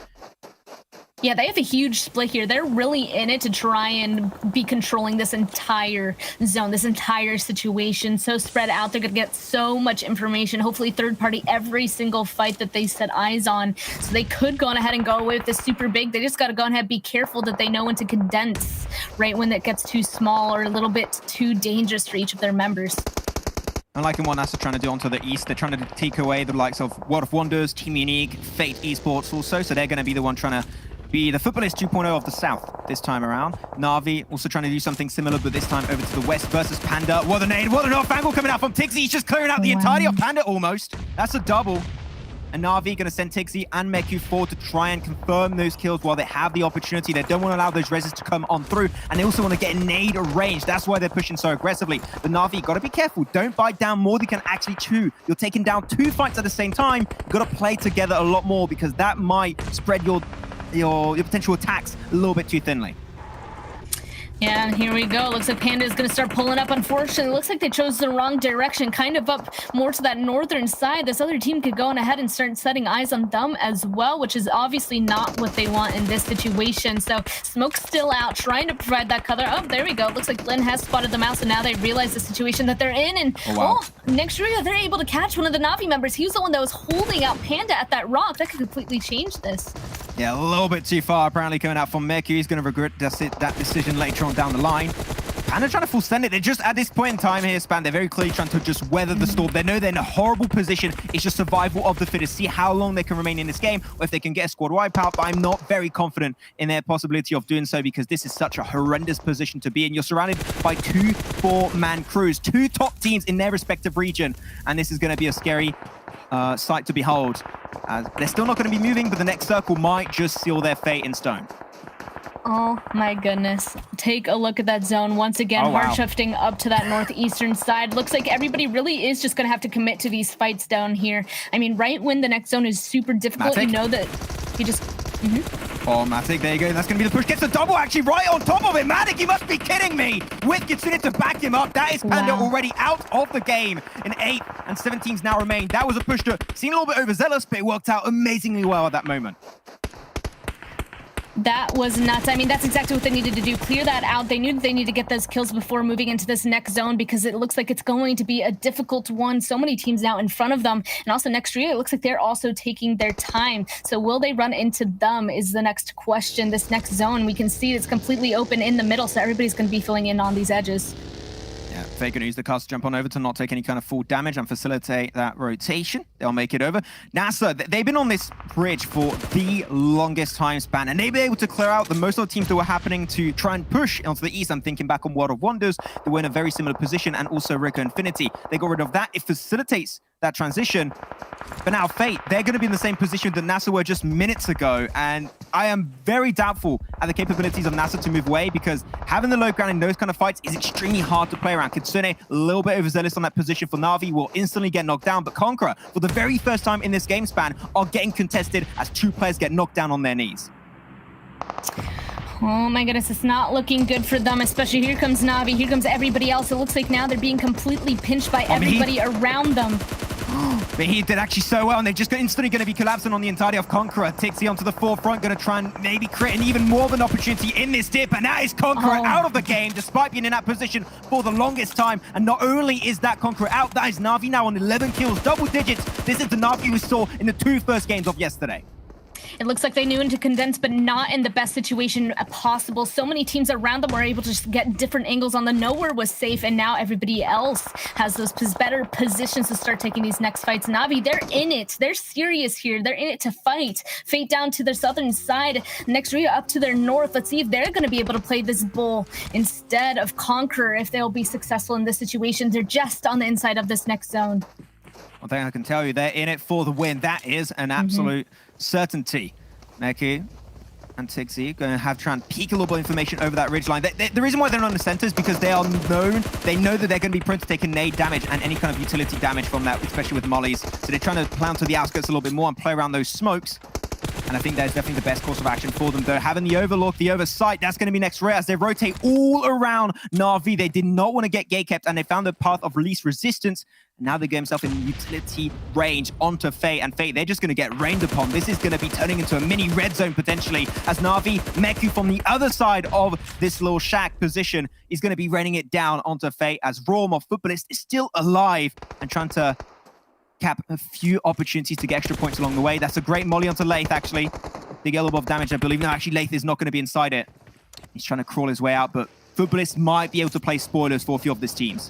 Yeah, they have a huge split here. They're really in it to try and be controlling this entire zone, this entire situation. So spread out, they're going to get so much information. Hopefully third party every single fight that they set eyes on. So they could go on ahead and go away with this super big. They just got to go ahead and be careful that they know when to condense, right when it gets too small or a little bit too dangerous for each of their members. Unlike in what NASR trying to do onto the east, they're trying to take away the likes of World of Wonders, Team Unique, Fate Esports also. So they're going to be the one trying to be the Futbolist 2.0 of the south this time around. Na'Vi also trying to do something similar, but this time over to the west versus Panda. What a nade, what an off angle coming out from Tixi. He's just clearing out the entirety of Panda almost. That's a double. And Na'Vi going to send Tixi and Meku forward to try and confirm those kills while they have the opportunity. They don't want to allow those reses to come on through, and they also want to get nade range. That's why they're pushing so aggressively. But Na'Vi, got to be careful. Don't bite down more than you can actually chew. You're taking down 2 fights at the same time. You've got to play together a lot more, because that might spread your potential attacks a little bit too thinly. Yeah, and here we go. Looks like Panda is going to start pulling up. Unfortunately, looks like they chose the wrong direction, kind of up more to that northern side. This other team could go on ahead and start setting eyes on them as well, which is obviously not what they want in this situation. So Smoke's still out, trying to provide that cover. Oh, there we go. Looks like Lynn has spotted them out, so now they realize the situation that they're in. And next Rüya, they're able to catch one of the Na'Vi members. He was the one that was holding out Panda at that rock. That could completely change this. Yeah, a little bit too far apparently coming out from Meku. He's going to regret that decision later on down the line. Panda trying to full send it. They're just at this point in time here, Span, they're very clearly trying to just weather the storm. They know they're in a horrible position. It's just survival of the fittest. See how long they can remain in this game, or if they can get a squad wipeout. But I'm not very confident in their possibility of doing so, because this is such a horrendous position to be in. You're surrounded by 2 4-man crews, 2 top teams in their respective region, and this is going to be a scary sight to behold. They're still not going to be moving, but the next circle might just seal their fate in stone. Oh my goodness. Take a look at that zone once again. Hard shifting up to that northeastern side. Looks like everybody really is just going to have to commit to these fights down here. I mean, right when the next zone is super difficult, Matic. You know that you just... Oh, Matic, there you go. That's going to be the push. Gets the double actually right on top of it. Matic, you must be kidding me. With Kitsune to back him up. That is Panda already out of the game. In 8 and 17s now remain. That was a push to seem a little bit overzealous, but it worked out amazingly well at that moment. That was nuts. I mean, that's exactly what they needed to do. Clear that out. They knew that they needed to get those kills before moving into this next zone, because it looks like it's going to be a difficult one. So many teams now in front of them. And also next Rüya, it looks like they're also taking their time. So will they run into them is the next question. This next zone, we can see it's completely open in the middle. So everybody's going to be filling in on these edges. Yeah, They're going to use the cast to jump on over to not take any kind of full damage and facilitate that rotation. They'll make it over. NASR, they've been on this bridge for the longest time span, and they've been able to clear out the most of the teams that were happening to try and push onto the east. I'm thinking back on World of Wonders. They were in a very similar position, and also RICO Infinity. They got rid of that. It facilitates that transition. But now Fate, they're going to be in the same position that NASR were just minutes ago, and I am very doubtful at the capabilities of NASR to move away, because having the low ground in those kind of fights is extremely hard to play around. Kitsune, a little bit overzealous on that position for Na'Vi, will instantly get knocked down, but Conqueror, for the very first time in this game span, are getting contested as two players get knocked down on their knees. Oh my goodness, it's not looking good for them, especially here comes Na'Vi, here comes everybody else. It looks like now they're being completely pinched by everybody around them. But he did actually so well, and they're just instantly going to be collapsing on the entirety of Conqueror. Tixie onto the forefront, going to try and maybe create an even more of an opportunity in this dip, and that is Conqueror out of the game, despite being in that position for the longest time. And not only is that Conqueror out, that is Na'Vi now on 11 kills, double digits. This is the Na'Vi we saw in the two first games of yesterday. It looks like they knew when to condense, but not in the best situation possible. So many teams around them were able to just get different angles on the nowhere was safe, and now everybody else has those better positions to start taking these next fights. Na'Vi, they're in it. They're serious here. They're in it to fight. Fate down to their southern side. Next Rüya up to their north. Let's see if they're going to be able to play this bull instead of Conqueror, if they'll be successful in this situation. They're just on the inside of this next zone. One thing I can tell you, they're in it for the win. That is an absolute certainty. Neki and Tixie going to have try and peek a little bit of information over that ridge line. The reason why they're not in the center is because they are known, they know that they're going to be prone to take a nade damage and any kind of utility damage from that, especially with mollies. So they're trying to play onto the outskirts a little bit more and play around those smokes. And I think that's definitely the best course of action for them, though. Having the overlook, the oversight, that's going to be next Rüya as they rotate all around Na'Vi. They did not want to get gate kept, and they found the path of least resistance. Now they get themselves in utility range onto Fate, and Fate, they're just going to get rained upon. This is going to be turning into a mini red zone potentially, as Na'Vi, Meku from the other side of this little shack position is going to be raining it down onto Fate, as Rom of Futbolist is still alive and trying to cap a few opportunities to get extra points along the way. That's a great molly onto Lathe, actually. Big elbow of damage, I believe. No, actually, Lathe is not going to be inside it. He's trying to crawl his way out, but Futbolist might be able to play spoilers for a few of these teams.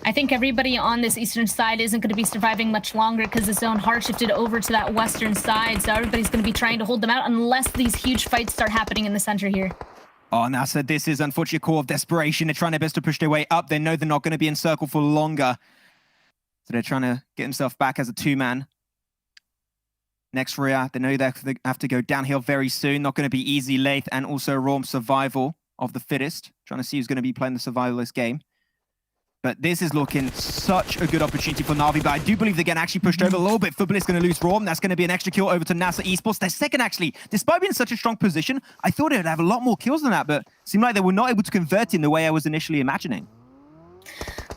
I think everybody on this eastern side isn't going to be surviving much longer because the zone hard shifted over to that western side, so everybody's going to be trying to hold them out unless these huge fights start happening in the center here. Oh, NASR, this is unfortunately a call of desperation. They're trying their best to push their way up. They know they're not going to be in circle for longer. So they're trying to get themselves back as a two-man. Next Rüya, they know they have to go downhill very soon. Not going to be easy. Lathe and also Rom survival of the fittest. Trying to see who's going to be playing the survivalist game. But this is looking such a good opportunity for Na'Vi, but I do believe they're getting actually pushed over a little bit. Futbolist is going to lose Rom. That's going to be an extra kill over to NASR Esports. Their second, actually. Despite being in such a strong position, I thought they would have a lot more kills than that, but it seemed like they were not able to convert in the way I was initially imagining.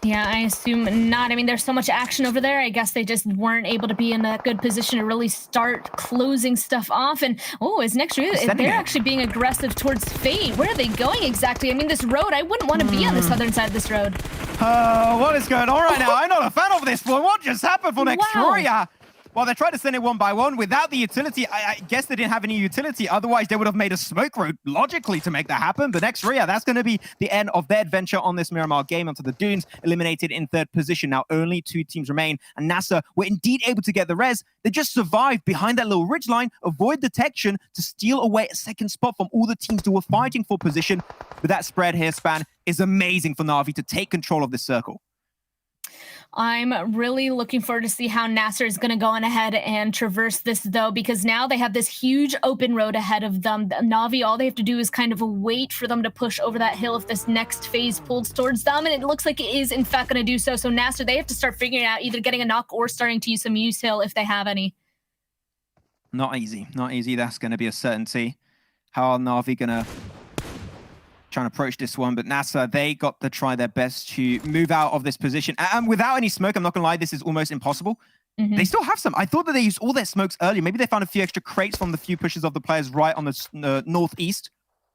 Yeah, I assume not. I mean, there's so much action over there. I guess they just weren't able to be in a good position to really start closing stuff off. And, oh, is next Rüya, they're actually being aggressive towards Fate. Where are they going exactly? I mean, this road, I wouldn't want to be on the southern side of this road. What is going on right now? I'm not a fan of this one. What just happened for next Rüya? Well, they tried to send it one by one without the utility. I guess they didn't have any utility. Otherwise, they would have made a smoke road logically to make that happen. But next Rüya, that's going to be the end of their adventure on this Miramar game onto the dunes, eliminated in third position. Now, only 2 teams remain. And NASR were indeed able to get the res. They just survived behind that little ridgeline, avoid detection to steal away a second spot from all the teams who were fighting for position. But that spread here span is amazing for Na'Vi to take control of this circle. I'm really looking forward to see how NASR is going to go on ahead and traverse this, though, because now they have this huge open road ahead of them. Na'Vi, all they have to do is kind of wait for them to push over that hill if this next phase pulls towards them, and it looks like it is, in fact, going to do so. So NASR, they have to start figuring out either getting a knock or starting to use some use hill if they have any. Not easy. Not easy. That's going to be a certainty. How are Na'Vi going to try and approach this one? But NASR, they got to try their best to move out of this position. And without any smoke, I'm not going to lie, this is almost impossible. They still have some. I thought that they used all their smokes earlier. Maybe they found a few extra crates from the few pushes of the players right on the northeast.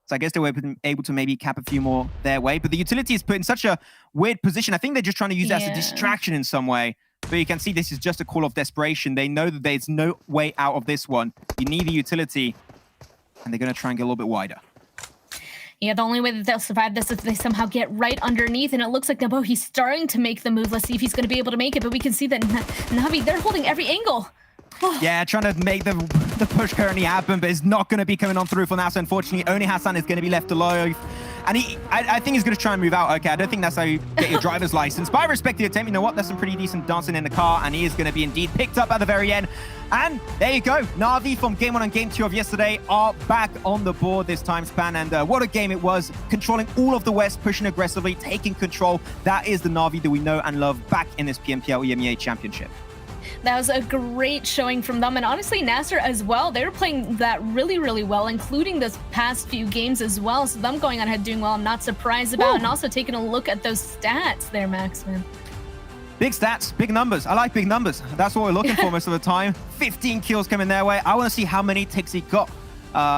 So I guess they were able to maybe cap a few more their way. But the utility is put in such a weird position. I think they're just trying to use that as a distraction in some way. But you can see this is just a call of desperation. They know that there's no way out of this one. You need the utility, and they're going to try and get a little bit wider. Yeah, the only way that they'll survive this is if they somehow get right underneath, and it looks like Nabo, he's starting to make the move. Let's see if he's going to be able to make it, but we can see that Navi, they're holding every angle. Yeah, trying to make the push currently happen, but it's not going to be coming on through for NASA. Unfortunately, only Hassan is going to be left alone. And I think he's going to try and move out. Okay, I don't think that's how you get your driver's license. But I respect the attempt. You know what? There's some pretty decent dancing in the car, and he is going to be indeed picked up at the very end. And there you go. Na'Vi from Game 1 and Game 2 of yesterday are back on the board this time, Span. And what a game it was. Controlling all of the West, pushing aggressively, taking control. That is the Na'Vi that we know and love back in this PMPL EMEA Championship. That was a great showing from them. And honestly, NASR as well, they were playing that really, really well, including this past few games as well. So them going on ahead doing well, I'm not surprised about. Woo. And also taking a look at those stats there, Maxman. Big stats, big numbers. I like big numbers. That's what we're looking for most of the time. 15 kills coming their way. I want to see how many ticks he got.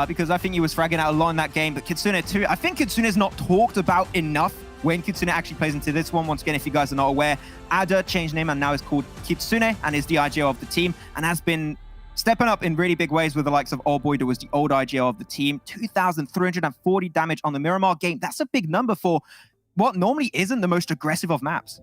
Because I think he was fragging out a lot in that game. But Kitsune too. I think Kitsune's not talked about enough when Kitsune actually plays into this one. Once again, if you guys are not aware, Ada changed name and now is called Kitsune and is the IGL of the team and has been stepping up in really big ways with the likes of Old Boy, that was the old IGL of the team. 2,340 damage on the Miramar game. That's a big number for what normally isn't the most aggressive of maps.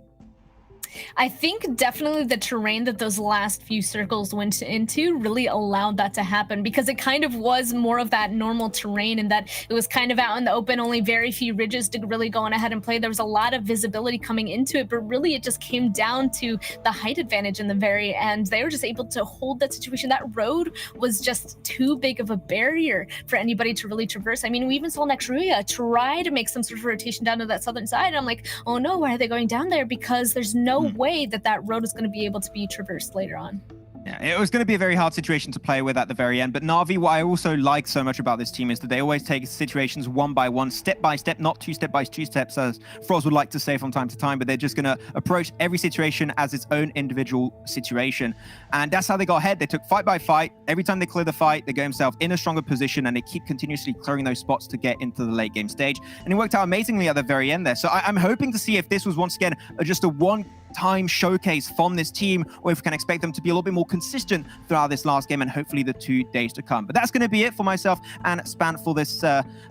I think definitely the terrain that those last few circles went into really allowed that to happen, because it kind of was more of that normal terrain and that it was kind of out in the open, only very few ridges to really go on ahead and play. There was a lot of visibility coming into it, but really it just came down to the height advantage in the very end. They were just able to hold that situation. That road was just too big of a barrier for anybody to really traverse. I mean, we even saw next Rüya try to make some sort of rotation down to that southern side. And I'm like, oh no, why are they going down there? Because there's no way that that road is going to be able to be traversed later on. Yeah, it was going to be a very hard situation to play with at the very end. But Na'Vi, what I also like so much about this team is that they always take situations one by one, step by step, not two step by two steps, as Froz would like to say from time to time, but they're just going to approach every situation as its own individual situation. And that's how they got ahead. They took fight by fight. Every time they clear the fight, they get themselves in a stronger position and they keep continuously clearing those spots to get into the late game stage. And it worked out amazingly at the very end there. So I'm hoping to see if this was once again just a one-time showcase from this team, or if we can expect them to be a little bit more consistent throughout this last game and hopefully the 2 days to come. But that's going to be it for myself and Span for this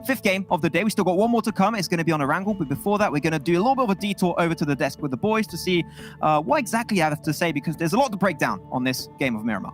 fifth game of the day. We still got one more to come. It's going to be on Erangel, but before that, we're going to do a little bit of a detour over to the desk with the boys to see what exactly I have to say, because there's a lot to break down on this game of Miramar.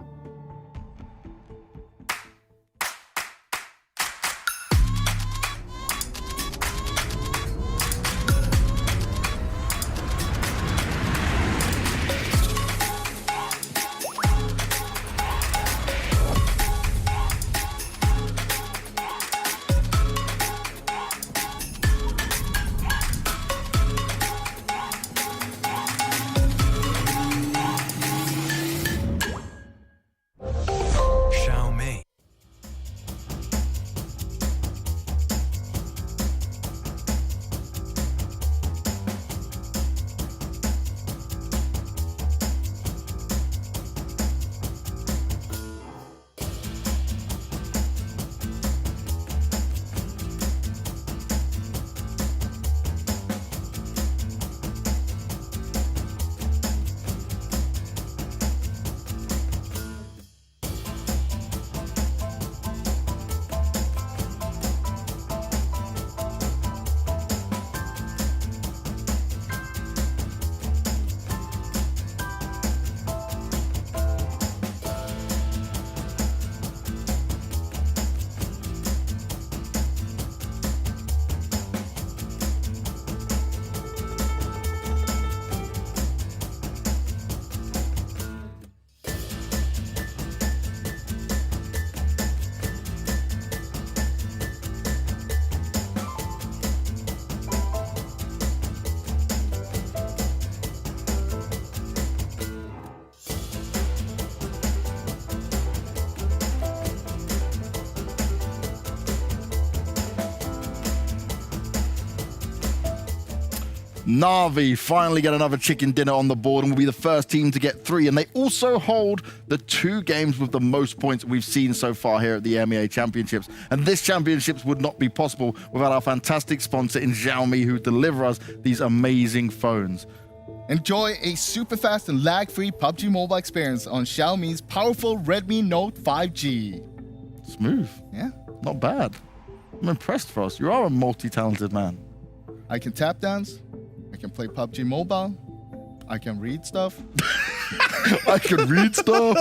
Xiaomi. Na'Vi finally get another chicken dinner on the board and will be the first team to get 3. And they also hold the 2 games with the most points we've seen so far here at the EMEA Championships. And this championships would not be possible without our fantastic sponsor in Xiaomi, who deliver us these amazing phones. Enjoy a super fast and lag-free PUBG Mobile experience on Xiaomi's powerful Redmi Note 5G. Smooth. Yeah. Not bad. I'm impressed, Frost. You are a multi-talented man. I can tap dance. I can play PUBG Mobile. I can read stuff. I can read stuff.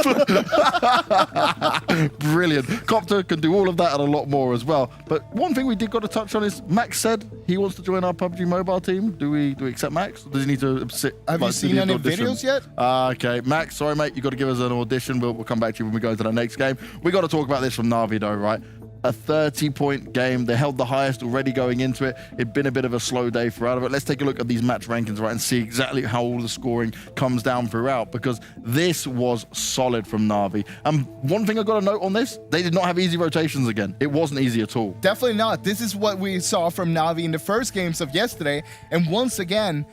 Brilliant. Copter can do all of that and a lot more as well. But one thing we did got to touch on is Max said he wants to join our PUBG Mobile team. Do we accept Max? Or does he need to sit? Have you seen any videos yet? Okay, Max, sorry mate, you got to give us an audition. We'll come back to you when we go into the next game. We got to talk about this from Na'Vi though, right? A 30-point game. They held the highest already going into it. It'd been a bit of a slow day for out of it. Let's take a look at these match rankings, right, and see exactly how all the scoring comes down throughout, because this was solid from Na'Vi. And one thing I got to note on this, they did not have easy rotations again. It wasn't easy at all. Definitely not. This is what we saw from Na'Vi in the first games of yesterday. And once again,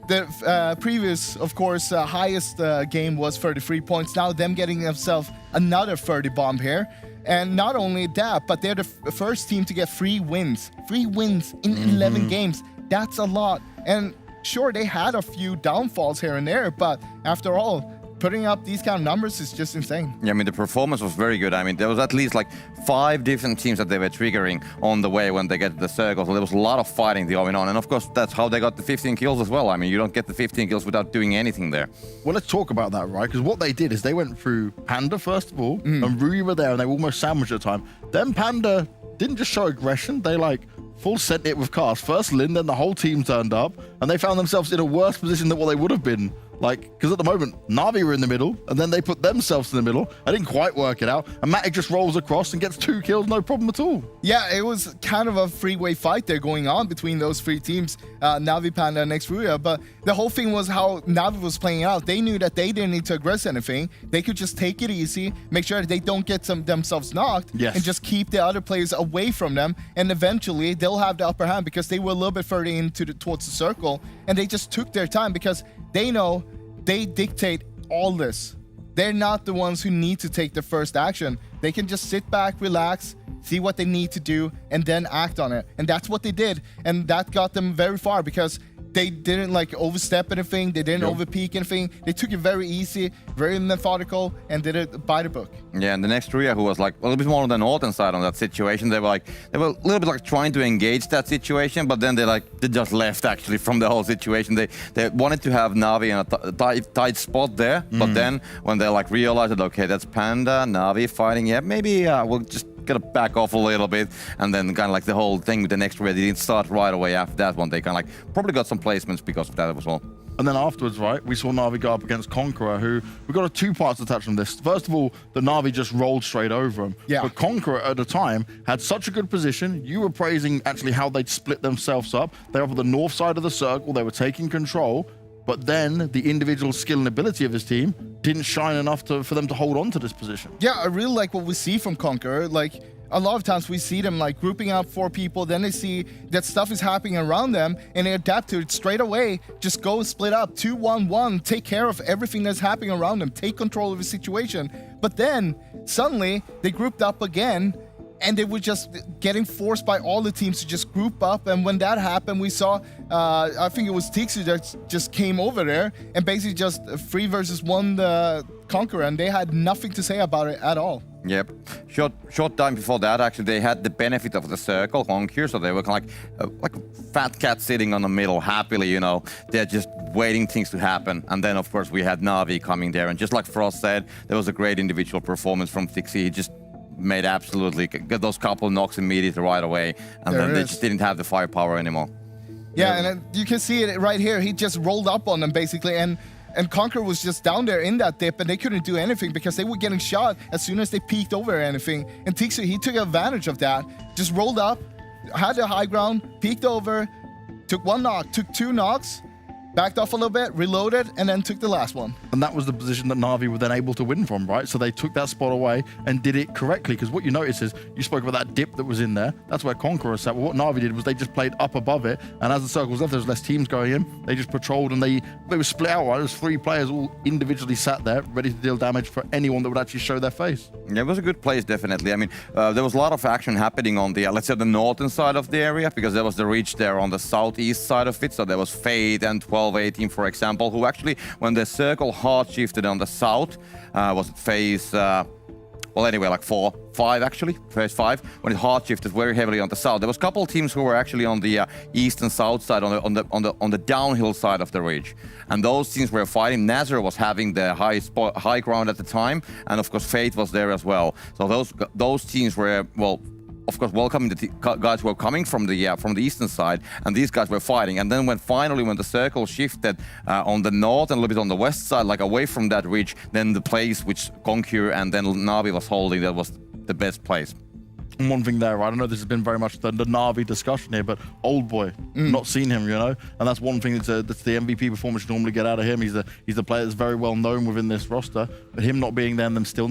the previous, of course, highest game was 33 points. Now them getting themselves another 30 bomb here. And not only that, but they're the first team to get 3 wins. 3 wins in 11 games. That's a lot. And sure, they had a few downfalls here and there, but after all, putting up these kind of numbers is just insane. Yeah, I mean, the performance was very good. I mean, there was at least like 5 different teams that they were triggering on the way when they get to the circle. So there was a lot of fighting going on. And of course, that's how they got the 15 kills as well. I mean, you don't get the 15 kills without doing anything there. Well, let's talk about that, right? Because what they did is they went through Panda first of all, and Rüya were there, and they were almost sandwiched at the time. Then Panda didn't just show aggression, they like full sent it with cast. First Lin, then the whole team turned up, and they found themselves in a worse position than what they would have been. Like, because at the moment, Na'Vi were in the middle, and then they put themselves in the middle. I didn't quite work it out, and Matic just rolls across and gets 2 kills, no problem at all. Yeah, it was kind of a three-way fight there going on between those 3 teams, Na'Vi, Panda, and Rüya. But the whole thing was how Na'Vi was playing out. They knew that they didn't need to aggress anything. They could just take it easy, make sure that they don't get themselves knocked, and just keep the other players away from them. And eventually, they'll have the upper hand because they were a little bit further towards the circle, and they just took their time because they know they dictate all this. They're not the ones who need to take the first action. They can just sit back, relax, see what they need to do, and then act on it. And that's what they did. And that got them very far because they didn't like overstep anything. They didn't overpeak anything. They took it very easy, very methodical, and did it by the book. Yeah, and the next Rüya, who was like a little bit more on the northern side on that situation, they were a little bit like trying to engage that situation, but then they just left actually from the whole situation. They wanted to have Na'Vi in a tight spot there, but then when they like realized that, okay, that's Panda, Na'Vi fighting, yeah, maybe we'll just gotta back off a little bit, and then kind of like the whole thing with the next Rüya didn't start right away after that one. They kind of like probably got some placements because of that as well. And then afterwards, right, we saw Na'Vi go up against Conqueror, who we got 2 parts to touch on this. First of all, the Na'Vi just rolled straight over him. Yeah. But Conqueror at the time had such a good position. You were praising actually how they'd split themselves up. They were on the north side of the circle. They were taking control. But then the individual skill and ability of his team didn't shine enough for them to hold on to this position. Yeah, I really like what we see from Conqueror. Like, a lot of times we see them like grouping up 4 people, then they see that stuff is happening around them and they adapt to it straight away. Just go split up 2-1-1, take care of everything that's happening around them, take control of the situation. But then suddenly they grouped up again and they were just getting forced by all the teams to just group up. And when that happened, we saw, I think it was Tixu that just came over there and basically just 3 versus 1 the Conqueror, and they had nothing to say about it at all. Yep. Short time before that, actually, they had the benefit of the circle, Conqueror, so they were like a fat cat sitting on the middle, happily, you know. They're just waiting things to happen. And then, of course, we had Na'Vi coming there. And just like Frost said, there was a great individual performance from Tixi. He just made absolutely, got those couple knocks immediately right away. And then they just didn't have the firepower anymore. Yeah, and you can see it right here. He just rolled up on them, basically, and Conqueror was just down there in that dip, and they couldn't do anything because they were getting shot as soon as they peeked over anything. And Tixu, he took advantage of that, just rolled up, had the high ground, peeked over, took 1 knock, took 2 knocks, backed off a little bit, reloaded, and then took the last one. And that was the position that Na'Vi were then able to win from, right? So they took that spot away and did it correctly. Because what you notice is, you spoke about that dip that was in there. That's where Conqueror sat. Well, what Na'Vi did was they just played up above it. And as the circle was left, there was less teams going in. They just patrolled and they were split out, right? There was 3 players all individually sat there, ready to deal damage for anyone that would actually show their face. Yeah, it was a good place, definitely. I mean, there was a lot of action happening on the, let's say, the northern side of the area, because there was the reach there on the southeast side of it. So there was Fade and 12-18, for example, who actually, when the circle hard shifted on the south, was it phase, well, anyway, like 5 actually, first 5, when it hard shifted very heavily on the south. There was a couple of teams who were actually on the east and south side, on the downhill side of the ridge, and those teams were fighting. NASR was having the high ground at the time, and of course Fate was there as well. So those teams were, well, of course, welcoming the guys who were coming from the eastern side, and these guys were fighting. And then when the circle shifted on the north and a little bit on the west side, like away from that ridge, then the place which Conqueror and then Na'Vi was holding, that was the best place. And one thing there, right? I know this has been very much the Na'Vi discussion here, but old boy, not seen him, you know, and that's one thing that's the MVP performance you normally get out of him. He's the player that's very well known within this roster, but him not being there and them still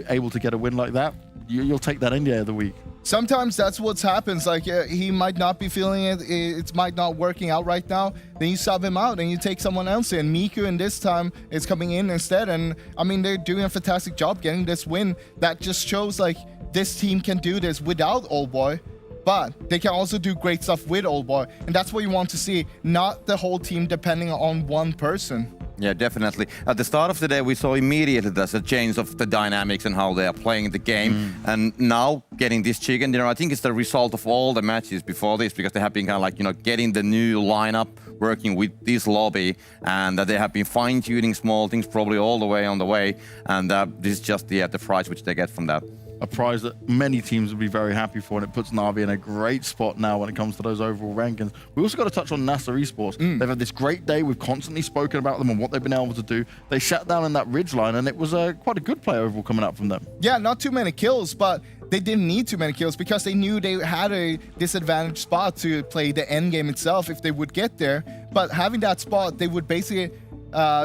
able to get a win like that, you'll take that any day of the week. Sometimes that's what happens. Like he might not be feeling it. It might not working out right now. Then you sub him out and you take someone else in. Miku, and this time is coming in instead. And I mean, they're doing a fantastic job getting this win. That just shows like this team can do this without Old Boy, but they can also do great stuff with Old Boy. And that's what you want to see, not the whole team depending on one person. Yeah, definitely. At the start of the day, we saw immediately there's a change of the dynamics and how they are playing the game. And now getting this chicken dinner, I think it's the result of all the matches before this, because they have been kind of like, you know, getting the new lineup, working with this lobby, and they have been fine-tuning small things probably all the way on the way. And this is just the prize which they get from that. A prize that many teams would be very happy for, and it puts Na'Vi in a great spot now when it comes to those overall rankings. We also got to touch on NASR Esports. They've had this great day. We've constantly spoken about them and what they've been able to do. They shut down in that ridge line, and it was quite a good play overall coming out from them. Yeah, not too many kills, but they didn't need too many kills because they knew they had a disadvantaged spot to play the end game itself if they would get there. But having that spot, they would basically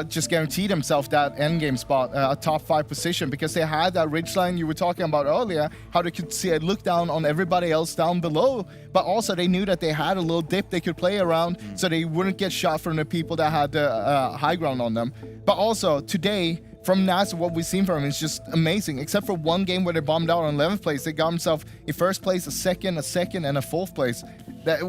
just guarantee themselves that end game spot, a top 5 position, because they had that ridgeline you were talking about earlier, how they could see it, look down on everybody else down below, but also they knew that they had a little dip they could play around so they wouldn't get shot from the people that had the high ground on them. But also today, from NASR, what we've seen from him is just amazing. Except for one game where they bombed out on 11th place, they got themselves in first place, a second, and a 4th place,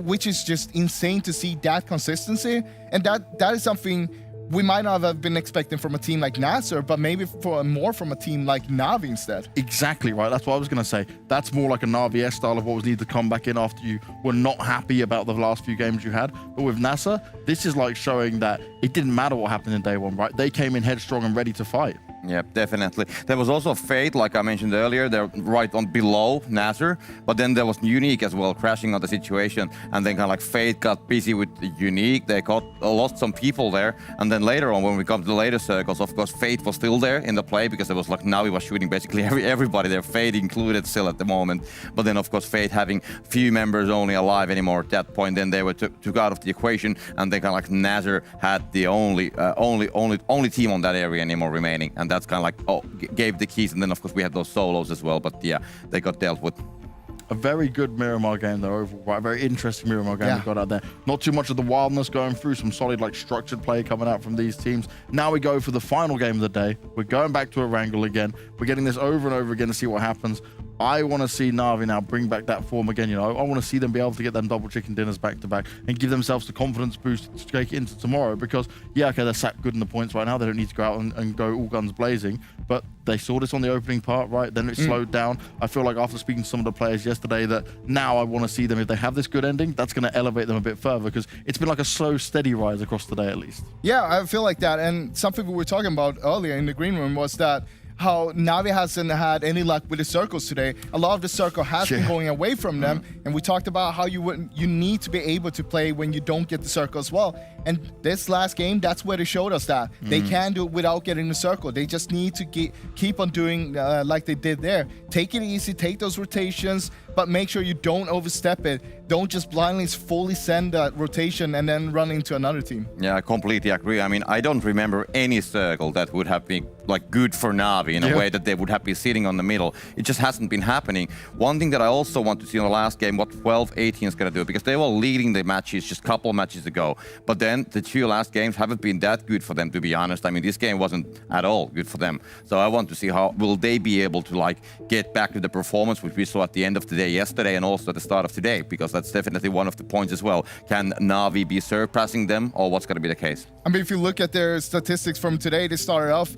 which is just insane to see that consistency. And that is something we might not have been expecting from a team like NASR, but maybe more from a team like Na'Vi instead. Exactly right. That's what I was going to say. That's more like a Na'Vi style of what was needed to come back in after you were not happy about the last few games you had. But with NASR, this is like showing that it didn't matter what happened in day one, right? They came in headstrong and ready to fight. Yeah, definitely. There was also Fate, like I mentioned earlier. They're right on below NASR, but then there was Unique as well, crashing on the situation. And then kind of like Fate got busy with Unique. They lost some people there. And then later on, when we come to the later circles, of course, Fate was still there in the play, because it was like now he was shooting basically everybody there, Fate included still at the moment. But then, of course, Fate having few members only alive anymore at that point, then they were took out of the equation, and then kind of like NASR had the only team on that area anymore remaining. And that's kind of like, gave the keys. And then, of course, we had those solos as well. But yeah, they got dealt with. A very good Miramar game there overall, right? A very interesting Miramar game we got out there. Not too much of the wildness going through, some solid like structured play coming out from these teams. Now we go for the final game of the day. We're going back to Erangel again. We're getting this over and over again to see what happens. I want to see Na'Vi now bring back that form again. You know, I want to see them be able to get them double chicken dinners back to back and give themselves the confidence boost to take it into tomorrow. Because yeah, okay, they're sat good in the points right now. They don't need to go out and go all guns blazing. But they saw this on the opening part, right? Then it slowed down. I feel like after speaking to some of the players yesterday that now I want to see them, if they have this good ending, that's going to elevate them a bit further, because it's been like a slow, steady rise across the day at least. Yeah, I feel like that. And something we were talking about earlier in the green room was that how Na'Vi hasn't had any luck with the circles today. A lot of the circle has been going away from them, and we talked about how you need to be able to play when you don't get the circle as well. And this last game, that's where they showed us that they can do it without getting the circle. They just need to keep on doing like they did there. Take it easy, take those rotations, but make sure you don't overstep it. Don't just blindly fully send that rotation and then run into another team. Yeah, I completely agree. I mean, I don't remember any circle that would have been like good for Na'Vi in a way that they would have been sitting on the middle. It just hasn't been happening. One thing that I also want to see in the last game, what 12-18 is going to do, because they were leading the matches just a couple of matches ago. But then the two last games haven't been that good for them, to be honest. I mean, this game wasn't at all good for them. So I want to see how will they be able to like get back to the performance which we saw at the end of the day day yesterday and also at the start of today, because that's definitely one of the points as well. Can Na'Vi be surpassing them, or what's going to be the case? I mean, if you look at their statistics from today, they started off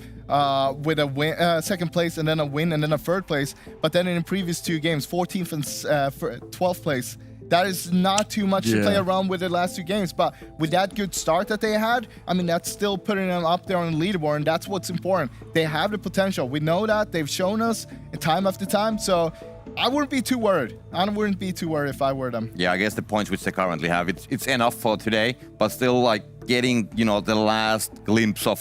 with a win, second place, and then a win, and then a third place. But then in the previous 2 games, 14th and 12th place. That is not too much to play around with the last 2 games. But with that good start that they had, I mean, that's still putting them up there on the leaderboard, and that's what's important. They have the potential. We know that. They've shown us time after time. So I wouldn't be too worried. I wouldn't be too worried if I were them. Yeah, I guess the points which they currently have, it's enough for today, but still like getting, you know, the last glimpse of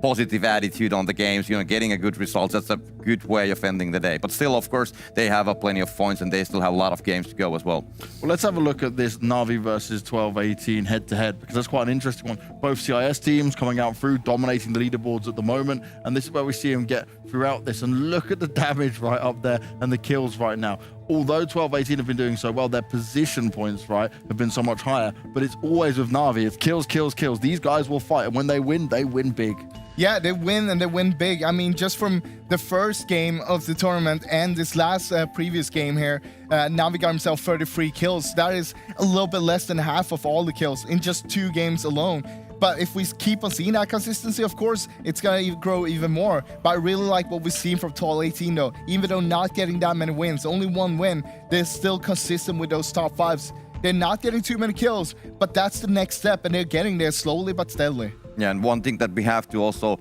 positive attitude on the games, you know, getting a good result. That's a good way of ending the day. But still, of course, they have plenty of points and they still have a lot of games to go as well. Well, let's have a look at this Na'Vi versus 12-18 head-to-head, because that's quite an interesting one. Both CIS teams coming out through, dominating the leaderboards at the moment, and this is where we see them get throughout this. And look at the damage right up there and the kills right now. Although 12-18 have been doing so well, their position points, right, have been so much higher. But it's always with Na'Vi. It's kills, kills, kills. These guys will fight, and when they win big. Yeah, they win, and they win big. I mean, just from the first game of the tournament and this last previous game here, Na'Vi got himself 33 kills. That is a little bit less than half of all the kills in just 2 games alone. But if we keep on seeing that consistency, of course, it's going to grow even more. But I really like what we've seen from 12-18, though. Even though not getting that many wins, only 1 win, they're still consistent with those top 5s. They're not getting too many kills, but that's the next step, and they're getting there slowly but steadily. Yeah, and one thing that we have to also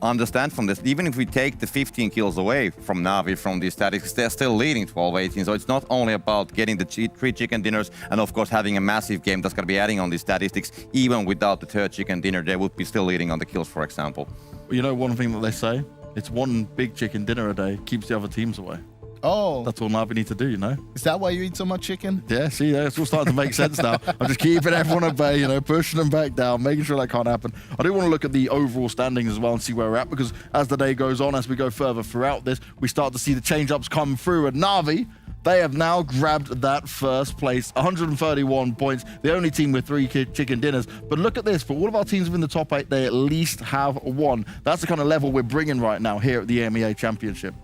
understand from this, even if we take the 15 kills away from Na'Vi from these statistics, they're still leading 12-18. So it's not only about getting the 3 chicken dinners and, of course, having a massive game that's going to be adding on these statistics. Even without the 3rd chicken dinner, they would be still leading on the kills, for example. You know one thing that they say? It's 1 big chicken dinner a day keeps the other teams away. Oh. That's all Na'Vi need to do, you know? Is that why you eat so much chicken? Yeah, see, it's all starting to make sense now. I'm just keeping everyone at bay, you know, pushing them back down, making sure that can't happen. I do want to look at the overall standings as well and see where we're at, because as the day goes on, as we go further throughout this, we start to see the change-ups come through. And Na'Vi, they have now grabbed that first place, 131 points, the only team with 3 chicken dinners. But look at this, for all of our teams within the top 8, they at least have 1. That's the kind of level we're bringing right now here at the EMEA Championship.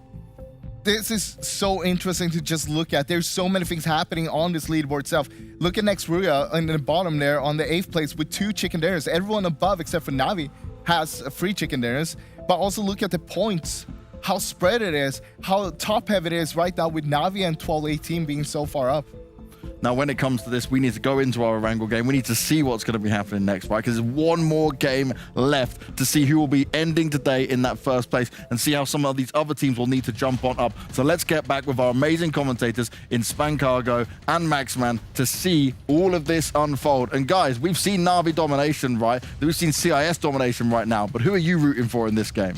This is so interesting to just look at. There's so many things happening on this leaderboard itself. Look at next Rüya in the bottom there on the 8th place with 2 chicken dinners. Everyone above except for Na'Vi has 3 chicken dinners. But also look at the points, how spread it is, how top heavy it is right now with Na'Vi and 12-18 being so far up. Now, when it comes to this, we need to go into our Erangel game. We need to see what's going to be happening next, right? Because there's 1 more game left to see who will be ending today in that first place and see how some of these other teams will need to jump on up. So let's get back with our amazing commentators in Spancargo and Maxman to see all of this unfold. And guys, we've seen Na'Vi domination, right? We've seen CIS domination right now. But who are you rooting for in this game?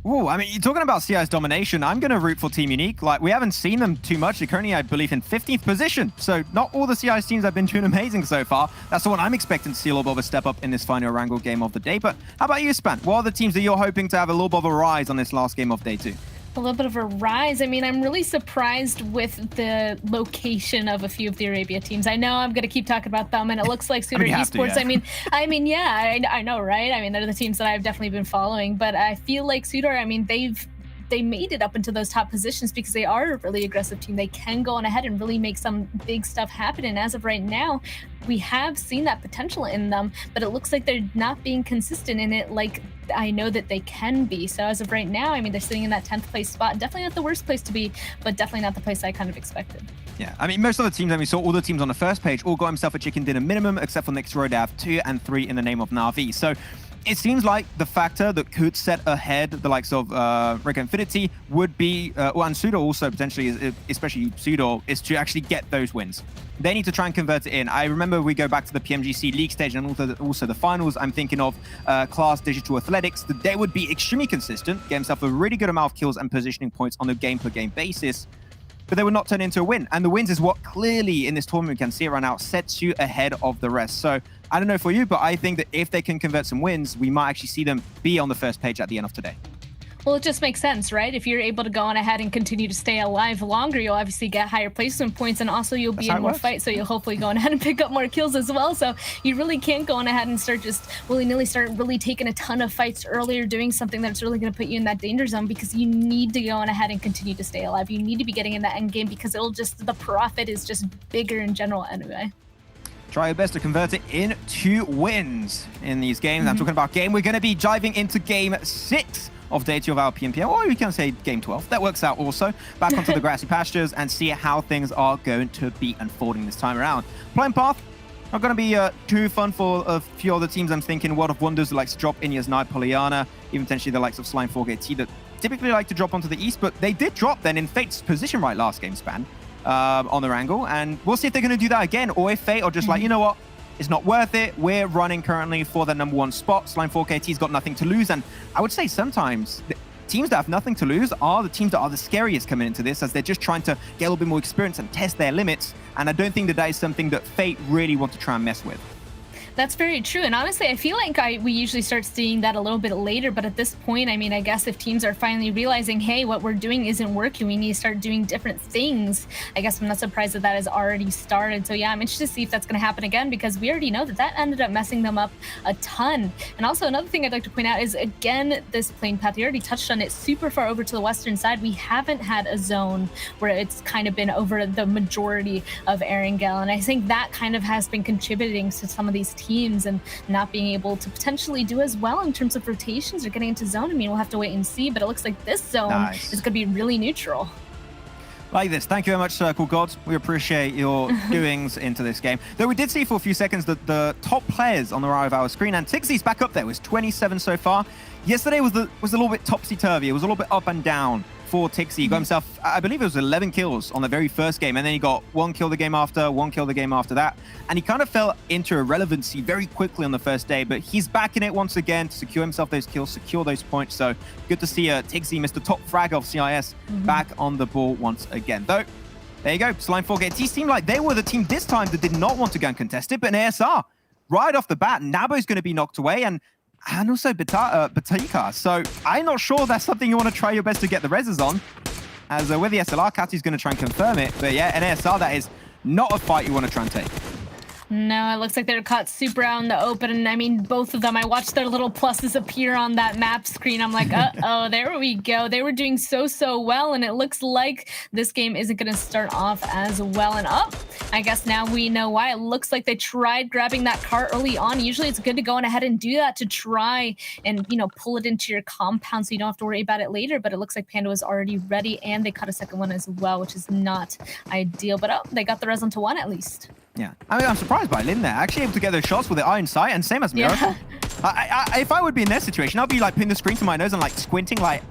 Ooh, I mean, you're talking about CIS domination. I'm going to root for Team Unique. Like, we haven't seen them too much. They're currently, I believe, in 15th position. So not all the CIS teams have been doing amazing so far. That's the one I'm expecting to see a little bit of a step up in this final Erangel game of the day. But how about you, Span? What are the teams that you're hoping to have a little bit of a rise on this last game of day 2? A little bit of a rise. I mean, I'm really surprised with the location of a few of the Arabia teams. I know I'm going to keep talking about them, and it looks like SUDOR Esports. Yeah. I mean, yeah, I know, right? I mean, they're the teams that I've definitely been following, but I feel like SUDOR, I mean, they made it up into those top positions because they are a really aggressive team. They can go on ahead and really make some big stuff happen. And as of right now, we have seen that potential in them, but it looks like they're not being consistent in it like I know that they can be. So as of right now, I mean, they're sitting in that 10th place spot. Definitely not the worst place to be, but definitely not the place I kind of expected. Yeah, I mean, most of the teams that we saw, all the teams on the first page, all got himself a chicken dinner minimum, except for next row, they have 2 and 3 in the name of Na'Vi. So it seems like the factor that could set ahead the likes of RICO Infinity would be, and SUDOR also potentially, especially SUDOR, is to actually get those wins. They need to try and convert it in. I remember we go back to the PMGC League stage and also the finals. I'm thinking of Class Digital Athletics, that they would be extremely consistent, get himself a really good amount of kills and positioning points on a game-per-game basis, but they would not turn into a win. And the wins is what clearly in this tournament we can see right now sets you ahead of the rest. So I don't know for you, but I think that if they can convert some wins, we might actually see them be on the first page at the end of today. Well, it just makes sense, right? If you're able to go on ahead and continue to stay alive longer, you'll obviously get higher placement points, and also you'll be in more fights, so you'll hopefully go on ahead and pick up more kills as well. So you really can't go on ahead and start just willy-nilly start really taking a ton of fights earlier, doing something that's really going to put you in that danger zone, because you need to go on ahead and continue to stay alive. You need to be getting in that end game, because the profit is just bigger in general anyway. Try your best to convert it into wins in these games. I'm talking about game. We're going to be diving into game 6 of day 2 of our PMPL, or we can say game 12. That works out also. Back onto the grassy pastures and see how things are going to be unfolding this time around. Playing path, not going to be too fun for a few other teams. I'm thinking World of Wonders likes to drop Ineos Night, Pollyanna, even potentially the likes of Slime 4KT that typically like to drop onto the east, but they did drop then in Fate's position right last game span on Erangel, and we'll see if they're going to do that again, or if Fate are just like, you know what, it's not worth it. We're running currently for the #1 spot. Slime 4KT's got nothing to lose. And I would say sometimes the teams that have nothing to lose are the teams that are the scariest coming into this, as they're just trying to get a little bit more experience and test their limits. And I don't think that is something that Fate really want to try and mess with. That's very true. And honestly, I feel like we usually start seeing that a little bit later. But at this point, I mean, I guess if teams are finally realizing, hey, what we're doing isn't working, we need to start doing different things. I guess I'm not surprised that that has already started. So yeah, I'm interested to see if that's going to happen again, because we already know that that ended up messing them up a ton. And also another thing I'd like to point out is, again, this plane path, you already touched on it, super far over to the western side. We haven't had a zone where it's kind of been over the majority of Erangel. And I think that kind of has been contributing to some of these teams and not being able to potentially do as well in terms of rotations or getting into zone. I mean, we'll have to wait and see, but it looks like this zone is going to be really neutral. Like this. Thank you very much, Circle Gods. We appreciate your doings into this game. Though we did see for a few seconds that the top players on the right of our screen, and Tixie's back up there, it was 27 so far. Yesterday was a little bit topsy-turvy. It was a little bit up and down for Tixie. He got himself, I believe it was 11 kills on the very first game, and then he got 1 kill the game after, 1 kill the game after that, and he kind of fell into irrelevancy very quickly on the first day, but he's back in it once again to secure himself those kills, secure those points. So good to see Tixie, Mr. Top Frag of CIS, back on the ball once again. Though, there you go, Slime 4KT seemed like they were the team this time that did not want to go and contest it, but NASR, right off the bat, Nabo's going to be knocked away, and also Batika. So I'm not sure that's something you want to try your best to get the reses on. As with the SLR, Kati's going to try and confirm it. But yeah, NASR, that is not a fight you want to try and take. No, it looks like they're caught super out in the open. And I mean, both of them, I watched their little pluses appear on that map screen. I'm like, uh-oh, there we go. They were doing so well. And it looks like this game isn't going to start off as well. And I guess now we know why. It looks like they tried grabbing that car early on. Usually it's good to go on ahead and do that to try and, you know, pull it into your compound so you don't have to worry about it later. But it looks like Panda was already ready, and they caught a second one as well, which is not ideal. But they got the res onto one at least. Yeah, I mean, I'm surprised by Lin there. Actually able to get those shots with the iron sight, and same as Miracle. Yeah. If I would be in their situation, I'd be like putting the screen to my nose and like squinting like,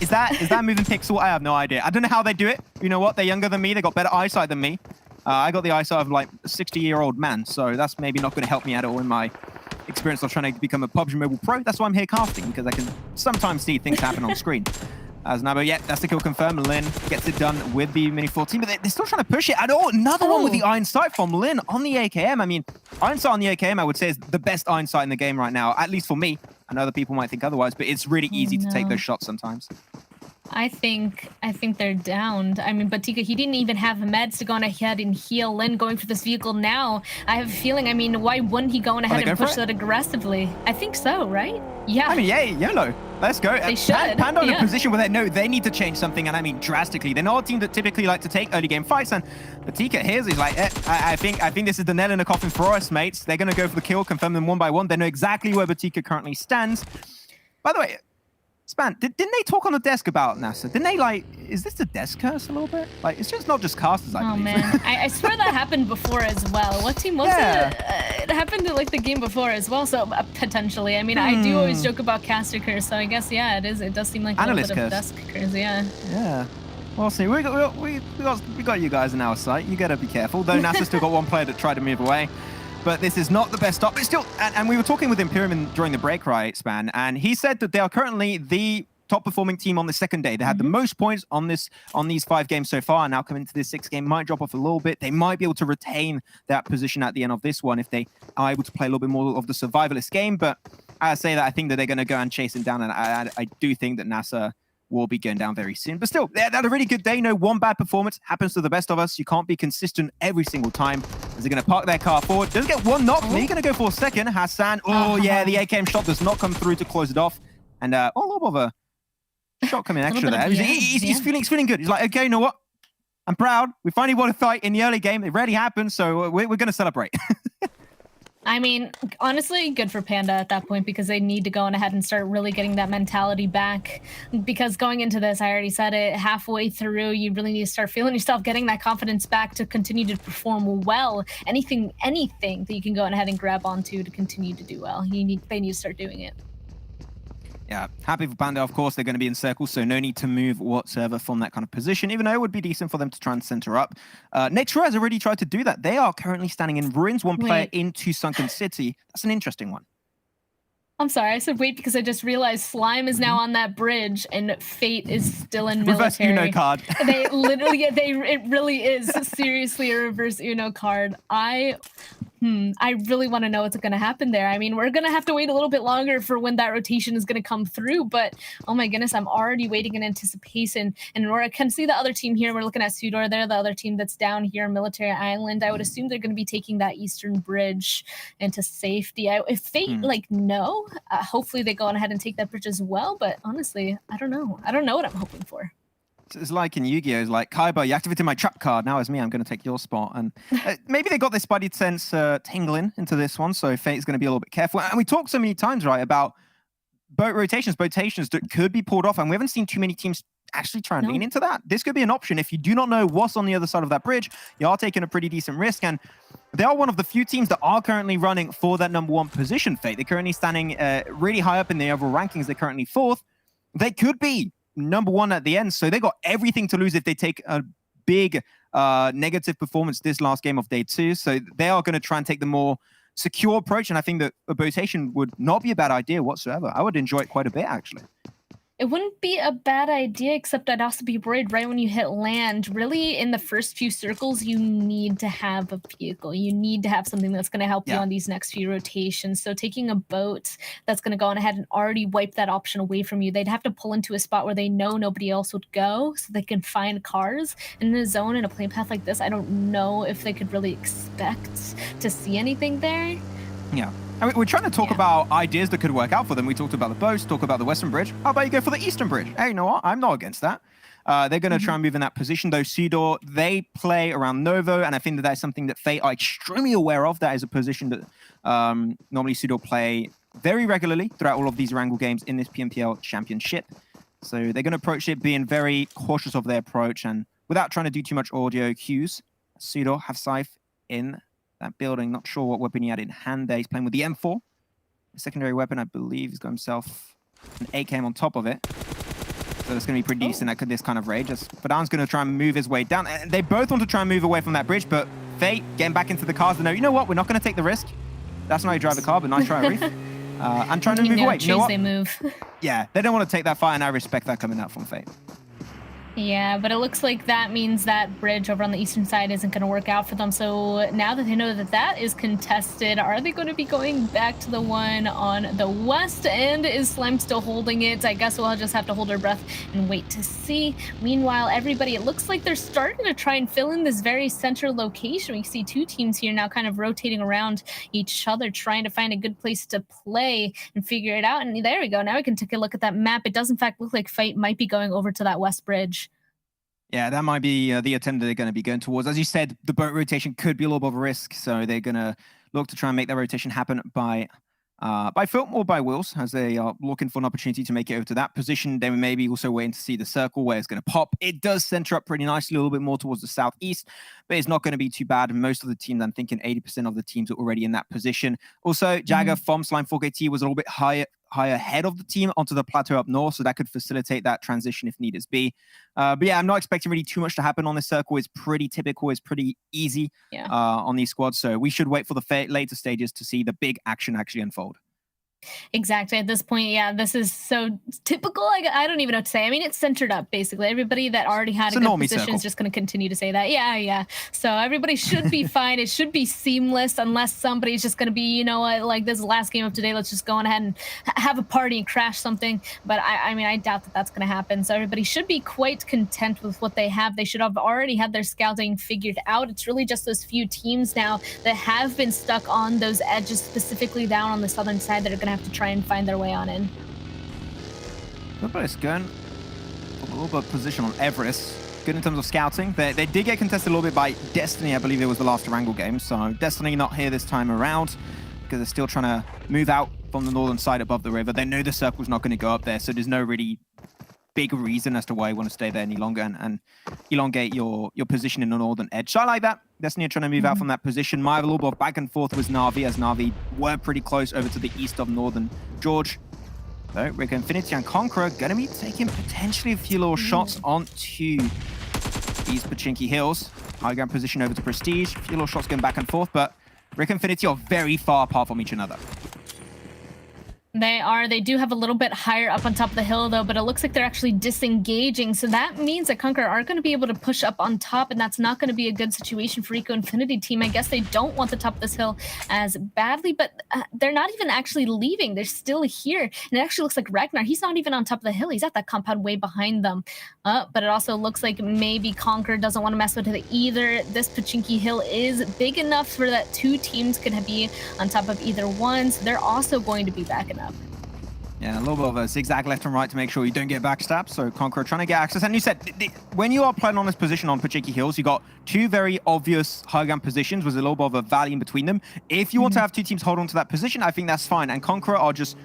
is that moving pixel? I have no idea. I don't know how they do it. You know what? They're younger than me. They got better eyesight than me. I got the eyesight of like a 60-year-old man, so that's maybe not going to help me at all in my experience of trying to become a PUBG Mobile Pro. That's why I'm here casting, because I can sometimes see things happen on screen. As Nabo, yeah, that's the kill confirmed. Lin gets it done with the Mini 14, but they're still trying to push it. And another one with the Iron Sight from Lin on the AKM. I mean, Iron Sight on the AKM, I would say, is the best Iron Sight in the game right now, at least for me. I know other people might think otherwise, but it's really easy to take those shots sometimes. I think they're downed. I mean, Batika, he didn't even have meds to go on ahead and heal. Lin going for this vehicle now. I have a feeling, I mean, why wouldn't he go on ahead and push that aggressively? I think so, right? Yeah. I mean, yeah, YOLO. Let's go. They should. Panda in a position where they need to change something, and I mean drastically. They're not a team that typically like to take early game fights, and Batika here's he's like, I think this is the nail in the coffin for us, mates. They're gonna go for the kill, confirm them one by one. They know exactly where Batika currently stands. By the way, Span, didn't they talk on the desk about NASA? Didn't they, like, is this the desk curse a little bit? Like, it's just not just casters, I believe. Oh, man. I swear that happened before as well. What team was it? It happened to, like, the game before as well, so potentially. I mean, I do always joke about caster curse, so I guess, yeah, it is. It does seem like a little bit of desk curse, yeah. Yeah. We'll see. We got you guys in our sight. You gotta be careful. Though NASA still got one player that tried to move away. But this is not the best stop. But still, and we were talking with Imperium during the break, right, Span, and he said that they are currently the top performing team on the second day. They had the most points on these 5 games so far, and now coming into this 6th game might drop off a little bit. They might be able to retain that position at the end of this one if they are able to play a little bit more of the survivalist game. But I say that I think that they're going to go and chase him down, and I do think that NASA will be going down very soon. But still, they had a really good day. No one bad performance happens to the best of us. You can't be consistent every single time. As they're going to park their car forward. Does get one knock. They're going to go for a second. Hassan. Oh, yeah, the AKM shot does not come through to close it off. And a little bit of a shot coming extra there. He's feeling good. He's like, okay, you know what? I'm proud. We finally won a fight in the early game. It rarely happened, so we're going to celebrate. I mean, honestly, good for Panda at that point because they need to go on ahead and start really getting that mentality back. Because going into this, I already said it, halfway through, you really need to start feeling yourself, getting that confidence back to continue to perform well. Anything that you can go on ahead and grab onto to continue to do well. They need to start doing it. Yeah, happy for Panda, of course. They're going to be in circles, so no need to move whatsoever from that kind of position, even though it would be decent for them to try and center up. NASR has already tried to do that. They are currently standing in ruins, one player into Sunken City. That's an interesting one. I'm sorry, I said wait because I just realized Slime is now on that bridge and Fate is still in military. Reverse Uno card. They literally, it really is seriously a reverse Uno card. I really want to know what's going to happen there. I mean, we're going to have to wait a little bit longer for when that rotation is going to come through, but oh my goodness, I'm already waiting in anticipation. And I can see the other team here. We're looking at SUDOR. They're the other team that's down here, Military Island. I would assume they're going to be taking that eastern bridge into safety. If Fate, hopefully they go on ahead and take that bridge as well, but honestly, I don't know. I don't know what I'm hoping for. It's like in Yu-Gi-Oh! It's like, Kaiba, you activated my trap card. Now it's me. I'm going to take your spot. And maybe they got their spidey sense tingling into this one, so Fate's going to be a little bit careful. And we talked so many times, right, about boat rotations that could be pulled off, and we haven't seen too many teams actually try and lean into that. This could be an option. If you do not know what's on the other side of that bridge, you are taking a pretty decent risk, and they are one of the few teams that are currently running for that #1 position, Fate. They're currently standing really high up in the overall rankings. They're currently 4th. They could be #1 at the end, so they got everything to lose if they take a big negative performance this last game of day 2. So they are going to try and take the more secure approach, and I think that a rotation would not be a bad idea whatsoever. I would enjoy it quite a bit, actually. It wouldn't be a bad idea, except I'd also be worried right when you hit land. Really, in the first few circles, you need to have a vehicle. You need to have something that's going to help you on these next few rotations. So taking a boat that's going to go on ahead and already wipe that option away from you, they'd have to pull into a spot where they know nobody else would go so they can find cars. In a zone, in a plane path like this, I don't know if they could really expect to see anything there. Yeah. I mean, we're trying to talk about ideas that could work out for them. We talked about the boats, talk about the Western Bridge. How about you go for the Eastern Bridge? Hey, you know what? I'm not against that. They're going to try and move in that position, though. SUDOR, they play around Novo, and I think that that's something that Fate are extremely aware of. That is a position that normally SUDOR play very regularly throughout all of these Erangel games in this PMPL Championship. So they're going to approach it being very cautious of their approach, and without trying to do too much audio cues. SUDOR have Scythe in that building. Not sure what weapon he had in hand there. He's playing with the M4. The secondary weapon, I believe, he's got himself an AKM on top of it. So it's going to be pretty decent at this kind of raid. Fadan's going to try and move his way down. And they both want to try and move away from that bridge, but Fate getting back into the cars to know, you know what, we're not going to take the risk. That's not how you drive the car, but nice try, Reef. And trying to move away. You know what? They move. Yeah, they don't want to take that fight, and I respect that coming out from Fate. Yeah, but it looks like that means that bridge over on the eastern side isn't going to work out for them. So now that they know that that is contested, are they going to be going back to the one on the west end? Is Slime still holding it? I guess we'll just have to hold our breath and wait to see. Meanwhile, everybody, it looks like they're starting to try and fill in this very center location. We see two teams here now kind of rotating around each other, trying to find a good place to play and figure it out. And there we go. Now we can take a look at that map. It does, in fact, look like Fate might be going over to that west bridge. Yeah, that might be the attempt that they're going to be going towards. As you said, the boat rotation could be a little bit of a risk, so they're going to look to try and make that rotation happen by foot or by wheels, as they are looking for an opportunity to make it over to that position. They may be also waiting to see the circle where it's going to pop. It does center up pretty nicely, a little bit more towards the southeast, but it's not going to be too bad. Most of the teams, I'm thinking 80% of the teams are already in that position. Also, Jagger from Slime 4KT was a little bit higher head of the team onto the plateau up north, so that could facilitate that transition if needed be. But yeah, I'm not expecting really too much to happen on this circle. It's pretty typical. It's pretty easy on these squads. So we should wait for the later stages to see the big action actually unfold. Exactly. At this point, yeah, this is so typical. I don't even know what to say. I mean, it's centered up, basically. Everybody that already had It's a a good normie position circle. is just going to continue to say that. Yeah, yeah. So everybody should be fine. It should be seamless unless somebody's just going to be, you know what, like this is the last game of today. Let's just go on ahead and have a party and crash something. But I mean, I doubt that that's going to happen. So everybody should be quite content with what they have. They should have already had their scouting figured out. It's really just those few teams now that have been stuck on those edges, specifically down on the southern side, that are going to have to try and find their way on in. Futbolist going a little bit of position on Everest. Good in terms of scouting. They did get contested a little bit by Destiny. I believe it was the last Erangel game. So Destiny not here this time around because they're still trying to move out from the northern side above the river. They know the circle's not going to go up there, so there's no really big reason as to why you want to stay there any longer and elongate your position in the northern edge. So I like that. Destiny are trying to move out from that position. Might have a little bit of back and forth with Na'Vi, as Na'Vi were pretty close over to the east of northern George. So RICO Infinity and Conqueror going to be taking potentially a few little shots onto these Pachinki Hills. High ground position over to Prestige. A few little shots going back and forth, but RICO Infinity are very far apart from each another. They are. They do have a little bit higher up on top of the hill, though, but it looks like they're actually disengaging. So that means that Conqueror are going to be able to push up on top, and that's not going to be a good situation for RICO Infinity team. I guess they don't want the top of this hill as badly, but they're not even actually leaving. They're still here. And it actually looks like Ragnar, he's not even on top of the hill. He's at that compound way behind them. But it also looks like maybe Conqueror doesn't want to mess with it either. This Pachinki Hill is big enough for that two teams could be on top of either one. So they're also going to be backing up. Yeah, a little bit of a zigzag left and right to make sure you don't get backstabbed. So Conqueror trying to get access. And you said, when you are playing on this position on Pachinki Hills, you got two very obvious high ground positions with a little bit of a valley in between them. If you want to have two teams hold on to that position, I think that's fine. And Conqueror are just,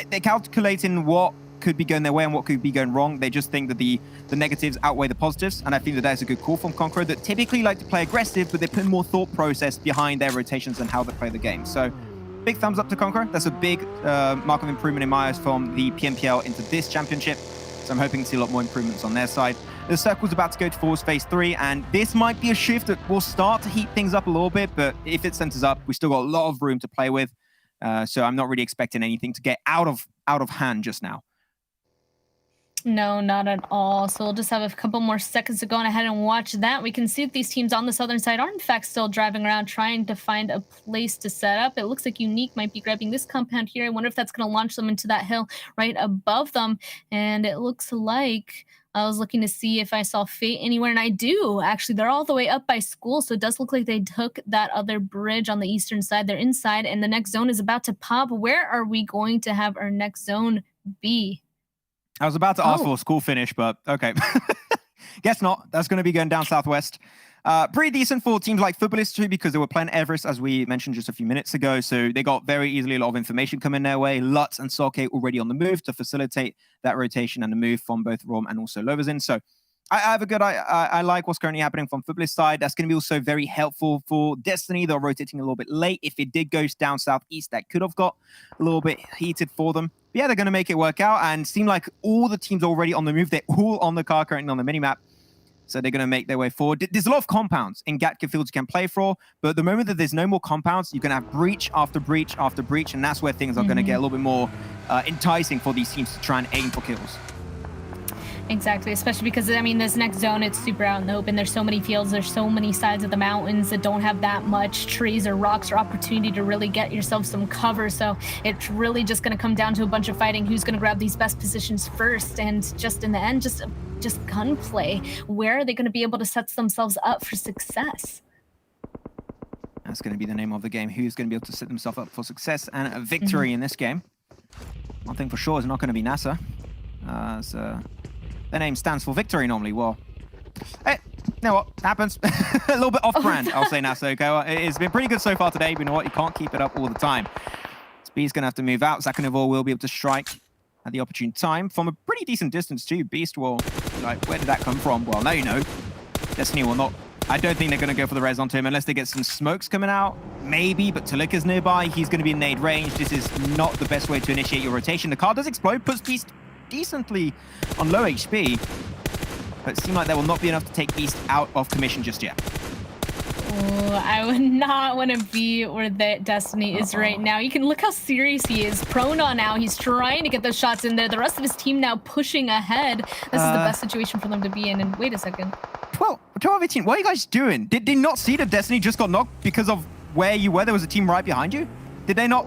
they're calculating what could be going their way and what could be going wrong. They just think that the negatives outweigh the positives. And I think that that's a good call from Conqueror, that typically like to play aggressive, but they put more thought process behind their rotations and how they play the game. So big thumbs up to Conqueror. That's a big mark of improvement in my eyes from the PMPL into this championship. So I'm hoping to see a lot more improvements on their side. The circle's about to go towards phase 3, and this might be a shift that will start to heat things up a little bit, but if it centers up, we still got a lot of room to play with. So I'm not really expecting anything to get out of hand just now. No, not at all. So we'll just have a couple more seconds to go on ahead and watch that. We can see that these teams on the southern side are in fact still driving around trying to find a place to set up. It looks like Unique might be grabbing this compound here. I wonder if that's going to launch them into that hill right above them. And it looks like I was looking to see if I saw Fate anywhere, and I do. Actually, they're all the way up by school, so it does look like they took that other bridge on the eastern side. They're inside, and the next zone is about to pop. Where are we going to have our next zone be? I was about to ask for a school finish, but okay. Guess not. That's going to be going down southwest. Pretty decent for teams like Futbolist too, because they were playing Everest, as we mentioned just a few minutes ago. So they got very easily a lot of information coming their way. Lutz and Soke already on the move to facilitate that rotation and the move from both Rom and also Lovazin. So I have a good, I like what's currently happening from Futbolist side. That's going to be also very helpful for Destiny. They're rotating a little bit late. If it did go down southeast, that could have got a little bit heated for them. But yeah, they're going to make it work out, and seem like all the teams already on the move. They're all on the car currently on the minimap. So they're going to make their way forward. There's a lot of compounds in Gatka fields you can play for, but the moment that there's no more compounds, you're going to have breach after breach after breach, and that's where things are going to get a little bit more enticing for these teams to try and aim for kills. Exactly, especially because, I mean, this next zone, it's super out in the open. There's so many fields, there's so many sides of the mountains that don't have that much trees or rocks or opportunity to really get yourself some cover. So it's really just going to come down to a bunch of fighting who's going to grab these best positions first. And just in the end, just gunplay. Where are they going to be able to set themselves up for success? That's going to be the name of the game. Who's going to be able to set themselves up for success and a victory in this game? One thing for sure is not going to be NASR. Their name stands for victory normally. Well, hey, you know what? Happens. A little bit off-brand, I'll say NASR. Okay, well, it's been pretty good so far today, but you know what? You can't keep it up all the time. Speed's going to have to move out. Zakanivor will be able to strike at the opportune time from a pretty decent distance too. Beast will, like, where did that come from? Well, now you know. Destiny will not. I don't think they're going to go for the res onto him unless they get some smokes coming out. Maybe, but Talik is nearby. He's going to be in nade range. This is not the best way to initiate your rotation. The car does explode, puts Beast decently on low HP, but it seems like there will not be enough to take Beast out of commission just yet. Oh, I would not want to be where that Destiny is right now. You can look how serious he is. Prono now, he's trying to get those shots in there. The rest of his team now pushing ahead. This is the best situation for them to be in. And wait a second. 12-18, what are you guys doing? Did they not see that Destiny just got knocked because of where you were? There was a team right behind you? Did they not?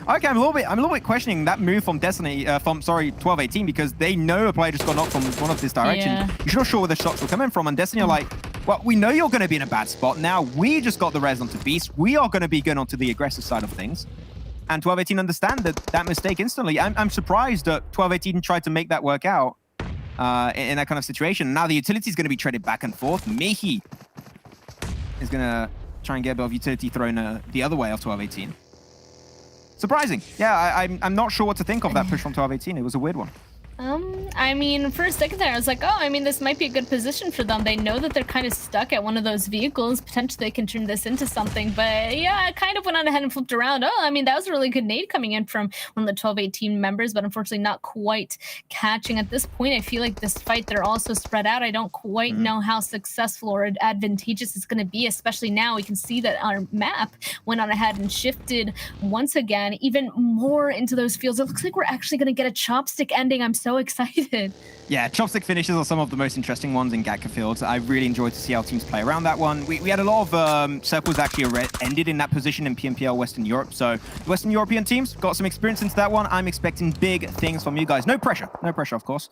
Okay, I'm a little bit questioning that move from Destiny, 12-18, because they know a player just got knocked from one of this direction. Yeah. You're not sure where the shots were coming from, and Destiny are like, well, we know you're going to be in a bad spot. Now we just got the res onto Beast. We are going to be going onto the aggressive side of things. And 12-18 understand that mistake instantly. I'm surprised that 12-18 tried to make that work out in that kind of situation. Now the utility is going to be traded back and forth. Mihi is going to try and get a bit of utility thrown the other way of 12-18. Surprising. Yeah, I'm not sure what to think of that push from 12-18. It was a weird one. I mean, for a second there, I was like, oh, I mean, this might be a good position for them. They know that they're kind of stuck at one of those vehicles. Potentially they can turn this into something. But yeah, I kind of went on ahead and flipped around. Oh, I mean, that was a really good nade coming in from one of the 12-18 members, but unfortunately not quite catching. At this point, I feel like this fight, they're also spread out. I don't quite know how successful or advantageous it's going to be, especially now we can see that our map went on ahead and shifted once again, even more into those fields. It looks like we're actually going to get a chopstick ending. I'm so excited. Yeah, chopstick finishes are some of the most interesting ones in Gatka fields. I really enjoyed to see how teams play around that one. We had a lot of circles actually ended in that position in PMPL Western Europe. So the Western European teams got some experience into that one. I'm expecting big things from you guys. No pressure, of course.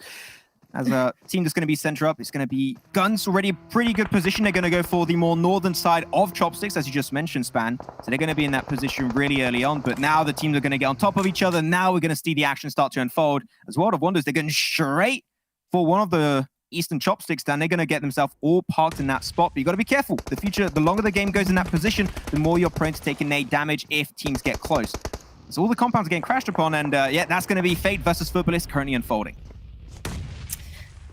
As a team that's going to be center up, it's going to be GUNZ, already a pretty good position. They're going to go for the more northern side of Chopsticks, as you just mentioned, Span. So they're going to be in that position really early on. But now the teams are going to get on top of each other. Now we're going to see the action start to unfold. As World of Wonders, they're going straight for one of the eastern Chopsticks, and they're going to get themselves all parked in that spot. But you got to be careful. The longer the game goes in that position, the more you're prone to taking nade damage if teams get close. So all the compounds are getting crashed upon, and yeah, that's going to be Fate versus Futbolist currently unfolding.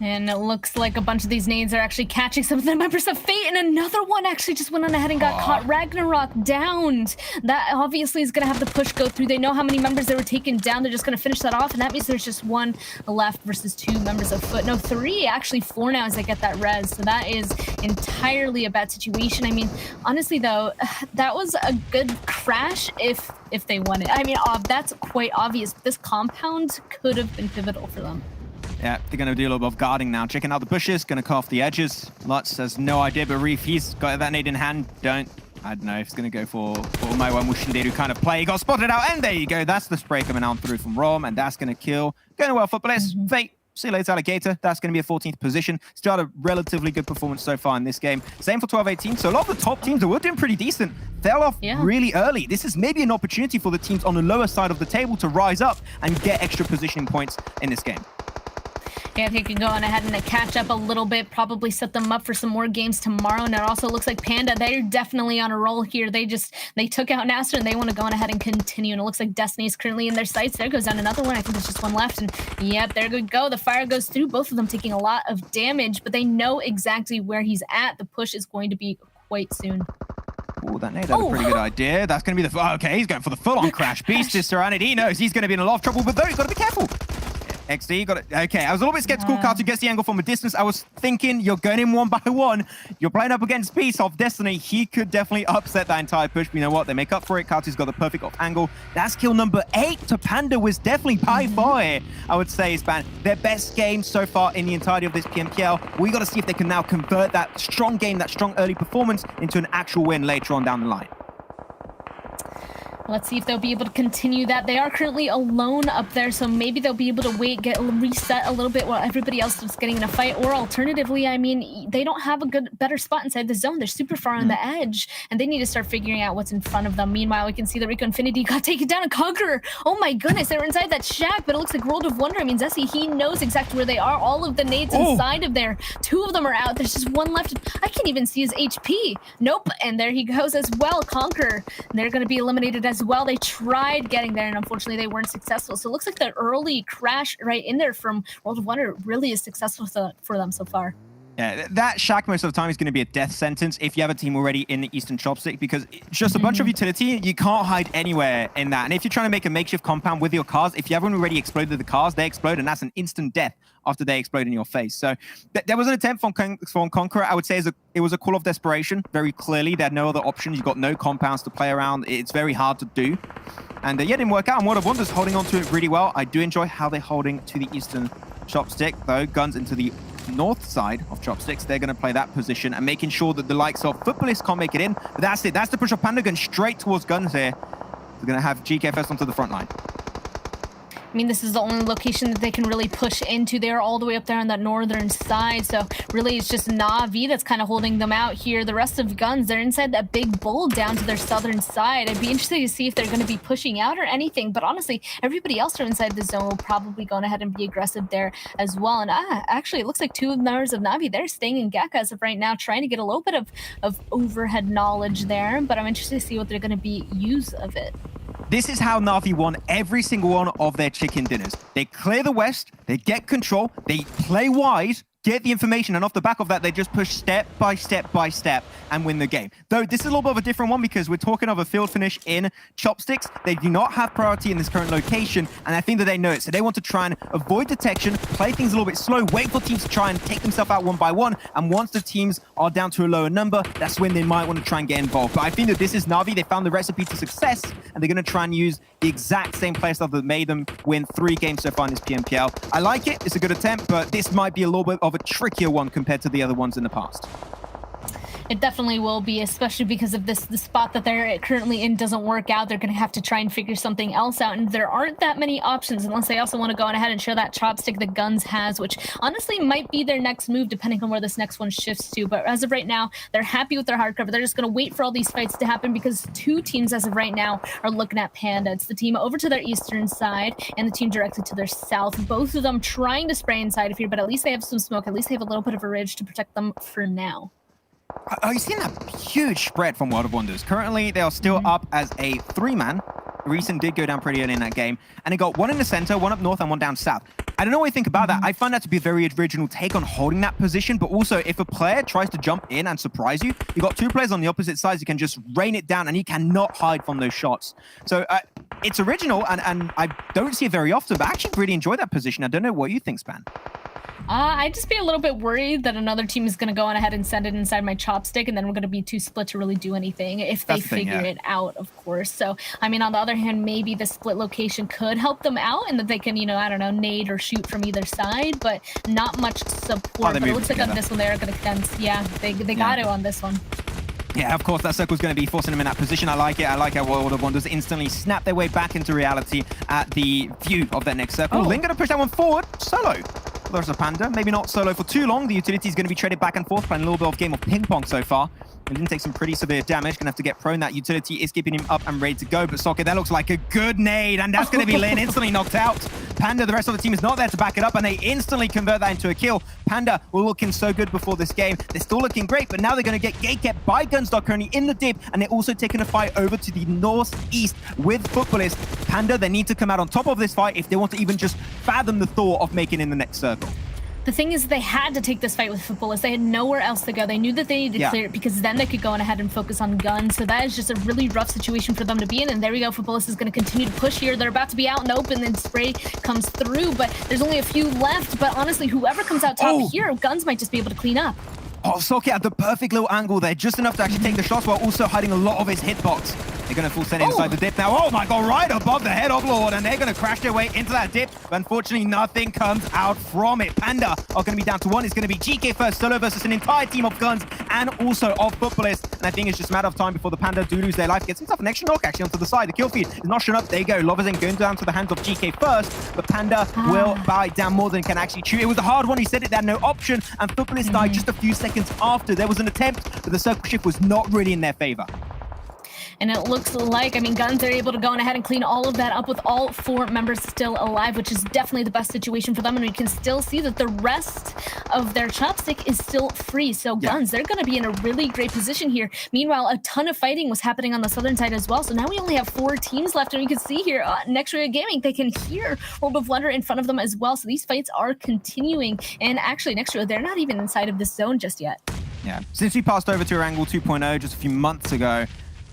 And it looks like a bunch of these nades are actually catching some of the members of Fate, and another one actually just went on ahead and got caught. Ragnarok downed. That obviously is going to have the push go through. They know how many members they were taken down. They're just going to finish that off, and that means there's just one left versus 2 members of Foot. No, 3, actually 4 now as they get that res. So that is entirely a bad situation. I mean, honestly, though, that was a good crash if they won it. I mean, that's quite obvious. This compound could have been pivotal for them. Yeah, they're going to do a little bit of guarding now. Checking out the bushes, going to cut off the edges. Lutz has no idea, but Reef, he's got that nade in hand. I don't know if he's going to go for my one Mushinderu kind of play. He got spotted out, and there you go. That's the spray coming out through from Rom, and that's going to kill. Going well, Futbolist. Fate. See you later, Alligator. That's going to be a 14th position. Still had a relatively good performance so far in this game. Same for 12-18. So a lot of the top teams that were doing pretty decent fell off really early. This is maybe an opportunity for the teams on the lower side of the table to rise up and get extra positioning points in this game. Yeah, they can go on ahead and catch up a little bit, probably set them up for some more games tomorrow. And it also looks like Panda, they're definitely on a roll here. They took out NASR, and they want to go on ahead and continue. And it looks like Destiny is currently in their sights. There goes down another one. I think there's just one left. And yep, there we go. The fire goes through, both of them taking a lot of damage, but they know exactly where he's at. The push is going to be quite soon. Oh, that nade had a pretty good idea. That's going to be the... Okay, he's going for the full-on crash. Beast is surrounded. He knows he's going to be in a lot of trouble, but though, you've got to be careful. XD, got it. Okay, I was a little bit skeptical. Kartu gets the angle from a distance. I was thinking you're going in one by one. You're playing up against Beast of Destiny. He could definitely upset that entire push. But you know what? They make up for it. Kartu's got the perfect off angle. That's kill number 8 to Panda. Was definitely by far here, I would say, Span. Their best game so far in the entirety of this PMPL. We got to see if they can now convert that strong game, that strong early performance into an actual win later on down the line. Let's see if they'll be able to continue that. They are currently alone up there, so maybe they'll be able to get reset a little bit while everybody else is getting in a fight. Or alternatively, I mean, they don't have a better spot inside the zone. They're super far on the edge, and they need to start figuring out what's in front of them. Meanwhile, we can see that RICO Infinity got taken down, and Conqueror. Oh my goodness, they were inside that shack, but it looks like World of Wonder. I mean, Zessie, he knows exactly where they are. All of the nades inside of there. 2 of them are out. There's just one left. I can't even see his HP. Nope, and there he goes as well. Conqueror. They're going to be eliminated as well. They tried getting there, and unfortunately they weren't successful. So it looks like the early crash right in there from World of Wonder really is successful for them so far. Yeah, that shack most of the time is going to be a death sentence if you have a team already in the Eastern Chopstick, because it's just a bunch of utility. You can't hide anywhere in that. And if you're trying to make a makeshift compound with your cars, if you haven't already exploded the cars, they explode, and that's an instant death after they explode in your face. So there was an attempt from Conqueror. I would say it was a call of desperation, very clearly. They had no other options. You've got no compounds to play around. It's very hard to do. And yeah, it didn't work out. And World of Wonders holding on to it really well. I do enjoy how they're holding to the Eastern Chopstick, though. GUNZ into the north side of Chopsticks. They're going to play that position and making sure that the likes of Futbolist can't make it in. But that's it. That's the push of Panda going straight towards GUNZ here. They're going to have GK first onto the front line. I mean, this is the only location that they can really push into. They're all the way up there on that northern side. So really, it's just Na'Vi that's kind of holding them out here. The rest of GUNZ, they're inside that big bull down to their southern side. I'd be interested to see if they're going to be pushing out or anything. But honestly, everybody else from inside the zone will probably go ahead and be aggressive there as well. And actually, it looks like 2 members of Na'Vi, they're staying in Geka as of right now, trying to get a little bit of overhead knowledge there. But I'm interested to see what they're going to be use of it. This is how Na'Vi won every single one of their chicken dinners. They clear the west, they get control, they play wide, get the information, and off the back of that, they just push step by step by step and win the game. Though this is a little bit of a different one because we're talking of a field finish in Chopsticks. They do not have priority in this current location, and I think that they know it. So they want to try and avoid detection, play things a little bit slow, wait for teams to try and take themselves out one by one, and once the teams are down to a lower number, that's when they might want to try and get involved. But I think that this is Na'Vi. They found the recipe to success, and they're going to try and use the exact same playstyle that made them win 3 games so far in this PMPL. I like it. It's a good attempt, but this might be a little bit of a trickier one compared to the other ones in the past. It definitely will be, especially because of the spot that they're currently in doesn't work out. They're going to have to try and figure something else out, and there aren't that many options unless they also want to go on ahead and share that chopstick that GUNZ has, which honestly might be their next move depending on where this next one shifts to. But as of right now, they're happy with their hard cover. They're just going to wait for all these fights to happen because 2 teams as of right now are looking at Panda. It's the team over to their eastern side and the team directed to their south. Both of them trying to spray inside of here, but at least they have some smoke. At least they have a little bit of a ridge to protect them for now. Are you seeing that huge spread from World of Wonders? Currently, they are still up as a 3-man. Recent did go down pretty early in that game. And they got 1 in the center, 1 up north, and 1 down south. I don't know what you think about that. I find that to be a very original take on holding that position. But also, if a player tries to jump in and surprise you, you've got 2 players on the opposite sides who can just rain it down, and he cannot hide from those shots. So it's original, and I don't see it very often, but I actually really enjoy that position. I don't know what you think, Span. I'd just be a little bit worried that another team is going to go on ahead and send it inside my chopstick, and then we're going to be too split to really do anything if they figure it out, of course. So, I mean, on the other hand, maybe the split location could help them out and that they can, you know, I don't know, nade or shoot from either side, but not much support. But it looks like on this one, they're going to condense. Yeah, they got it on this one. Yeah, of course, that circle's going to be forcing them in that position. I like it. I like how World of Wonders instantly snap their way back into reality at the view of that next circle. Ling going to push that one forward. Solo. There's a Panda. Maybe not solo for too long. The utility is going to be traded back and forth, playing a little bit of game of ping pong so far. He didn't take some pretty severe damage. Going to have to get prone. That utility is keeping him up and ready to go. But Socket, that looks like a good nade. And that's going to be Lin instantly knocked out. Panda, the rest of the team is not there to back it up. And they instantly convert that into a kill. Panda were looking so good before this game. They're still looking great. But now they're going to get gate kept by GUNZ currently in the dip. And they're also taking a fight over to the northeast with Futbolist. Panda, they need to come out on top of this fight if they want to even just fathom the thought of making in the next circle. The thing is, they had to take this fight with Futbolist. They had nowhere else to go. They knew that they needed to clear it because then they could go on ahead and focus on GUNZ. So that is just a really rough situation for them to be in. And there we go. Futbolist is going to continue to push here. They're about to be out in the open, and spray comes through. But there's only a few left. But honestly, whoever comes out top here, GUNZ might just be able to clean up. Oh, Socket had the perfect little angle there, just enough to actually take the shots while also hiding a lot of his hitbox. They're going to full send inside the dip now. Oh my god, right above the head of Lord, and they're going to crash their way into that dip. But unfortunately, nothing comes out from it. Panda are going to be down to 1. It's going to be GK first, solo versus an entire team of GUNZ and also of Futbolist. And I think it's just a matter of time before the Panda do lose their life. Gets himself an extra knock actually onto the side. The kill feed is not shown up. There you go. Loverzen going down to the hands of GK first, but Panda will buy down more than can actually chew. It was a hard one. He said it, they had no option, and Futbolist died just a few seconds after. There was an attempt, but the circle shift was not really in their favor. And it looks like, I mean, GUNZ are able to go on ahead and clean all of that up with all 4 members still alive, which is definitely the best situation for them. And we can still see that the rest of their chopstick is still free. So GUNZ, they're going to be in a really great position here. Meanwhile, a ton of fighting was happening on the southern side as well. So now we only have 4 teams left. And we can see here, next Rüya Gaming, they can hear World of Wonder in front of them as well. So these fights are continuing. And actually, next Rüya, they're not even inside of this zone just yet. Yeah, since we passed over to Erangel 2.0 just a few months ago,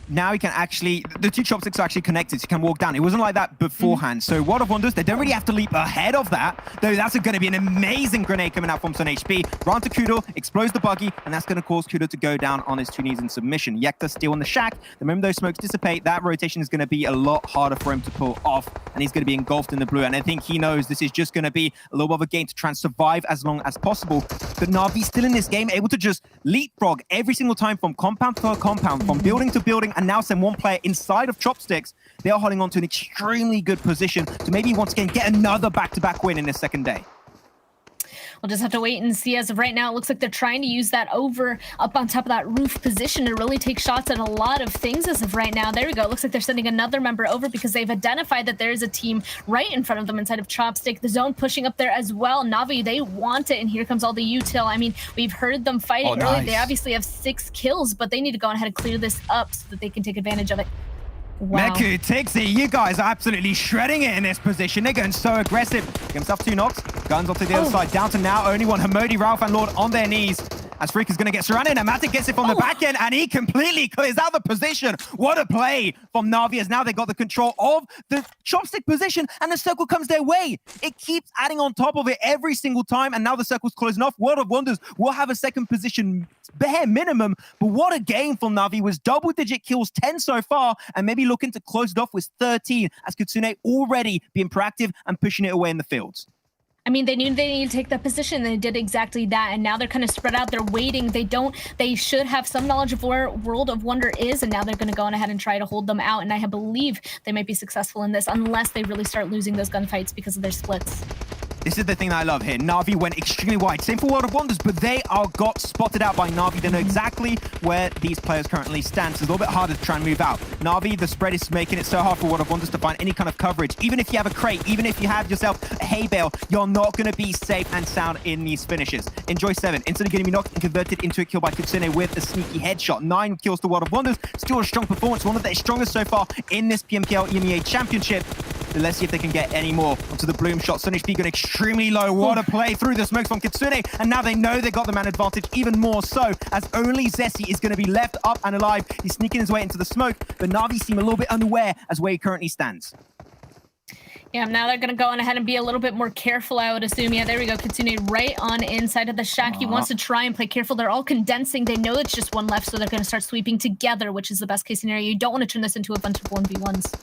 now you can actually, the 2 chopsticks are actually connected, so you can walk down. It wasn't like that beforehand. So World of Wonders, they don't really have to leap ahead of that, though that's going to be an amazing grenade coming out from Sun HP. Run to Kudo, explodes the buggy, and that's going to cause Kudo to go down on his 2 knees in submission. Yekta still on the shack. The moment those smokes dissipate, that rotation is going to be a lot harder for him to pull off, and he's going to be engulfed in the blue. And I think he knows this is just going to be a little bit of a game to try and survive as long as possible. But Na'Vi still in this game, able to just leapfrog every single time from compound to compound, from building to building, and now send one player inside of chopsticks. They are holding on to an extremely good position to maybe once again get another back-to-back win in this second day. We'll just have to wait and see. As of right now, it looks like they're trying to use that over up on top of that roof position to really take shots at a lot of things as of right now. There we go. It looks like they're sending another member over because they've identified that there is a team right in front of them inside of Chopstick. The zone pushing up there as well. Na'Vi, they want it, and here comes all the util. I mean, we've heard them fighting early. Nice. They obviously have 6 kills, but they need to go ahead and clear this up so that they can take advantage of it. Wow. Meku takes it. You guys are absolutely shredding it in this position. They're going so aggressive. Get himself 2 knocks. GUNZ onto the other side. Down to now. Only one. Hamodi, Ralph, and Lord on their knees. As Freak is going to get surrounded. And Matic gets it from the back end. And he completely clears out the position. What a play from Na'Vi, as now they got the control of the chopstick position. And the circle comes their way. It keeps adding on top of it every single time. And now the circle's closing off. World of Wonders will have a second position bare minimum. But what a game from Na'Vi. Was double-digit kills, 10 so far. And maybe looking to close it off with 13. As Kitsune already being proactive and pushing it away in the fields. I mean, they knew they needed to take that position. They did exactly that, and now they're kind of spread out. They're waiting. They should have some knowledge of where World of Wonder is, and now they're going to go on ahead and try to hold them out. And I believe they might be successful in this, unless they really start losing those gunfights because of their splits. This is the thing that I love here. Na'Vi went extremely wide. Same for World of Wonders, but they got spotted out by Na'Vi. They know exactly where these players currently stand. So it's a little bit harder to try and move out. Na'Vi, the spread is making it so hard for World of Wonders to find any kind of coverage. Even if you have a crate, even if you have yourself a hay bale, you're not going to be safe and sound in these finishes. Enjoy 7. Instantly getting me knocked and converted into a kill by Kitsune with a sneaky headshot. 9 kills to World of Wonders. Still a strong performance. One of their strongest so far in this PMPL EMEA Championship. So let's see if they can get any more onto the bloom shot. Sun HP going extremely low. What a play through the smokes from Kitsune. And now they know they got the man advantage even more so, as only Zessi is going to be left up and alive. He's sneaking his way into the smoke, but Na'Vi seem a little bit unaware as where he currently stands. Yeah, now they're going to go on ahead and be a little bit more careful, I would assume. Yeah, there we go. Kitsune right on inside of the shack. He wants to try and play careful. They're all condensing. They know it's just one left, so they're going to start sweeping together, which is the best case scenario. You don't want to turn this into a bunch of 1v1s.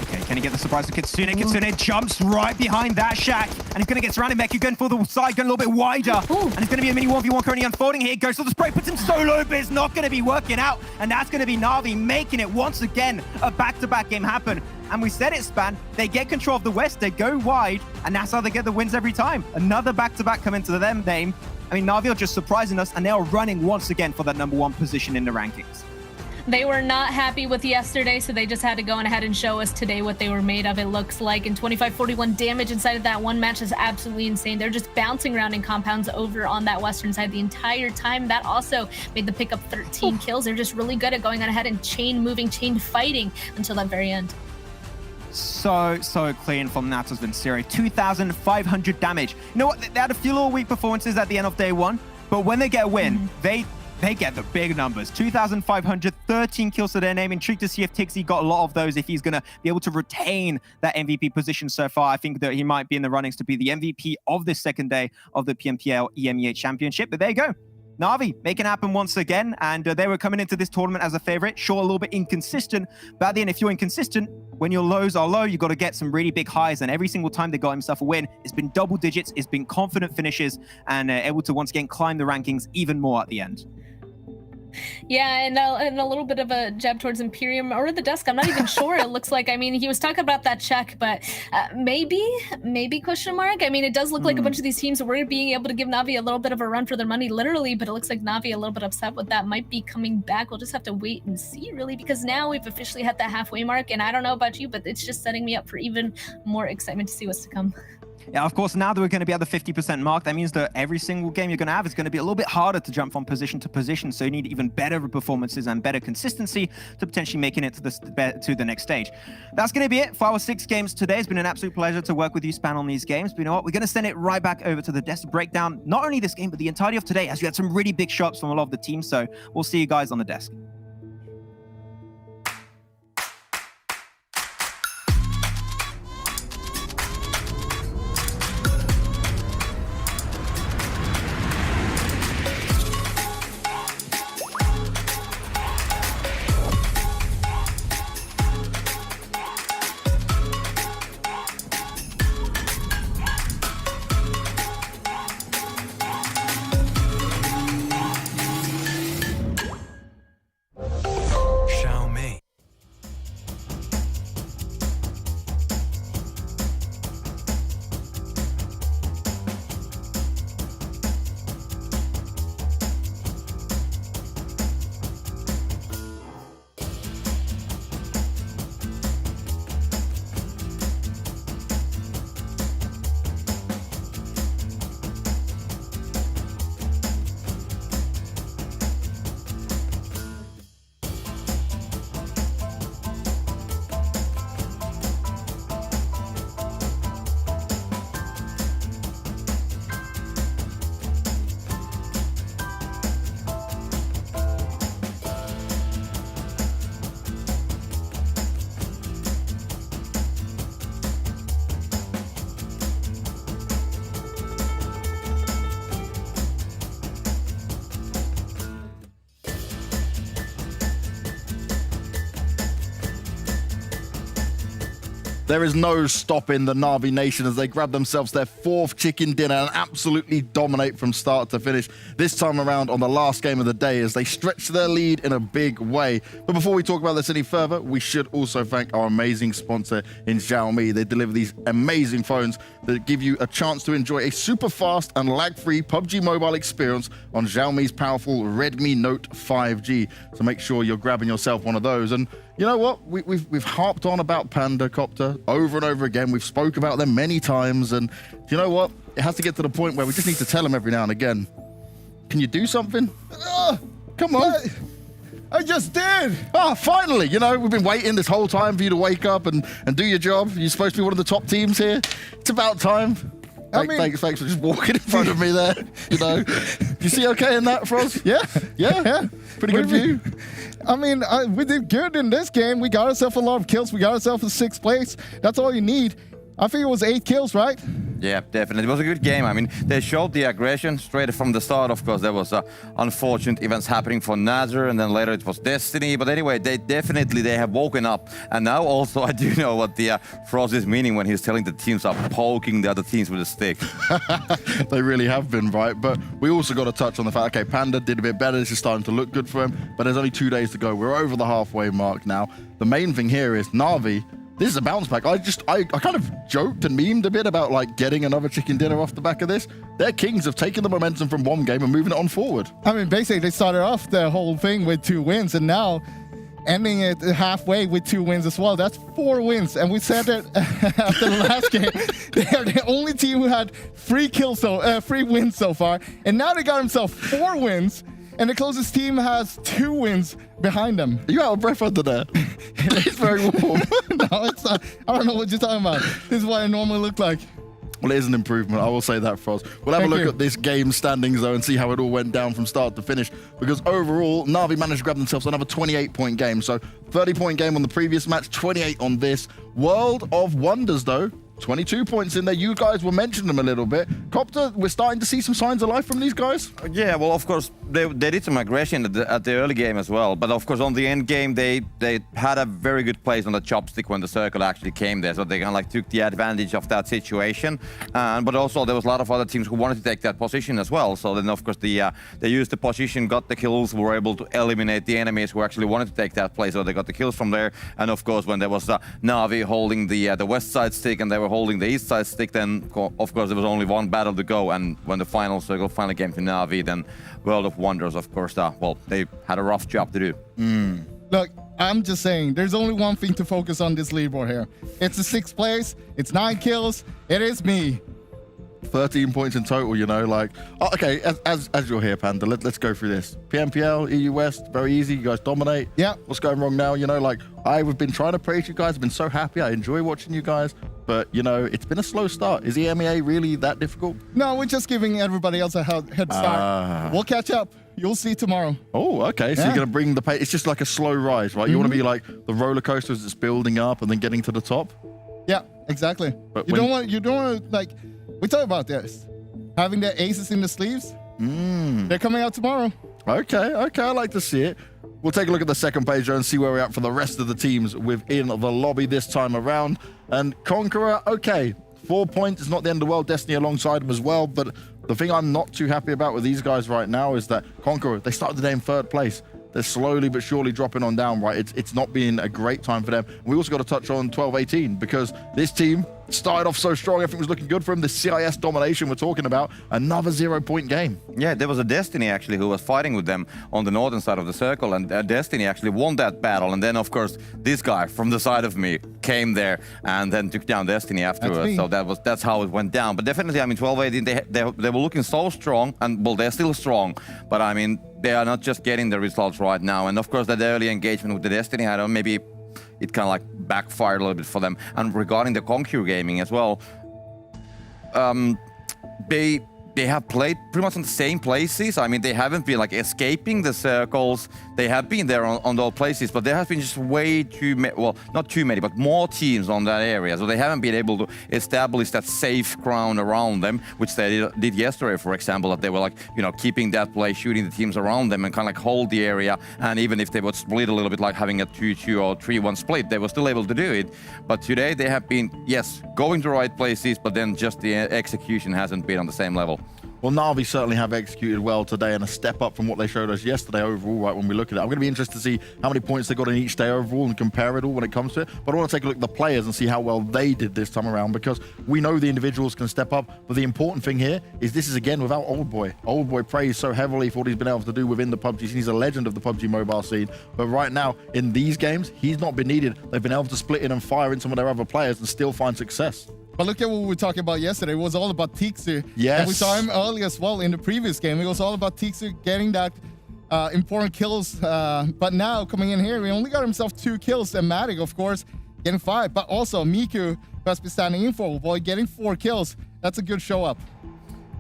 Okay, can he get the surprise of Kitsune? Kitsune jumps right behind that shack, and he's going to get surrounded. Meku going for the side, going a little bit wider. And it's going to be a mini 1v1 currently unfolding here. Goes for the spray, puts him solo, but it's not going to be working out. And that's going to be Na'Vi making it once again a back-to-back game happen. And we said it, Span. They get control of the West, they go wide, and that's how they get the wins every time. Another back-to-back coming to them name. I mean, Na'Vi are just surprising us, and they are running once again for that #1 position in the rankings. They were not happy with yesterday, so they just had to go on ahead and show us today what they were made of, it looks like. And 25-41 damage inside of that one match is absolutely insane. They're just bouncing around in compounds over on that western side the entire time. That also made them pick up 13 kills. They're just really good at going on ahead and chain fighting until that very end. So clean from Natus Vincere. 2,500 damage. You know what? They had a few little weak performances at the end of day 1, but when they get a win, they get the big numbers. 2,500, 13 kills to their name. Intrigued to see if Tixi got a lot of those, if he's going to be able to retain that MVP position so far. I think that he might be in the runnings to be the MVP of this second day of the PMPL EMEA Championship. But there you go. Na'Vi making it happen once again, and they were coming into this tournament as a favorite. Sure, a little bit inconsistent, but at the end, if you're inconsistent, when your lows are low, you got to get some really big highs, and every single time they got himself a win, it's been double digits, it's been confident finishes, and able to once again climb the rankings even more at the end. Yeah, and a little bit of a jab towards Imperium or the desk. I'm not even sure. It looks like, I mean, he was talking about that check, but maybe question mark. I mean, it does look like a bunch of these teams were being able to give Na'Vi a little bit of a run for their money, literally, but it looks like Na'Vi a little bit upset with that. Might be coming back. We'll just have to wait and see, really, because now we've officially hit that halfway mark, and I don't know about you, but it's just setting me up for even more excitement to see what's to come. Yeah, of course, now that we're going to be at the 50% mark, that means that every single game you're going to have is going to be a little bit harder to jump from position to position. So you need even better performances and better consistency to potentially making it to the next stage. That's going to be it for our 6 games today. It's been an absolute pleasure to work with you, Span, on these games. But you know what? We're going to send it right back over to the desk to break down not only this game, but the entirety of today, as we had some really big shots from a lot of the teams. So we'll see you guys on the desk. Xiaomi. There is no stopping the Na'Vi Nation as they grab themselves their 4th chicken dinner and absolutely dominate from start to finish. This time around on the last game of the day as they stretch their lead in a big way. But before we talk about this any further, we should also thank our amazing sponsor in Xiaomi. They deliver these amazing phones that give you a chance to enjoy a super fast and lag-free PUBG Mobile experience on Xiaomi's powerful Redmi Note 5G. So make sure you're grabbing yourself one of those. And you know what? We've harped on about Panda Copter over and over again. We've spoke about them many times. And you know what? It has to get to the point where we just need to tell them every now and again. Can you do something? Come on. I just did. Finally. You know, we've been waiting this whole time for you to wake up and do your job. You're supposed to be one of the top teams here. It's about time. Thanks for just walking in front of me there. You know, you see okay in that, Froz? Yeah. Pretty good view. I mean, we did good in this game. We got ourselves a lot of kills. We got ourselves a 6th place. That's all you need. I think it was 8 kills, right? Yeah, definitely. It was a good game. I mean, they showed the aggression straight from the start. Of course, there was unfortunate events happening for NASR, and then later it was Destiny. But anyway, they have woken up. And now also I do know what the Frost is meaning when he's telling the teams are poking the other teams with a stick. They really have been, right? But we also got to touch on the fact, okay, Panda did a bit better. This is starting to look good for him. But there's only 2 days to go. We're over the halfway mark now. The main thing here is Na'Vi. This is a bounce back. I kind of joked and memed a bit about like getting another chicken dinner off the back of this. Their Kings have taken the momentum from one game and moving it on forward. I mean, basically they started off the whole thing with 2 wins and now ending it halfway with 2 wins as well. That's 4 wins. And we said that after the last game, they are the only team who had 3 wins so far. And now they got themselves 4 wins. And the closest team has 2 wins behind them. Are you out of breath under there? It's very warm. No, it's not. I don't know what you're talking about. This is what it normally looked like. Well, it is an improvement. I will say that, Frost. We'll have a look at this game standings, though, and see how it all went down from start to finish. Because overall, Na'Vi managed to grab themselves another 28-point game. So 30-point game on the previous match, 28 on this. World of Wonders, though, 22 points in there. You guys will mention them a little bit. Copter, we're starting to see some signs of life from these guys. Yeah, well, of course, they did some aggression at the early game as well. But of course, on the end game, they had a very good place on the chopstick when the circle actually came there. So they kind of like took the advantage of that situation. But also, there was a lot of other teams who wanted to take that position as well. So then, of course, they used the position, got the kills, were able to eliminate the enemies who actually wanted to take that place. So they got the kills from there. And of course, when there was Na'Vi holding the west side stick and they were holding the east side stick, then of course there was only one battle to go. And when the final circle finally came to Na'Vi, then World of Wonders, of course, well, they had a rough job to do. Look, I'm just saying, there's only one thing to focus on this leaderboard here. It's the 6th place, it's 9 kills, it is me. 13 points in total, you know, like, okay, as you're here, Panda, let's go through this. PMPL, EU West, very easy, you guys dominate. Yeah. What's going wrong now? You know, like, I've been trying to praise you guys, I've been so happy, I enjoy watching you guys, but, you know, it's been a slow start. Is the EMEA really that difficult? No, we're just giving everybody else a head start. We'll catch up. You'll see tomorrow. Oh, okay, so you're going to bring the pace, it's just like a slow rise, right? You want to be like the roller coaster as it's building up and then getting to the top? Yeah, exactly. But you don't want like, we talk about this. Having the aces in the sleeves. They're coming out tomorrow. Okay, I like to see it. We'll take a look at the second page and see where we're at for the rest of the teams within the lobby this time around. And Conqueror, okay, 4 points is not the end of the world. Destiny alongside them as well. But the thing I'm not too happy about with these guys right now is that Conqueror, they started the day in 3rd place. They're slowly but surely dropping on down, right? It's not been a great time for them. We also got to touch on 12-18 because this team started off so strong. Everything was looking good for them. The CIS domination we're talking about. Another 0-point game. Yeah, there was a Destiny actually who was fighting with them on the northern side of the circle, and Destiny actually won that battle. And then, of course, this guy from the side of me came there and then took down Destiny afterwards. So that's how it went down. But definitely, I mean, 12-18, they were looking so strong, and well, they're still strong. But I mean, they are not just getting the results right now. And of course, that early engagement with the Destiny, I don't know, maybe it kind of like backfired a little bit for them. And regarding the Conqueror gaming as well, they have played pretty much in the same places. I mean, they haven't been like escaping the circles. They have been there on those places, but there has been just way too many, well, not too many, but more teams on that area. So they haven't been able to establish that safe ground around them, which they did yesterday, for example, that they were like, you know, keeping that place, shooting the teams around them and kind of like hold the area. And even if they would split a little bit, like having a 2-2 or 3-1 split, they were still able to do it. But today they have been, yes, going to the right places, but then just the execution hasn't been on the same level. Well, Na'Vi certainly have executed well today and a step up from what they showed us yesterday overall, right, when we look at it. I'm going to be interested to see how many points they got in each day overall and compare it all when it comes to it. But I want to take a look at the players and see how well they did this time around, because we know the individuals can step up. But the important thing here is this is, again, without Old Boy. Old Boy praised so heavily for what he's been able to do within the PUBG scene. He's a legend of the PUBG mobile scene. But right now, in these games, he's not been needed. They've been able to split in and fire in some of their other players and still find success. But look at what we were talking about yesterday. It was all about Tixu. Yes. And we saw him early as well in the previous game. It was all about Tixu getting that important kills. But now, coming in here, he only got himself 2 kills. And Matic, of course, getting 5. But also, Miku, who has been standing in for a while, getting 4 kills. That's a good show up.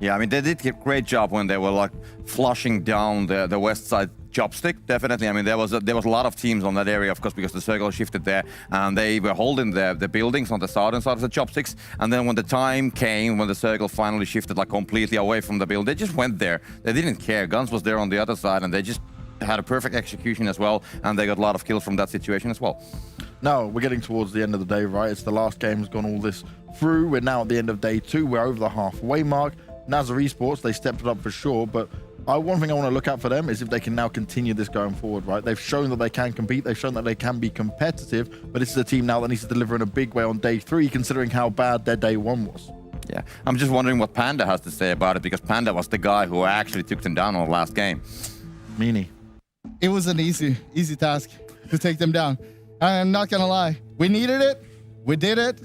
Yeah, I mean, they did a great job when they were like flushing down the west side chopstick. Definitely, I mean, there was a lot of teams on that area, of course, because the circle shifted there, and they were holding the buildings on the southern side of the chopsticks. And then when the time came, when the circle finally shifted like completely away from the build, they just went there. They didn't care. GUNZ was there on the other side, and they just had a perfect execution as well, and they got a lot of kills from that situation as well. Now, we're getting towards the end of the day, right? It's the last game's gone all this through. We're now at the end of day 2. We're over the halfway mark. NASR Esports, they stepped it up for sure, but one thing I want to look at for them is if they can now continue this going forward, right? They've shown that they can compete. They've shown that they can be competitive, but this is a team now that needs to deliver in a big way on day 3, considering how bad their day 1 was. Yeah, I'm just wondering what Panda has to say about it, because Panda was the guy who actually took them down on the last game. Meanie. It was an easy task to take them down. I'm not going to lie. We needed it. We did it.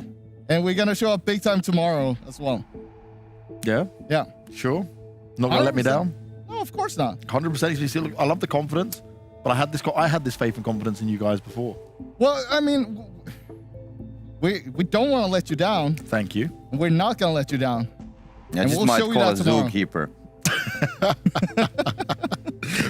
And we're going to show up big time tomorrow as well. Yeah? Yeah. Sure? Not going to let me down? No, of course not. 100%. I love the confidence, but I had this faith and confidence in you guys before. Well, I mean, we don't want to let you down. Thank you. We're not going to let you down. Yeah, and just we'll might show you call that a tomorrow. zookeeper.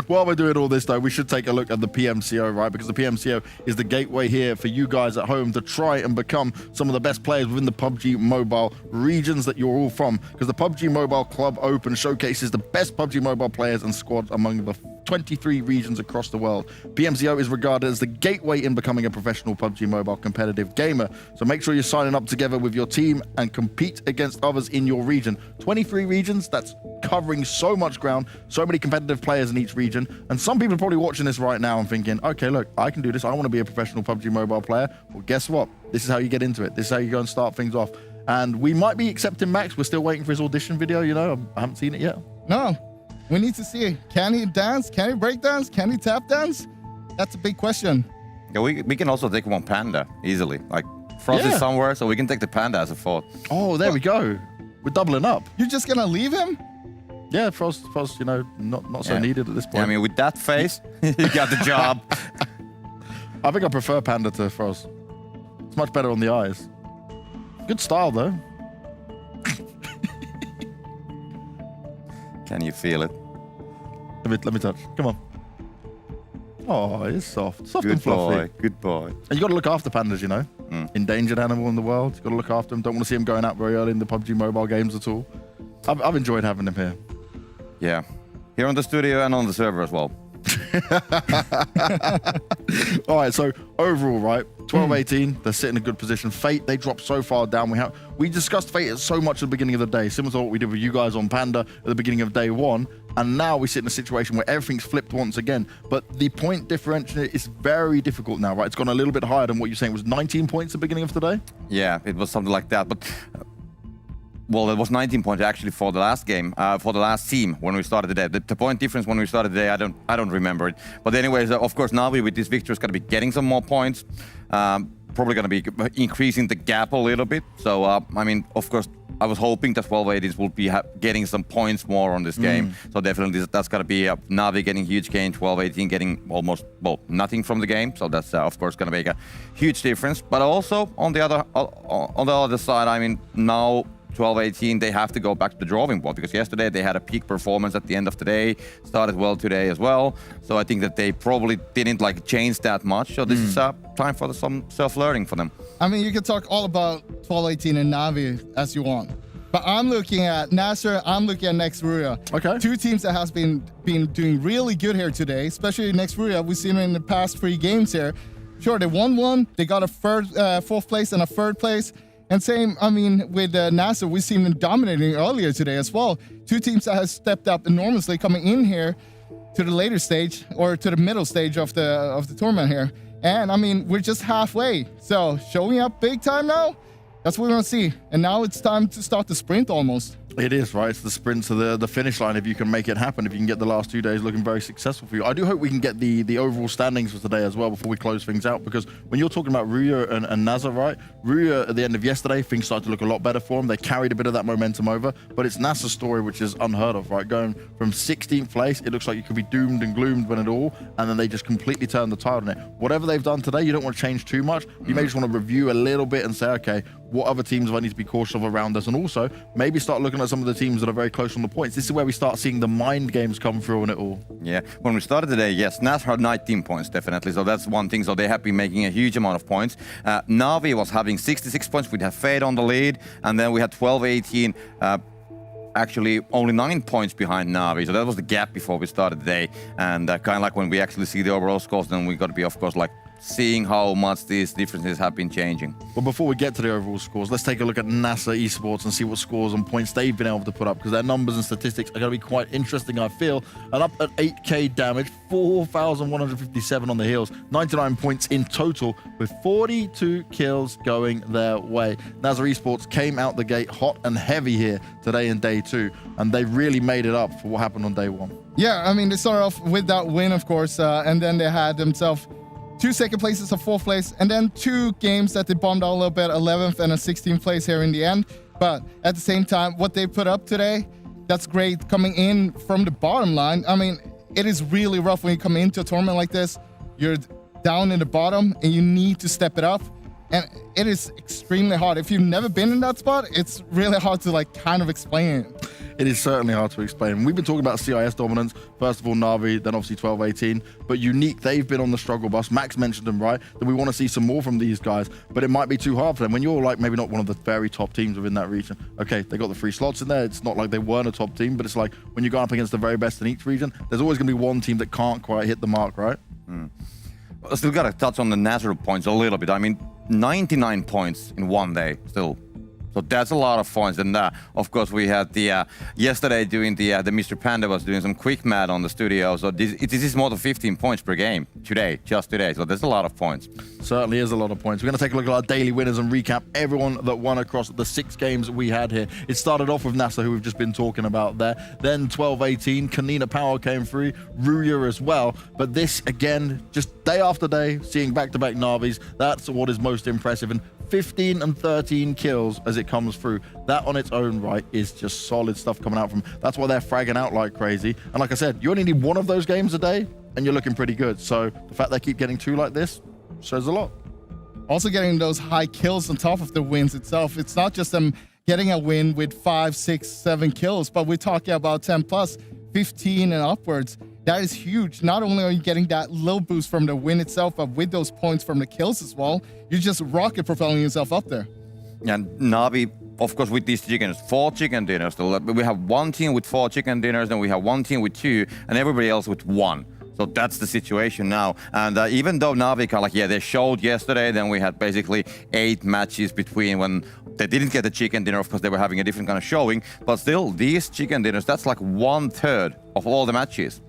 While we're doing all this, though, we should take a look at the PMCO, right? Because the PMCO is the gateway here for you guys at home to try and become some of the best players within the PUBG Mobile regions that you're all from. Because the PUBG Mobile Club Open showcases the best PUBG Mobile players and squads among the 23 regions across the world. PMCO is regarded as the gateway in becoming a professional PUBG Mobile competitive gamer. So make sure you're signing up together with your team and compete against others in your region. 23 regions, that's covering so much ground, so many competitive players in each region. And some people are probably watching this right now and thinking, okay, look, I can do this. I want to be a professional PUBG Mobile player. Well, guess what? This is how you get into it. This is how you go and start things off. And we might be accepting Max. We're still waiting for his audition video, you know. I haven't seen it yet. No, we need to see. Can he dance? Can he break dance? Can he tap dance? That's a big question. Yeah, we can also take one Panda easily. Like, Frost is somewhere, so we can take the Panda as a fourth. Oh, there we go. We're doubling up. You're just going to leave him? Yeah, Frost, you know, not so needed at this point. Yeah, I mean, with that face, you got the job. I think I prefer Panda to Frost. It's much better on the eyes. Good style, though. Can you feel it? Let me touch. Come on. Oh, it's soft. Soft Good and fluffy. boy. Good boy. And you got to look after pandas, you know. Endangered animal in the world. You got to look after them. Don't want to see them going out very early in the PUBG Mobile games at all. I've enjoyed having them here. Yeah. Here on the studio and on the server as well. All right, so overall, right, 12-18, they're sitting in a good position. Fate, they dropped so far down. We discussed Fate so much at the beginning of the day, similar to what we did with you guys on Panda at the beginning of day one. And now we sit in a situation where everything's flipped once again. But the point differential is very difficult now, right? It's gone a little bit higher than what you're saying. It was 19 points at the beginning of today? Yeah, it was something like that. But well, it was 19 points actually for the last game, for the last team when we started the day. The point difference when we started the day, I don't remember it. But anyways, of course, now with this victory is going to be getting some more points. Probably going to be increasing the gap a little bit. So, I mean, of course, I was hoping that 12-18 will be getting some points more on this game. So definitely that's going to be Navi getting huge gain, 12-18 getting almost, well, nothing from the game. So that's, of course, going to make a huge difference. But also, on the other side, I mean, now 12-18, they have to go back to the drawing board because yesterday they had a peak performance at the end of the day, started well today as well. So I think that they probably didn't change that much. So this is time for some self-learning for them. I mean, you can talk all about 12-18 and Navi as you want. But I'm looking at NASR, I'm looking at Next Rüya. Okay. Two teams that has been doing really good here today, especially Next Rüya. We've seen it in the past 3 games here. Sure, they won one, they got a fourth place and a third place. And same, I mean, with NASR, we've seen them dominating earlier today as well. Two teams that have stepped up enormously coming in here to the later stage or to the middle stage of the tournament here. And I mean, we're just halfway. So showing up big time now, that's what we want to see. And now it's time to start the sprint almost. It is, right? It's the sprint to the finish line if you can make it happen, if you can get the last 2 days looking very successful for you. I do hope we can get the overall standings for today as well before we close things out, because when you're talking about Rüya and NASR, right? Rüya at the end of yesterday, things started to look a lot better for them. They carried a bit of that momentum over, but it's NASR's story, which is unheard of, right? Going from 16th place, it looks like you could be doomed and gloomed when it all, and then they just completely turned the tide on it. Whatever they've done today, you don't want to change too much. You may just want to review a little bit and say, okay, what other teams do I need to be cautious of around us? And also, maybe start looking at some of the teams that are very close on the points. This is where we start seeing the mind games come through on it all. Yeah, when we started today, yes, NASR had 19 points, definitely. So that's one thing. So they have been making a huge amount of points. Navi was having 66 points. We'd have Fade on the lead. And then we had 12-18, actually only 9 points behind Navi. So that was the gap before we started the day. And kind of like when we actually see the overall scores, then we got to be, of course, like seeing how much these differences have been changing. Well, before we get to the overall scores, let's take a look at NASR Esports and see what scores and points they've been able to put up, because their numbers and statistics are going to be quite interesting, I feel. And up at 8k damage, 4,157 on the heels, 99 points in total, with 42 kills going their way. NASR Esports came out the gate hot and heavy here today in day 2, and they really made it up for what happened on day 1. Yeah, I mean, they started off with that win, of course, and then they had themselves 2 second places, a 4th place, and then 2 games that they bombed out a little bit, 11th and a 16th place here in the end. But at the same time, what they put up today, that's great coming in from the bottom line. I mean, it is really rough when you come into a tournament like this. You're down in the bottom and you need to step it up. And it is extremely hard. If you've never been in that spot, it's really hard to kind of explain it. It is certainly hard to explain. We've been talking about CIS dominance. First of all, Na'Vi, then obviously 12-18. But Unique, they've been on the struggle bus. Max mentioned them, right? That we want to see some more from these guys, but it might be too hard for them. When you're like maybe not one of the very top teams within that region. Okay, they got the 3 slots in there. It's not like they weren't a top team, but it's like when you go up against the very best in each region, there's always going to be one team that can't quite hit the mark, right? I still got to touch on the NASR points a little bit. I mean, 99 points in one day still. So that's a lot of points. And of course, we had the yesterday doing the Mr. Panda was doing some quick math on the studio. So this is more than 15 points per game today, just today. So there's a lot of points. Certainly is a lot of points. We're going to take a look at our daily winners and recap everyone that won across the 6 games we had here. It started off with NASR, who we've just been talking about there. Then 12-18, Konina Power came through, Rüya as well. But this, again, just day after day, seeing back-to-back Na'Vis, that's what is most impressive. And 15 and 13 kills as it comes through. That on its own right is just solid stuff coming out from. That's why they're fragging out like crazy. And like I said, you only need one of those games a day and you're looking pretty good. So the fact they keep getting 2 like this says a lot. Also getting those high kills on top of the wins itself. It's not just them getting a win with 5, 6, 7 kills, but we're talking about 10 plus, 15 and upwards. That is huge. Not only are you getting that little boost from the win itself, but with those points from the kills as well, you're just rocket propelling yourself up there. And Na'Vi, of course, with these chickens, 4 chicken dinners. We have one team with 4 chicken dinners, then we have one team with 2, and everybody else with 1. So that's the situation now. And even though Na'Vi, they showed yesterday, then we had basically 8 matches between when they didn't get the chicken dinner. Of course, they were having a different kind of showing. But still, these chicken dinners, that's like 1/3 of all the matches.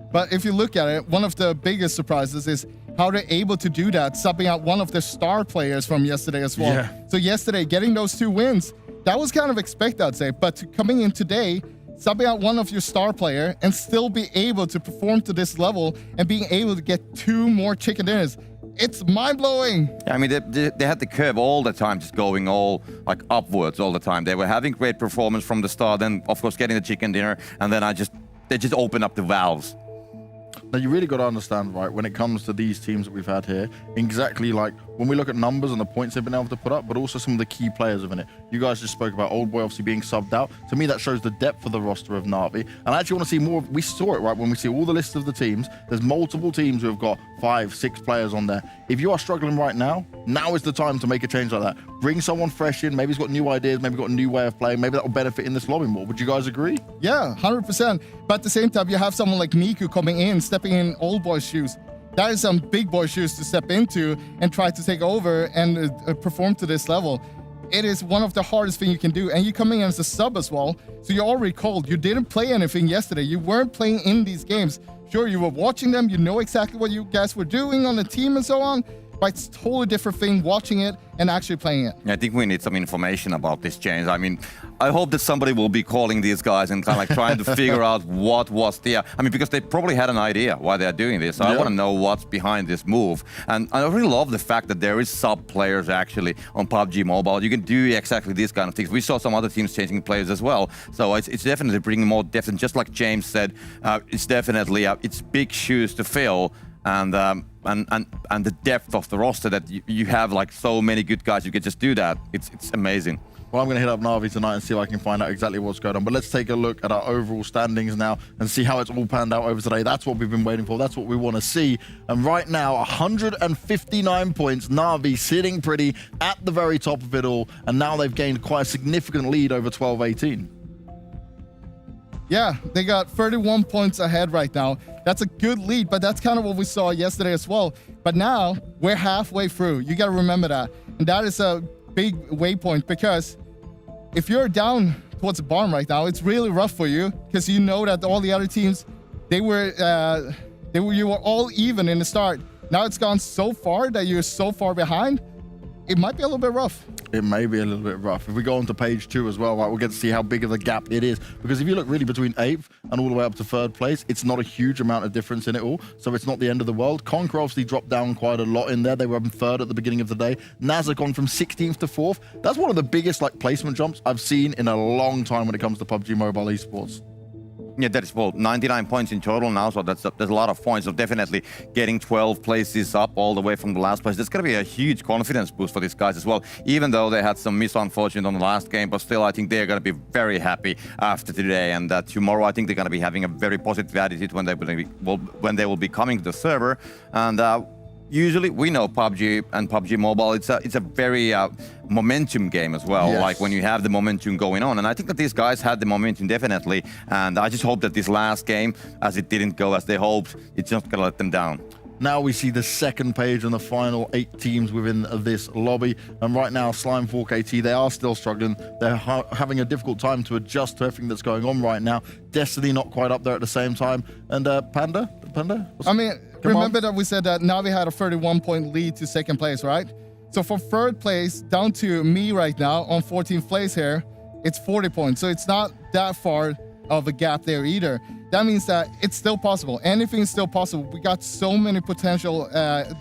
But if you look at it, one of the biggest surprises is how they're able to do that, subbing out one of their star players from yesterday as well. Yeah. So yesterday, getting those 2 wins, that was kind of expected, I'd say. But coming in today, subbing out one of your star player and still be able to perform to this level and being able to get 2 more chicken dinners, it's mind-blowing. Yeah, I mean, they had the curve all the time, just going all like upwards all the time. They were having great performance from the start, then of course getting the chicken dinner, and then they just opened up the valves. Now, you really got to understand, right, when it comes to these teams that we've had here, exactly like when we look at numbers and the points they've been able to put up, but also some of the key players within it. You guys just spoke about Old Boy obviously being subbed out. To me, that shows the depth of the roster of Na'Vi. And I actually want to see more. We saw it, right, when we see all the lists of the teams. There's multiple teams who have got 5, 6 players on there. If you are struggling right now is the time to make a change like that. Bring someone fresh in. Maybe he's got new ideas. Maybe got a new way of playing. Maybe that will benefit in this lobby more. Would you guys agree? Yeah, 100%. But at the same time, you have someone like Miku coming in, stepping in Old Boy's shoes. That is some big boy shoes to step into and try to take over and perform to this level. It is one of the hardest things you can do. And you're coming in as a sub as well. So you're already cold. You didn't play anything yesterday. You weren't playing in these games. Sure, you were watching them. You know exactly what you guys were doing on the team and so on. But it's a totally different thing watching it and actually playing it. Yeah, I think we need some information about this change. I mean, I hope that somebody will be calling these guys and kind of like trying to figure out what was the... I mean, because they probably had an idea why they're doing this. So I want to know what's behind this move. And I really love the fact that there is sub-players actually on PUBG Mobile. You can do exactly these kind of things. We saw some other teams changing players as well. So it's definitely bringing more depth. And just like James said, it's definitely it's big shoes to fill. And the depth of the roster that you have, like so many good guys, you can just do that. It's amazing. Well, I'm going to hit up Na'Vi tonight and see if I can find out exactly what's going on. But let's take a look at our overall standings now and see how it's all panned out over today. That's what we've been waiting for. That's what we want to see. And right now, 159 points. Na'Vi sitting pretty at the very top of it all. And now they've gained quite a significant lead over 12-18. Yeah, they got 31 points ahead right now. That's a good lead, but that's kind of what we saw yesterday as well. But now we're halfway through. You got to remember that. And that is a big waypoint because if you're down towards the bottom right now, it's really rough for you because you know that all the other teams, you were all even in the start. Now it's gone so far that you're so far behind. It might be a little bit rough. It may be a little bit rough. If we go on to page 2 as well, right, we'll get to see how big of a gap it is. Because if you look really between 8th and all the way up to 3rd place, it's not a huge amount of difference in it all. So it's not the end of the world. Conqueror obviously dropped down quite a lot in there. They were in 3rd at the beginning of the day. NASR gone from 16th to 4th. That's one of the biggest placement jumps I've seen in a long time when it comes to PUBG Mobile Esports. Yeah, that is, well, 99 points in total now, so there's a lot of points. So definitely getting 12 places up all the way from the last place. That's going to be a huge confidence boost for these guys as well, even though they had some misfortune on the last game. But still, I think they're going to be very happy after today. And tomorrow, I think they're going to be having a very positive attitude when they will be coming to the server. And usually, we know PUBG and PUBG Mobile, it's a very momentum game as well, Yes. like when you have the momentum going on. And I think that these guys had the momentum definitely. And I just hope that this last game, as it didn't go as they hoped, it's not going to let them down. Now we see the second page and the final 8 teams within this lobby. And right now, Slime 4KT, they are still struggling. They're having a difficult time to adjust to everything that's going on right now. Destiny not quite up there at the same time. And Panda? I mean, remember that we said that Navi had a 31-point lead to second place, right? So for third place, down to me right now on 14th place here, it's 40 points. So it's not that far of a gap there either. That means that it's still possible. Anything is still possible. We got so many potential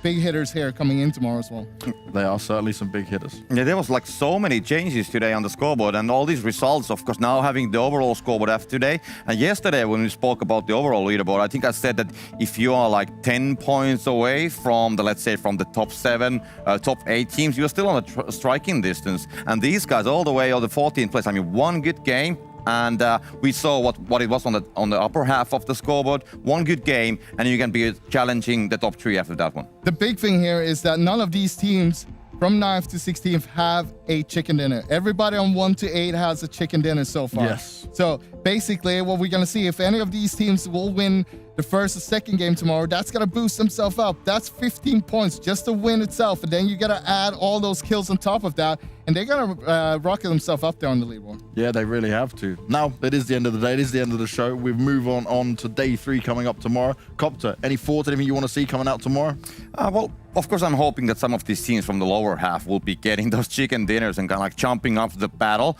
big hitters here coming in tomorrow as well. They are certainly some big hitters. Yeah, there was like so many changes today on the scoreboard, and all these results, of course, now having the overall scoreboard after today. And yesterday when we spoke about the overall leaderboard, I think I said that if you are like 10 points away from the, let's say, from the top 7, top 8 teams, you're still on a striking distance. And these guys all the way on the 14th place, I mean, one good game, and we saw what it was on the upper half of the scoreboard. One good game, and you can be challenging the top 3 after that one. The big thing here is that none of these teams from 9th to 16th have a chicken dinner. Everybody on 1 to 8 has a chicken dinner so far. Yes. So basically what we're going to see, if any of these teams will win the first or second game tomorrow, that's going to boost themselves up. That's 15 points just to win itself. And then you got to add all those kills on top of that. And they're going to rocket themselves up there on the leaderboard. Yeah, they really have to. Now, it is the end of the day. It is the end of the show. We move on to day 3 coming up tomorrow. Copter, any thoughts, anything you want to see coming out tomorrow? Well, of course, I'm hoping that some of these teams from the lower half will be getting those chicken dinners and kind of like jumping up the battle.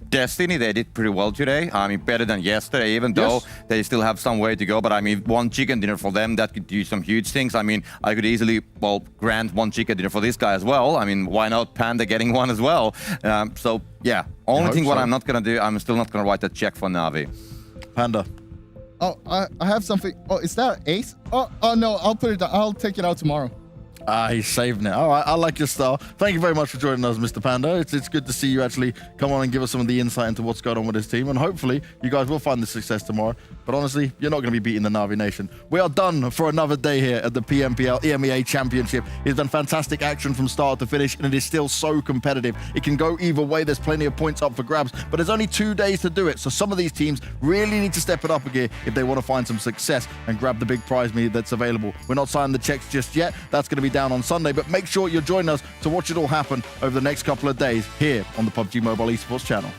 Destiny, they did pretty well today. I mean, better than yesterday, even though they still have some way to go. But I mean, one chicken dinner for them, that could do some huge things. I mean, I could easily, well, grant one chicken dinner for this guy as well. I mean, why not Panda getting one as well? So, yeah, only thing what I'm not going to do, I'm still not going to write a check for Navi. Panda. Oh, I have something. Oh, is that Ace? Oh, no, I'll put it down. I'll take it out tomorrow. He's saving it. All right, I like your style. Thank you very much for joining us, Mr. Panda. It's good to see you actually come on and give us some of the insight into what's going on with this team. And hopefully, you guys will find the success tomorrow. But honestly, you're not going to be beating the Navi Nation. We are done for another day here at the PMPL EMEA Championship. It's been fantastic action from start to finish, and it is still so competitive. It can go either way. There's plenty of points up for grabs, but there's only 2 days to do it. So some of these teams really need to step it up a gear if they want to find some success and grab the big prize money that's available. We're not signing the checks just yet. That's going to be down on Sunday, but make sure you're joining us to watch it all happen over the next couple of days here on the PUBG Mobile Esports channel.